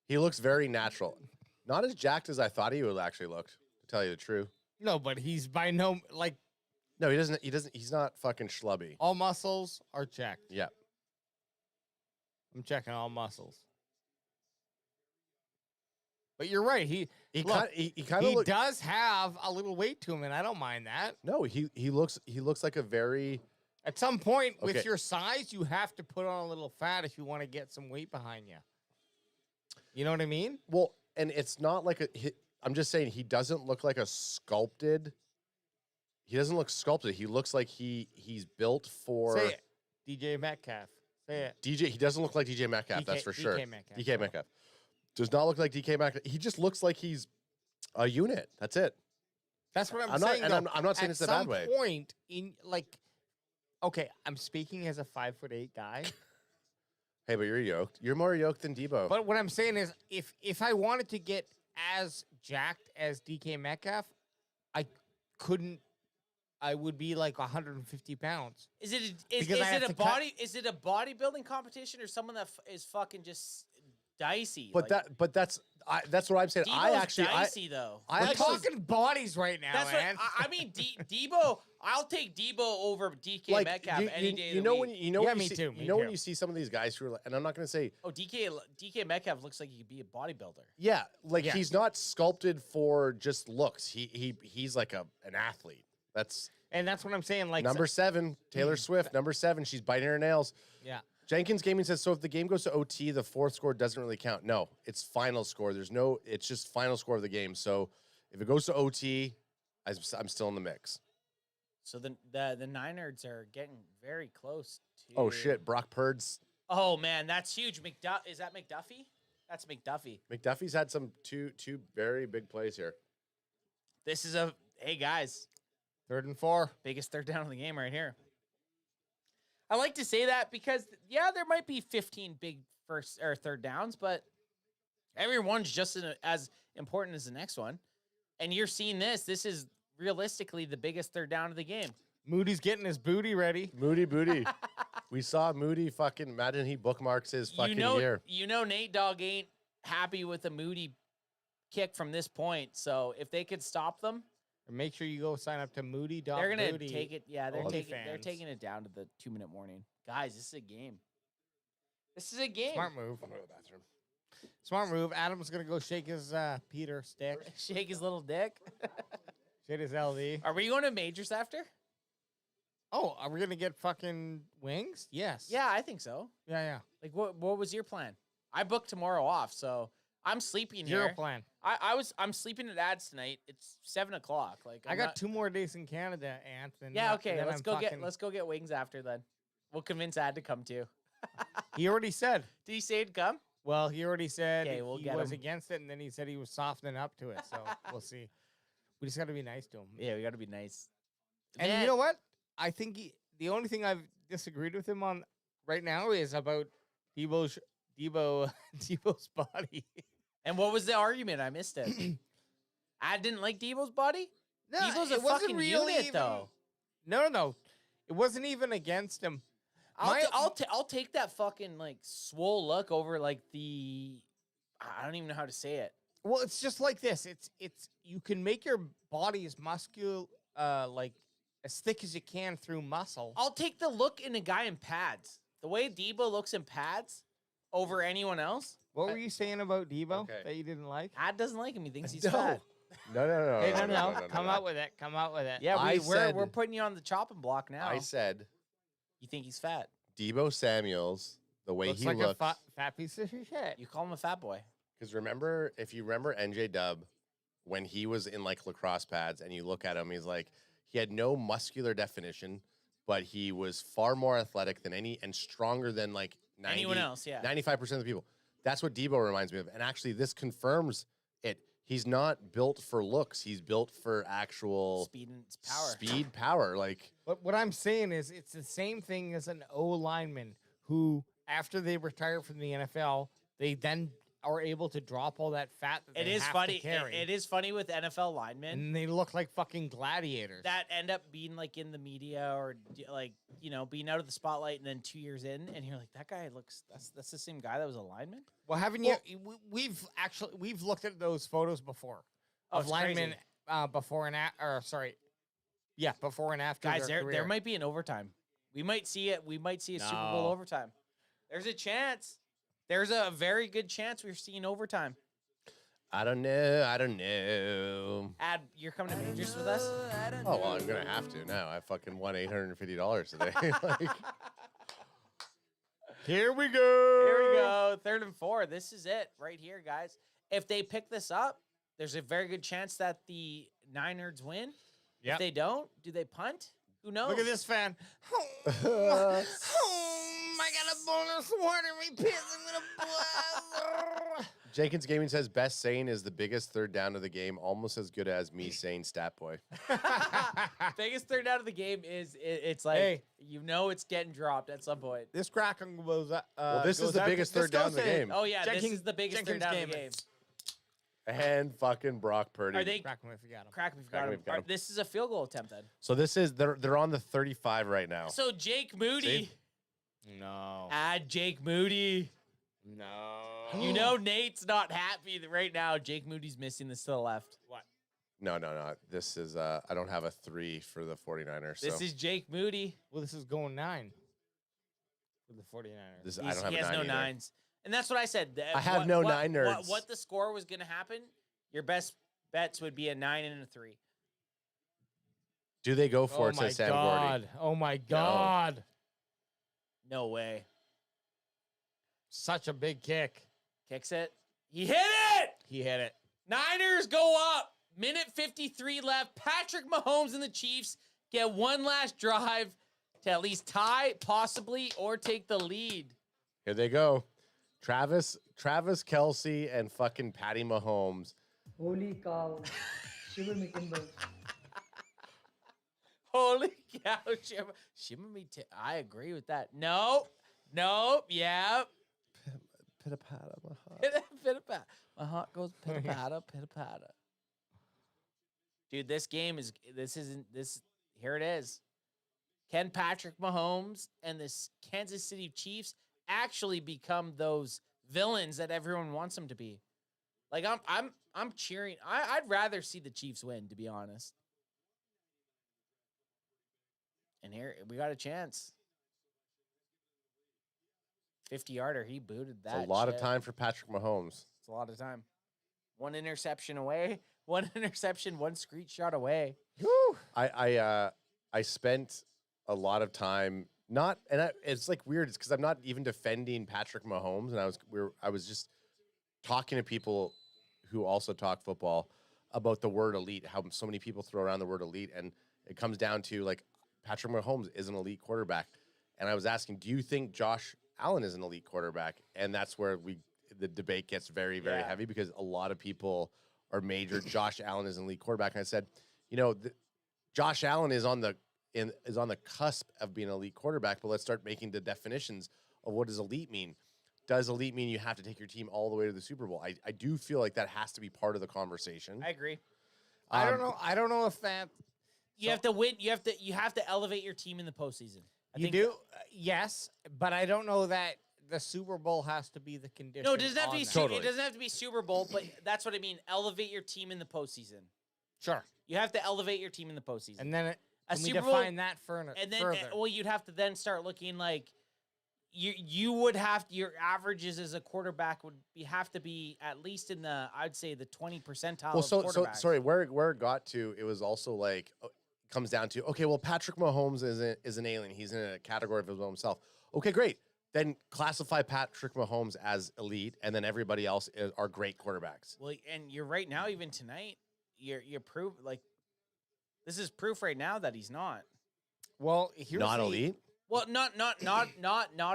He looks very natural. Not as jacked as I thought he would actually look. To tell you the truth. No, but he's by no like No, he doesn't. He's not fucking schlubby. all muscles are checked. Yeah. I'm checking all muscles. But you're right. He kind of does have a little weight to him, and I don't mind that. No, he looks like a very. At some point, Okay. with your size, you have to put on a little fat if you want to get some weight behind you. You know what I mean? Well, and it's not like I'm just saying he doesn't look like a sculpted. He doesn't look sculpted. He looks like he's built for. Say it. DJ Metcalf. Say it. He doesn't look like DJ Metcalf. That's for sure. DK Metcalf. DK Metcalf does not look like DK Metcalf. He just looks like he's a unit. That's it. That's what I'm not, saying. and though. I'm not saying At it's a bad way. some point in okay, I'm speaking as a 5'8" guy. Hey, but you're yoked. You're more yoked than Debo. But what I'm saying is, if I wanted to get as jacked as DK Metcalf, I couldn't. I would be like 150 pounds. Is it Because I have to cut- is it a bodybuilding competition or someone that is fucking just dicey? But that's what I'm saying. Debo's dicey though. We're talking bodies right now, That's man. what I mean. Debo, I'll take Debo over DK Metcalf any day. You know when you know Yeah, when me you see, too, you me know when too. you see some of these guys who are like, and I'm not going to say Oh, DK Metcalf looks like he could be a bodybuilder. yeah, like Yeah. he's not sculpted for just looks. He's like an athlete. That's what I'm saying. Like number 7, Taylor Swift. Number 7, she's biting her nails. Yeah. Jenkins Gaming says, so if the game goes to OT, the fourth score doesn't really count. No, it's final score. It's just final score of the game. So if it goes to OT, I'm still in the mix. So the Niners are getting very close to. Oh shit, Brock Purdy's. Oh man, that's huge. Is that McDuffie? That's McDuffie. McDuffie's had some two very big plays here. This is hey guys, 3rd and 4. biggest third down of the game right here. I like to say that because yeah, there might be 15 big first or third downs, but every one's just as important as the next one. And you're seeing this. This is realistically the biggest third down of the game. Moody's getting his booty ready. Moody booty. We saw Moody fucking imagine he bookmarks his fucking year. You know Nate Dogg ain't happy with a Moody kick from this point. So if they could stop them, Make sure you go sign up to Moody. they're gonna take it. Yeah, they're OnlyFans. taking it down to the 2-minute warning. Guys, this is a game. This is a game. Smart move. I'm going to the bathroom. Smart move. Adam's gonna go shake his Peter stick. Shake his little dick. Shake his LD. Are we going to Majors after? Oh, are we gonna get fucking wings? Yes. Yeah, I think so. Yeah. Like, what was your plan? I booked tomorrow off, so I'm sleeping Zero here. plan. I'm sleeping at Ads tonight. It's 7 o'clock. Like, I got 2 more days in Canada, Ant. And Yeah, okay. then Let's I'm go get wings after then. We'll convince Ad to come too. He already said. Did he say he'd come? Well, he already said Okay, we'll he get was him. against it, and then he said he was softening up to it. So we'll see. We just got to be nice to him. Yeah, we got to be nice. And Man. you know what? I think the only thing I've disagreed with him on right now is about Debo's body. And what was the argument? I missed it. I didn't like Debo's body. No, Debo's a it wasn't fucking really unit, even- though. No. It wasn't even against him. I'll take that fucking like swole look over like the. I don't even know how to say it. Well, it's just like this. It's you can make your body as muscular, like as thick as you can through muscle. I'll take the look in a guy in pads. The way Debo looks in pads over anyone else. What were you saying about Debo Okay. that you didn't like? Ad doesn't like him. He thinks he's No. fat. No. Hey, no. Come out with it. Come out with it. Yeah, I we're said- putting you on the chopping block now. I said You think he's fat? Debo Samuels, the way Looks he like looks. a fat piece of shit. You call him a fat boy. Because if you remember NJ Dub, when he was in like lacrosse pads and you look at him, he had no muscular definition, but he was far more athletic than and stronger than like Anyone else, yeah. 95% of the people. That's what Debo reminds me of. And actually, this confirms it. He's not built for looks. He's built for actual Speed and power. Speed, power. Like, But what I'm saying is it's the same thing as an O lineman who, after they retire from the NFL, they then are able to drop all that fat that It they is have funny. to carry. It is funny with NFL linemen And they look like fucking gladiators. that end up being like in the media or like being out of the spotlight, and then 2 years in, and you're like, that guy looks. That's the same guy that was a lineman. Well, haven't we've looked at those photos before Oh, of it's linemen crazy. before and before and after Guys, their there career. might be an overtime. We might see it. We might see a Super Bowl No. overtime. There's a chance. There's a very good chance we're seeing overtime. I don't know. Ad, you're coming to Majors with us? Oh, well, I'm going to have to now. I fucking won $850 today. Like, Here we go. Here we go. 3rd and 4. This is it right here, guys. If they pick this up, there's a very good chance that the Niners win. Yep. If they don't, do they punt? Who knows? Look at this fan. I got a bonus watery piss. I'm gonna blast. Jenkins Gaming says best saying is the biggest third down of the game, almost as good as me saying stat boy. Biggest third down of the game is it's like Hey. it's getting dropped at some point. This Kraken goes. Well, this is the biggest third down of the game. Oh yeah, this Jenkins- is the biggest third Jenkins down of the Gaming. game. And fucking Brock Purdy. Are they Kraken, we forgot him. crack me? Crack me, Forgot forgot him. him. This is a field goal attempt then. So this is they're on the 35 right now. So Jake Moody. See? No. Add Jake Moody. No. You know Nate's not happy that right now Jake Moody's missing this to the left. What? No. This is I don't have a 3 for the 49ers. This so is Jake Moody. Well, this is going 9 for the 49ers. this, I don't have He a has 9 no either. nines. And that's what I said. I have no nine nerds. What the score was going to happen, your best bets would be a 9 and a 3. Do they go for it? Says Sam Gordy. Oh my God. No way. Such a big kick. Kicks it. He hit it! He hit it. Niners go up. Minute 53 left. Patrick Mahomes and the Chiefs get one last drive to at least tie, possibly, or take the lead. Here they go. Travis Kelsey and fucking Patty Mahomes. Holy cow. Shiver me timbers. Holy cow. Shimmer me. I agree with that. Nope. Yeah. Pitta-patta, my heart. Pitta-patta. My heart goes pitta-patta, pitta-patta. Dude, this game is, here it is. Can Patrick Mahomes and the Kansas City Chiefs actually become those villains that everyone wants them to be? Like, I'm cheering. I'd rather see the Chiefs win, to be honest. And here, we got a chance. 50-yarder. He booted that. It's a lot of shit. time for Patrick Mahomes. It's a lot of time. One interception away. One interception, one screenshot away. Woo! I spent a lot of time it's like weird. It's because I'm not even defending Patrick Mahomes, and I was just talking to people who also talk football about the word elite. How so many people throw around the word elite, and it comes down to like Patrick Mahomes is an elite quarterback. And I was asking, do you think Josh Allen is an elite quarterback? And that's where the debate gets very, very heavy because a lot of people are major. Josh Allen is an elite quarterback. And I said, Josh Allen is on the cusp of being an elite quarterback, but let's start making the definitions of what does elite mean. Does elite mean you have to take your team all the way to the Super Bowl? I do feel like that has to be part of the conversation. I agree. I don't know if that you have to win. You have to elevate your team in the postseason. Yes, but I don't know that the Super Bowl has to be the condition. No, it doesn't have to be. It doesn't have to be Super Bowl, but that's what I mean. Elevate your team in the postseason. Sure. You have to elevate your team in the postseason, And then a can we Super define Bowl, that further? and then you'd have to then start looking like you would have your averages as a quarterback would have to be at least in the I'd say the 20 percentile. Well, of quarterbacks. sorry, where it got to, it was also like comes down to okay, well, Patrick Mahomes is an alien. He's in a category of his own himself. Okay, great. Then classify Patrick Mahomes as elite, and then everybody else are great quarterbacks. Well, and you're right now, even tonight, you're proof like this is proof right now that he's not. Well, here's not elite. Well, not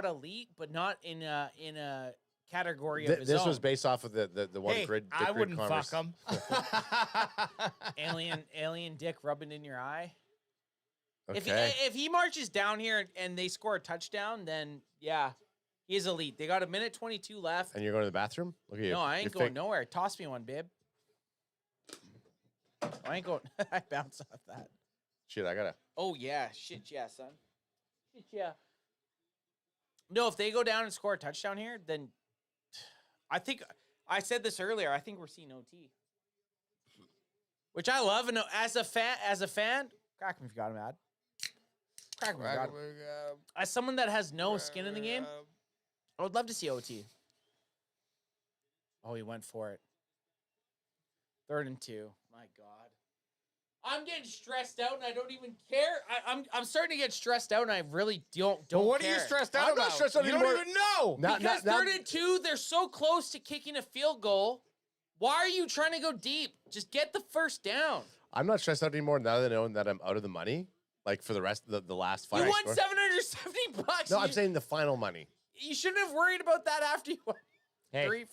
elite, but not in a category of his this own. was based off of the one grid. I wouldn't fuck him. alien dick rubbing in your eye. Okay. If he marches down here and they score a touchdown, then yeah, he is elite. They got a minute 22 left. And you're going to the bathroom? Look at you. No, I ain't going nowhere. Toss me one, babe. I ain't going. I bounce off that. Shit, I gotta. Oh yeah, shit yeah, son. Shit yeah. No, if they go down and score a touchdown here, then I think I said this earlier. I think we're seeing OT, which I love. And as a fan, crack me if you got him, Ad. Crack me if you got him. As someone that has no skin in the game, I would love to see OT. Oh, he went for it. 3rd and 2. My God. I'm getting stressed out and I don't even care. I'm starting to get stressed out and I really don't what care. are you stressed out I'm about? not stressed out you anymore. don't even know. Because 3rd and 2, they're so close to kicking a field goal. Why are you trying to go deep? Just get the first down. I'm not stressed out anymore now that I know that I'm out of the money. Like for the rest of the last 5. You won $770. No, I'm saying the final money. You shouldn't have worried about that after you won $350.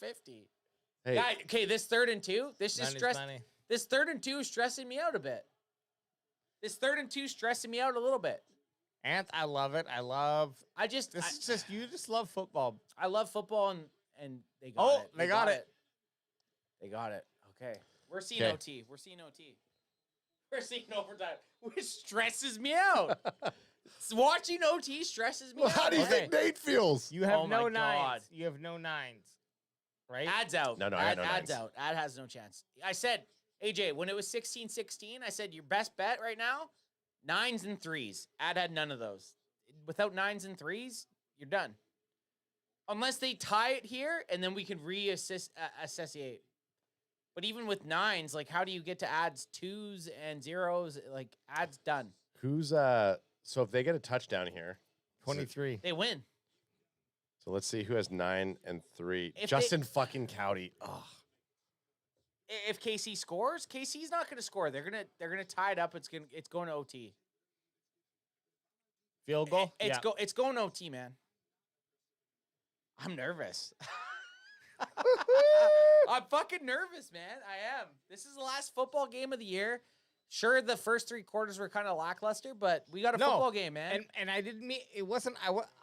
Hey. Guy, okay, this 3rd and 2, this is stress. Money. This 3rd and 2 is stressing me out a bit. This 3rd and 2 stressing me out a little bit. And I love it. You just love football. I love football and they got it. They got it. They got it. Okay. We're seeing OT. We're seeing OT. We're seeing overtime, which stresses me out. Watching OT stresses me out. How do you think Nate feels? You have no nines. You have no nines. Right? Ad's out. No, I got no Ad's nines. out. Ad has no chance. I said, AJ, when it was 16-16, I said your best bet right now, 9s and 3s. Ad had none of those. Without 9s and 3s, you're done. Unless they tie it here, and then we can associate. But even with 9s, like how do you get to Ad's 2s and 0s? Like Ad's done. Who's so if they get a touchdown here, 23. They win. So let's see who has 9 and 3. Justin fucking Cowdy. Oh. If KC scores, KC's not going to score. They're gonna tie it up. It's going to OT. Field goal. It's going to OT, man. I'm nervous. I'm fucking nervous, man. I am. This is the last football game of the year. Sure, the first 3 quarters were kind of lackluster, but we got a football game, man. And I didn't mean it wasn't.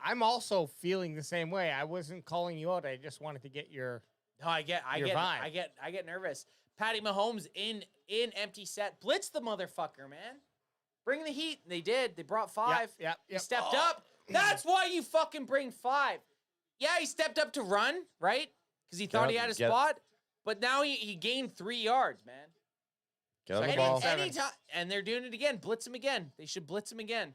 I'm also feeling the same way. I wasn't calling you out. I just wanted to get your. No, I get nervous. Patty Mahomes in empty set, blitz the motherfucker, man. Bring the heat. They did. They brought 5. Yep. He stepped up. That's why you fucking bring 5. Yeah, he stepped up to run, right? Because he thought he had a spot. But now he gained 3 yards, man. Get on the ball. Anytime, and they're doing it again. Blitz him again. They should blitz him again.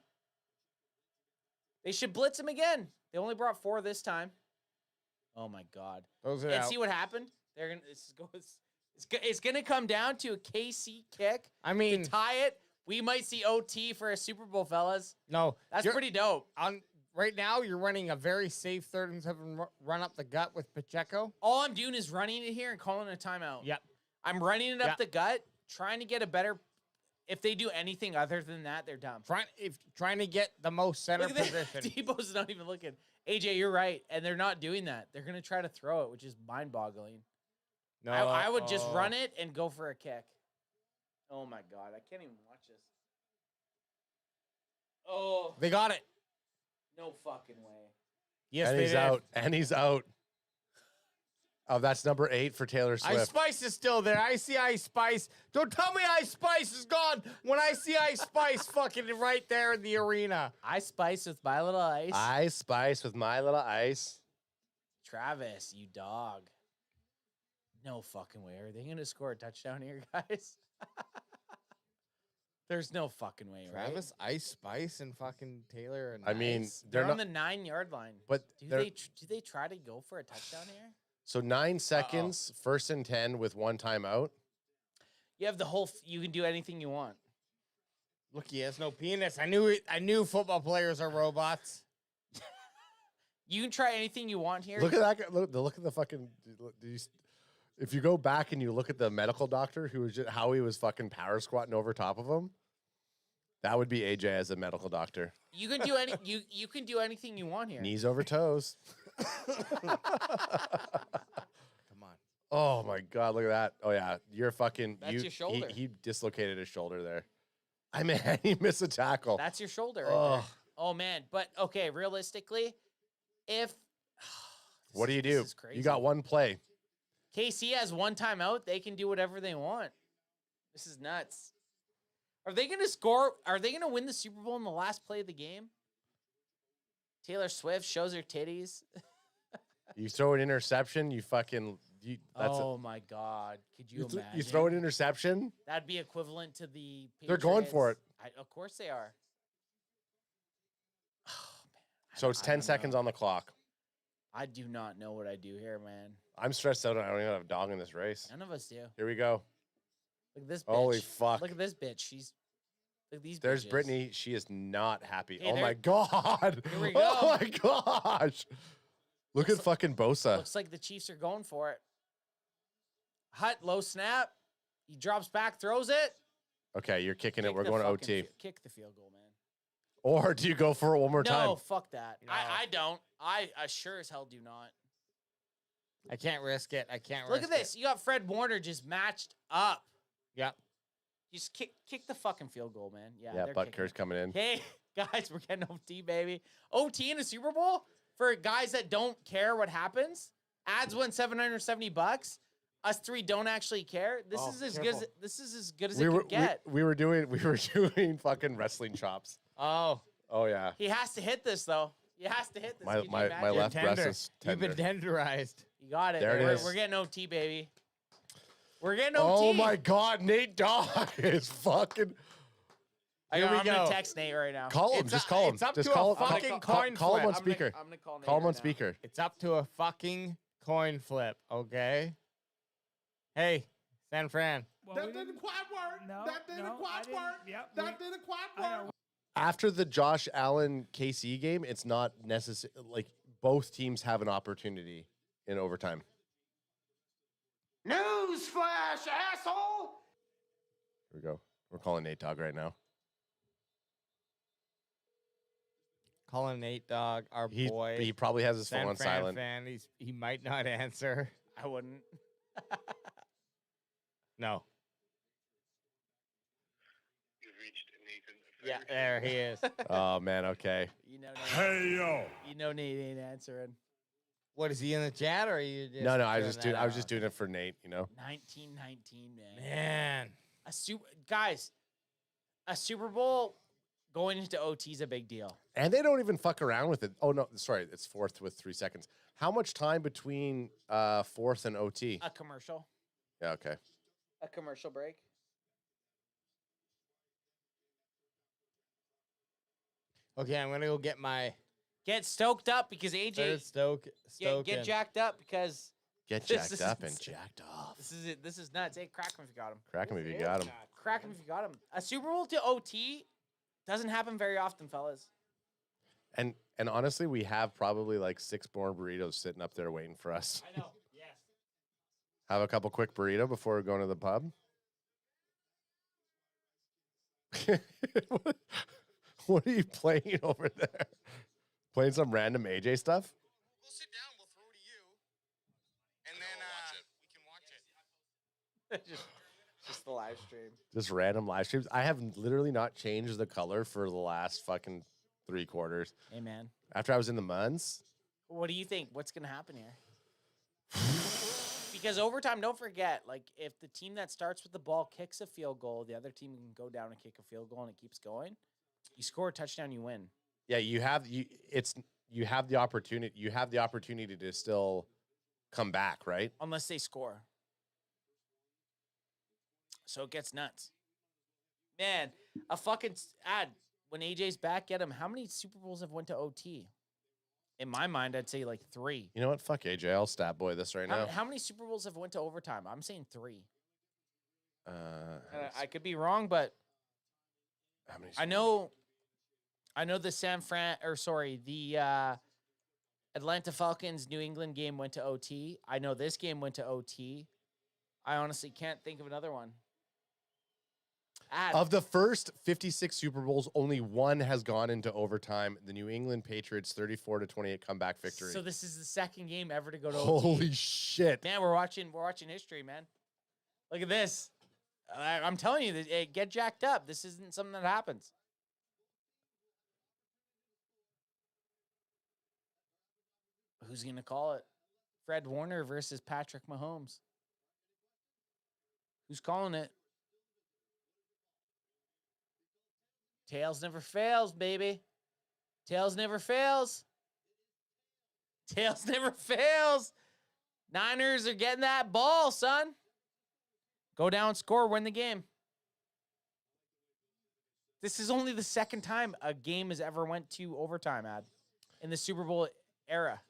They only brought 4 this time. Oh my God! Those are And out. see what happened? They're gonna. It's gonna come down to a KC kick. I mean, to tie it. We might see OT for a Super Bowl, fellas. No, That's pretty dope. Right now, you're running a very safe 3rd and 7 run up the gut with Pacheco. All I'm doing is running it here and calling a timeout. Yep. I'm running it up the gut, trying to get a better. If they do anything other than that, they're dumb. Trying to get the most center position. Debo's not even looking. AJ, you're right, and they're not doing that. They're gonna try to throw it, which is mind-boggling. No, I would just run it and go for a kick. Oh my God, I can't even watch this. Oh, They got it. no fucking way. Yes, And they he's did. out. And he's out. Oh, that's number 8 for Taylor Swift. Ice Spice is still there. I see Ice Spice. Don't tell me Ice Spice is gone when I see Ice Spice fucking right there in the arena. Ice Spice with my little ice. Ice Spice with my little ice. Travis, you dog. No fucking way. Are they going to score a touchdown here, guys? There's no fucking way, right? Travis, Ice Spice, and fucking Taylor. And I mean, Nice. they're on not. the 9-yard line. But do they're- they try to go for a touchdown here? So 9 seconds, 1st and 10 with 1 timeout. You have the whole. You can do anything you want. Look, he has no penis. I knew football players are robots. You can try anything you want here. Look at that guy. Look at the fucking. If you go back and you look at the medical doctor who was just, how he was fucking power squatting over top of him, that would be AJ as a medical doctor. You can do any. You can do anything you want here. Knees over toes. Come on. Oh my God! Look at that. Oh yeah, you're fucking. That's your shoulder. He dislocated his shoulder there. I mean, he missed a tackle. That's your shoulder. Right there. Oh man, but okay. Realistically, if What do you this do? is crazy. You got 1 play. KC has 1 timeout, they can do whatever they want. This is nuts. Are they going to score? Are they going to win the Super Bowl in the last play of the game? Taylor Swift shows her titties. You throw an interception. You fucking. That's oh my God! Could you imagine? you throw an interception. That'd be equivalent to the. They're going for it. Of course they are. Oh man! So it's 10 seconds on the clock. I do not know what I do here, man. I'm stressed out. I don't even have a dog in this race. None of us do. Here we go. Look at this bitch. Holy fuck. Look at this bitch. She's. Look at these. There's bitches. Brittany. She is not happy. Hey, oh there- my God. Here we Oh go. my gosh. Look at fucking Bosa. Looks like the Chiefs are going for it. Hut, low snap. He drops back, throws it. Okay, you're kicking it. Kick We're the going to fucking OT. kick the field goal, man. Or do you go for it one more time? No, fuck that. I don't. I sure as hell do not. I can't risk it. I can't Look risk at this. You got Fred Warner just matched up. Yep. Just kick the fucking field goal, man. Yeah, Yeah, they're Butker's coming in. Hey, guys, we're getting OT, baby. OT in a Super Bowl for guys that don't care what happens. Ads win $770. Us 3 don't actually care. This is as good as it could get. We were doing fucking wrestling chops. Oh. Oh yeah. He has to hit this though. He has to hit this. My Could you my imagine? left breast is You've tender. been tenderized. You got it. There it is. We're getting OT, baby. We're getting OT. Oh my God, Nate Dogg is fucking. Here we I'm go. gonna text Nate right now. Call him. Just call him. It's up Just to call a fucking coin Call him flip. on speaker. I'm gonna call Nate Call him right on now. speaker. It's up to a fucking coin flip, okay? Hey, San Fran. Well, that didn't quite work. No, that didn't no, quite I didn't- work. yep, that didn't quite work. After the Josh Allen KC game, it's not necessary. Like both teams have an opportunity in overtime. Newsflash, asshole! Here we go. We're calling Nate Dogg right now. Calling Nate Dogg, our He boy. probably has his San phone on Fran silent. fan. He might not answer. I wouldn't. No. Yeah, there he is. Oh man, okay. You know, Nate, You know Nate ain't answering. What is he in the chat or are you just No, I doing was that just doing it for Nate. You know. 1919, man. Man. A Super Bowl going into OT is a big deal. And they don't even fuck around with it. Oh no, sorry, it's fourth with 3 seconds. How much time between fourth and OT? A commercial. Yeah, okay. A commercial break. Okay, I'm gonna go get my Get stoked up because AJ. Get jacked up because. Get this jacked up is- and jacked off. This is it. This is nuts. Hey, crack him if you got him. Crack him if you got him. Crack him if you got him. A Super Bowl to OT doesn't happen very often, fellas. And honestly, we have probably like 6 more burritos sitting up there waiting for us. I know. Yes. Have a couple quick burrito before going to the pub. What are you playing over there? Playing some random AJ stuff? We'll sit down. We'll throw it to you, and then we can watch it. just the live stream. Just random live streams. I have literally not changed the color for the last fucking 3 quarters. Hey, man. After I was in the Muns. What do you think? What's going to happen here? Because overtime, don't forget, like, if the team that starts with the ball kicks a field goal, the other team can go down and kick a field goal, and it keeps going. You score a touchdown, you win. Yeah, you have the opportunity to still come back, right? Unless they score. So it gets nuts. Man, a fucking ad. When AJ's back, get him. How many Super Bowls have went to OT? In my mind, I'd say like 3. You know what? Fuck AJ. I'll stat boy this right now. How many Super Bowls have went to overtime? I'm saying 3. Uh, I could be wrong, but how many? I know the Atlanta Falcons New England game went to OT. I know this game went to OT. I honestly can't think of another one. Of the first 56 Super Bowls, only 1 has gone into overtime. The New England Patriots 34-28 comeback victory. So this is the second game ever to go to OT. Holy shit. Man, we're watching history, man. Look at this. I'm telling you, get jacked up. This isn't something that happens. Who's going to call it? Fred Warner versus Patrick Mahomes. Who's calling it? Tails never fails, baby. Tails never fails. Tails never fails. Niners are getting that ball, son. Go down, score, win the game. This is only the second time a game has ever went to overtime, in the Super Bowl era.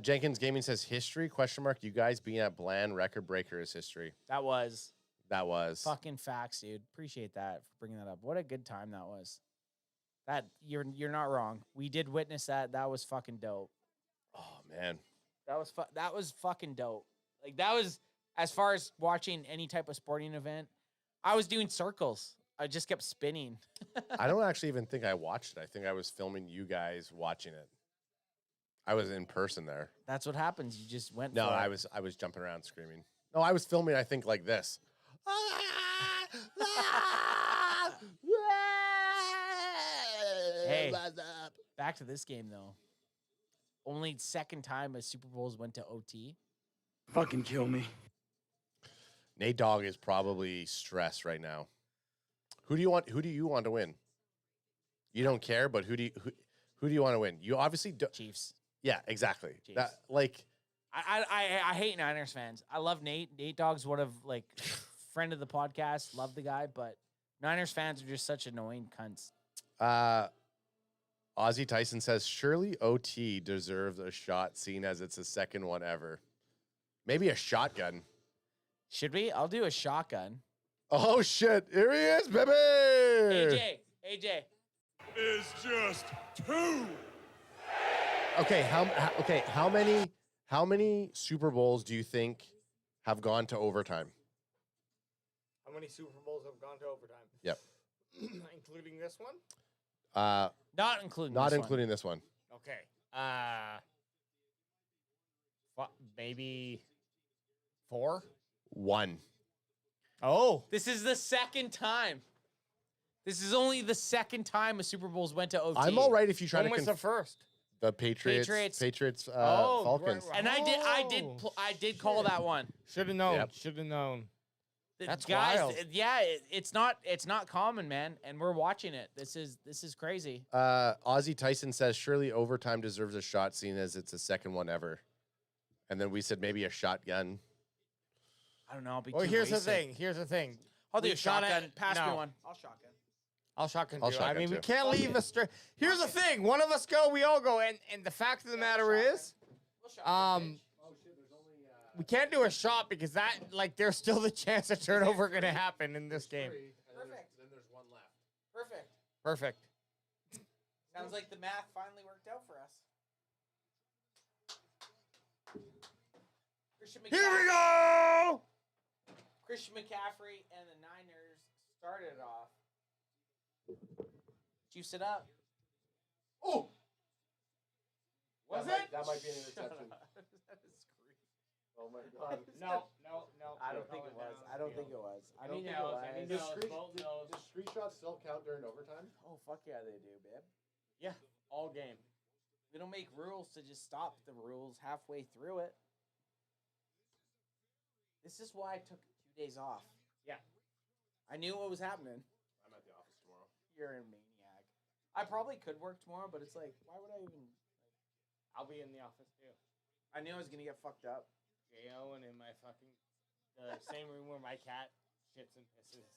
Jenkins Gaming says history, ? You guys being at Bland, record breaker is history. That was fucking facts, dude. Appreciate that for bringing that up. What a good time that was. That you're not wrong. We did witness that. That was fucking dope. Oh man, that was fucking dope. Like that was as far as watching any type of sporting event. I was doing circles. I just kept spinning. I don't actually even think I watched it. I think I was filming you guys watching it. I was in person there. That's what happens. You just went. No, for I it. was jumping around screaming. No, I was filming. I think like this. Hey, back to this game though. Only second time a Super Bowls went to OT. Fucking kill me. Nate Dogg is probably stressed right now. Who do you want to win? You don't care, but who do you want to win? You obviously do. Chiefs. Yeah, exactly. Chiefs. That like I hate Niners fans. I love Nate. Nate Dogg's one of like friend of the podcast. Love the guy, but Niners fans are just such annoying cunts. Ozzy Tyson says surely OT deserves a shot, seeing as it's the second one ever. Maybe a shotgun. Should we? I'll do a shotgun. Oh shit! Here he is, baby. AJ. It's just 2. Okay, how many Super Bowls do you think have gone to overtime? How many Super Bowls have gone to overtime? Yep. Including this one? Not including this one. Okay. Maybe 4? 1. Oh. This is the second time. This is only the second time a Super Bowl's went to OT. I'm all right if you try when to. Was the first? The Patriots. Falcons. And I did call that one. Should have known. Yep. Should have known. That's wild. Guys, yeah, it's not common, man, and we're watching it. This is crazy. Ozzy Tyson says surely overtime deserves a shot, seeing as it's the second one ever. And then we said maybe a shotgun. I don't know. I'll be well, too here's basic. the thing. I'll do a shotgun. Pass me one. I'll shotgun. I'll shotgun I'll too. shotgun we too. can't leave a straight. Here's the thing: one of us go, we all go, and the fact of the matter is, we can't do a shot because that there's still the chance a turnover going to happen in this game. Perfect. Then there's one left. Perfect. Perfect. Sounds like the math finally worked out for us. Here we go. Christian McCaffrey and the Niners started it off. Juice it up. Oh! Was that it? That might be an interception. Oh my God. No. I don't think it was. I don't think it was. I don't think it Any was. knows, Does street shots still count during overtime? Oh, fuck yeah, they do, babe. Yeah, all game. We don't make rules to just stop the rules halfway through it. This is why I took 2 days off. Yeah. I knew what was happening. I'm at the office tomorrow. You're a maniac. I probably could work tomorrow, but it's like, why would I even... I'll be in the office too. I knew I was going to get fucked up. J.O. and in my fucking same room where my cat shits and pisses.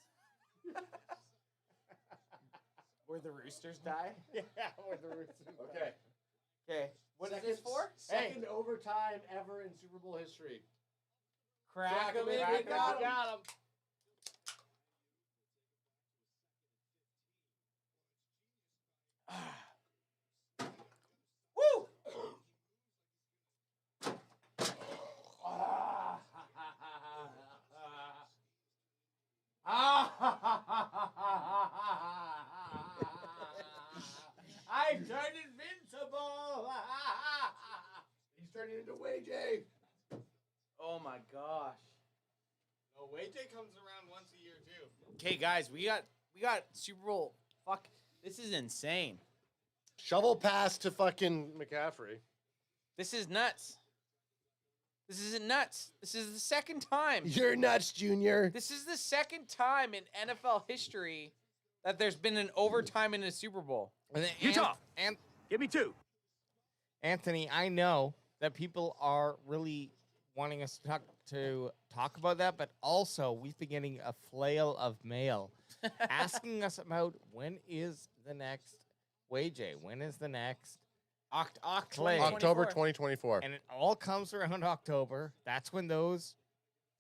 Where the roosters die? Yeah, where the roosters Okay. Okay. What is this for? Second overtime ever in Super Bowl history. Crack him in, in, you you got got him. Woo! I turned invincible. He's turning into WJ. Oh my gosh. No, WJ comes around once a year too. Okay, guys, we got Super Bowl. Fuck, this is insane. Shovel pass to fucking McCaffrey. This is nuts. This isn't nuts. This is the second time. You're nuts, Junior. This is the second time in NFL history that there's been an overtime in a Super Bowl. Utah. And give me two. Anthony, I know that people are really wanting us to talk about that, but also we've been getting a flail of mail asking us about when is the next WJ? When is the next October 2024. And it all comes around October. That's when those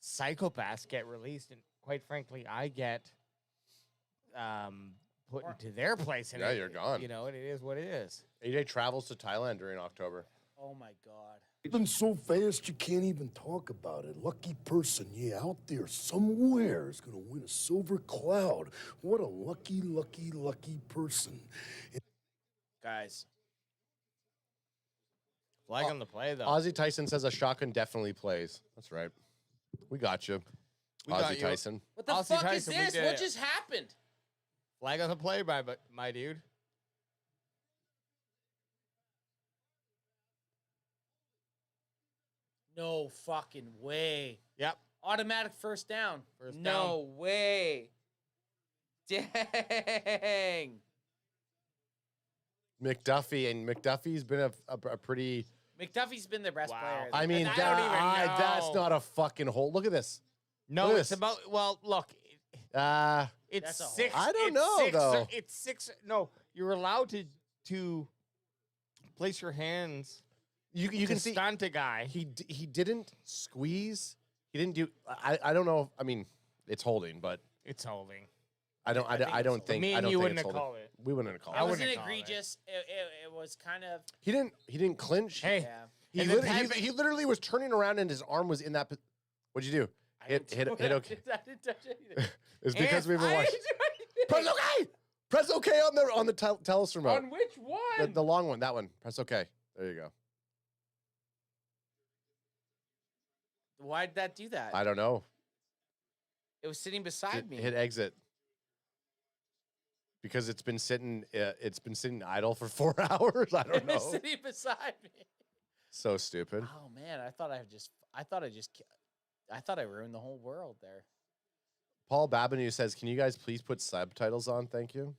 psychopaths get released. And quite frankly, I get put into their place. And Yeah, you're gone. You know, and it is what it is. AJ travels to Thailand during October. Oh my God. Been so fast you can't even talk about it. Lucky person, yeah, out there somewhere is gonna win a silver cloud. What a lucky, lucky, lucky person. Guys. Flag on the play, though. Ozzie Tyson says a shotgun definitely plays. That's right. We got you. Ozzie Tyson. What the Ozzie fuck Tyson, we is this? did What it. just happened? Flag on the play, my dude. No fucking way. Yep. Automatic first down. First no way. Dang. McDuffie's been a pretty. McDuffie's been the best player. I mean, And I don't even know. that's not a fucking hole. Look at this. No, Look at it's this. about. Well, look. It's That's a six. hole. I don't it's know, six, though. It's six. No, you're allowed to place your hands. You to can see stunt a guy. He didn't squeeze. He didn't do. I don't know. I mean, it's holding, but It's holding. I don't think. Me I and don't you think wouldn't it's have holding. called it. We wouldn't have called It it. wasn't wouldn't call it. egregious. It was kind of. He didn't clinch. Hey, Yeah. He, And then he literally was turning around and his arm was in that. What'd you do? Hit okay. I didn't touch anything. It's because we were I watching. didn't do anything. Press OK. Press OK on the tell us remote. On which one? The long one. That one. Press OK. There you go. Why did that do that? I don't know. It was sitting beside me. Hit exit. Because it's been sitting idle for 4 hours. I don't It was know. sitting beside me. So stupid. Oh man, I thought I ruined the whole world there. Paul Babineau says, "Can you guys please put subtitles on? Thank you."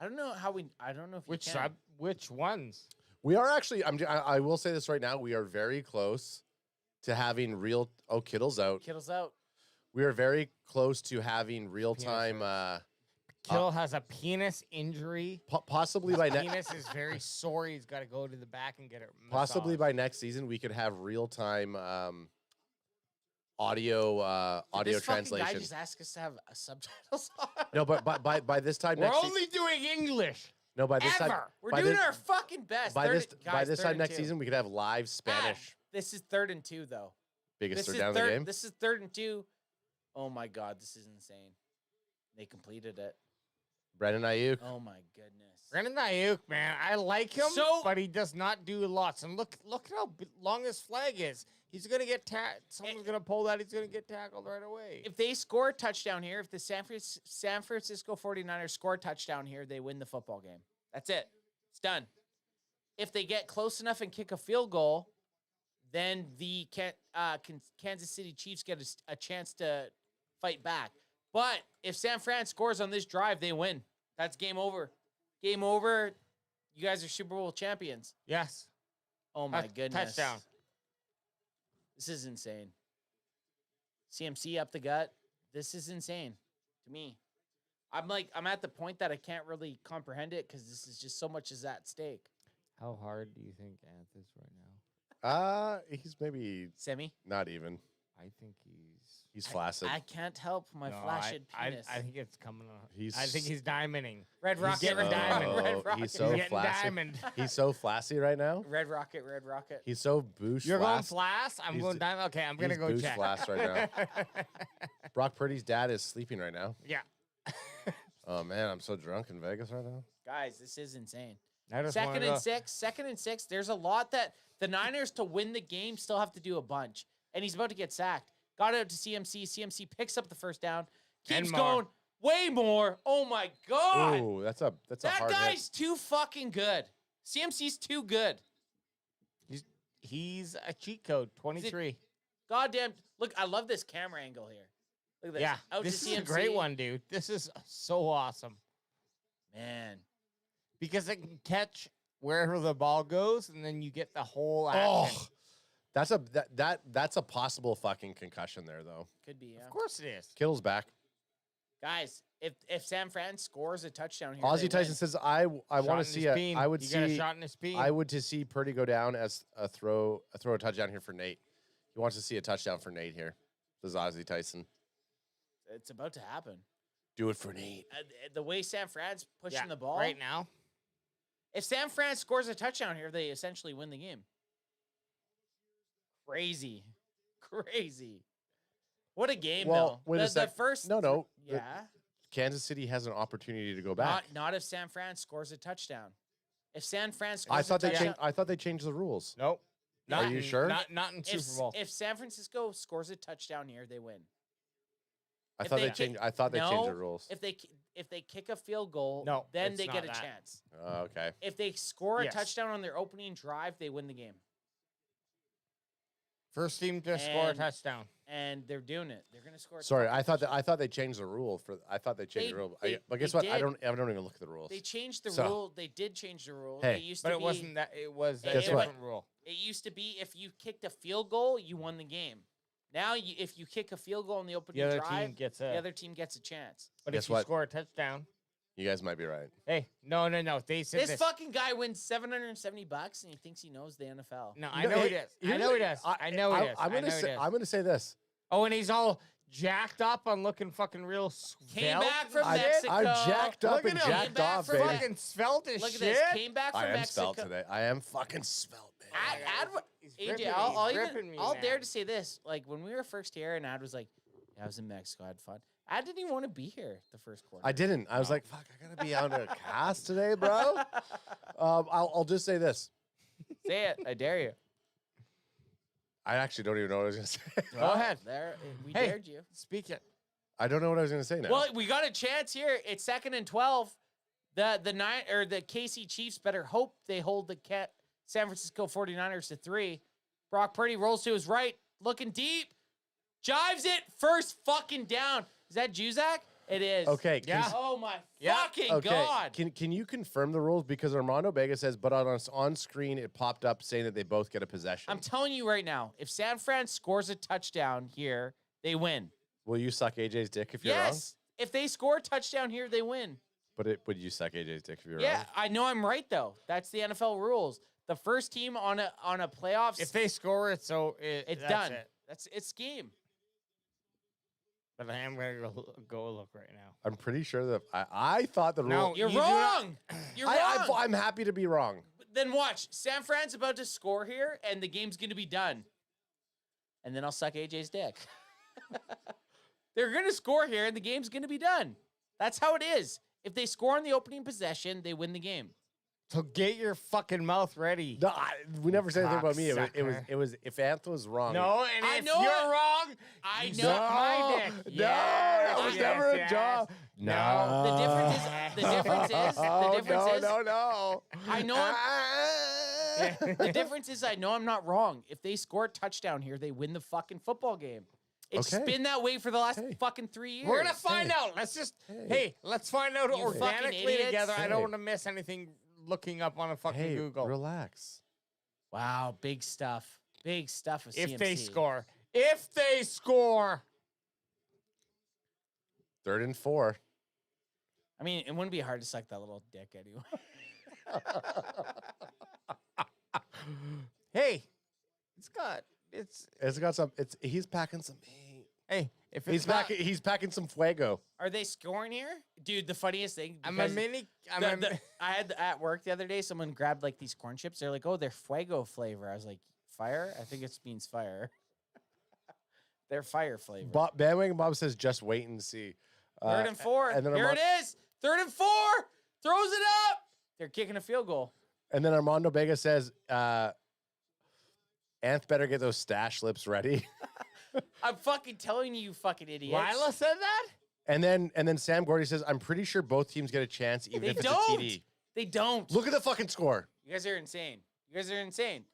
I don't know if Which you can. which ones? We are actually. I will say this right now. We are very close to having real. Oh, Kittle's out. Kittle's out. We are very close to having real time Kittle has a penis injury. Possibly by His next. penis is very sore. He's got to go to the back and get it. Possibly massaged. by next season, we could have real time audio Did this fucking translation. guy just ask us to have subtitles on? No, but by this time We're next only doing English. no by this time ever. We're by doing this, our fucking best. by this Guys, this third time and next 2. season we could have live Spanish. This is 3rd and 2, though. Biggest This third is down of the game. This is 3rd and 2. Oh my God, this is insane. They completed it. Brandon Ayuk. Oh my goodness. Brandon Ayuk, man, I like him, So- but he does not do lots. And look at how long his flag is. He's gonna get someone's gonna pull that. He's gonna get tackled right away. If they score a touchdown here, if the San Francisco 49ers score a touchdown here, they win the football game. That's it. It's done. If they get close enough and kick a field goal, then the Kansas City Chiefs get a chance to fight back. But if San Fran scores on this drive, they win. That's game over. Game over. You guys are Super Bowl champions. Yes. Oh my goodness. Touchdown. This is insane. CMC up the gut. This is insane to me. I'm at the point that I can't really comprehend it because this is just so much is at stake. How hard do you think Anth is right now? He's maybe Semi? not even. I think He's flaccid. I can't help my flaccid penis. I think it's coming on. He's- I think he's diamonding. Red He's Rocket, getting Red diamond. Red Oh, Rocket. he's so He's getting flaccid. diamond. He's so flaccid right now. Red Rocket, Red Rocket. He's so boosh. You're going flaccid. flash? I'm He's- going diamond. Okay, I'm gonna he's go boosh check. flash right now. Brock Purdy's dad is sleeping right now. Yeah. Oh man, I'm so drunk in Vegas right now. Guys, this is insane. I just Second wanna and go- 6. Second and 6. There's a lot that the Niners to win the game still have to do a bunch. And he's about to get sacked. Got out to CMC. CMC picks up the first down. Keeps And more. going. Way more. Oh my God. Ooh, that's a that hard guy's hit. too fucking good. CMC's too good. He's a cheat code. 23. Goddamn. Look, I love this camera angle here. Look at this. Yeah, Out this to is CMC. a great one, dude. This is so awesome Man. because it can catch wherever the ball goes, and then you get the whole Oh, action. that's a possible fucking concussion there though. Could be, yeah. Of course it is. Kittle's back. Guys, if San Fran scores a touchdown here, Ozzie they Tyson win. says I want Shot to in see his a bean. I would You got a see shot in his bean. I would to see Purdy go down as a throw a touchdown here for Nate. He wants to see a touchdown for Nate here. Says Ozzie Tyson. It's about to happen. Do it for Nate. The way San Fran's pushing Yeah, the ball right now. If San Fran scores a touchdown here, they essentially win the game. Crazy. What a game, Well, though. wait a The sec. first, No. the- yeah. Kansas City has an opportunity to go back. Not if San Fran scores a touchdown. If San Fran scores I thought a they touchdown, changed. I thought they changed the rules. Nope. Are you sure? Not in Super Bowl. if San Francisco scores a touchdown here, they win. I If thought they they kick- changed. I thought they changed the No, rules. If they kick a field goal, No, then it's they not get a that. chance. Oh, okay. If they score a Yes. touchdown on their opening drive, they win the game. First team to score a And- touchdown. And they're doing it. They're going to score. A Sorry, touchdown. I thought they changed the rule for. I thought they changed They- the rule. they- But guess they what? I did. don't even look at the rules. They changed the So- rule. They did change the rule. Hey. It used But to it be, wasn't that. It was a Guess what? different rule. It used to be if you kicked a field goal, you won the game. Now, if you kick a field goal in the opening The other drive, team gets the a. other team gets a chance. But Guess if you what? score a touchdown, You guys might be right. hey, no. They said This fucking guy wins $770 and he thinks he knows the NFL. No, You I know, know hey, he does. I here's know the- he does. I know he does. I'm I gonna know he say. does. I'm gonna say this. Oh, and he's all jacked up on looking fucking real svelte. Came back from I- Mexico. I'm jacked up Look and at him. jacked Came back off, from baby. Fucking svelte as Look at shit. this. Came back from I am Mexico. svelte today. I am fucking svelte, man. He's AJ, gripping I'll me, I'll man. dare to say this. Like when we were first here, and Ad was like, "Yeah, I was in Mexico. I had fun." Ad didn't even want to be here the first quarter. I didn't. I was like, fuck, I gotta be on a cast today, bro. I'll just say this. Say it. I dare you. I actually don't even know what I was gonna say. Go ahead. There, we Hey. dared you. Speak it. I don't know what I was gonna say now. Well, we got a chance here. It's 2nd and 12. The KC Chiefs better hope they hold the San Francisco 49ers to 3. Brock Purdy rolls to his right, looking deep, jives it, first fucking down. Is that Juzak? It is. Okay. Yeah. Oh my Yeah. fucking Okay. god. Can you confirm the rules? Because Armando Vega says, but on screen it popped up saying that they both get a possession. I'm telling you right now, if San Fran scores a touchdown here, they win. Will you suck AJ's dick if you're Yes. If they score a touchdown here, they win. But would you suck AJ's dick if you're Yeah, wrong? I know I'm right though. That's the NFL rules. The first team on a playoffs, If they score it, it's that's done. It. It's game. But I am gonna go look right now. I'm pretty sure that I thought the rule. You're wrong. You're wrong. I'm happy to be wrong. Then watch. San Fran's about to score here, and the game's gonna be done. And then I'll suck AJ's dick. They're gonna score here, and the game's gonna be done. That's how it is. If they score on the opening possession, they win the game. So get your fucking mouth ready. No, we never said anything about me. Cocksucker. It was if Anth was wrong. No, and I if know you're it. wrong, I you know. suck my dick. No, that was never a job. No. The difference is. No. I know. The difference is I know I'm not wrong. If they score a touchdown here, they win the fucking football game. It's Okay. been that way for the last fucking 3 years. We're gonna find out. Let's just let's find out You fucking organically idiots. together. I don't Hey. want to miss anything looking up on a fucking Hey, Google. relax. Wow, big stuff. Big stuff with If CMC. they score. If they score. 3rd and 4. I mean, it wouldn't be hard to suck that little dick anyway. Hey, It's got some. He's packing some heat. Hey, if He's packing some fuego. Are they scoring here? Dude, the funniest thing. I'm a because mini. I had at work the other day, someone grabbed like these corn chips. They're like, oh, they're fuego flavor. I was like, fire? I think it means fire. They're fire flavor. Bandwagon Bob says, just wait and see. 3rd and 4. and then Here it is. 3rd and 4. Throws it up. They're kicking a field goal. And then Armando Vega says, Anth better get those stash lips ready. I'm fucking telling you, fucking idiots. Lila said that? And then Sam Gordy says, I'm pretty sure both teams get a chance, even They if it's don't. a TD. They don't. Look at the fucking score. You guys are insane. You guys are insane.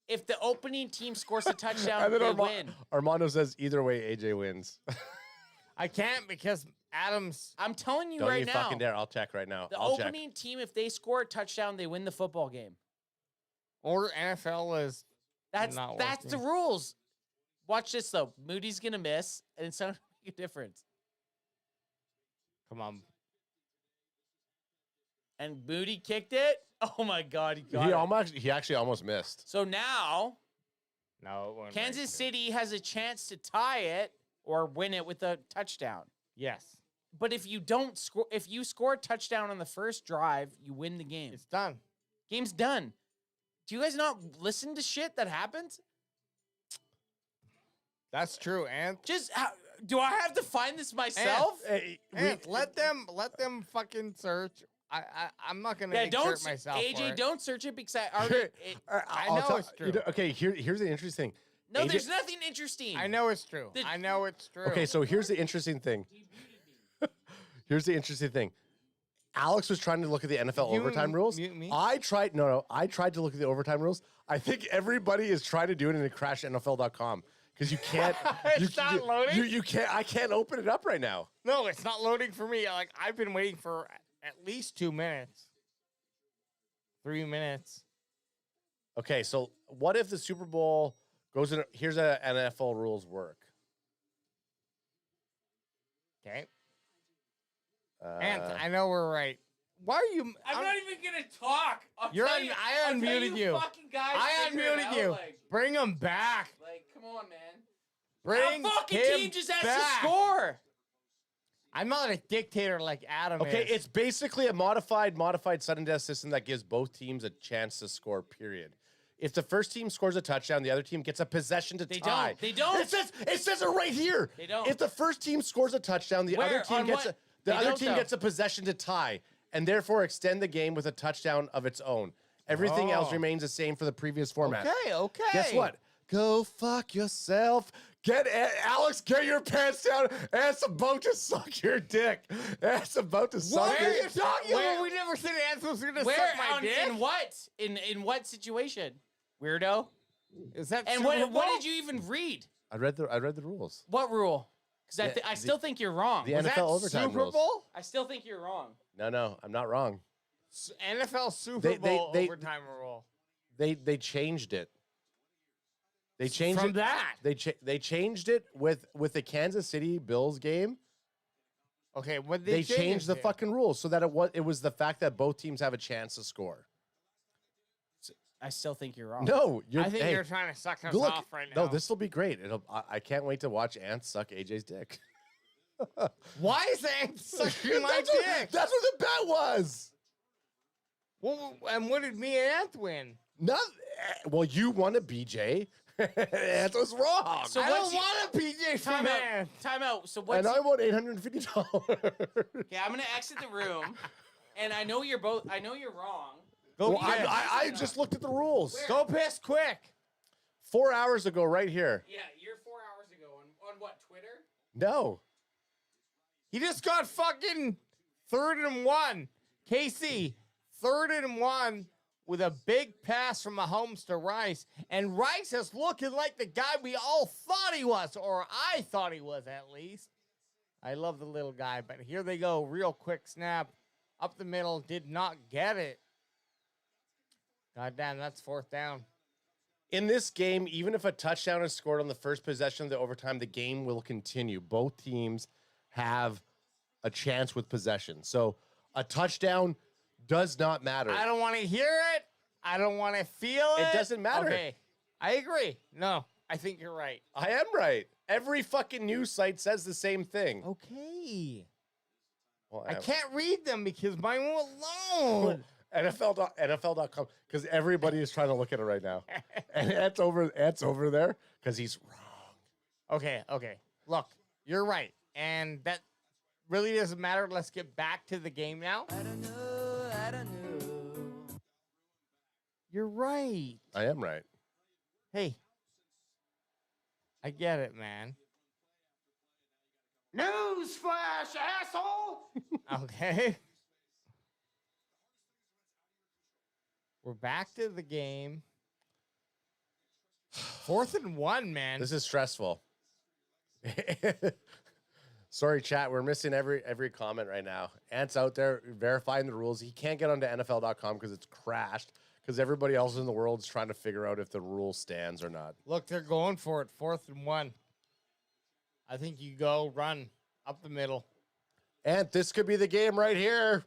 If the opening team scores a touchdown, And then they win. Armando says, either way, AJ wins. I can't because Adams. I'm telling you Don't right you now. fucking dare. I'll check right now. The I'll check. opening team, if they score a touchdown, they win the football game. Or NFL is That's not the working. rules. Watch this though. Moody's gonna miss, and it's not gonna make a difference. Come on. And Moody kicked it. Oh my God, he got it. He actually almost missed. So now No, it won't Kansas make it. City has a chance to tie it or win it with a touchdown. Yes. But if you don't score, if you score a touchdown on the first drive, you win the game. It's done. Game's done. Do you guys not listen to shit that happens? That's true. And Do I have to find this myself? let them fucking search. I'm not gonna Yeah, exert don't myself. for AJ. it. Don't search it because I already. I I'll know tell- it's true. you know, okay, here's the interesting thing. No, AJ there's nothing interesting. I know it's true. I know it's true. Okay, so here's the interesting thing. Here's the interesting thing. Alex was trying to look at the NFL You overtime rules. mute me? I tried to look at the overtime rules. I think everybody is trying to do it in a crashnfl.com because you can't. It's not loading? You can't. I can't open it up right now. No, it's not loading for me. Like I've been waiting for at least 2 minutes. 3 minutes. Okay, so what if the Super Bowl goes in? Here's how NFL rules work. Okay. And I know we're right. Why are you? I'm not even gonna talk. You're on. I unmuted you. Fucking guys, I figure it unmuted out, you. like- Bring him back. Like, come on, man. Bring Our fucking him team just has back. to score. I'm not a dictator like Adam Okay, is. it's basically a modified sudden death system that gives both teams a chance to score. Period. If the first team scores a touchdown, the other team gets a possession to tie. They don't. It says it right here. They don't. If the first team scores a touchdown, the Where? other team On gets what? the They other don't, team though. gets a possession to tie, and therefore extend the game with a touchdown of its own. Everything else Oh. remains the same for the previous format. Okay. Guess what? Go fuck yourself. Alex, get your pants down. It's about to suck your dick. It's about to suck What are your you talking about? We never said Anthony's gonna Where? suck my dick. In what? In what situation? Weirdo. Is that And Super what Bowl? did you even read? I read the rules. What rule? Because Yeah, I still think you're wrong. The Was NFL that overtime Super rules. Bowl? I still think you're wrong. No, I'm not wrong. NFL Super They- Bowl they- overtime rule. They changed it. They changed From it. that. They changed it with the Kansas City Bills game. Okay, when They changed the fucking rules so that it was the fact that both teams have a chance to score. I still think you're wrong. No, I think you're trying to suck us off right now. No, this will be great. I can't wait to watch Ant suck AJ's dick. Why is Ant sucking my dick? That's what the bet was. Well, and what did me and Ant win? Well, you won a BJ. Ant was wrong. So I don't want a PJ from Ant. Time out. So what's And I won $850. Okay, I'm gonna exit the room, and I know you're wrong. Well, I just looked at the rules. Go piss quick. 4 hours ago, right here. Yeah, you're 4 hours ago on what, Twitter? No. He just got fucking 3rd and 1. KC, 3rd and 1 with a big pass from Mahomes to Rice. And Rice is looking like the guy we all thought he was, or I thought he was at least. I love the little guy, but here they go. Real quick snap. Up the middle, did not get it. God damn, that's 4th down. In this game, even if a touchdown is scored on the first possession of the overtime, the game will continue. Both teams have a chance with possession. So a touchdown does not matter. I don't want to hear it. I don't want to feel it. It doesn't matter. Okay, I agree. No, I think you're right. I am right. Every fucking news site says the same thing. Okay. Well, I can't read them because mine won't load. NFL.com, because everybody is trying to look at it right now. And Ant's over there because he's wrong. Okay. Look, you're right. And that really doesn't matter. Let's get back to the game now. I don't know. You're right. I am right. Hey. I get it, man. Newsflash, asshole! Okay. We're back to the game. 4th and 1, man. This is stressful. Sorry, chat. We're missing every comment right now. Ant's out there verifying the rules. He can't get onto NFL.com because it's crashed. Because everybody else in the world is trying to figure out if the rule stands or not. Look, they're going for it. 4th and 1. I think you go run up the middle. Ant, this could be the game right here.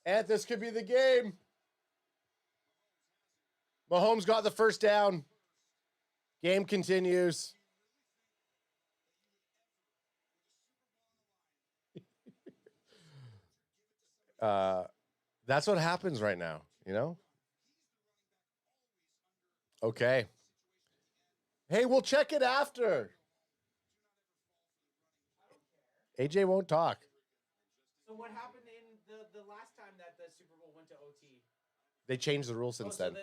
Ant, this could be the game. Mahomes got the first down. Game continues. That's what happens right now, you know? Okay. Hey, we'll check it after. AJ won't talk. So what happened in the last time that the Super Bowl went to OT? They changed the rules since then. So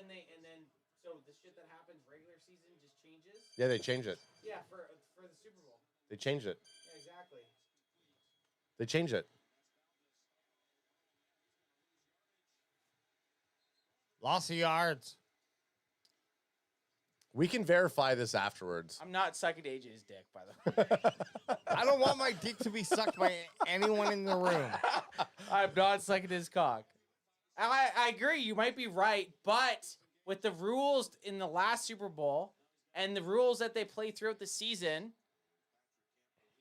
the shit that happens regular season just changes? Yeah, they changed it. Yeah, for the Super Bowl. They changed it. Yeah, exactly. They changed it. Loss of yards. We can verify this afterwards. I'm not sucking AJ's dick, by the way. I don't want my dick to be sucked by anyone in the room. I'm not sucking his cock. I agree. You might be right, but with the rules in the last Super Bowl and the rules that they play throughout the season,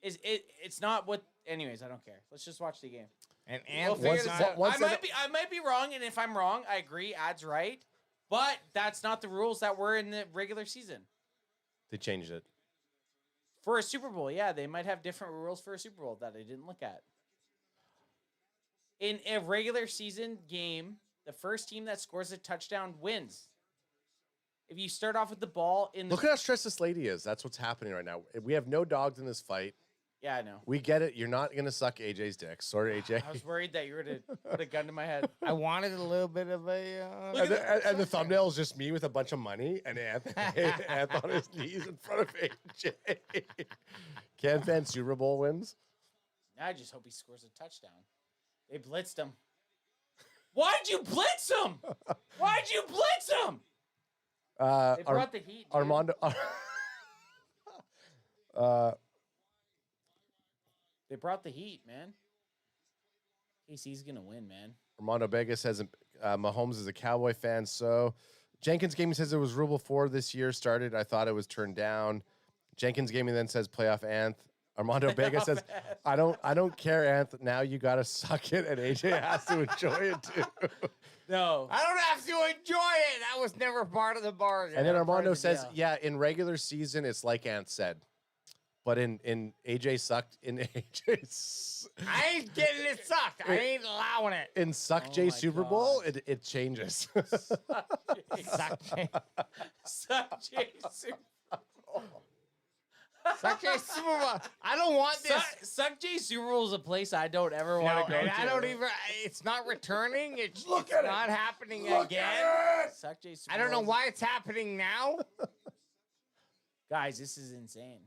it's not what. Anyways, I don't care. Let's just watch the game. And we'll figure this out. I might be wrong, and if I'm wrong, I agree. Ad's right, but that's not the rules that were in the regular season. They changed it. For a Super Bowl, yeah, they might have different rules for a Super Bowl that I didn't look at. In a regular season game, the first team that scores a touchdown wins. If you start off with the ball in the... Look at how stressed this lady is. That's what's happening right now. We have no dogs in this fight. Yeah, I know. We get it. You're not going to suck AJ's dick. Sorry, AJ. I was worried that you were to put a gun to my head. I wanted a little bit of a... And the thumbnail is just me with a bunch of money and Anth on his knees in front of AJ. Can Fan Super Bowl wins? I just hope he scores a touchdown. They blitzed him. Why'd you blitz him? Why'd you blitz him? They brought the heat, dude. Armando... They brought the heat, man. KC's going to win, man. Armando Vega says Mahomes is a Cowboy fan. So Jenkins Gaming says it was rule before this year started. I thought it was turned down. Jenkins Gaming then says playoff Anth. Armando Vega says, I don't care, Anth. Now you gotta suck it, and AJ has to enjoy it too. No. I don't have to enjoy it. That was never part of the bargain. And then Never part Armando of the says, deal. yeah, in regular season, it's like Anth said. But in AJ sucked, in AJ's... I ain't getting it sucked. I ain't allowing it. In Suck J Super Bowl, it changes. Suck J. Suck J Super Bowl. Suck J Super Bowl. I don't want this. Suck J Super Bowl is a place I don't ever want to go and to. I don't even. It's not returning. It's not happening Look again. at it. Suck J Super I don't know Bowl. why it's happening now. Guys, this is insane.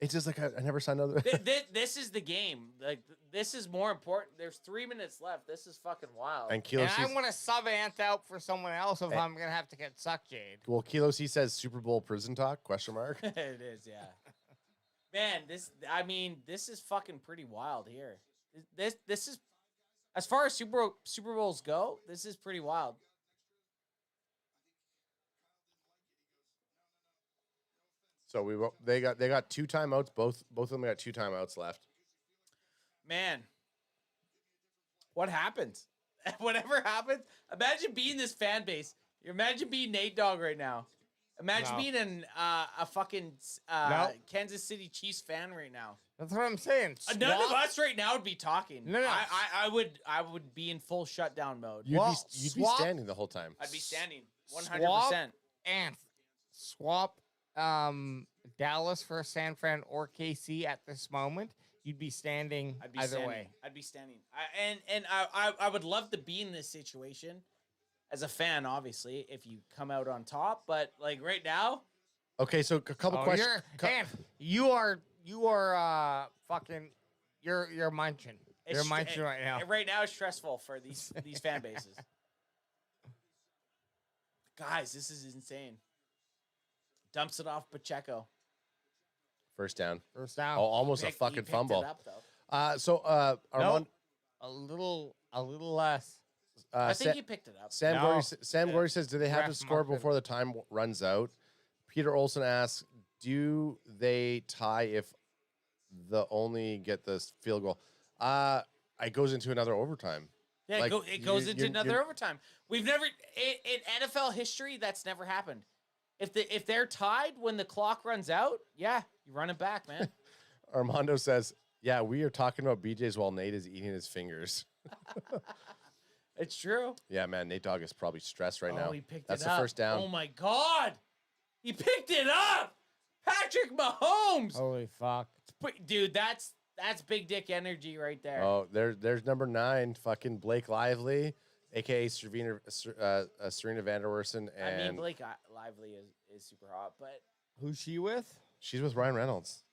It's just like I never signed another. This is the game. Like this is more important. There's 3 minutes left. This is fucking wild. And Kilo, And I want to sub Anth out for someone else if I'm gonna have to get Suck Jade. well, Kilo C says Super Bowl prison talk? Question mark. It is, yeah. Man, this is fucking pretty wild here. This is, as far as Super Bowls go, this is pretty wild. So they got 2 timeouts. Both of them got 2 timeouts left. Man, what happens? Whatever happens, imagine being this fan base. Imagine being Nate Dogg right now. Imagine being a fucking Kansas City Chiefs fan right now. That's what I'm saying. None of us right now would be talking. No. I would be in full shutdown mode. You'd be standing the whole time. I'd be standing 100%. Swap Anth. Swap Dallas for San Fran or KC at this moment. You'd be standing I'd be either standing. way. I'd be standing. I would love to be in this situation as a fan, obviously, if you come out on top. But like right now, Okay, so a couple questions. You are fucking you're munching. You're munching right now. Right now, it's stressful for these fan bases. Guys, this is insane. Dumps it off Pacheco. First down. First down. Oh, almost He a fucking picked fumble. It up, though. So Armand, a little less. I think he picked it up. Sam Glory says, do they have Ref to score marked it. before the time runs out? Peter Olson asks, do they tie if the only get the field goal? It goes into another overtime. Yeah, Like, it goes into another you're- overtime. We've never in NFL history that's never happened. If they're tied when the clock runs out, yeah, you run it back, man. Armando says, yeah, we are talking about BJ's while Nate is eating his fingers. It's true. Yeah, man, Nate Dogg is probably stressed right now. He picked That's it the up. first down. Oh my God, he picked it up. Patrick Mahomes. Holy fuck, dude, that's big dick energy right there. Oh, there's number 9, fucking Blake Lively, aka Serena Vanderwersen, and I mean, Blake Lively is super hot, but who's she with? she's with Ryan Reynolds,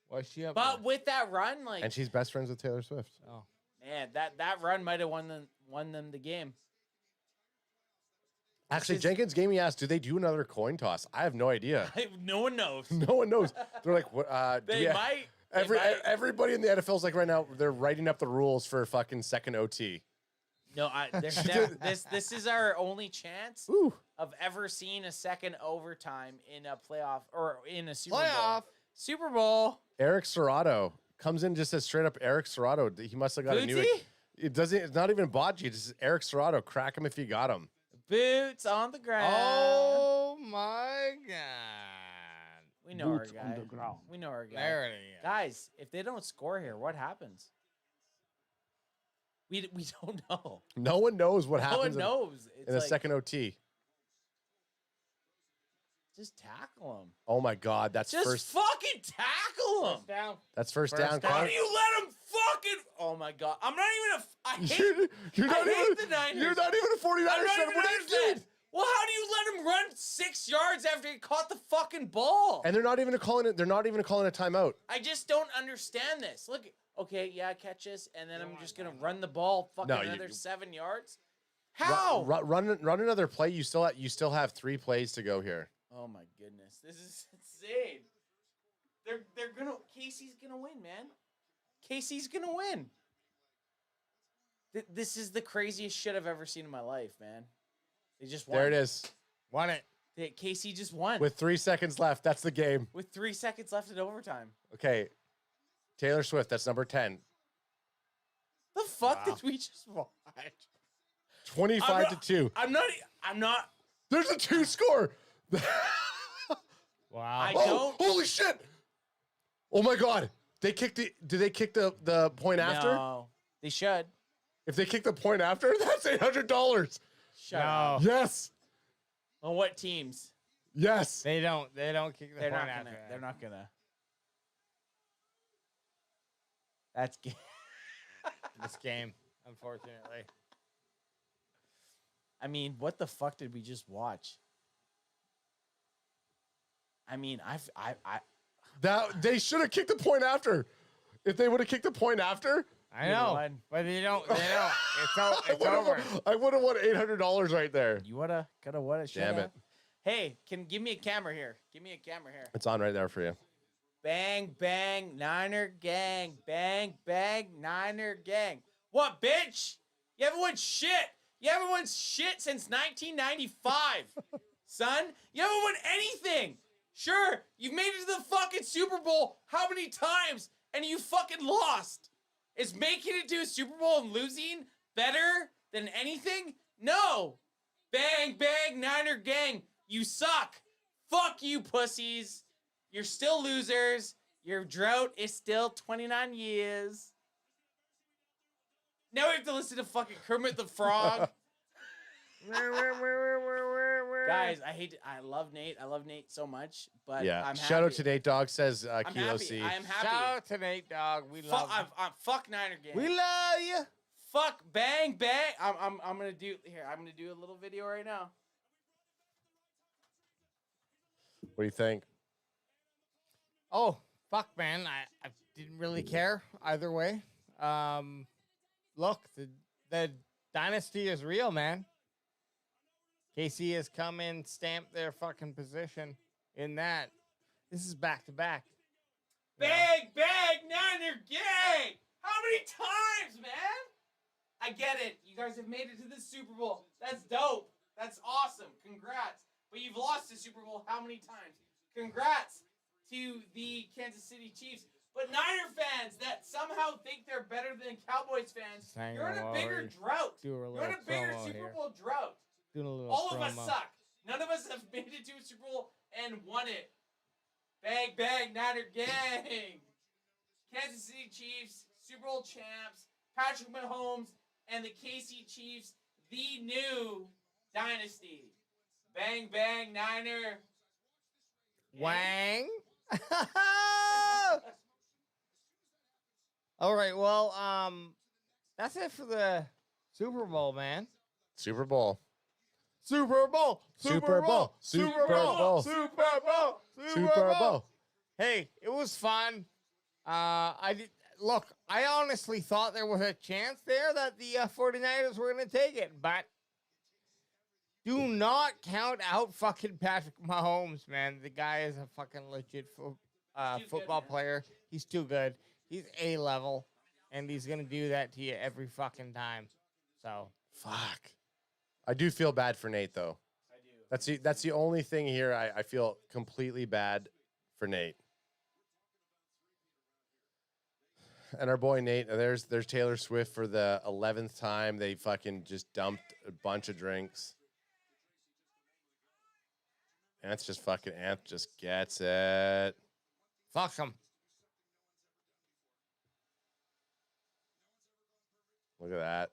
What's she up? but with that run, like, and she's best friends with Taylor Swift. Oh. man, that run might have won them the game. Actually, Jenkins Gaming asked, do they do another coin toss? I have no idea. No one knows. No one knows. They're like, what? They might. Everybody in the NFL is like right now, they're writing up the rules for fucking second OT. No, this is our only chance of ever seeing a second overtime in a playoff or in a Super Bowl. Super Bowl. Eric Serrato comes in just as straight up Eric Serrato. He must have got a new. Bootsy? It doesn't. It's not even Bocci. It's just Eric Serrato. Crack him if you got him. Boots on the ground. Oh my God. We know Boots our on guy. the ground. We know our guy. There it is. Guys, if they don't score here, what happens? We don't know. No one knows what No happens one knows. It's in a like, second OT. Just tackle him. Oh my God, that's Just first. fucking tackle him. Down. That's first down. How do you let him fucking? Oh my God, I'm not even a. I hate. You're not I hate even. the Niners. You're not even a 49er I'm not fan. even What are you doing? understand. Well, how do you let him run 6 yards after he caught the fucking ball? And they're not even calling it. They're not even calling a timeout. I just don't understand this. Look, okay, yeah, catch this, and then I'm just gonna run the ball fucking No, another 7 yards. How? Run another play. You still have 3 plays to go here. Oh my goodness, this is insane. They're gonna. Casey's gonna win, man. Casey's gonna win. This is the craziest shit I've ever seen in my life, man. They just won. There it is. Won it. that KC just won With 3 seconds left, that's the game. with 3 seconds left in overtime. Okay. Taylor Swift, that's number 10. The fuck did we just watch? 25 to 2. I'm not. There's a 2 score. Wow. I Oh, don't. holy shit. Oh my God. Did they kick the point after? No, they should. If they kick the point after, that's $800. Shut up. Yes. On what teams? Yes. They don't kick the They're point not after gonna. that. They're not gonna. That's good. This game, unfortunately. I mean, what the fuck did we just watch? I mean, That they should have kicked the point after. If they would have kicked the point after, I know, but they don't. It's over. I would have won $800 right there. You woulda, coulda, woulda, shoulda. Damn it. Hey, give me a camera here. Give me a camera here. It's on right there for you. Bang, bang, Niner gang. Bang, bang, Niner gang. What, bitch? You haven't won shit. You haven't won shit since 1995, son. You haven't won anything. Sure, you've made it to the fucking Super Bowl how many times, and you fucking lost. Is making it to a Super Bowl and losing better than anything? No. Bang, bang, Niner gang. You suck. Fuck you, pussies. You're still losers. Your drought is still 29 years. Now we have to listen to fucking Kermit the Frog. Guys, I love Nate. I love Nate so much, but Yeah. I'm Shout out happy. to Nate Dog, says I'm Kilo happy. C. I am happy. Shout out to Nate Dog. We love you. Fuck Niner gang. We love you. Fuck bang bang. I'm gonna do here. I'm gonna do a little video right now. What do you think? Oh, fuck, man. I didn't really care either way. Look, the dynasty is real, man. KC has come in, stamped their fucking position in that. This is back-to-back. Bang bang Niner gang. How many times, man? I get it. You guys have made it to the Super Bowl. That's dope. That's awesome. Congrats. But you've lost the Super Bowl how many times? Congrats to the Kansas City Chiefs. But Niner fans that somehow think they're better than Cowboys fans, you're in a bigger drought. You're in a bigger Super Bowl drought. All of us suck. None of us have made it to a Super Bowl and won it. Bang, bang, Niner gang. Kansas City Chiefs, Super Bowl champs, Patrick Mahomes, and the KC Chiefs, the new dynasty. Bang, bang, Niner. Wang. All right, well, that's it for the Super Bowl, man. Super Bowl. Super Bowl. Super Bowl. Super Bowl. Super Bowl. Super Bowl. Hey, it was fun. Look, I honestly thought there was a chance there that the 49ers were going to take it, but do not count out fucking Patrick Mahomes, man. The guy is a fucking legit football player. He's too good. He's A-level, and he's going to do that to you every fucking time. So, fuck. I do feel bad for Nate, though. I do. That's the only thing here I feel completely bad for Nate. And our boy Nate, there's Taylor Swift for the 11th time. They fucking just dumped a bunch of drinks. Ant just gets it. Fuck him. Look at that.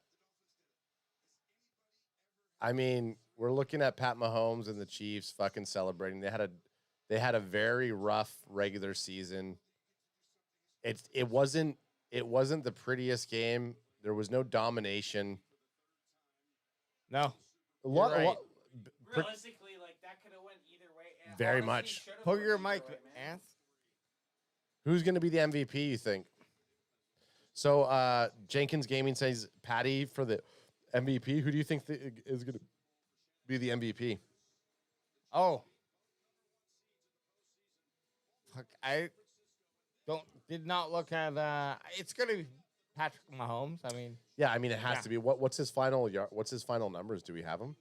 I mean, we're looking at Pat Mahomes and the Chiefs fucking celebrating. They had a very rough regular season. It wasn't the prettiest game. There was no domination. No. Realistically, like that could have went either way. And Very honestly, much. should've Pull went your either mic, way, man. Ant. Who's going to be the MVP, you think? So Jenkins Gaming says Patty for the MVP. Who do you think is going to be the MVP? Oh. Fuck, I did not look at it's going to be Patrick Mahomes. I mean, yeah, I mean it has to be. What's his final numbers? Do we have them?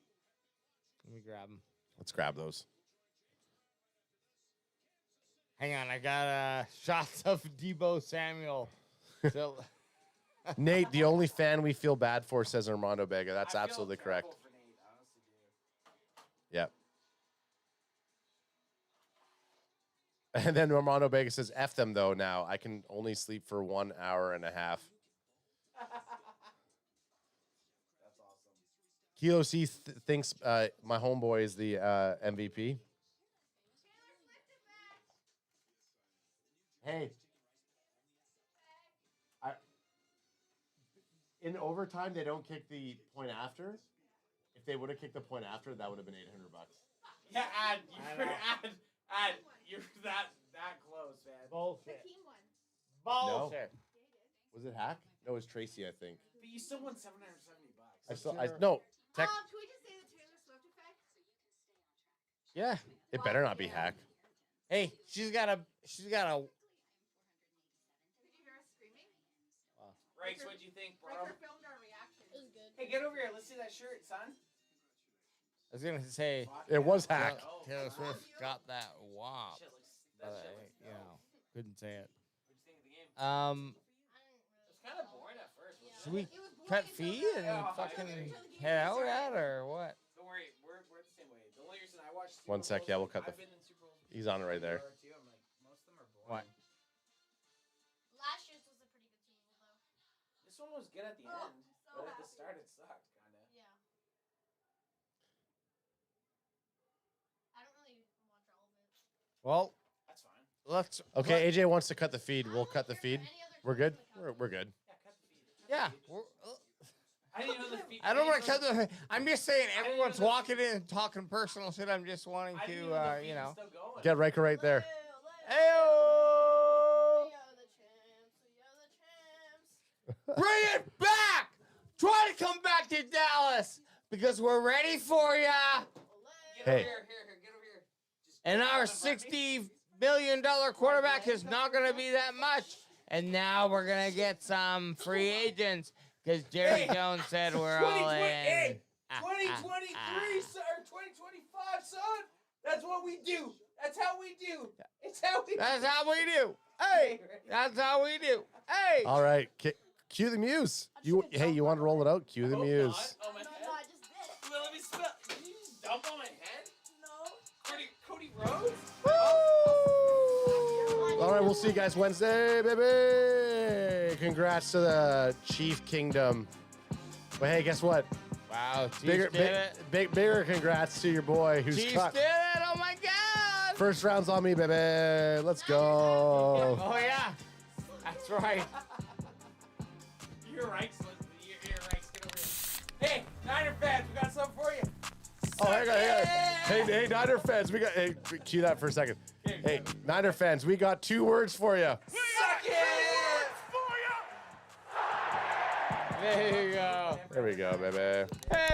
Let me grab him. Let's grab those. Hang on, I got shots of Debo Samuel. So, Nate, the only fan we feel bad for, says Armando Vega. That's absolutely correct. Yep. And then Armando Vega says, F them, though, now. I can only sleep for 1 hour and a half. That's awesome. Kilo C thinks my homeboy is the MVP. Hey. In overtime, they don't kick the point after. If they would have kicked the point after, that would have been $800. Yeah, you're that close, man. Bullshit. No. Was it Hack? No, it was Tracy, I think. But you still won $770. No. Can we just say the Taylor Swift effect? Yeah. It better not be Hack. Hey, she's got a. Did you hear us screaming? Rex, what'd you think, bro? Riker filmed our reaction. It was good. Hey, get over here. Let's see that shirt, son. I was gonna say it was Hack. Taylor Swift got that wop. Shit Couldn't say it. What'd you think of the game? It was kind of boring at first. Should we cut feed and fucking head out at or what? Don't worry, we're the same way. The only reason I watched Super 1 sec, yeah, we'll cut the. I've been in Super Bowl. He's on it right there. I'm like, most of them are boring. What? Last year's was a pretty good Super Bowl, though. This one was good at the end, but at the start it sucked, kind of. Yeah. I don't really watch all of it. Well, that's fine. Let's. Okay, AJ wants to cut the feed. We'll cut the feed. We're good. We're good. Yeah. I didn't know the feed. I don't want to cut the. I'm just saying, everyone's walking in and talking personal shit. I'm just wanting to, you know. Get Riker right there. Heyo! Bring it back! Try to come back to Dallas because we're ready for ya. Hey. Here, get over here. And our $60 million quarterback is not going to be that much. And now we're going to get some free agents because Jerry Jones said we're all in. 2023, or 2025, son. That's what we do. That's how we do. It's how we. That's how we do. Hey, that's how we do. Hey. All right, cue the muse. You want to roll it out? Cue the muse. Oh, my head. No, I just did. Well, let me smell. Did you just dump on my head? No. Cody Rhodes? All right, we'll see you guys Wednesday, baby. Congrats to the Chief Kingdom. But hey, guess what? Wow, Chiefs did it. Bigger congrats to your boy who's Chiefs cut. did it. Oh my God. First round's on me, baby. Let's go. Oh yeah, that's right. You're right. You're right. Get over here. Hey, Niner fans, we got something for you. Oh, hang on. Hey, Niner fans, we got. Hey, cue that for a second. Hey, Niner fans, we got 2 words for you. Suck it! There you go. There we go, baby. Hey.